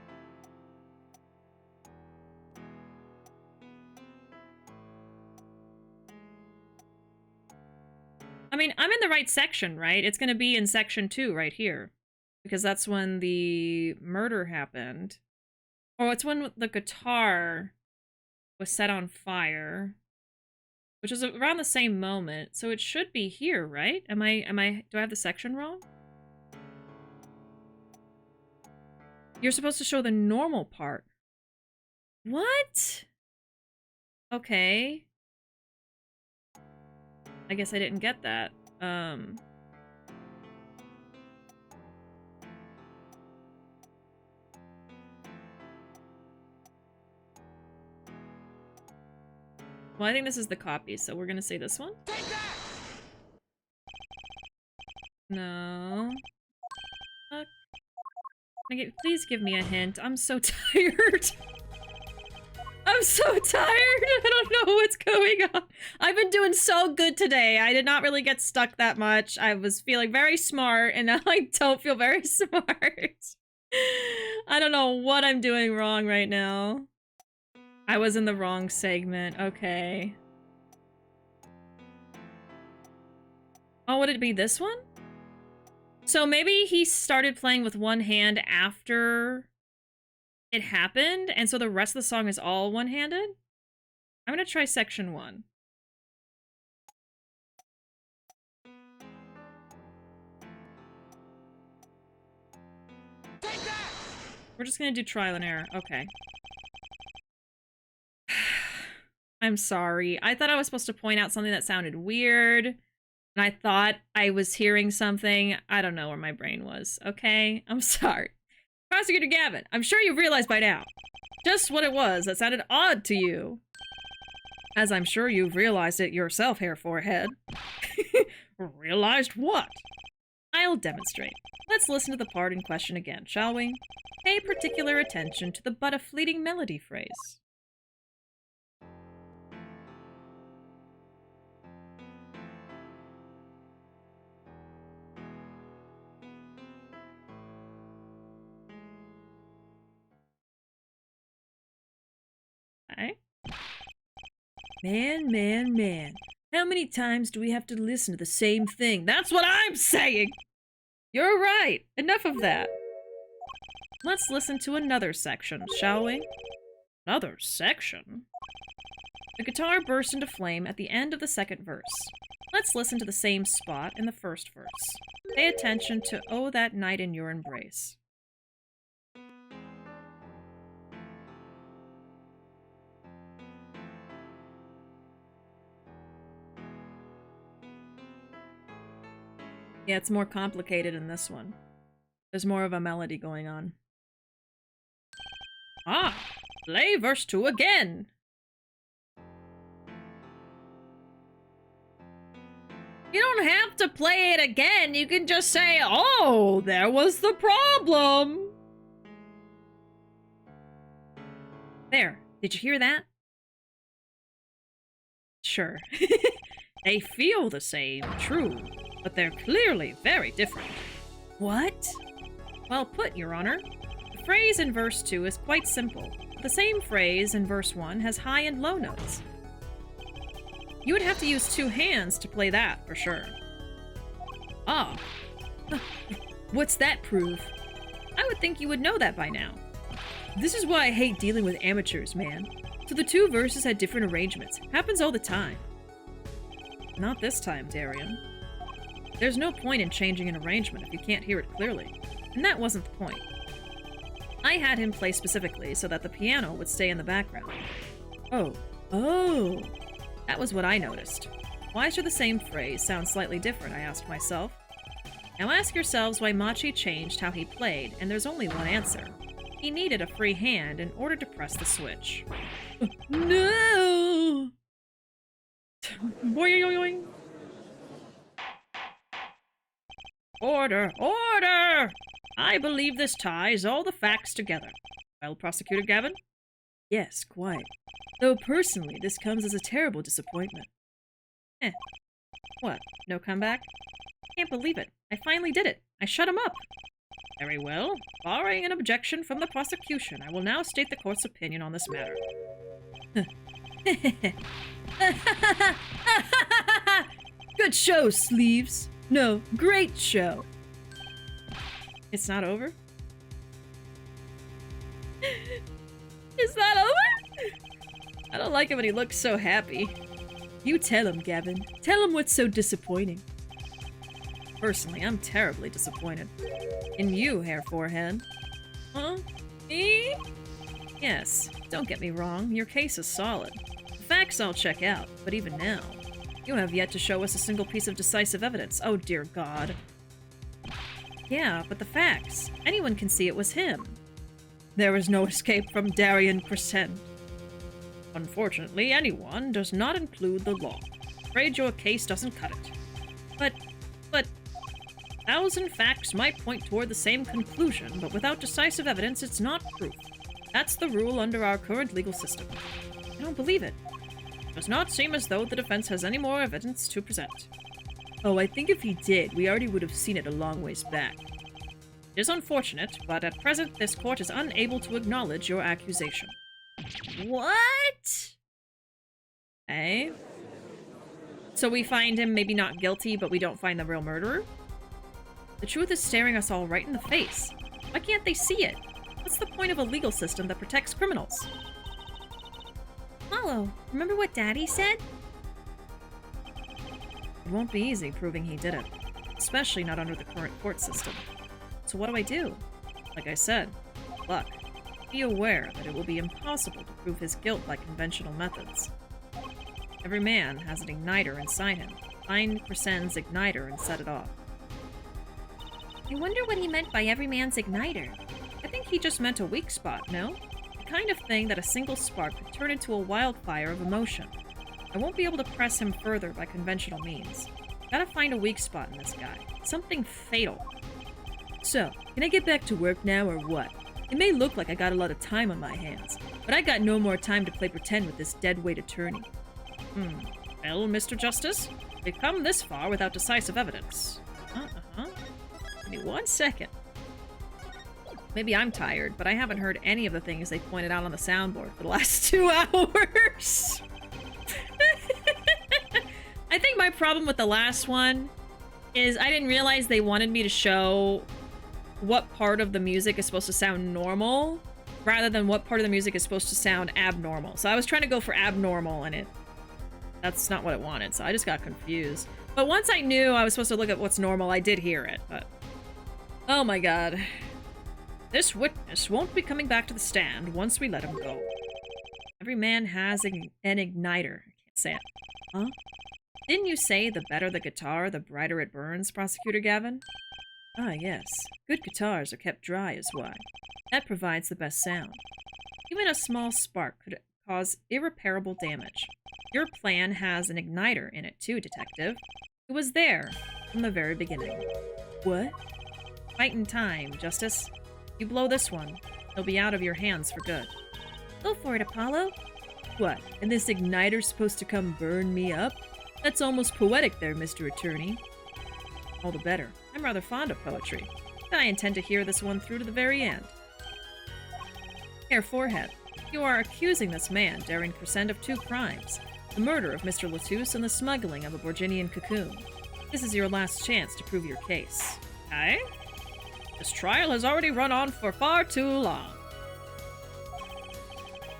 I mean, I'm in the right section, right? It's going to be in section 2 right here. Because that's when the murder happened. Oh, it's when the guitar was set on fire. Which is around the same moment. So it should be here, right? Do I have the section wrong? You're supposed to show the normal part. What? Okay. I guess I didn't get that. Well, I think this is the copy, so we're gonna say this one. No. Please give me a hint. I'm so tired. I'm so tired. I don't know what's going on. I've been doing so good today. I did not really get stuck that much. I was feeling very smart, and now I don't feel very smart. I don't know what I'm doing wrong right now. I was in the wrong segment. Okay. Oh, would it be this one? So maybe he started playing with one hand after it happened, and so the rest of the song is all one-handed? I'm gonna try section 1. We're just gonna do trial and error. Okay. I'm sorry. I thought I was supposed to point out something that sounded weird, and I thought I was hearing something. I don't know where my brain was, okay? I'm sorry. Prosecutor Gavin, I'm sure you've realized by now just what it was that sounded odd to you. As I'm sure you've realized it yourself, Hair Forehead. Realized what? I'll demonstrate. Let's listen to the part in question again, shall we? Pay particular attention to the but a fleeting melody phrase. Okay. Man. How many times do we have to listen to the same thing? That's what I'm saying! You're right. Enough of that. Let's listen to another section, shall we? Another section? The guitar burst into flame at the end of the second verse. Let's listen to the same spot in the first verse. Pay attention to "Oh, that night in your embrace." Yeah, it's more complicated in this one. There's more of a melody going on. Ah! Play verse 2 again! You don't have to play it again. You can just say, oh, there was the problem. There. Did you hear that? Sure. They feel the same, true, but they're clearly very different. What? Well put, Your Honor. The phrase in verse 2 is quite simple. The same phrase in verse 1 has high and low notes. You would have to use 2 hands to play that, for sure. Ah. What's that prove? I would think you would know that by now. This is why I hate dealing with amateurs, man. So the 2 verses had different arrangements. Happens all the time. Not this time, Darian. There's no point in changing an arrangement if you can't hear it clearly. And that wasn't the point. I had him play specifically so that the piano would stay in the background. Oh. Oh. That was what I noticed. Why should the same phrase sound slightly different, I asked myself. Now ask yourselves why Machi changed how he played, and there's only one answer. He needed a free hand in order to press the switch. No! Boing! Order! Order! I believe this ties all the facts together. Well, Prosecutor Gavin? Yes, quite. Though personally, this comes as a terrible disappointment. What? No comeback? Can't believe it. I finally did it. I shut him up. Very well. Barring an objection from the prosecution, I will now state the court's opinion on this matter. Good show, Sleeves. No, great show. It's not over? Is that over? I don't like it when he looks so happy. You tell him, Gavin. Tell him what's so disappointing. Personally, I'm terribly disappointed. In you, Hair Forehead. Huh? Me? Yes, don't get me wrong, your case is solid. The facts I'll check out, but even now, you have yet to show us a single piece of decisive evidence. Oh dear God. Yeah, but the facts. Anyone can see it was him. There is no escape from Darian Crescent. Unfortunately, anyone does not include the law. Afraid your case doesn't cut it. But 1,000 facts might point toward the same conclusion, but without decisive evidence, it's not proof. That's the rule under our current legal system. I don't believe it. It does not seem as though the defense has any more evidence to present. Oh, I think if he did, we already would have seen it a long ways back. It is unfortunate, but at present this court is unable to acknowledge your accusation. What? Eh? So we find him maybe not guilty, but we don't find the real murderer? The truth is staring us all right in the face. Why can't they see it? What's the point of a legal system that protects criminals? Hollow, remember what Daddy said? It won't be easy proving he did it, especially not under the current court system. So what do I do? Like I said, luck. Be aware that it will be impossible to prove his guilt by conventional methods. Every man has an igniter inside him. Find Crescent's igniter and set it off. I wonder what he meant by every man's igniter. I think he just meant a weak spot, no? The kind of thing that a single spark could turn into a wildfire of emotion. I won't be able to press him further by conventional means. Gotta find a weak spot in this guy. Something fatal. So, can I get back to work now or what? It may look like I got a lot of time on my hands, but I got no more time to play pretend with this deadweight attorney. Well, Mr. Justice, we've come this far without decisive evidence. Give me 1 second. Maybe I'm tired, but I haven't heard any of the things they pointed out on the soundboard for the last 2 hours. I think my problem with the last one is I didn't realize they wanted me to show what part of the music is supposed to sound normal rather than what part of the music is supposed to sound abnormal. So I was trying to go for abnormal and that's not what it wanted, so I just got confused. But once I knew I was supposed to look at what's normal, I did hear it, but... Oh my god. This witness won't be coming back to the stand once we let him go. Every man has an igniter. I can't say it. Huh? Didn't you say the better the guitar, the brighter it burns, Prosecutor Gavin? Ah, yes. Good guitars are kept dry is why. That provides the best sound. Even a small spark could cause irreparable damage. Your plan has an igniter in it too, Detective. It was there from the very beginning. What? Fighting time, Justice. You blow this one, he'll be out of your hands for good. Go for it, Apollo. What, and this igniter's supposed to come burn me up? That's almost poetic there, Mr. Attorney. All the better. I'm rather fond of poetry. I intend to hear this one through to the very end. Here, Forehead. You are accusing this man, Daring Crescent, of 2 crimes. The murder of Mr. Latouche and the smuggling of a Borginian cocoon. This is your last chance to prove your case. Aye? This trial has already run on for far too long.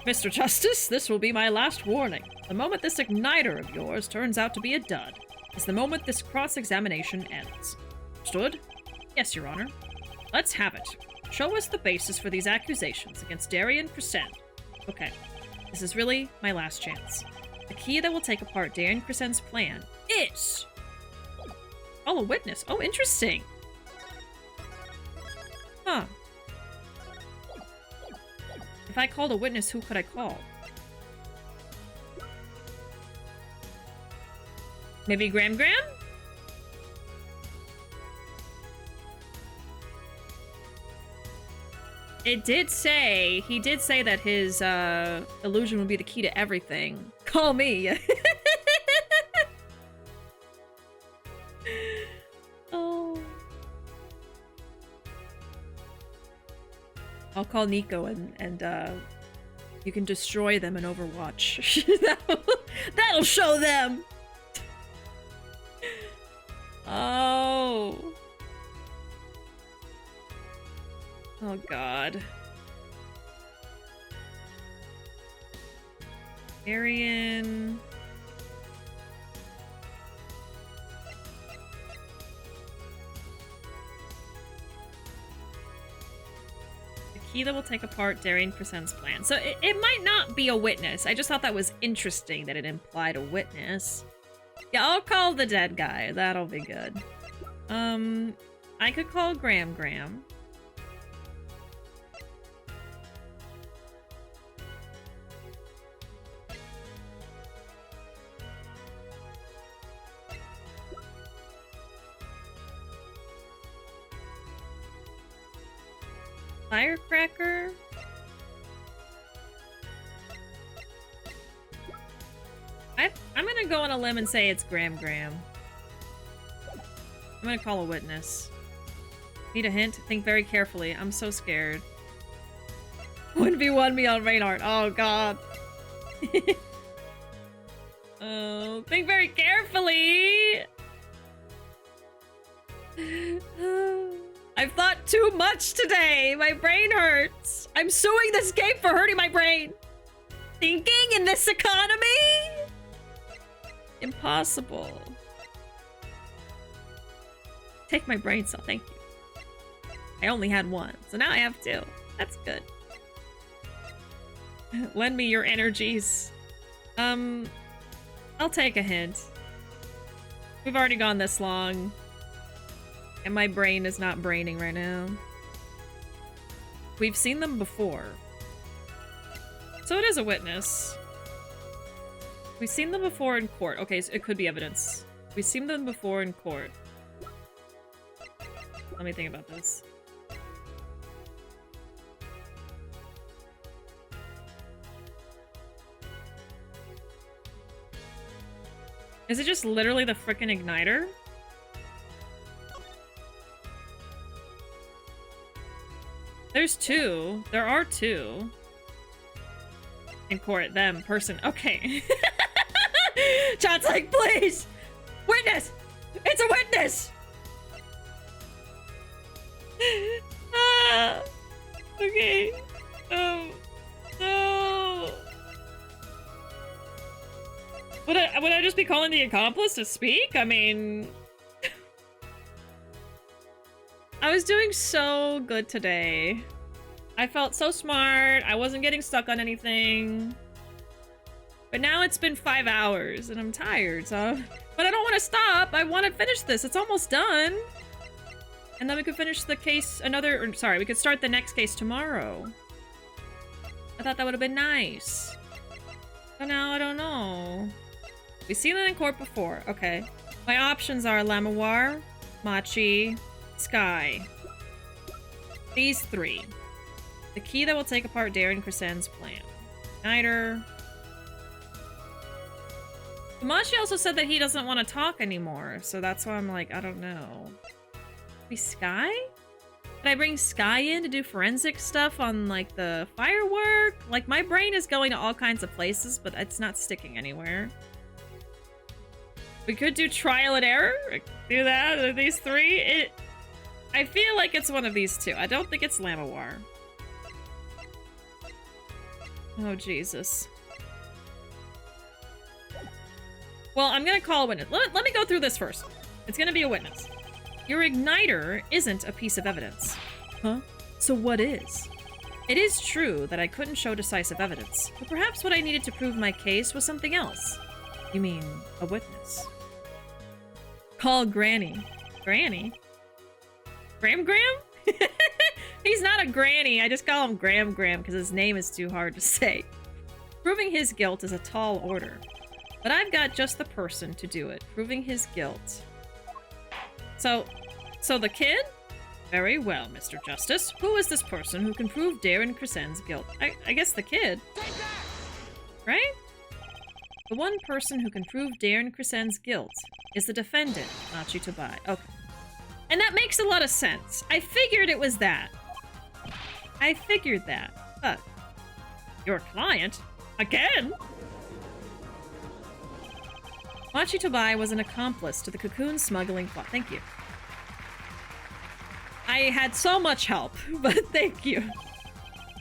Mr. Justice, this will be my last warning. The moment this igniter of yours turns out to be a dud is the moment this cross-examination ends. Understood? Yes, Your Honor. Let's have it. Show us the basis for these accusations against Darien Crescent. Okay, this is really my last chance. The key that will take apart Darien Crescent's plan is... Oh, a witness. Oh, interesting. Huh. If I called a witness, who could I call? Maybe Graham Graham? It did say, he did say that his illusion would be the key to everything. Call me. Oh. I'll call Nico and you can destroy them in Overwatch. That'll show them! Oh. Oh god. Arian. The key that will take apart Darien Crescent's plan. So it might not be a witness. I just thought that was interesting that it implied a witness. Yeah, I'll call the dead guy. That'll be good. I could call Graham Graham. Firecracker? I'm gonna go on a limb and say it's Graham Graham. I'm gonna call a witness. Need a hint? Think very carefully. I'm so scared. 1v1 me on Reinhardt. Oh god. Oh, think very carefully! I've thought too much today! My brain hurts! I'm suing this game for hurting my brain! Thinking in this economy? Impossible. Take my brain cell, thank you. I only had one, so now I have 2. That's good. Lend me your energies. I'll take a hint. We've already gone this long. And my brain is not braining right now. We've seen them before. So it is a witness. We've seen them before in court. Okay, so it could be evidence. We've seen them before in court. Let me think about this. Is it just literally the frickin' igniter? There's 2. There are 2. In court, them, person. Okay. Chat's like, please! Witness! It's a witness! Ah, okay. No. Would I just be calling the accomplice to speak? I mean... I was doing so good today. I felt so smart. I wasn't getting stuck on anything. But now it's been 5 hours and I'm tired, so... But I don't want to stop. I want to finish this. It's almost done. And then we could finish the case sorry, we could start the next case tomorrow. I thought that would have been nice. But now I don't know. We've seen it in court before. Okay. My options are Lamawar, Machi, Sky. These three. The key that will take apart Darren Crescen's plan. Igniter. Machi also said that he doesn't want to talk anymore, so that's why I'm like, I don't know. Maybe Sky? Can I bring Sky in to do forensic stuff on, like, the firework? Like, my brain is going to all kinds of places, but it's not sticking anywhere. We could do trial and error. Do that. These three. I feel like it's one of these two. I don't think it's Lamawar. Oh, Jesus. Well, I'm gonna call a witness. Let me go through this first. It's gonna be a witness. Your igniter isn't a piece of evidence. Huh? So what is? It is true that I couldn't show decisive evidence, but perhaps what I needed to prove my case was something else. You mean, a witness? Call Granny. Granny? Graham? He's not a granny. I just call him Graham because his name is too hard to say. Proving his guilt is a tall order, but I've got just the person to do it. Proving his guilt. So the kid? Very well, Mr. Justice. Who is this person who can prove Darren Crescen's guilt? I guess the kid. Right? The one person who can prove Darren Crescen's guilt is the defendant, Machi Tobai. Okay. And that makes a lot of sense. I figured it was that. I figured that. But your client? Again? Machi Tobai was an accomplice to the Cocoon smuggling plot. Thank you. I had so much help, but thank you.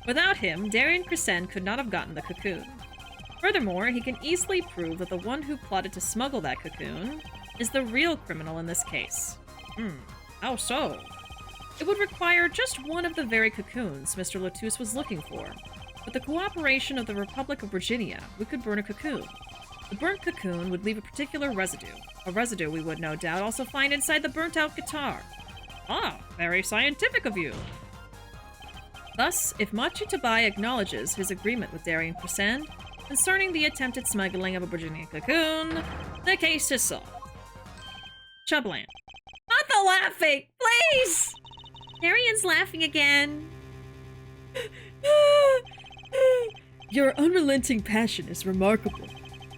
Without him, Darren Crescen could not have gotten the Cocoon. Furthermore, he can easily prove that the one who plotted to smuggle that Cocoon is the real criminal in this case. How so? It would require just one of the very Cocoons Mr. Latouche was looking for. With the cooperation of the Republic of Virginia, we could burn a Cocoon. The burnt Cocoon would leave a particular residue. A residue we would no doubt also find inside the burnt-out guitar. Ah, very scientific of you. Thus, if Machi Tobai acknowledges his agreement with Darren Crescen concerning the attempted smuggling of a Virginia Cocoon, the case is solved. Chubland. Not the laughing! Please! Darian's laughing again. Your unrelenting passion is remarkable.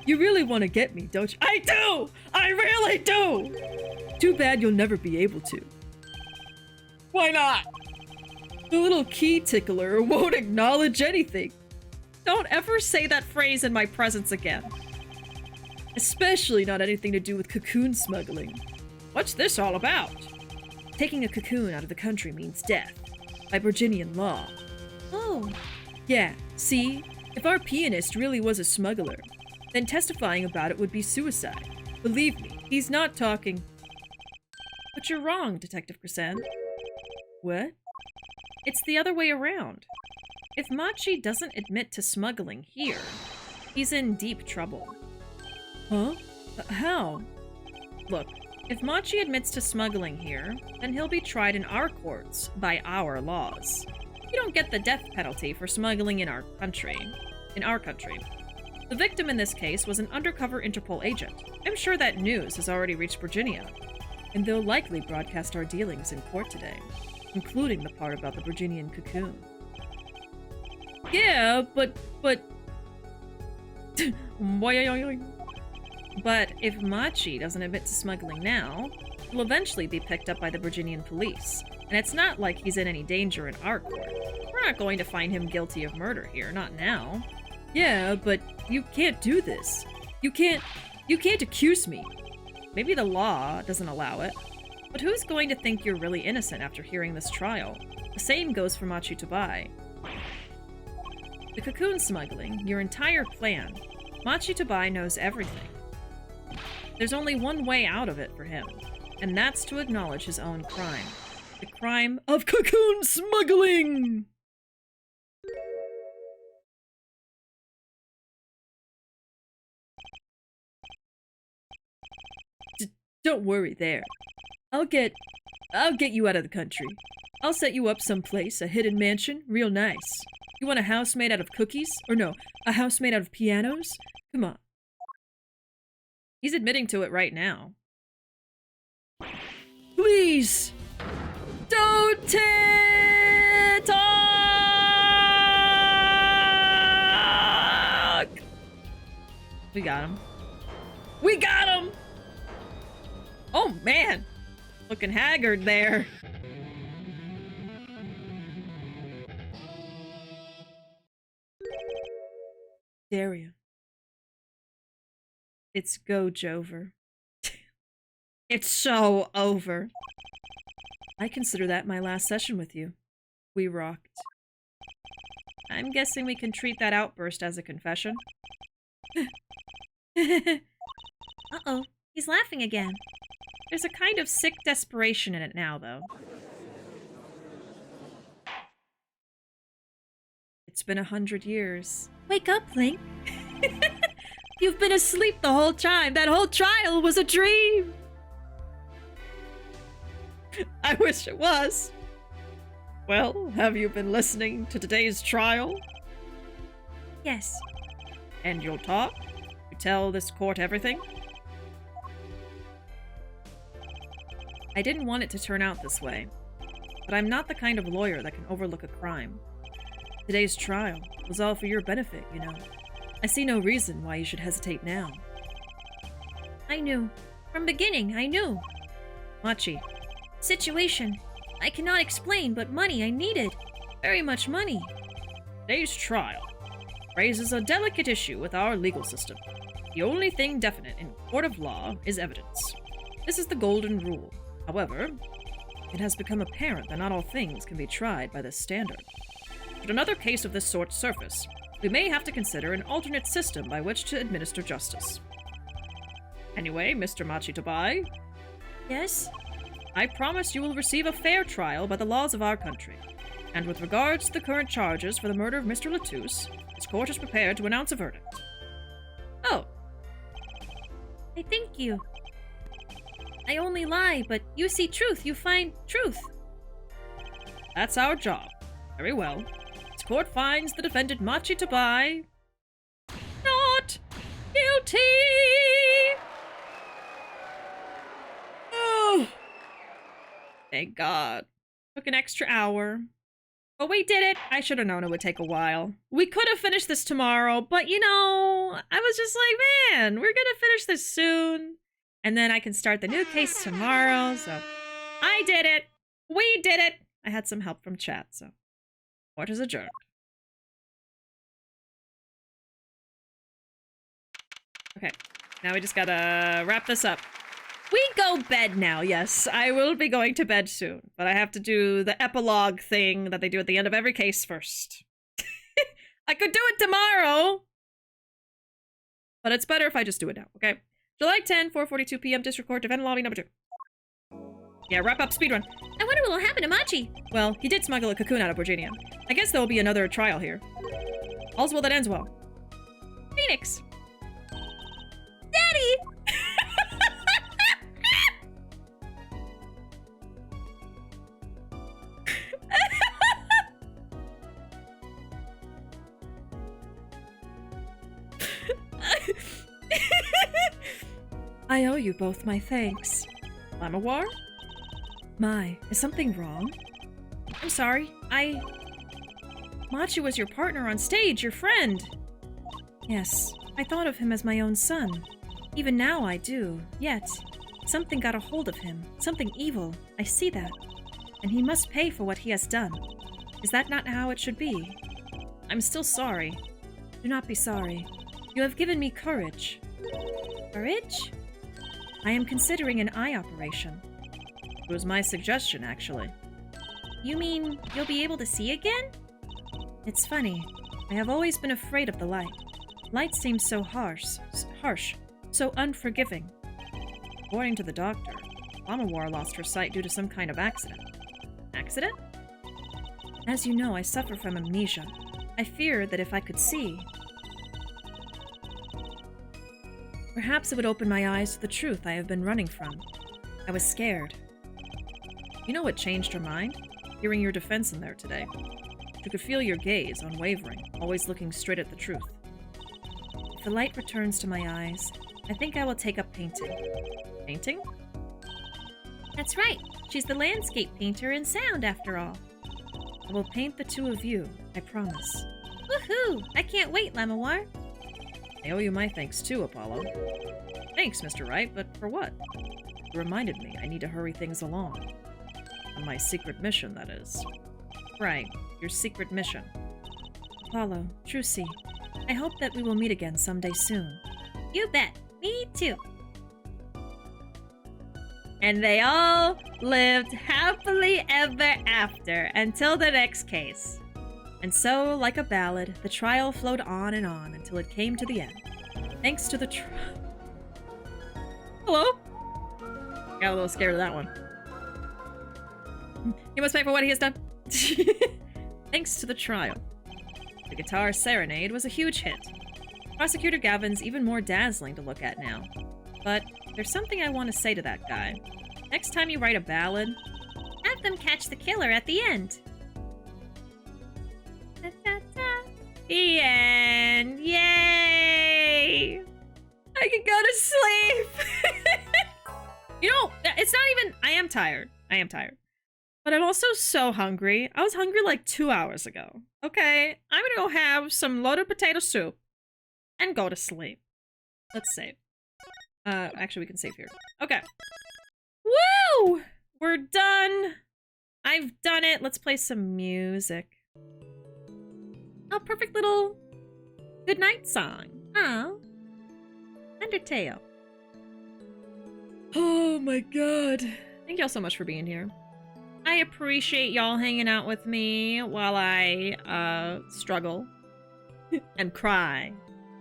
You really want to get me, don't you? I do! I really do! Too bad you'll never be able to. Why not? The little key tickler won't acknowledge anything. Don't ever say that phrase in my presence again. Especially not anything to do with Cocoon smuggling. What's this all about? Taking a Cocoon out of the country means death. By Virginian law. Oh. Yeah, see? If our pianist really was a smuggler, then testifying about it would be suicide. Believe me, he's not talking. But you're wrong, Detective Crescen. What? It's the other way around. If Machi doesn't admit to smuggling here, he's in deep trouble. Huh? How? Look, if Machi admits to smuggling here, then he'll be tried in our courts by our laws. You don't get the death penalty for smuggling in our country. The victim in this case was an undercover Interpol agent. I'm sure that news has already reached Virginia, and they'll likely broadcast our dealings in court today, including the part about the Virginian Cocoon. Yeah, but... But if Machi doesn't admit to smuggling now, he'll eventually be picked up by the Virginian police, and it's not like he's in any danger in our court. We're not going to find him guilty of murder here, not now. Yeah, but you can't do this. You can't accuse me. Maybe the law doesn't allow it, but who's going to think you're really innocent after hearing this trial? The same goes for Machi Tobai. The Cocoon smuggling, your entire plan, Machi Tobai knows everything. There's only one way out of it for him, and that's to acknowledge his own crime. The crime of Cocoon smuggling! Don't worry there. I'll get you out of the country. I'll set you up someplace, a hidden mansion, real nice. You want a house made out of cookies? Or no, a house made out of pianos? Come on. He's admitting to it right now. Please! Don't talk! We got him. We got him! Oh, man! Looking haggard there. Daria. It's Gojover. It's so over. I consider that my last session with you. We rocked. I'm guessing we can treat that outburst as a confession. Uh-oh, he's laughing again. There's a kind of sick desperation in it now, though. It's been 100 years. Wake up, Link. You've been asleep the whole time. That whole trial was a dream. I wish it was. Well, have you been listening to today's trial? Yes. And you'll talk? You tell this court everything? I didn't want it to turn out this way, but I'm not the kind of lawyer that can overlook a crime. Today's trial was all for your benefit, you know. I see no reason why you should hesitate now. I knew. From beginning, I knew. Machi. Situation. I cannot explain, but money I needed. Very much money. Today's trial raises a delicate issue with our legal system. The only thing definite in a court of law is evidence. This is the golden rule. However, it has become apparent that not all things can be tried by this standard. Should another case of this sort surface, we may have to consider an alternate system by which to administer justice. Anyway, Mr. Machitobai, Yes? I promise you will receive a fair trial by the laws of our country. And with regards to the current charges for the murder of Mr. Latouche, this court is prepared to announce a verdict. Oh. I thank you. I only lie, but you see truth, you find truth. That's our job. Very well. This court finds the defendant Machitobai not guilty! Oh. Thank God. Took an extra hour. But we did it. I should have known it would take a while. We could have finished this tomorrow, but you know, I was just like, man, we're gonna finish this soon. And then I can start the new case tomorrow, so I did it. We did it. I had some help from chat, so court is adjourned. Okay, now we just gotta wrap this up. We go bed now, yes. I will be going to bed soon, but I have to do the epilogue thing that they do at the end of every case first. I could do it tomorrow, but it's better if I just do it now, okay? July 10, 4:42 p.m. District Court, Defendant Lobby number 2. Yeah, wrap up speedrun. I wonder what will happen to Machi. Well, he did smuggle a cocoon out of Virginia. I guess there will be another trial here. All's well that ends well. Phoenix. Daddy! I owe you both my thanks. Lamawar? My, is something wrong? I'm sorry, Machi was your partner on stage, your friend. Yes, I thought of him as my own son. Even now I do, yet something got a hold of him, something evil, I see that. And he must pay for what he has done. Is that not how it should be? I'm still sorry. Do not be sorry. You have given me courage. Courage? I am considering an eye operation. It was my suggestion, actually. You mean you'll be able to see again? It's funny. I have always been afraid of the light. Light seems so harsh, so unforgiving. According to the doctor, Lamawar lost her sight due to some kind of accident. Accident? As you know, I suffer from amnesia. I fear that if I could see, perhaps it would open my eyes to the truth I have been running from. I was scared. You know what changed her mind? Hearing your defense in there today. She could feel your gaze, unwavering, always looking straight at the truth. If the light returns to my eyes, I think I will take up painting. Painting? That's right. She's the landscape painter in sound, after all. I will paint the two of you, I promise. Woohoo! I can't wait, Lamawar. I owe you my thanks too, Apollo. Thanks, Mr. Wright, but for what? You reminded me I need to hurry things along. On my secret mission, that is. Right, your secret mission. Apollo, Trucy, I hope that we will meet again someday soon. You bet. Me too. And they all lived happily ever after until the next case. And so, like a ballad, the trial flowed on and on until it came to the end. Thanks to the Hello? Got a little scared of that one. He must pay for what he has done. Thanks to the trial. The guitar serenade was a huge hit. Prosecutor Gavin's even more dazzling to look at now. But there's something I want to say to that guy. Next time you write a ballad, have them catch the killer at the end. Da, da, da. The end. Yay! I can go to sleep. You know, it's not even... I am tired. But I'm also so hungry. I was hungry like 2 hours ago. Okay, I'm gonna go have some loaded potato soup and go to sleep. Let's save. Actually, we can save here. Okay. Woo! We're done. I've done it. Let's play some music. A perfect little good night song. Oh. Undertale. Oh my god. Thank y'all so much for being here. I appreciate y'all hanging out with me while I, struggle. And cry.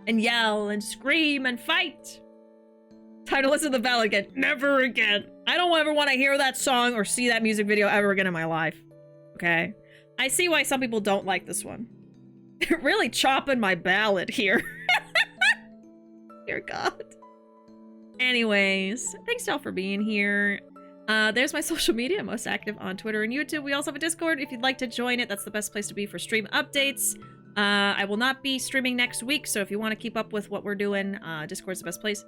And yell and scream and fight. Time to listen to the bell again. Never again. I don't ever want to hear that song or see that music video ever again in my life. Okay? I see why some people don't like this one. They're really chopping my ballad here. Dear God. Anyways, thanks y'all for being here. There's my social media. I'm most active on Twitter and YouTube. We also have a Discord. If you'd like to join it, that's the best place to be for stream updates. I will not be streaming next week, so if you want to keep up with what we're doing, Discord's the best place.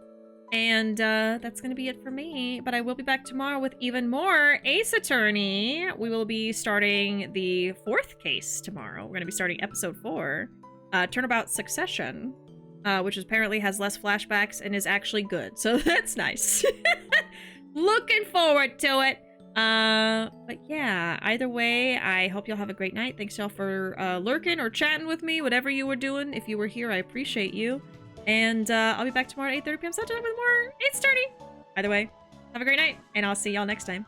And that's going to be it for me. But I will be back tomorrow with even more Ace Attorney. We will be starting the 4th case tomorrow. We're going to be starting episode 4, Turnabout Succession, which apparently has less flashbacks and is actually good. So that's nice. Looking forward to it. But yeah, either way, I hope y'all have a great night. Thanks y'all for lurking or chatting with me, whatever you were doing. If you were here, I appreciate you. And I'll be back tomorrow at 8:30 p.m. Central with more Ace Attorney. Either way, have a great night, and I'll see y'all next time.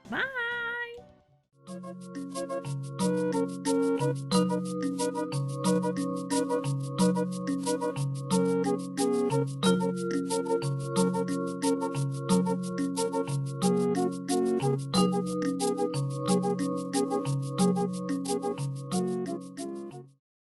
Bye!